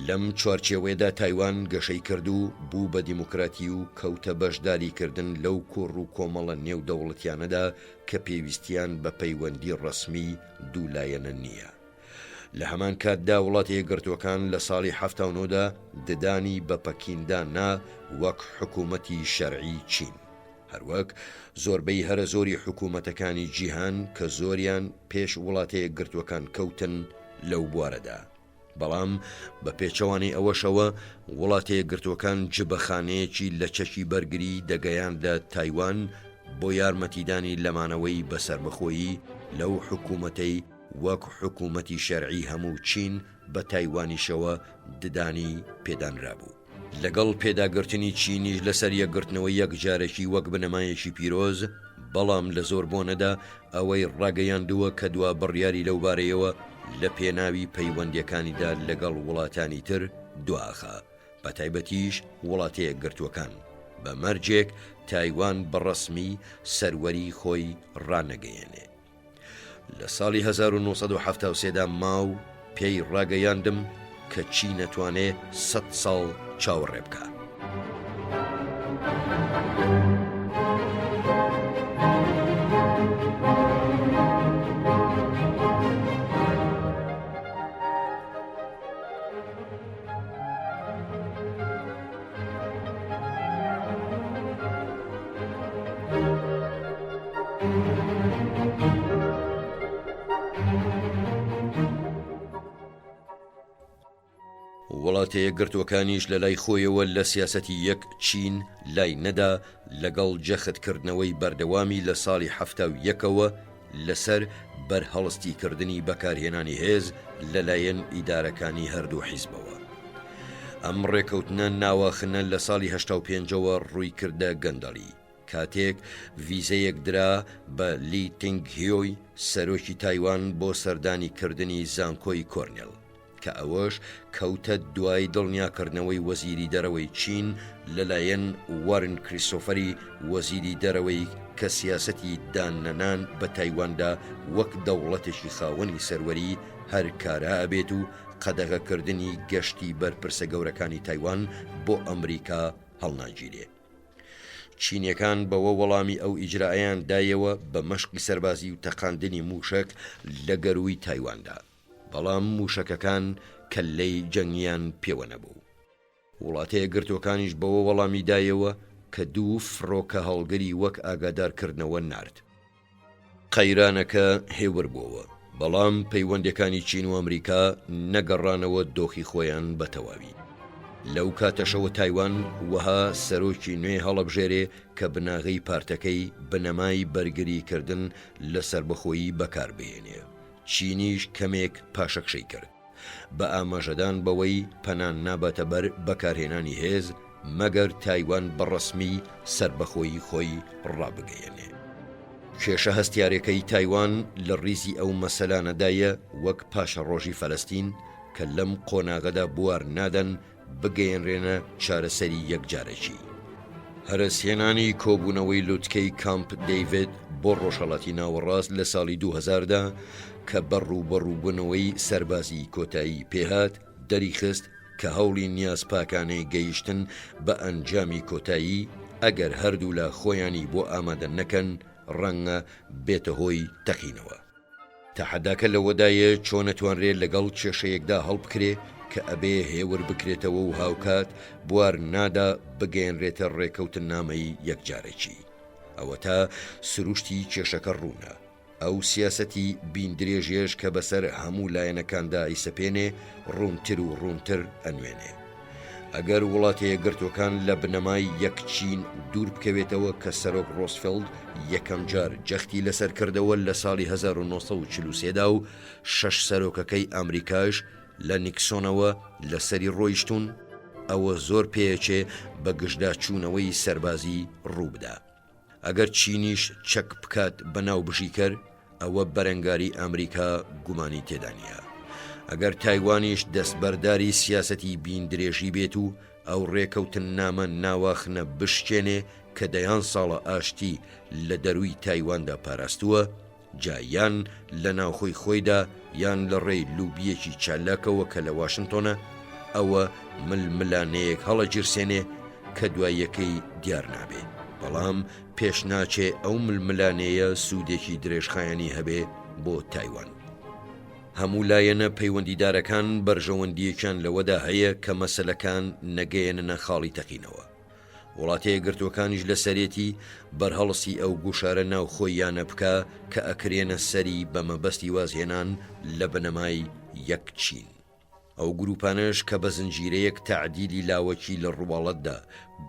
لەم چوارچێوەیەدا تایوان گەشەی کرد و بوو بە دیموکراتی و کەوتە بەشداریکردن لەو کوڕ و کۆمەڵە نێودەوڵەتیانەدا کە پێویستیان بە پەیوەندی ڕەسمی دوولایەنە نییە. لە هەمان کاتدا وڵاتی یەکگرتووەکان لە ساڵی 79دا ددانی بە پەکیندا نا وەک حکوومەتی شەرعی چین، هەروەک زۆربەی هەرە زۆری حکوومەتەکانی جیهان کە زۆریان پێش وڵاتی یەکگرتووەکان کەوتن لەو بوارەدا. بەڵام بە پێچەوانی ئەوەشەوە وڵاتی یەکگرتووەکان جبەخانەیەکی لە چەکی بەرگری دەگەیاندە تایوان بۆ یارمەتیدانی لەمانەوەی بەسەربەخۆیی لەو حکوومەتەی وەک حکوومەتی شەرعی هەموو چین بە تایوانیشەوە ددانی پێدانرابوو. لەگەڵ پێداگرتنی چینیش لەسەر یەکگرتنەوە یەکجارێکی وەک بنەمایەکی پیرۆز، بەڵام لە زۆر بۆنەدا ئەوەی ڕاگەیاندووە کە دوا بڕیاری لەو بارەیەوە لە پێناوی پەیوەندیەکانیدا لەگەڵ وڵاتانی تر دواخە، بە تایبەتیش وڵاتی یەکگرتووەکان بە مەرجێک تایوان بەڕەسمی سەروەری خۆی ڕانەگەیەنێ. لە ساڵی 1970دا ماو پێی ڕاگەیاندم کە چی نەتوانێ 100 ساڵ چاوەڕێ بکە. وڵاتە یەکگرتووەکانیش لە لای خۆیەوە لە سیاسەتی یەک چین لای نەدا لەگەڵ جەختکردنەوەی بەردەوامی لە ساڵی 71ەوە لەسەر بەرهەڵستیکردنی بەکارهێنانی هێز لەلایەن ئیدارەکانی هەردوو حیزبەوە. ئەم ڕێکەوتنە ناواخنە لە ساڵی 85ەوە ڕووی کردە گەندەڵی کاتێک ڤیزەیەک درا بە لی تینگهیۆی سەرۆکی تایوان بۆ سەردانیکردنی زانکۆی کۆرنێل کە ئەوەش کەوتە دوای دڵنیاکردنەوەی وەزیری دەرەوەی چین لەلایەن وارن کریستۆفەری وەزیری دەرەوەی کە سیاسەتی داننەنان بە تایواندا وەک دەوڵەتێکی خاوەنی سەروەری هەر کارە ئەبێت و قەدەغەکردنی گەشتی بەرپرسە گەورەکانی تایوان بۆ ئەمریکا هەڵناگیرێ. چینیەکان بەوە وەڵامی ئەو ئیجرائیان دایەوە بە مەشقی سەربازی و تەقاندنی موشک لە گەروی تایواندا، بەڵام موشەکەکان کەللەی جەنگیان پێوە نەبوو. وڵاتە یەکگرتووەکانیش بەوە وەڵامی دایەوە کە دوو فڕۆکە هەڵگەری وەک ئاگادارکردنەوە نارد. قەیرانەکە هێور بووەوە، بەڵام پەیوەندەکانی چین و ئەمریکا نەگەڕانەوە دۆخی خۆیان بە تەواوی. لەو کاتەشەوە تایوان وەها سەرۆکی نوێ هەڵەبژێرێ کە بناغی پارتەکەی بنەمای بەرگریکردن لە سربەخۆیی بەکاربهێنێ. چینیش کەمێک پاشەکشەی کرد بە ئاماژەدان بەوەی پەنان ناباتە بەر بەکارهێنانی هێز مەگەر تایوان بەڕەسمی سربەخۆیی خۆی ڕابگەیەنێ. کێشە هەستیارەکەی تایوان لە ڕیزی ئەو مەسەلانەدایە وەک پاشە ڕۆژی فەلەستین کە لەم قۆناغەدا بوار نادەن بگەیەنرێنە چارەسەری یەکجارەکی. هەرسهێنانی کۆبوونەوەی لوتکەی کامپ دەیڤید بۆ ڕۆژهەڵاتی ناوەڕاست لە ساڵی 2000دا کە بەڕووبەڕووبوونەوەی سەربازی کۆتایی پێهات دەریخست کە هەوڵی نیازپاکانەی گەیشتن بە ئەنجامی کۆتایی ئەگەر هەردوو لە خۆیانی بۆ ئامادە نەکەن ڕەنگە بێتە هۆی تەقینەوە. تەحەداکە لەوەدایە چۆن نەتوانرێت لەگەڵ کێشەیەکدا هەڵبکرێ کە ئەبێ هێور بکرێتەوە و هاوکات بوار نادا بگەێنرێتە ڕێکەوتن نامەی یەکجارێکی. ئەوە تا سروشتی کێشەکە ڕوونە. ئەو سیاسەتی بیندرێژێش کە بەسەر هەموو لایەنەکاندا ئیسەپێنێ ڕوونتر و ڕوونتر ئەنوێنێ. ئەگەر وڵاتی یەکگرتووەکان لە بنەمای یەک چین دوور بکەوێتەوە کە سەرۆک ڕۆزفێلد یەکەم جار جەختی لەسەر کردەوە لە ساڵی 1943دا و 6 سەرۆکەکەی ئەمریکاش لە نیکسۆنەوە لەسەری ڕۆیشتون، ئەوە زۆر پێچێ بە گشتدا چوونەوەی سەربازی ڕووبدا. ئەگەر چینیش چەک بکات بەناو بژیکەر ئەوە بەرەنگاری ئەمریکا گومانی تێدا نیە. ئەگەر تایوانیش دەستبەرداری سیاسەتی بین درێژی بێت و ئەو ڕێکەوتن نامە ناواخنە بشکێنێ کە دەیان ساڵە ئاشتی لە دەروی تایواندا پاراستووە، جا یان لە ناوخۆی خۆیدا یان لە ڕێی لوبیەکی چالاکەوە کە لە واشنتۆنە، ئەوە ململانەیەک هەڵە جرسێنێ کە دواییەکەی دیار نابێ. بەڵام پێش ناچێ ئەو ململانەیە سوودێکی درێژخایەنی هەبێ بۆ تایوان. هەموو لایەنە پەیوەندیدارەکان بەرژەوەندیەکان لەوەدا هەیە کە مەسەلەکان نەگەیەنە خاڵی تەقینەوە. وڵاتەیە گرتوەکانیش لە سەرێتی بەرهەڵسی ئەو گوشارە ناو خۆیانە بکە کە ئەکرێنە سەری بە مەبەستی وازهێنان لە بنەمای یەک چین. ئەو گروپانش کە بە زنجیرەیەک تەعدیلی لاوەکی لە ڕواڵەتدا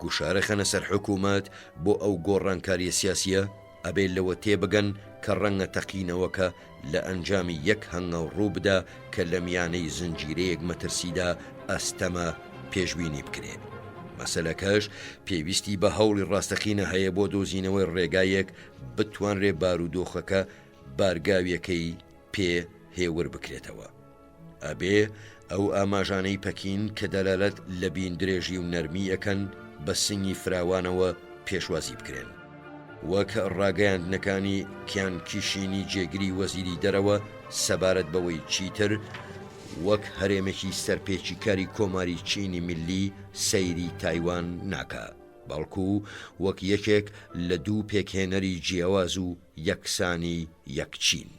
گوشارە خەنە سەر حکوومەت بۆ ئەو گۆڕانکاریە سیاسیە، ئەبێ لەوە تێبگەن کە ڕەنگە تەقینەوەکە لە ئەنجامی یەک هەنگاو ڕوو بدا کە لە میانەی زنجیرەیەک مەترسیدا ئەستەمە پێشبینی بکرێت. مەسەلەکەش پێویستی بە هەوڵی ڕاستەقینە هەیە بۆ دۆزینەوەی ڕێگایەک بتوانرێ بارودۆخەکە بارگاویەکەی پێ هێور بکرێتەوە. ئەبێ ئەو ئاماژانەی پەکین کە دەلالەت لە بین درێژی و نەرمی ئەکەن بە سنگی فراوانەوە پێشوازی بکرێن. وەک ڕاگەیاندنەکانی کیان کیشینی جێگری وەزیری دەرەوە سەبارەت بەوەی چیتر وەک هەرێمێکی سەرپێکی کاری کۆماری چینی ملی سەیری تایوان ناکا، بەڵکو وەک یەکێک لە دوو پێکهێنەری جیاواز و یەکسانی یەکچین.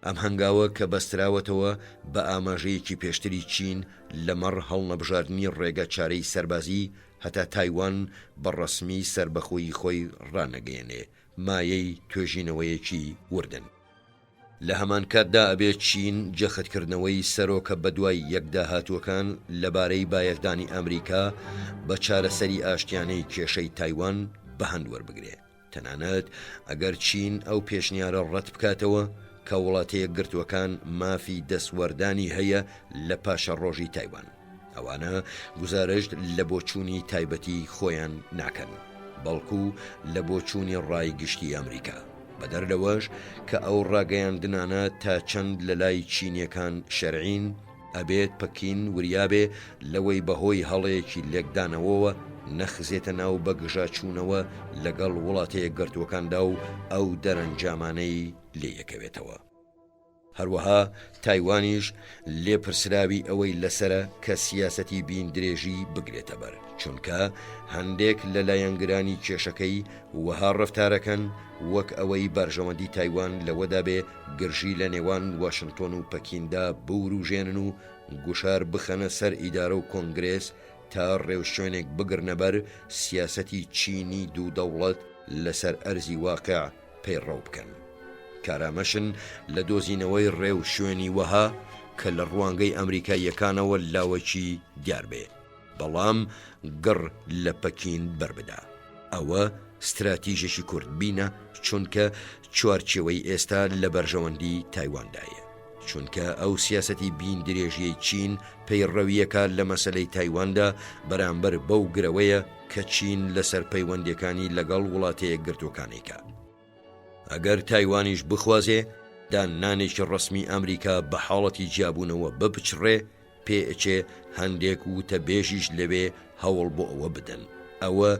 ئەم هەنگاوە کە بەستراوەتەوە بە ئاماژەیەکی پێشتری چین لەمەڕ هەڵنەبژاردننی ڕێگە چارەی سەربازی هەتا تایوان بەڕەسمی سربەخۆی خۆی ڕانەگەێنێ، مایەی توێژینەوەیەکی وردن. لە هەمان کاتدا ئەبێت چین جەختکردنەوەی سەرۆکە بەدوای یەکدا هاتووەکان لەبارەی بایەخدانی ئەمریکا بە چارەسەری ئاشتیانەی کێشەی تایوان بەهەند وەربگرێ. تەنانەت ئەگەر چین ئەو پێشنیارە ڕەت بکاتەوە کە وڵاتەیە گرتوەکان مافی دەستوەردانی هەیە لە پاشە ڕۆژی تایوان، ئەوانە گزارشت لە بۆچوونی تایبەتی خۆیان ناکەن، بەڵکو لە بۆچوونی ڕای گشتی ئەمریکا. بەدەر لەوەش کە ئەو ڕاگەیاندنانە تا چەند لە لای چینیەکان شەرعین، ئەبێت پەکین وریابێ لەوەی بەهۆی هەڵەیەکی لێکدانەوەوە نەخزێتە ناو بەگژاچوونەوە لەگەڵ وڵاتەیە گرتوەکاندا و ئەو دەرەنجامانەی لێ یەکەوێتەوە. هەروەها تایوانیش لێپرسراوی ئەوەی لەسرە کە سیاسەتی بین درێژی بگرێتە بەر، چونکە هەندێک لە لایەنگرانی کێشەکەی وەها ڕەفتارەکەن وەک ئەوەی بەرژەوەندی تایوان لەوەدا بێ گرژی لە نێوان واشنتۆن و پەکیندا بوروژێنن و گوشار بخەنە سەر ئیدارە و کۆنگرێس تا ڕێوشوێنێک بگرنەبەر سیاسەتی چینی دوو دەوڵەت لەسەر ئەرزی واقع پەیڕەو بکەن. کارامەشن لە دۆزینەوەی ڕێو شوێنی وەها کە لە ڕوانگەی ئەمریکاییەکانەوە لاوەکی دیار بێ، بەڵام گڕ لە پەکین بربدا. ئەوە استراتیژێکی کورتبینە، چونکە چوارچێوەی ئێستا لە بەرژەوەندی تایواندایە، چونکە ئەو سیاسەتی بین درێژیەی چین پەیڕەویەکە لە مەسەلەی تایواندا بەرامبەر بەو گرەوەیە کە چین لەسەر پەیوەندیەکانی لەگەڵ وڵاتەیە گرتوەکانێکە. ئەگەر تایوانیش بخوازێ دانانێکی ڕسمی ئەمریکا بە حاڵەتی جیابوونەوە بپچڕێ، پێئچێ هەندێک وتە بێژیش لەوێ هەوڵ بۆ ئەوە بدەن. ئەوە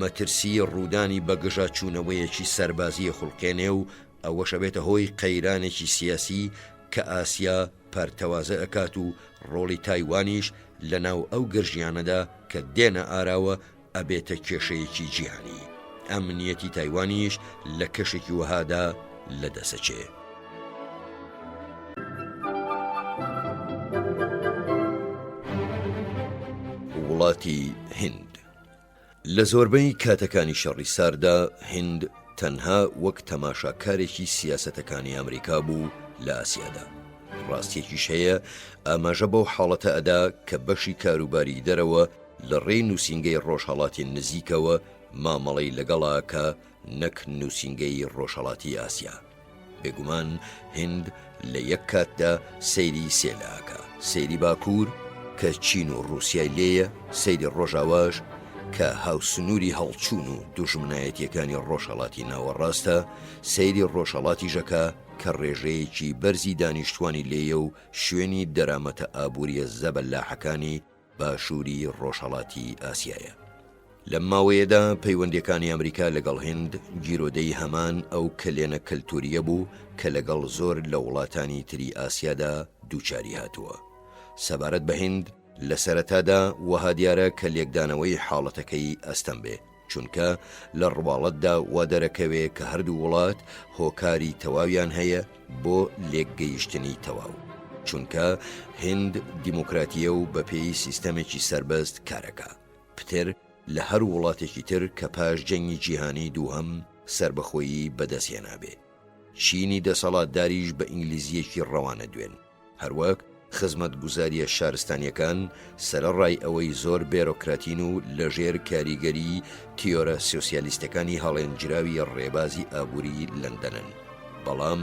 مەترسی ڕوودانی بەگژاچوونەوەیەکی سەربازیە خوڵقێنێ و ئەوەشە بێتە هۆی قەیرانێکی سیاسی کە ئاسیا پەرتەوازە ئەکات و ڕۆڵی تایوانیش لە ناو ئەو گرژیانەدا کە دێنە ئاراوە ئەبێتە کێشەیەکی جیهانی. ئەمنیەتی تایوانیش لە کەشێکی وەهادا لەدەسەچێ. وڵاتی هند لە زۆربەی کاتەکانی شەڕی ساردا هند تەنها وەک تەماشاکارێکی سیاسەتەکانی ئەمریکا بوو لە ئاسیادا. ڕاستیەکیش هەیە ئاماژە بەو حاڵەتە ئەدا کە بەشی کاروباری دەرەوە لە ڕێی نووسینگەی ڕۆژهەڵاتی نزیکەوە مامەڵەی لەگەڵاکە نەک نووسینگەی ڕۆژهەڵاتی ئاسیا. بێگومان هند لە یەک کاتدا سەیری سێلاکە، سەیری باکوور کە چین و ڕووسیای لێیە، سەیری ڕۆژاواش کە هاوسنووری هەڵچوون و دوژمنایەتیەکانی ڕۆژهەڵاتی ناوەڕاستە سەیری ڕۆژهەڵاتیژەکە کە ڕێژەیەکی بەرزی دانیشتوانی لێیە و شوێنی دەرامەتە ئابووریە زەبەلاحەکانی باشووری ڕۆژهەڵاتی ئاسیایە. لەم ماوەیەدا پەیوەندیەکانی ئەمریکا لەگەڵ هیند گیرۆدەی هەمان ئەو کلێنە کەلتوریە بوو کە لەگەڵ زۆر لە وڵاتانی تری ئاسیادا دووچاری هاتووە. سەبارەت بە هیند لە سەرەتادا وەها دیارە کە لێکدانەوەی حاڵەتەکەی ئەستەم بێ، چونکە لە ڕواڵەتدا وا دەرەکەوێ کە هەردوو وڵات هۆکاری تەواویان هەیە بۆ لێکگەیشتنی تەواو، چونکە هیند دیموکراتیە و بەپێی سیستەمێکی سربەست کارەکە، پتر لە هەر وڵاتێکی تر کە پاش جەنگی جیهانی دووهەم سربەخۆیی بەدەستهێنابێ. چینی دەسەڵاتداریش بە ئینگلیزیەکی ڕەوانە دوێن، هەروەک خزمەت گوزاریە شارستانیەکان سەرەڕای ئەوەی زۆر بێرۆکراتین و لەژێر کاریگەری تیۆرە سۆسیالیستەکانی هەڵێنجراوی ڕێبازی ئابووری لەندەنن، بەڵام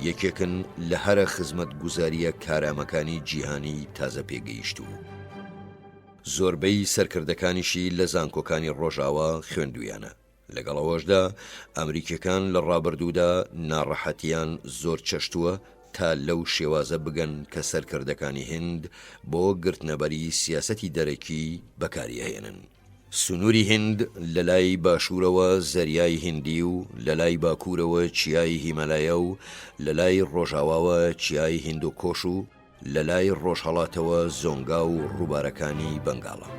یەکێکن لە هەرە خزمەت گوزاریە کارامەکانی جیهانی تازە پێگەیشتوو. زۆربەی سەرکردەکانیشی لە زانکۆکانی ڕۆژاوا خوێندویانە. لەگەڵەوەشدا ئەمریکیەکان لە ڕابردوودا ناڕەحەتیان زۆر چەشتووە تا لەو شێوازە بگەن کە سەرکردەکانی هیند بۆ گرتنەبەری سیاسەتی دەرەکی بەکاریهێنن. سنووری هیند لە لای باشوورەوە زەریای هیندی و لە لای باکوورەوە چیای هیمەلایە و لە لای ڕۆژاواوە چیای هیندۆکۆش و لە لای ڕۆژهەڵاتەوە زۆنگا و ڕووبارەکانی بەنگاڵە.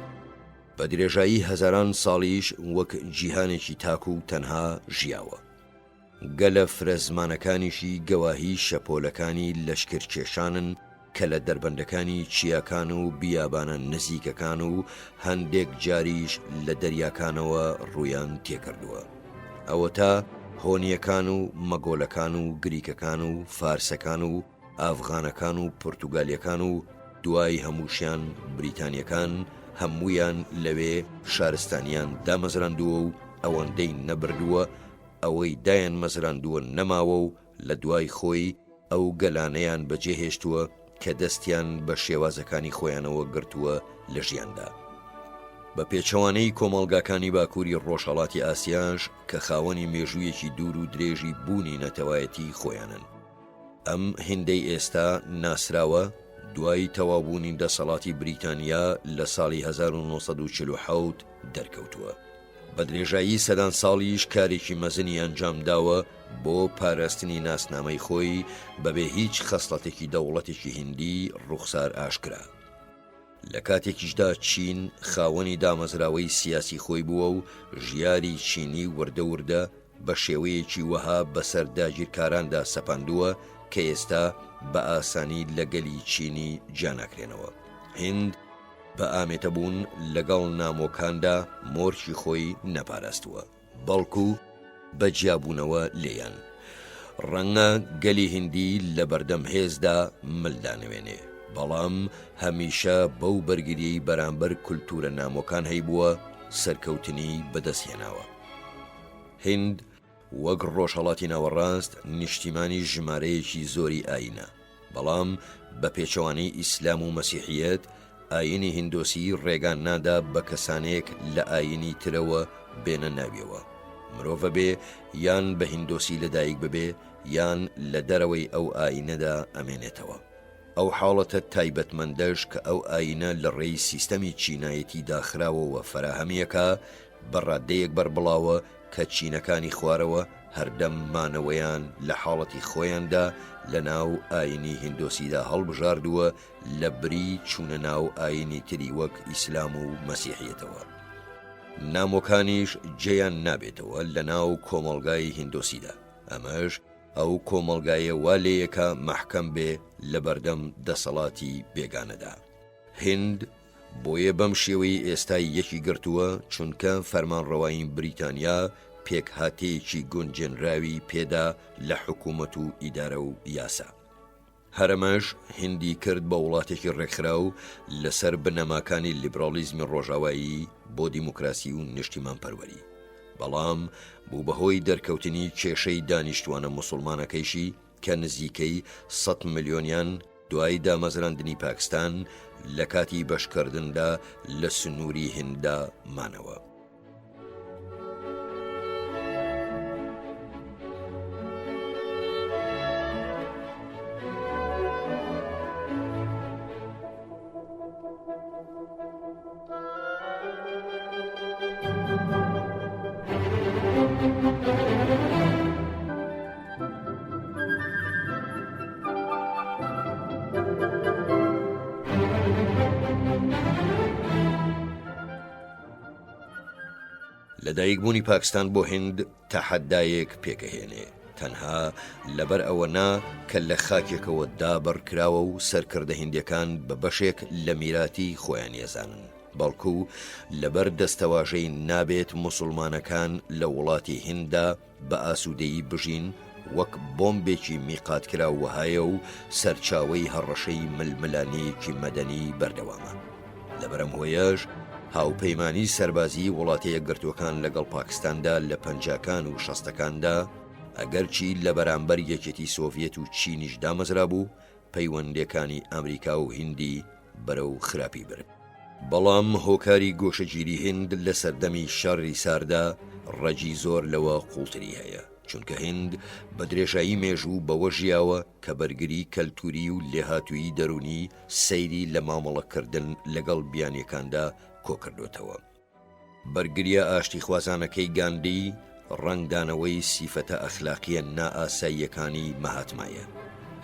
بە درێژایی هەزاران ساڵیش وەک جیهانێکی تاک و تەنها ژیاوە. گەلە فرەزمانەکانیشی گەواهی شەپۆلەکانی لەشکرکێشانن کە لە دەربەندەکانی چیاکان و بیابانە نزیکەکان و هەندێک جاریش لە دەریاکانەوە ڕوویان تێکردووە. ئەوە تا هۆنیەکان و مەگۆلەکان و گریکەکان و فارسەکان و ئافغانەکان و پورتوگالیەکان و دوای هەمووشیان بریتانیەکان هەموویان لەوێ شارستانیان دامەزراندووە و ئەوەندەی نەبردووە ئەوەی دایان مەزراندووە نەماوە و لە دوای خۆی ئەو گەلانەیان بەجێهێشتووە کە دەستیان بە شێوازەکانی خۆیانەوە گرتووە لە ژیاندا. بە پێچەوانەی کۆمەڵگاکانی باکووری ڕۆژهەڵاتی ئاسیاش کە خاوەنی مێژوویەکی دوور و درێژی بوونی نەتەوایەتی خۆیانن. ئەم هیندەی ئێستا ناسراوە دوای تەوابوونی دەسەڵاتی بریتانیا لە ساڵی 1940 دەرکەوتووە. بە درێژایی سەدان ساڵیش کارێکی مەزنی ئەنجامداوە بۆ پاراستنی ناسنامەی خۆی بەبێ هیچ خەسڵەتێکی دەوڵەتێکی هیندی ڕوخسار ئاشکرا. لە کاتێکیشدا چین خاوەنی دامەزراوەی سیاسی خۆی بووە و ژیاری چینی وردە بە شێوەیەکی وەها بەسەر داگیرکاراندا سەپاندووە کە ئێستا بە ئاسانی لە گەلی چینی جیاناکرێنەوە. هیند بە ئامێتەبوون لەگەڵ نامۆکاندا مۆرچی خۆی نەپاراستووە، بەڵکو بە جیابوونەوە لێیان. ڕەنگە گەلی هیندی لە بەردەم هێزدا ملدانەوێنێ، بەڵام هەمیشە بەو بەرگریی بەرامبەر کولتورە نامۆکان هەیبووە سەرکەوتنی بەدەستهێناوە. هیند وەک ڕۆژهەڵاتی ناوەڕاست نیشتیمانی ژمارەیەکی زۆری ئاینە، بەڵام بە پێچەوانەی ئیسلام و مەسیحیەت ئاینی هیندۆسی ڕێگان نادا بە کەسانێک لە ئاینی ترەوە بێنە ناویەوە. مرۆڤە بێ یان بە هیندۆسی لەدایک ببێ یان لە دەرەوەی ئەو ئاینەدا ئەمێنێتەوە. ئەو حاڵەتە تایبەتمەندەش کە ئەو ئاینە لە ڕێی سیستەمی چینایەتی داخراوەوە فەراهەمیەکە بەڕادەیەک بەربڵاوە کە چینەکانی خوارەوە هەردەم مانەوەیان لە حاڵەتی خۆیاندا لە ناو ئاینی هیندۆسیدا هەڵبژاردووە لە بری چوونە ناو ئاینی تری وەک ئیسلام و مەسیحیەتەوە. نامۆکانیش جێیان نابێتەوە لە ناو کۆمەڵگای هیندۆسیدا، ئەمەش ئەو کۆمەڵگایە وا لێیەکە مەحکەم بێ لە بەردەم دەسەڵاتی بێگانەدا. هیند بۆیە بەم شێوەی ئێستا یەکی گرتووە چونکە فەرمانڕەوایی بریتانیا پێکهاتەیەکی گونجێنراوی پێدا لە حکوومەت و ئیدارە و یاسا. هەرەمەش هیندی کرد بە وڵاتێکی ڕێکخرا و لەسەر بنەماکانی لیبرالیزمی ڕۆژاوایی بۆ دیموکراسی و نیشتیمان پەروەری، بەڵام بوو بەهۆی دەرکەوتنی کێشەی دانیشتوانە موسڵمانەکەیشی کە نزیکەی 100 ملیۆنیان دوای دامەزراندنی پاکستان لە کاتی بەشکردندا لە سنووری هیندا مانەوە. لەدایکبوونی پاکستان بۆ هیند تەحەدایەک پێکەهێنێ، تەنها لەبەر ئەوەنا کە لە خاکێکەوە دابڕکراوە و سەرکردە هیندیەکان بە بەشێک لە میراتی خۆیان ێزانن، بەڵکو لەبەر دەستەواژەی نابێت موسڵمانەکان لە وڵاتی هیندا بە ئاسوودەیی بژین وەک بۆمبێکی میقاتکرا وهایە و سەرچاوەی هەڕەشەی ململانەیەکی مەدەنی بەردەوامە. لەبەرەم هۆیەش هاوپەیمانی سەربازی وڵاتە یەکگرتوەکان لەگەڵ پاکستاندا لە پەنجاکان و شەستەکاندا ئەگەرچی لە بەرامبەر یەکێتی سۆڤیەت و چینیش دامەزرا بوو، پەیوەندەکانی ئەمریکا و هیندی بەرەو خراپی برد. بەڵام هۆکاری گۆشەگیری هیند لە سەردەمی شەڕی ساردا ڕەجی زۆر لەوە قوڵتری هەیە، چونکە هیند بە درێژایی مێژوو بەوە ژیاوە کە بەرگری کەلتوری و لێهاتووی دەرونی سەیری لە مامەڵەکردن لەگەڵ بیانیەکاندا کۆکردوێتەوە. بەرگریە ئاشتی خوازانەکەی گاندی ڕنگدانەوەی سیفەتە ئەخلاقیە نائاساییەکانی مەهاتمایە،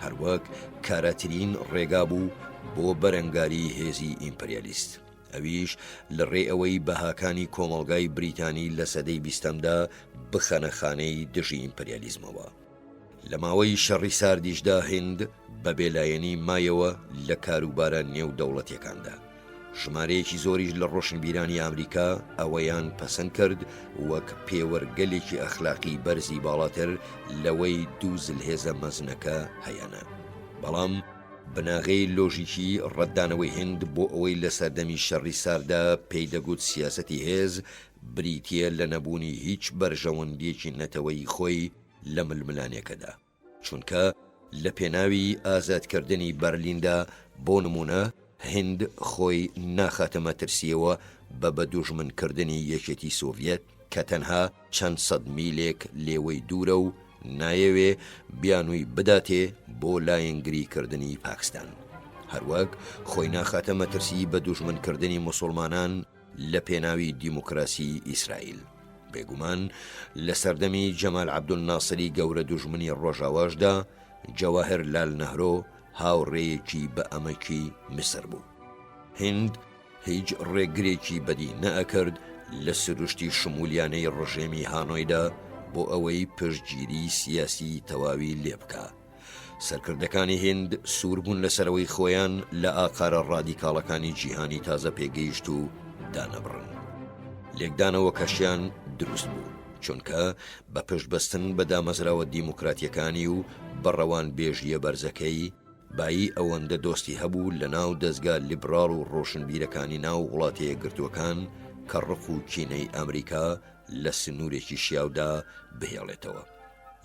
هەروەک کاراترین ڕێگا بوو بۆ بەرەنگاری هێزی ئیمپریالیست، ئەویش لە ڕێ ئەوەی بەهاکانی کۆمەڵگای بریتانی لە سەدەی بیستەمدا بخەنە خانەی دژی ئیمپریالیزمەوە. لە ماوەی شەڕی ساردیشدا هیند بە بێلایەنی مایەوە لە کاروبارە نێو دەوڵەتیەکاندا. ژمارەیەکی زۆریش لە ڕۆشنبیرانی ئەمریکا ئەوەیان پەسەند کرد وەک پێوەرگەلێکی ئەخلاقی بەرزی باڵاتر لەوەی دوو زلهێزە مەزنەکە هەیەنە. بەڵام بناغەی لۆژیکی ڕەتدانەوەی هیند بۆ ئەوەی لە سەردەمی شەڕی ساردا پێی دەگوت سیاسەتی هێز بریتیە لە نەبوونی هیچ بەرژەوەندیەکی نەتەوەی خۆی لە ململانێکەدا، چونکە لە پێناوی ئازادکردنی بەرلیندا بۆ نمونە هیند خۆی ناخاتە مەترسیەوە بە بەدوژمنکردنی یەکێتی سۆڤیەت کە تەنها چەند سەد میلێک لێوەی دوورە و نایەوێ بیانووی بداتێ بۆ لایەنگریکردنی پاکستان. هەروەک خۆی ناخاتە مەترسی بە دوژمنکردنی موسڵمانان لە پێناوی دیموکراسی ئیسرائیل. بێگومان لە سەردەمی جەمال عەبدولناسری گەورە دوژمنی ڕۆژاواشدا جەواهر لال نەهرۆ هاوڕێیەکی بە ئەمەکی میسر بوو. هیند هیچ ڕێگرێکی بەدی نەئەکرد لە سروشتی شمولیانەی ڕژێمی هانۆیدا بۆ ئەوەی پشتگیری سیاسی تەواوی لێ بکە. سەرکردەکانی هیند سووربوون لەسەرەوەی خۆیان لە ئاقارە ڕادیکاڵەکانی جیهانی تازە پێگەیشت و دانەبڕن. لێکدانەوە کەشیان دروست بوو، چونکە بە پشتبەستن بە دامەزراوە دیموکراتیەکانی و بەڕەوان بێژیە بەرزەکەی بایی ئەوەندە دۆستی هەبوو لە ناو دەستگا لیبرال و ڕۆشنبیرەکانی ناو وڵاتەیە گرتوەکان کە ڕق و کینەی ئەمریکا لە سنوورێکی شیاودا بهێڵێتەوە.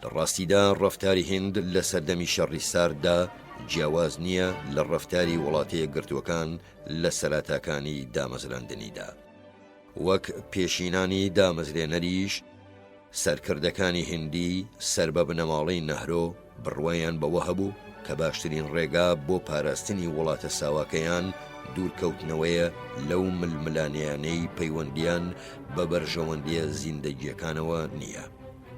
لە ڕاستیدا ڕەفتاری هیند لە سەردەمی شەڕی ساردا جیاواز نییە لە ڕەفتاری وڵاتەیە گرتوەکان لە سەراتاکانی دامەزراندنیدا. وەک پێشینانی دامەزرێنەریش سەرکردەکانی هیندی سەر بە بنەماڵەی نەهرۆ بڕوایان بەوە هەبوو کە باشترین ڕێگا بۆ پاراستنی وڵاتە ساواکەیان دوورکەوتنەوەیە لەو ململانیانەی پەیوەندیان بە بەرژەوەندیە زیندەگیەکانەوە نییە.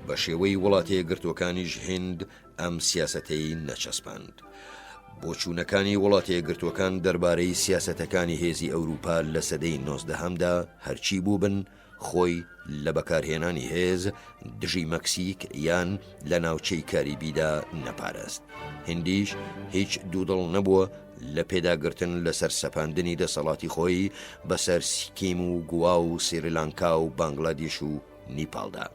بە شێوەی وڵاتەیە گرتوەکانیش هیند ئەم سیاسەتەی نەچەسپاند. بۆچوونەکانی وڵاتەیە گرتوەکان دەربارەی سیاسەتەکانی هێزی ئەوروپا لە سەدەی 19هەمدا هەرچی بوو بن خۆی لە بەکارهێنانی هێز دژی مەکسیک یان لە ناوچەی کاریبیدا نەپاراست. هیندیش هیچ دوودڵ نەبووە لە پێداگرتن لەسەر سەپاندنی دەسەڵاتی خۆی بەسەر سیکیم و گوا و سریلانکا و بانگلادێش و نیپالدا.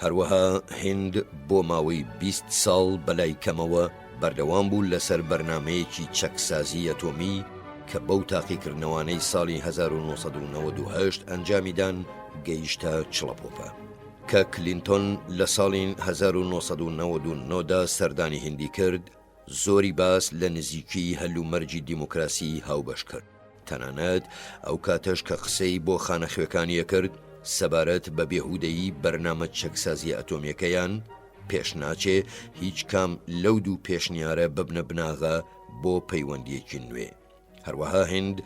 هەروەها هیند بۆ ماوەی 20 ساڵ بەلای کەمەوە بەردەوام بوو لەسەر بەرنامەیەکی چەکسازی ئەتۆمی کە بەو تاقیکردنەوانەی ساڵی 1998 ئەنجامیدان گەیشتە چڵەپۆپە کە کلینتۆن لە ساڵی 1999دا سەردانی هیندی کرد. زۆری باس لە نزیکی هەلومەرجی دیموکراسی هاوبەش کرد. تەنانەت ئەو کاتەش کە قسەی بۆ خانەخوێکانیە کرد سەبارەت بە بێهودەیی بەرنامە چەکسازی ئەتۆمیەکەیان پێشناچێ هیچ کام لەو دوو پێشنیارە ببنە بناغە بۆ پەیوەندیەکی نوێ. هەروەها هێند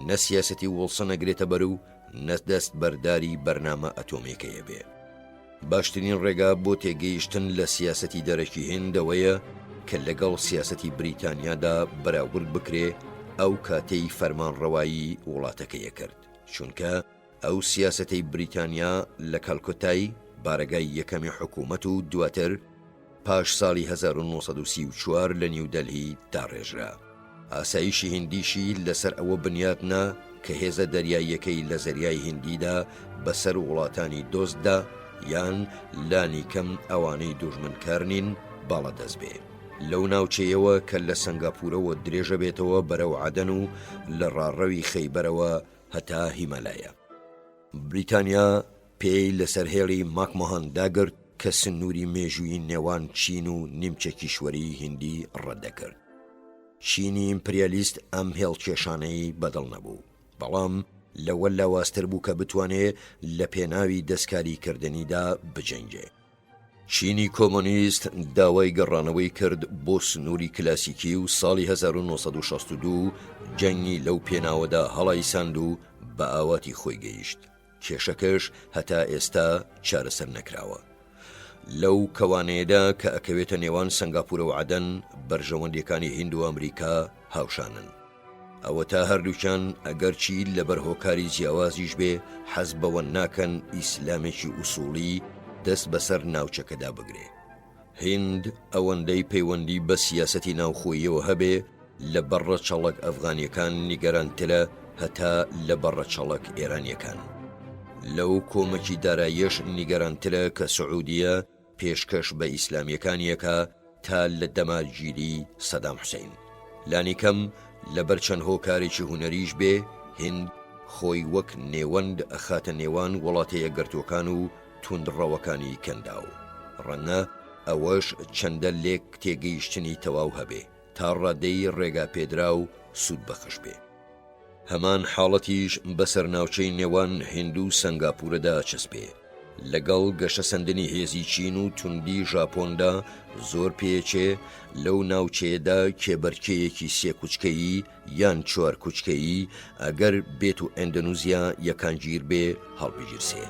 نە سیاسەتی وڵسن ئەگرێتە بەر و نەدەست بەرداری بەرنامە ئەتۆمیەکەیە بێ. باشترین ڕێگا بۆ تێگەیشتن لە سیاسەتی دەرەکی هێندەوەیە کە لەگەڵ سیاسەتی بریتانیادا بەراورد بکرێ ئەو کاتەی فەرمانڕەوایی وڵاتەکەیە کرد، چونکە ئەو سیاسەتەی بریتانیا لە کەلکۆتای بارەگای یەکەمی حکوومەت و دواتر پاش ساڵی 1934 لە نیودەلهی داڕێژرا. ئاسایشی هندیشی لەسەر ئەوە بنیاتنا کە هێزە دەریاییەکەی لە زەریای هندیدا بەسەر وڵاتانی دۆستدا یان لانی کەم ئەوانەی دوژمنکارنین باڵە دەست بێ. لەو ناوچەیەوە کە لە سنگاپورەوە درێژە بێتەوە بەرەو عەدەن و لە ڕاڕەوی خەیبەرەوە هەتا هیمەلایە. بریتانیا پێی لەسەر هێڵی ماکمەهان داگرت کە سنووری مێژووی نێوان چین و نیمچە کیشوەری هیندی ڕەتدەکرد. چینی ئیمپریالیست ئەم هێڵکێشانەی بەدڵ نەبوو، بەڵام لەوە لاواستر بوو کە بتوانێت لە پێناوی دەستکاریکردنیدا بجەنگێ. چینی کۆمۆنیست داوای گەڕانەوەی کرد بۆ سنووری کلاسیکی و ساڵی 1962 جەنگی لەو پێناوەدا هەڵای ساند و بە ئاواتی خۆی گەیشت. کێشەکەش هەتا ئێستا چارەسەر نەکراوە. لەو کەوانەیەدا کە ئەکەوێتە نێوان سنگاپورە و عەدەن بەرژەوەندیەکانی هیند و ئەمریکا هاوشانن. ئەوە تا هەردووچان ئەگەرچی لەبەر هۆکاری جیاوازیش بێ حەز بەوە ناکەن ئیسلامێکی ئوسوڵی دەست بەسەر ناوچەکەدا بگرێ. هیند ئەوەندەی پەیوەندی بە سیاسەتی ناوخۆییەوە هەبێ لە بەڕە چەڵک ئەفغانیەکان نیگەرانترە هەتا لە بەڕە چەڵک ئێرانیەکان. لەو کۆمەکی داراییەش نیگەرانترە کە سعودیە پێشکەش بە ئیسلامیەکانیەکە تا لە دەماگیری سەدام حوسین. لانیکەم لەبەر چەند هۆکارێکی هونەریش بێ هیند خۆی وەک نێوەند ئەخاتە نێوان وڵاتەیە گەرتوەکان و توندڕەوەکانی کەنداو. ڕەنگە ئەوەش چەندە لێک تێگەیشتنی تەواو هەبێ تا ڕادەی ڕێگا پێدرا و سوود بەخش بێ. هەمان حاڵەتیش بەسەر ناوچەی نێوان هیند و سنگاپورەدا چەسپێ. لەگەڵ گەشە سەندنی هێزی چین و توندی ژاپۆندا زۆر پێچێ لەو ناوچەیەدا کێبەرکەیەکی سێ کوچکەیی یان چوار کوچکەیی ئەگەر بێت و ئەندەنوزیا یەکانگیر بێ هەڵبگیرسێ.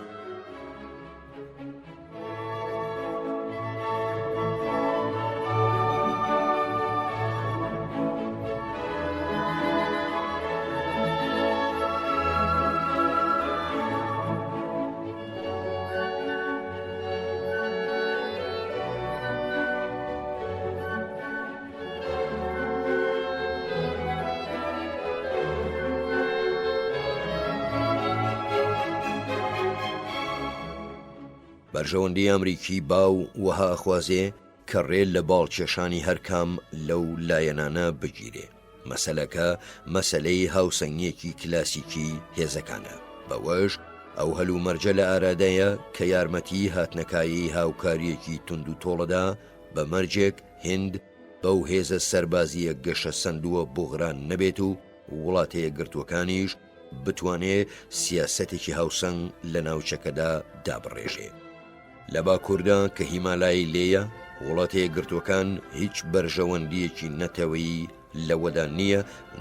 بەرژەوەندی ئەمریکی باو وەها ئەخوازێ کە ڕێ لە باڵکێشانی هەرکام لەو لایەنانە بگیرێ. مەسەلەکە مەسەلەی هاوسەنگیەکی کلاسیکی هێزەکانە. بەوەش ئەو هەلومەرجە لە ئارادەیە کە یارمەتی هاتنەکایی هاوکاریەکی تند و تۆڵەدا بە مەرجێک هیند بەو هێزە سەربازیە گەشە سندووە بۆغران نەبێت و وڵاتەیە گرتوەکانیش بتوانێ سیاسەتێکی هاوسەنگ لە ناوچەکەدا دابڕێژێ. لە باکووردا کە هیمالای لێیە وڵاتەیە گرتوەکان هیچ بەرژەوەندیەکی نەتەوەیی لەوەدا نییە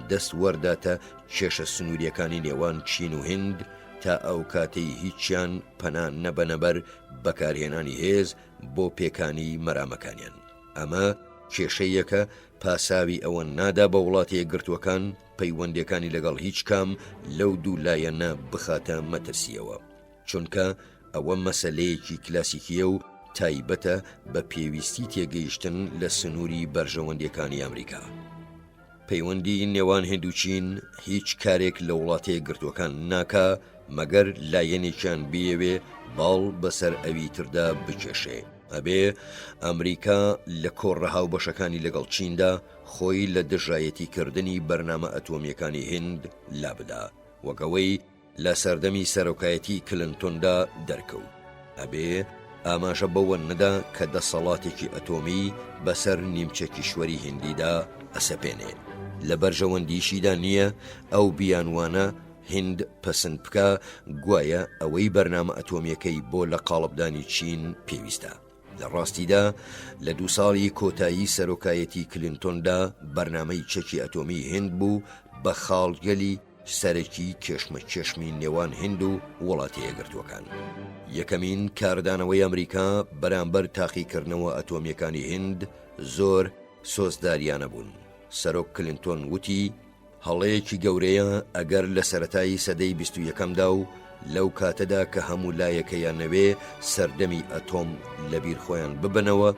دەست وەرداتە کێشە سنووریەکانی نێوان چین و هیند تا ئەو کاتەی هیچیان پەنا نەبەنەبەر بەکارهێنانی هێز بۆ پێکانی مەرامەکانیان. ئەمە کێشەیەکە پاساوی ئەوە نادا بە وڵاتەیە گرتوەکان پەیوەندیەکانی لەگەڵ هیچ کام لەو دوو لایەنە بخاتە مەترسیەوە، چونکە ئەوە مەسەلەیەکی کلاسیکیە و تایبەتە بە پێویستی تێگەیشتن لە سنووری بەرژەوەندیەکانی ئەمریکا. پەیوەندی نێوان هیند و چین هیچ کارێک لە وڵاتەیە گرتوەکان ناکا مەگەر لایەنێکیان بیەوێ باڵ بەسەر ئەوی تردا بکێشێ. ئەبێ ئەمریکا لە کۆڕە هاوبەشەکانی لەگەڵ چیندا خۆی لە دژایەتیکردنی بەرنامە ئەتۆمیەکانی هیند لابدا وەکەوەی لە سەردەمی سەرۆکایەتی کلنتۆندا دەرکەوت. ئەبێ ئاماژە بەوە نەدا کە دەسەڵاتێکی ئەتۆمی بەسەر نیمچە کیشوەری هیندیدا ئەسەپێنێ. لە بەرژەوەندیشیدا نییە ئەو بیانوانە هیند پەسەند بکە گوایە ئەوەی بەرنامە ئەتۆمیەکەی بۆ لە قاڵبدانی چین پێویستە. لە ڕاستیدا لە 2 ساڵی کۆتایی سەرۆکایەتی کلینتۆندا بەرنامەی چەکی ئەتۆمی هیند بوو بە خاڵگەلی سەرەکی کێشمە نێوان هیند و وڵاتی یەکگرتووەکان. یەکەمین کاردانەوەی ئەمریکا بەرامبەر تاقیکردنەوە ئەتۆمیەکانی هیند زۆر سۆزداریانە بوون. سەرۆک کلینتۆن وتی هەڵەیەکی گەورەیە ئەگەر لە سەرەتایی سەدەی 21دا و لەو کاتەدا کە هەموو لایەکەیان نەوێ سەردەمی ئەتۆم لە بیر خۆیان ببنەوە،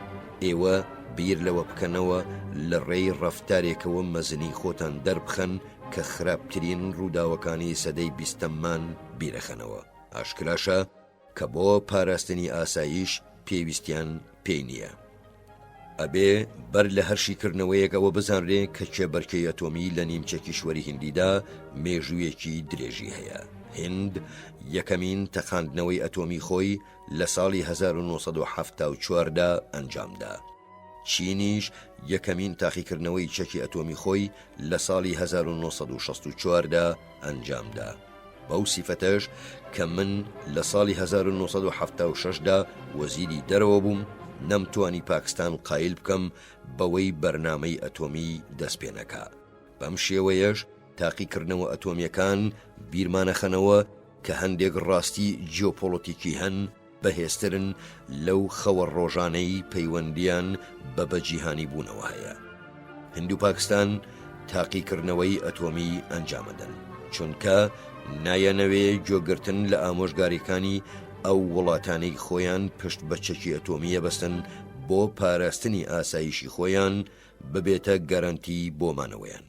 ئێوە بیر لەوە بکەنەوە لە ڕێی ڕەفتارێکەوە مەزنی خۆتان دەربخەن کە خراپترین ڕووداوەکانی سەدەی 20مان بیرەخەنەوە. ئاشکراشە کە بۆ پاراستنی ئاسایش پێویستیان پێی نییە. ئەبێ بەر لە هەرشیکردنەوەیەکەوە بزانرێ کە کێبەرکەی ئەتۆمی لە نیمچە کیشوەری هیندیدا مێژوویەکی درێژی هەیە. هیند یەکەمین تەقاندنەوەی ئەتۆمی خۆی لە ساڵی 1974دا ئەنجامدا. چینیش یەکەمین تاقیکردنەوەی چەکی ئەتۆمی خۆی لە ساڵی 1964دا ئەنجامدا. بەو سیفەتەش کە من لە ساڵی 1976دا وەزیری دەرەوە بووم، نەمتوانی پاکستان قایل بکەم بەوەی بەرنامەی ئەتۆمی دەست پێ نەکا. بەم شێوەیەش تاقیکردنەوە ئەتۆمیەکان بیرمانەخەنەوە کە هەندێک ڕاستی جیۆپۆلیتیکی هەن بەهێزترن لەو خەوە ڕۆژانەی پەیوەندیان بە بەجیهانی بوونەوە هەیە. هند و پاکستان تاقیکردنەوەی ئەتۆمی ئەنجامەدەن چونکە نایەنەوێ گوێگرتن لە ئامۆژگاریەکانی ئەو وڵاتانەی خۆیان پشت بە چەکی ئەتۆمیە بەستن بۆ پاراستنی ئاسایشی خۆیان ببێتە گەرانتی بۆمانەوەیان.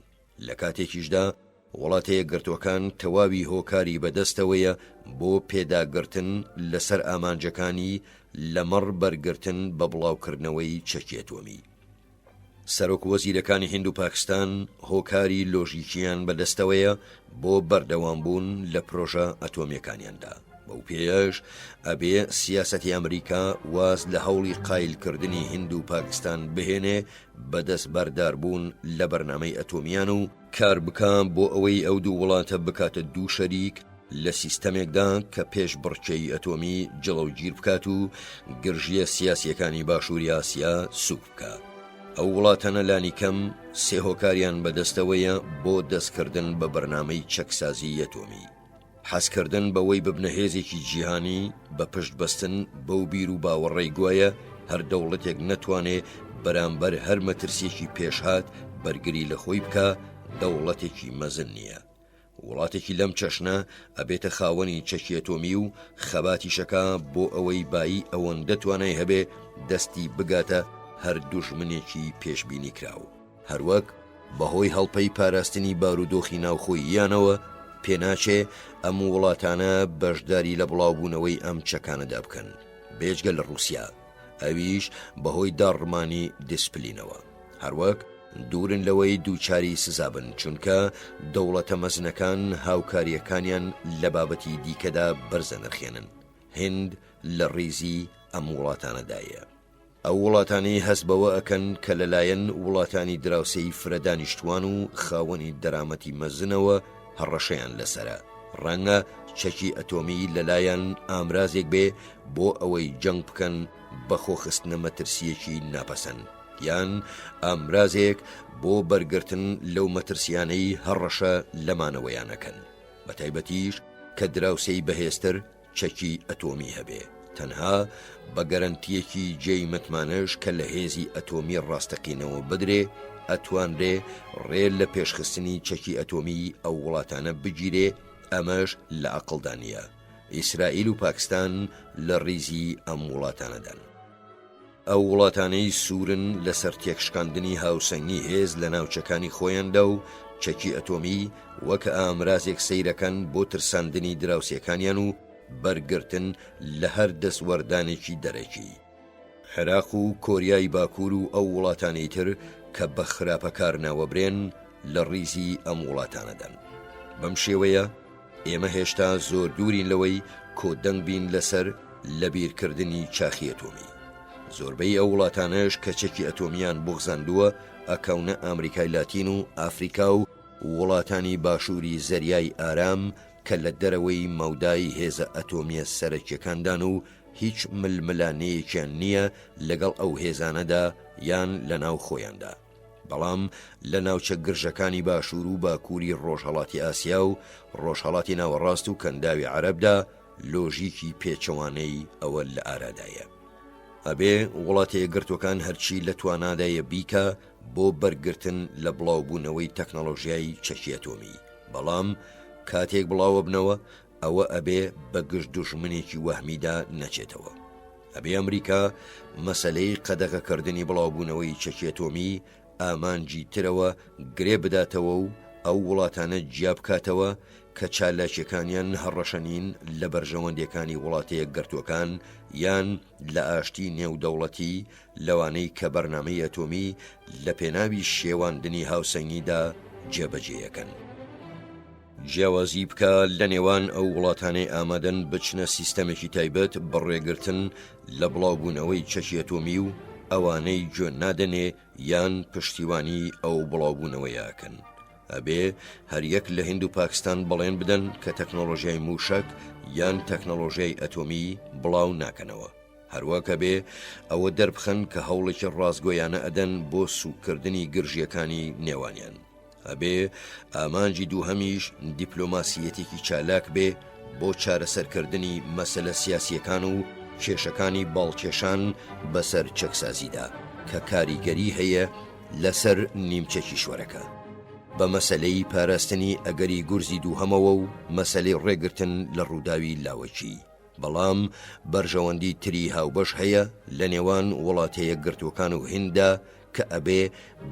لە کاتێکیشدا وڵاتە یەکگرتووەکان تەواوی هۆکاری بەدەستەوەیە بۆ پێداگرتن لەسەر ئامانجەکانی لەمەڕ بەرگرتن بە بڵاوکردنەوەی چەکی ئەتۆمی. سەرۆک وەزیرەکانی هیند و پاکستان هۆکاری لۆژیکیان بەدەستەوەیە بۆ بەردەوامبوون لە پرۆژە ئەتۆمیەکانیاندا. بەو پێیەش ئەبێ سیاسەتی ئەمریکا واز لە هەوڵی قایلکردنی هیند و پاکستان بهێنێ بەدەست بەرداربوون لە بەرنامەی ئەتۆمیان و کار بکەم بۆ ئەوەی ئەو دوو وڵاتە بکاتە دوو شەریک لە سیستەمێکدا کە پێش بڕچەی ئەتۆمی جڵەوگیر بکات و گرژیە سیاسیەکانی باشووری ئاسیا سوک بکە. ئەو وڵاتانە لانی کەم سێ هۆکاریان بەدەستەوەیە بۆ دەستکردن بە بەرنامەی چەکسازی ئەتۆمی. حەزکردن بەوەی ببنە هێزێکی جیهانی بە پشت بەستن بەو بیر و باوەڕێی گوایە هەر دەوڵەتێک نەتوانێ بەرامبەر هەر مەترسیەکی پێشهات بەرگری لە خۆی بکە دەوڵەتێکی مەزن نییە. وڵاتێکی لەم چەشنە ئەبێتە خاوەنی چەکی ئەتۆمی و خەباتیشەکە بۆ ئەوەی بایی ئەوەندە توانای هەبێ دەستی بگاتە هەر دوژمنێکی پێشبینی کراو. هەروەک بەهۆی هەڵپەی پاراستنی بارودۆخی ناوخۆی یانەوە پێناچێ ئەم وڵاتانە بەشداری لە بڵاوبوونەوەی ئەم چەکانەدا بکەن بێجگە لە رووسیا، ئەویش بەهۆی داڕمانی دیسپلینەوە. هەروەک دوورن لەوەی دووچاری سزابن چونکە دەوڵەتە مەزنەکان هاوکاریەکانیان لە بابەتی دیکەدا بەرزە نرخێنن. هیند لە ڕیزی ئەم وڵاتانەدایە. ئەو وڵاتانی هەست بەوە ئەکەن کە لەلایەن وڵاتانی دراوسەی فرەدانیشتوان و خاوەنی دەرامەتی مەزنەوە هەڕەشەیان لەسرە. ڕەنگە چەکی ئەتۆمی لەلایەن ئامرازێک بێ بۆ ئەوەی جەنگ بکەن بە خۆخستنە مەترسیەکی ناپەسەند یان ئامرازێک بۆ بەرگرتن لەو مەترسیانەی هەڕەشە لەمانەوەیانەکەن، بە تایبەتیش کە دراوسەی بەهێزتر چەکی ئەتۆمی هەبێ. تەنها بە گەرانتیەکی جێی متمانەش کە لە هێزی ئەتۆمی ڕاستەقینەوە بدرێ ئەتوانرێ ڕێ لە پێشخستنی چەکی ئەتۆمی ئەو وڵاتانە بگیرێ. ئەمەش لە عەقڵدانیە. ئیسرائیل و پاکستان لە ڕیزی ئەم وڵاتانەدان. ئەو وڵاتانەی سوورن لەسەر تێکشکاندنی هاوسەنگی هێز لە ناوچەکانی خۆیاندا و چەکی ئەتۆمی وەکە ئامرازێک سەیرەکەن بۆ ترساندنی دراوسەکانیان و بەرگرتن لە هەر دەستوەردانێکی دەرەکی. عێراق و کۆریای باکوور و ئەو وڵاتانەی تر کە بە خراپەکار ناوەبرێن لە ڕیزی ئەم وڵاتانەدان. بەم شێوەیە ئێمە هێشتا زۆر دوورین لەوەی کۆدەنگ بین لەسەر لە بیرکردنی چاخی ئەتۆمی. زۆربەی ئەو وڵاتانەش کە چەکی ئەتۆمیان بغزاندووە ئەکەونە ئامریکای لاتین و ئافریکا و وڵاتانی باشووری زەریای ئارام کە لە دەرەوەی مەودای هێزە ئەتۆمیە سەرەکیەکاندان و هیچ ململانەیەکیان نییە لەگەڵ ئەو هێزانەدا یان لە ناو خۆیاندا. بەڵام لە ناوچە گرژەکانی باشوور و باکووری ڕۆژهەڵاتی ئاسیا و ڕۆژهەڵاتی ناوەڕاست و کەنداوی عەرەبدا لۆژیکی پێچەوانەی ئەوە لە ئارادایە. ئەبێ وڵاتە یەکگرتوەکان هەرچی لە توانادایە بیکە بۆ بەرگرتن لە بڵاوبوونەوەی تەکنۆلۆژیای چەکی ئەتۆمی. بەڵام کاتێک بڵاوە بنەوە ئەوە ئەبێ بە گشت دوژمنێکی وەهمیدا نەچێتەوە. ئەبێ ئەمریکا مەسەلەی قەدەغەکردنی بڵاوبوونەوەی چەکی ئەتۆمی ئامانجی ترەوە گرێ بداتەوە و ئەو وڵاتانە جیا بکاتەوە کە چالاکیەکانیان هەڕەشەنین لە بەرژەوەندەکانی وڵاتە یەکگرتوەکان یان لە ئاشتی نێودەوڵەتی لەوانەی کە بەرنامەی ئەتۆمی لە پێناوی شێواندنی هاوسەنگیدا جێبەجێیەکەن. جیاوازی بکە لە نێوان ئەو وڵاتانەی ئامادەن بچنە سیستەمێکی تایبەت بەڕێگرتن لە بڵاوبوونەوەی چەکی ئەتۆمی و ئەوانەی گوێ نادەنێ یان پشتیوانی ئەو بڵاوبوونەوەیەکەن. ئەبێ هەریەک لە هیند و پاکستان بەڵێن بدەن کە تەکنۆلۆژیای موشک یان تەکنۆلۆژیای ئەتۆمی بڵاو ناکەنەوە. هەروەکە بێ ئەوە دەربخەن کە هەوڵێکی ڕاستگۆیانە ئەدەن بۆ سوکردنی گرژیەکانی نێوانیان. ئەبێ ئامانجی دووهەمیش دیپلۆماسیەتێکی چالاک بێ بۆ چارەسەرکردنی مەسەلە سیاسیەکان و کێشەکانی باڵکێشان بەسەر چەکسازیدا کە کاریگەری هەیە لەسەر نیمچە کیشوەرەکە. بە مەسەلەی پاراستنی ئەگەری گورزی دووهەمەوە و مەسەلەی ڕێگرتن لە ڕووداوی لاوەکی. بەڵام بەرژەوەندی تری هاوبەش هەیە لە نێوان وڵاتە یەکگرتوەکان و هیندا کە ئەبێ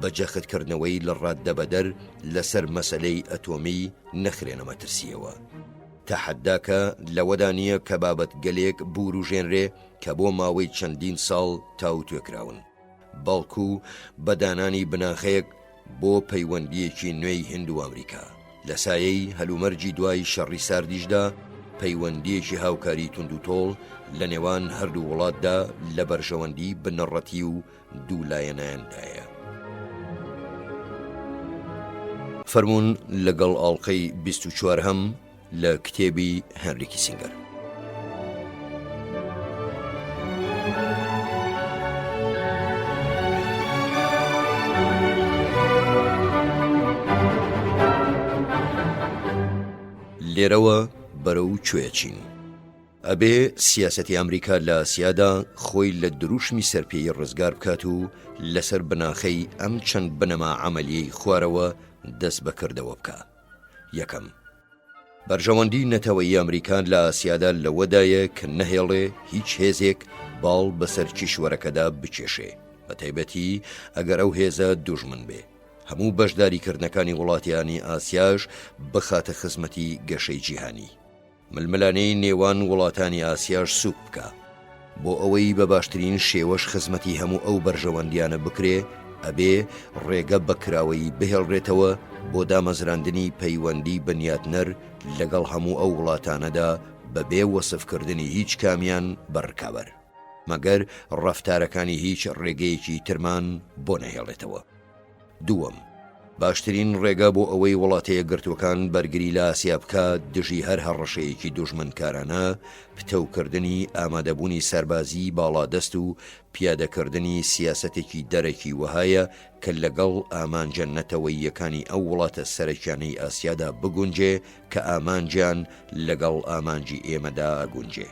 بەجەختکردنەوەی لە ڕاددەبەدەر لەسەر مەسەلەی ئەتۆمی نەخرێنەمە ترسیەوە. تەحەداکە لەوەدا نییە کە بابەت گەلێک بوروژێنرێ کە بۆ ماوەی چەندین ساڵ تاوتوێکراون، بەڵکو بەدانانی بناخەیەک بۆ پەیوەندیەکی نوێی هند و ئەمریکا. لە سایەی هەلومەرجی دوای شەڕی ساردیشدا پەیوەندیەکی هاوکاری تونند و تۆڵ لە نێوان هەردوو وڵاتدا لە بەرژەوەندی بنەڕەتی و دوولایەنایەندایە. فەرموون لەگەڵ ئاڵلقەی 24 هەم لە کتێبی هێنری کیسینگەر. لێرەوە بەرەو کوێچین. ئەبێ سیاسەتی ئەمریکا لە ئاسیادا خۆی لە دروشمی سەرپێی ڕزگار بکات و لەسەر بناخەی ئەم چەند بنەما عەمەلیەی خوارەوە دەست بەکردەوە بکە. یەکەم، بەرژەوەندی نەتەوەیی ئەمریکان لە ئاسیادا لەوەدایە کە نەهێڵێ هیچ هێزێک باڵ بەسەر کیشوەرەکەدا بچێشێ، بە تایبەتی ئەگەر ئەو هێزە دوژمن بێ. هەموو بەشداریکردنەکانی وڵاتیانی ئاسیاش بخاتە خزمەتی گەشەی جیهانی. ململانەی نێوان وڵاتانی ئاسیاش سوک بکە بۆ ئەوەی بە باشترین شێوەش خزمەتی هەموو ئەو بەرژەوەندیانە بکرێ. ئەبێ ڕێگە بەکراوەی بهێڵڕێتەوە بۆ دامەزراندنی پەیوەندی بنیاتنەر لەگەڵ هەموو ئەو وڵاتانەدا بەبێ وەسفکردنی هیچ کامیان بەڕکابەر، مەگەر ڕەفتارەکانی هیچ ڕێگەیەکی ترمان بۆ نەهێڵێتەوە. دووەم، باشترین ڕێگا بۆ ئەوەی وڵاتە یەکگرتوەکان بەرگری لە ئاسیا بکە دژی هەر هەڕەشەیەکی دوژمنکارانە پتەوکردنی ئامادەبوونی سەربازی باڵادەست و پیادەکردنی سیاسەتێکی دەرەکی وهایە کە لەگەڵ ئامانجە نەتەوەییەکانی ئەو وڵاتە سەرەکیانەی ئاسیادا بگونجێ کە ئامانجیان لەگەڵ ئامانجی ئێمەدا ئەگونجێ.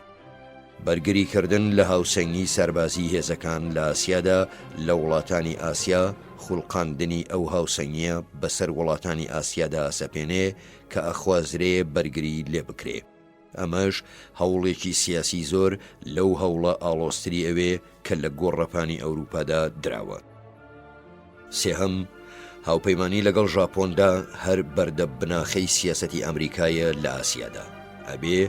بەرگریکردن لە هاوسەنگی سەربازی هێزەکان لە ئاسیادا لە وڵاتانی ئاسیا خوڵقاندنی ئەو هاوسەنگیە بەسەر وڵاتانی ئاسیادا ئاسەپێنێ کە ئەخوازرێ بەرگری لێ بکرێ. ئەمەش هەوڵێکی سیاسی زۆر لەو هەوڵە ئاڵۆستری ئەوێ کە لە گۆڕەپانی ئەوروپادا دراوە. سێهەم، هاوپەیمانی لەگەڵ ژاپۆندا هەر بەردە بناخەی سیاسەتی ئەمریکایە لە ئاسیادا. ئەبێ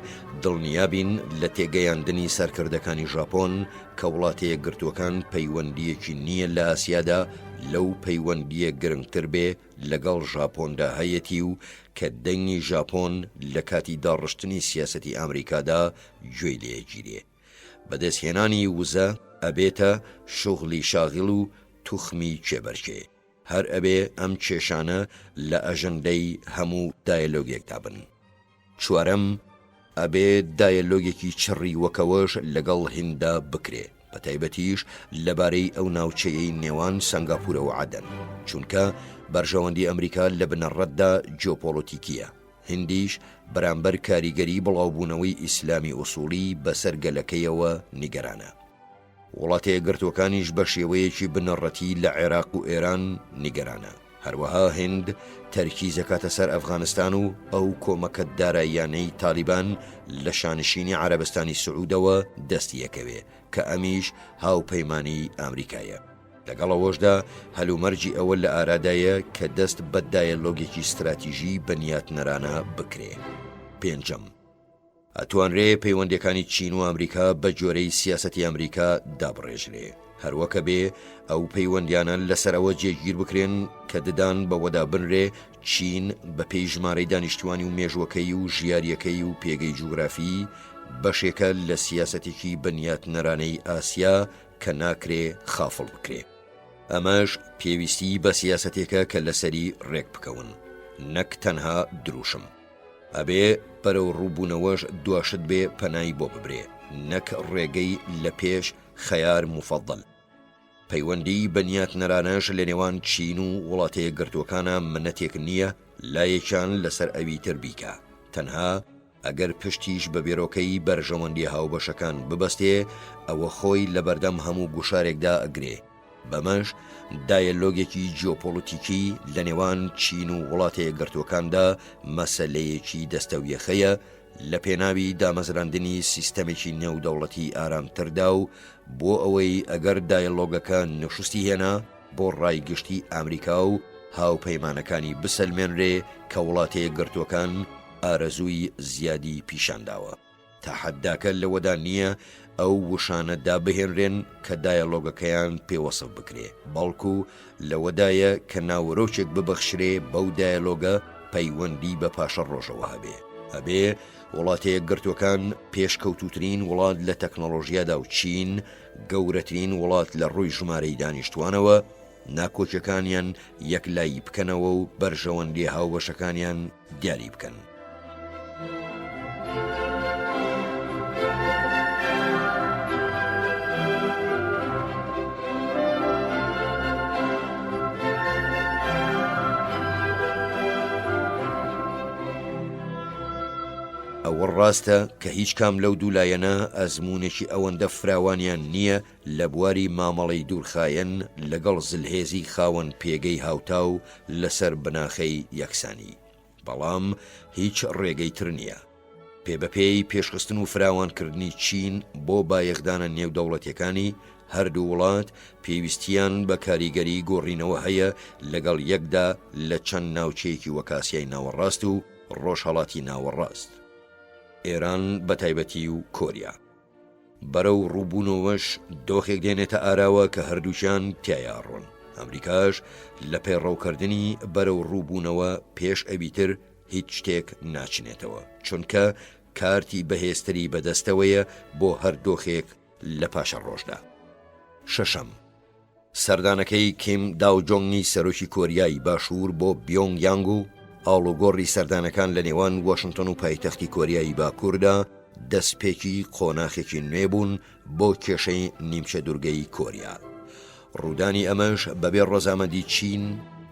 دڵنیابین لە تێگەیاندنی سەرکردەکانی ژاپۆن کە وڵاتە یەکگرتوەکان پەیوەندیەکی نییە لە ئاسیادا لەو پەیوەندیە گرنگتر بێ لەگەڵ ژاپۆندا هەیەتی و کە دەنگی ژاپۆن لە کاتی داڕشتنی سیاسەتی ئەمریکادا گوێی لێگیرێ. بەدەستهێنانی وزە ئەبێتە شغلی شاغڵ و توخمی کێبەرکێ هەر ئەبێ ئەم کێشانە لە ئەژەندەی هەموو دایلۆگێکدا بن. چوارەم ئەبێ دایلۆگێکی چڕی وەکەوەش لەگەڵ هیندا بکرێ بە تایبەتیش لەبارەی ئەو ناوچەیەی نێوان سنگاپورە و عەدەن چونکە بەرژەوەندی ئەمریکا لە بنەڕەتدا جیۆپۆلۆتیکیە. هندیش بەرامبەر کاریگەری بڵاوبوونەوەی ئیسلامی ئوسوڵی بەسەر گەلەکەیەوە نیگەرانە. وڵاتە گرتوەکانیش بە شێوەیەکی بنەڕەتی لە عێراق و ئێران نیگەرانە. هەروەها هند تەرکیزەکاتە سەر ئەفغانستان و ئەو کۆمەکە داراییانەی تالیبان لە شانشینی عەرەبستانی سعودەوە دەستی یەکەوێ کە ئەمیش هاوپەیمانی ئامریکایە. لەگەڵەوەشدا هەلومەرجی ئەوە لە ئارادایە کە دەست بە دایلۆگێکی استراتیژی بەنیاتنەرانە بکرێ. پێنجەم ئەتوانرێ پەیوەندیەکانی چین و ئەمریکا بە جۆرەی سیاسەتی ئەمریکا دابڕێژرێ هەروەکە بێ ئەو پەیوەندیانە لەسەرەوە جێگیر بکرێن کە ددان بەوەدا بنرێ چین بە پێی ژمارەی دانیشتوانی و مێژوەکەی و ژیاریەکەی و پێگەی جوگرافی بەشێکە لە سیاسەتێکی بەنیاتنەرانەی ئاسیا کە ناکرێ خافڵ بکرێ. ئەمەش پێویستی بە سیاسەتێکە کە لەسەری ڕێک بکەون نەک تەنها دروشم. ئەبێ بەرەو ڕووبوونەوەش دواشت بێ پەنای بۆ ببرێ نەک ڕێگەی لە پێش خەیار مفەضڵ. پەیوەندی بەنیاتنەرانەش لە نێوان چین و وڵاتەیە گرتوەکانە منەتێک نییە لایەکیان لەسەر ئەوی تر بیکە تەنها ئەگەر پشتیش بە بێرۆکەی بەرژەوەندی هاوبەشەکان ببەستێ ئەوە خۆی لە بەردەم هەموو گوشارێکدا ئەگرێ. بەمەش دایلۆگێکی جیۆپۆلیتیکی لە نێوان چین و وڵاتەیە گرتوەکاندا مەسەلەیەکی دەستەویەخەیە لە پێناوی دامەزراندنی سیستەمێکی نێودەوڵەتی ئارامتردا و بۆ ئەوەی ئەگەر دایلۆگەکە نەشستی هێنا بۆ ڕایگشتی ئامریکا و هاوپەیمانەکانی بسەلمێنرێ کە وڵاتەیە گرتوەکان ئارەزووی زیادی پیشانداوە. تاحەداکە لەوەدا نییە ئەو وشانە دابهێنرێن کە دایلۆگەکەیان پێوەسف بکرێ بەڵکو لەوەدایە کە ناوەرۆکێک ببەخشرێ بەو دایلۆگە پەیوەندی بە پاشە ڕۆژەوە هەبێ وڵاتەیە گرتوەکان پێشکەوتوترین وڵات لە تەکنۆلۆژیادا و چین گەورەترین وڵات لە ڕووی ژمارەی دانیشتوانەوە ناکۆچەکانیان یەکلایی بکەنەوە و بەرژەوەندی هاوبەشەکانیان دیاری بکەن. ئەوە ڕاستە کە هیچ کام لەو دوولایەنە ئەزمونێکی ئەوەندە فراوانیان نییە لە بواری مامەڵەی دوورخایەن لەگەڵ زلهێزی خاوەن پێگەی هاوتاو لەسەر بناخەی یەکسانی. بەڵام هیچ ڕێگەی تر نییە. پێبەپێی پێشخستن و فراوانکردنی چین بۆ بایەخدانە نێودەوڵەتیەکانی هەردوو وڵات پێویستیان بە کاریگەری گۆڕینەوە هەیە لەگەڵ یەکدا لە چەند ناوچەیەکی وەکاسیای ناوەڕاست و ڕۆژهەڵاتی ناوەڕاست. ئێران بە تایبەتی و کۆریا. بەرەو ڕووبوونەوەش دۆخێک دێنێتە ئاراوە کە هەردووچیان تیایاڕۆن. ئەمریکاش لە پێڕەوکردنی بەرەو ڕووبوونەوە پێش ئەویتر هیچ شتێک ناچنێتەوە چونکە کارتی بەهێزتری بەدەستەوەیە بۆ هەر دۆخێک لە پاشە ڕۆژدا. شەشەم سەردانەکەی کیم داوجۆنگی سەرۆکی کۆریای باشوور بۆ بیۆنگ یانگ و ئاڵوگۆڕی سەردانەکان لە نێوان واشنگتن و پایتەختی کۆریایی باکووردا دەستپێکی قۆناخێکی نوێ بوون بۆ کێشەی نیمچە دوورگەی کۆریا. ڕوودانی ئەمەش بەبێ ڕۆزامەندی چین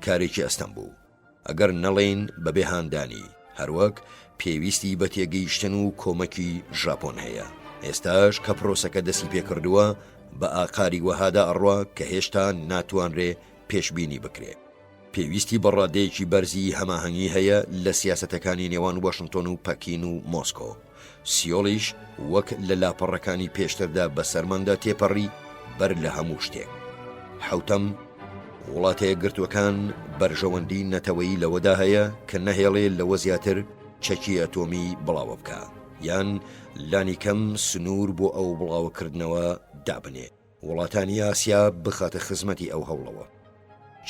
کارێکی ئەستەم بوو ئەگەر نەڵێن بەبێ هاندانی هەروەک پێویستی بە تێگەیشتن و کۆمەکی ژاپۆن هەیە. ئێستاش کە پرۆسەکە دەستی پێکردووە بە ئاقاری وەهادا ئەڕوا کە هێشتا ناتوانرێ پێشبینی بکرێ. پێویستی بەڕادەیەکی بەرزی هەماهەنگی هەیە لە سیاسەتەکانی نێوان واشنگتن و پەکین و مۆسکۆ. سیۆڵیش وەک لە لاپەڕەکانی پێشتردا بە سەرماندا تێپەڕی بەر لە هەموو شتێک. حوتەم وڵاتەیە گرتوەکان بەرژەوەندی نەتەوەیی لەوەدا هەیە کە نەهێڵێ لەوە زیاتر چەکی ئەتۆمی بڵاوە بکە یان لانی کەم سنوور بۆ ئەو بڵاوکردنەوە دابنێ وڵاتانی ئاسیا بخاتە خزمەتی ئەو هەوڵەوە.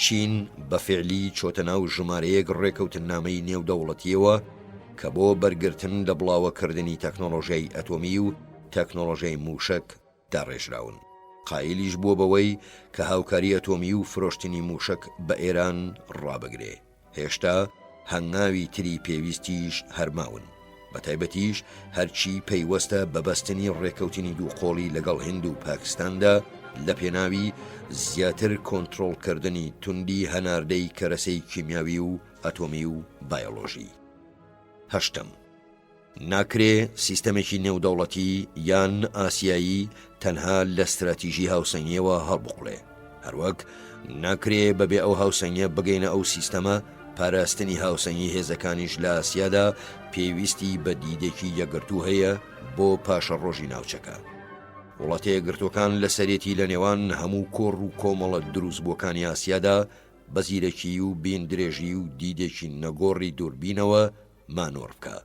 چین بە فعلی چۆتە ناو ژمارەیەک ڕێکەوتنامەی نێودەوڵەتیەوە کە بۆ بەرگرتن لە بڵاوەکردنی تەکنۆلۆژیای ئەتۆمی و تەکنۆلۆژیای موشک داڕێژراون. قایلیش بووە بەوەی کە هاوکاری ئەتۆمی و فرۆشتنی موشک بە ئێران ڕابگرێ. هێشتا هەنگاوی تری پێویستیش هەرماون، بە تایبەتیش هەرچی پەیوەستە بەبەستنی ڕێکەوتنی دووقۆڵی لەگەڵ هیند و پاکستاندا لە پێناوی زیاتر کۆنتڕۆڵکردنی توندی هەناردەی کەرەسەی کیمیاوی و ئەتۆمی و بایۆلۆژی. هەشتم، ناکرێ سیستەمێکی نێودەوڵەتی یان ئاسیایی تەنها لە استراتیژی هاوسەنگیەوە هەڵبقڵێ، هەروەک ناکرێ بەبێ ئەو هاوسەنگیە بگەینە ئەو سیستەمە پاراستنی هاوسەنگی هێزەکانیش لە ئاسیادا پێویستی بە دیدێکی یەکگرتوو هەیە بۆ پاشە ڕۆژی ناوچەکە. وڵاتە یەکگرتوەکان لە سەرێتی لە نێوان هەموو کۆڕ و کۆمەڵە دروستبووەکانی ئاسیادا بە زیرەکی و بین درێژی و دیدێکی نەگۆڕی دووربینەوە مانۆر بکە.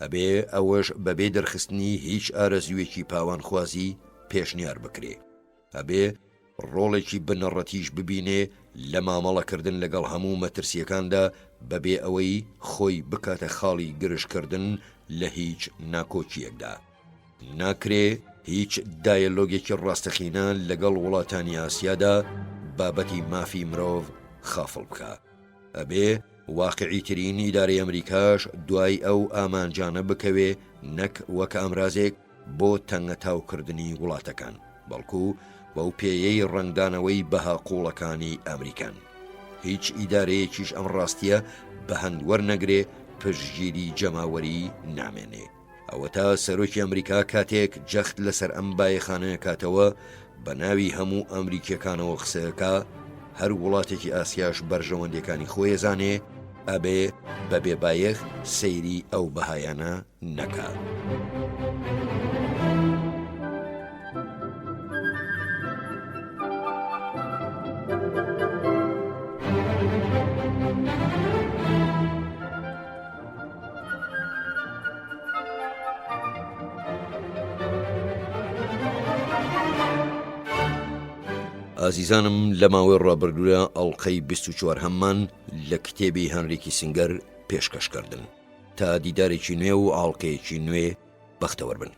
ئەبێ ئەوەش بەبێ دەرخستنی هیچ ئارەزوویەکی پاوانخوازی پێشنیار بکرێ. ئەبێ ڕۆڵێکی بنەڕەتیش ببینێ لە مامەڵەکردن لەگەڵ هەموو مەترسیەکاندا بەبێ ئەوەی خۆی بکاتە خاڵی گرژکردن لە هیچ ناکۆچیەکدا. ناکرێ هیچ دایەلۆگێکی ڕاستەخینە لەگەڵ وڵاتانی ئاسیادا بابەتی مافی مرۆڤ خافڵ بکە. ئەبێ واقعیترین ئیدارەی ئەمریکاش دوای ئەو ئامانجانە بکەوێ نەک وەک ئامرازێک بۆ تەنگەتاوکردنی وڵاتەکان، بەڵکو بەو پێیەی ڕنگدانەوەی بەها قوڵەکانی ئەمریکان. هیچ ئیدارەیەکیش ئەم ڕاستیە بە هەندوەرنەگرێ پشتگیری جەماوەری نامێنێ. ئەوە تا سەرۆکی ئەمریکا کاتێک جەخت لەسەر ئەم بایەخانەیە کاتەوە بە ناوی هەموو ئەمریکیەکانەوە قسەکە، هەر وڵاتێکی ئاسیاش بەرژەوەندەکانی خۆی زانێ ئەبێ بە بێبایەخ سەیری ئەو بەهایانە نەکا. ئازیزانم، لە ماوەی ڕابردووە ئەڵلقەی 24 هەممان لە کتێبی هەنری کیسینگەر پێشکەشکردن. تا دیدارێکی نوێ و ئاڵلقەیەکی نوێ بەختەوەربن.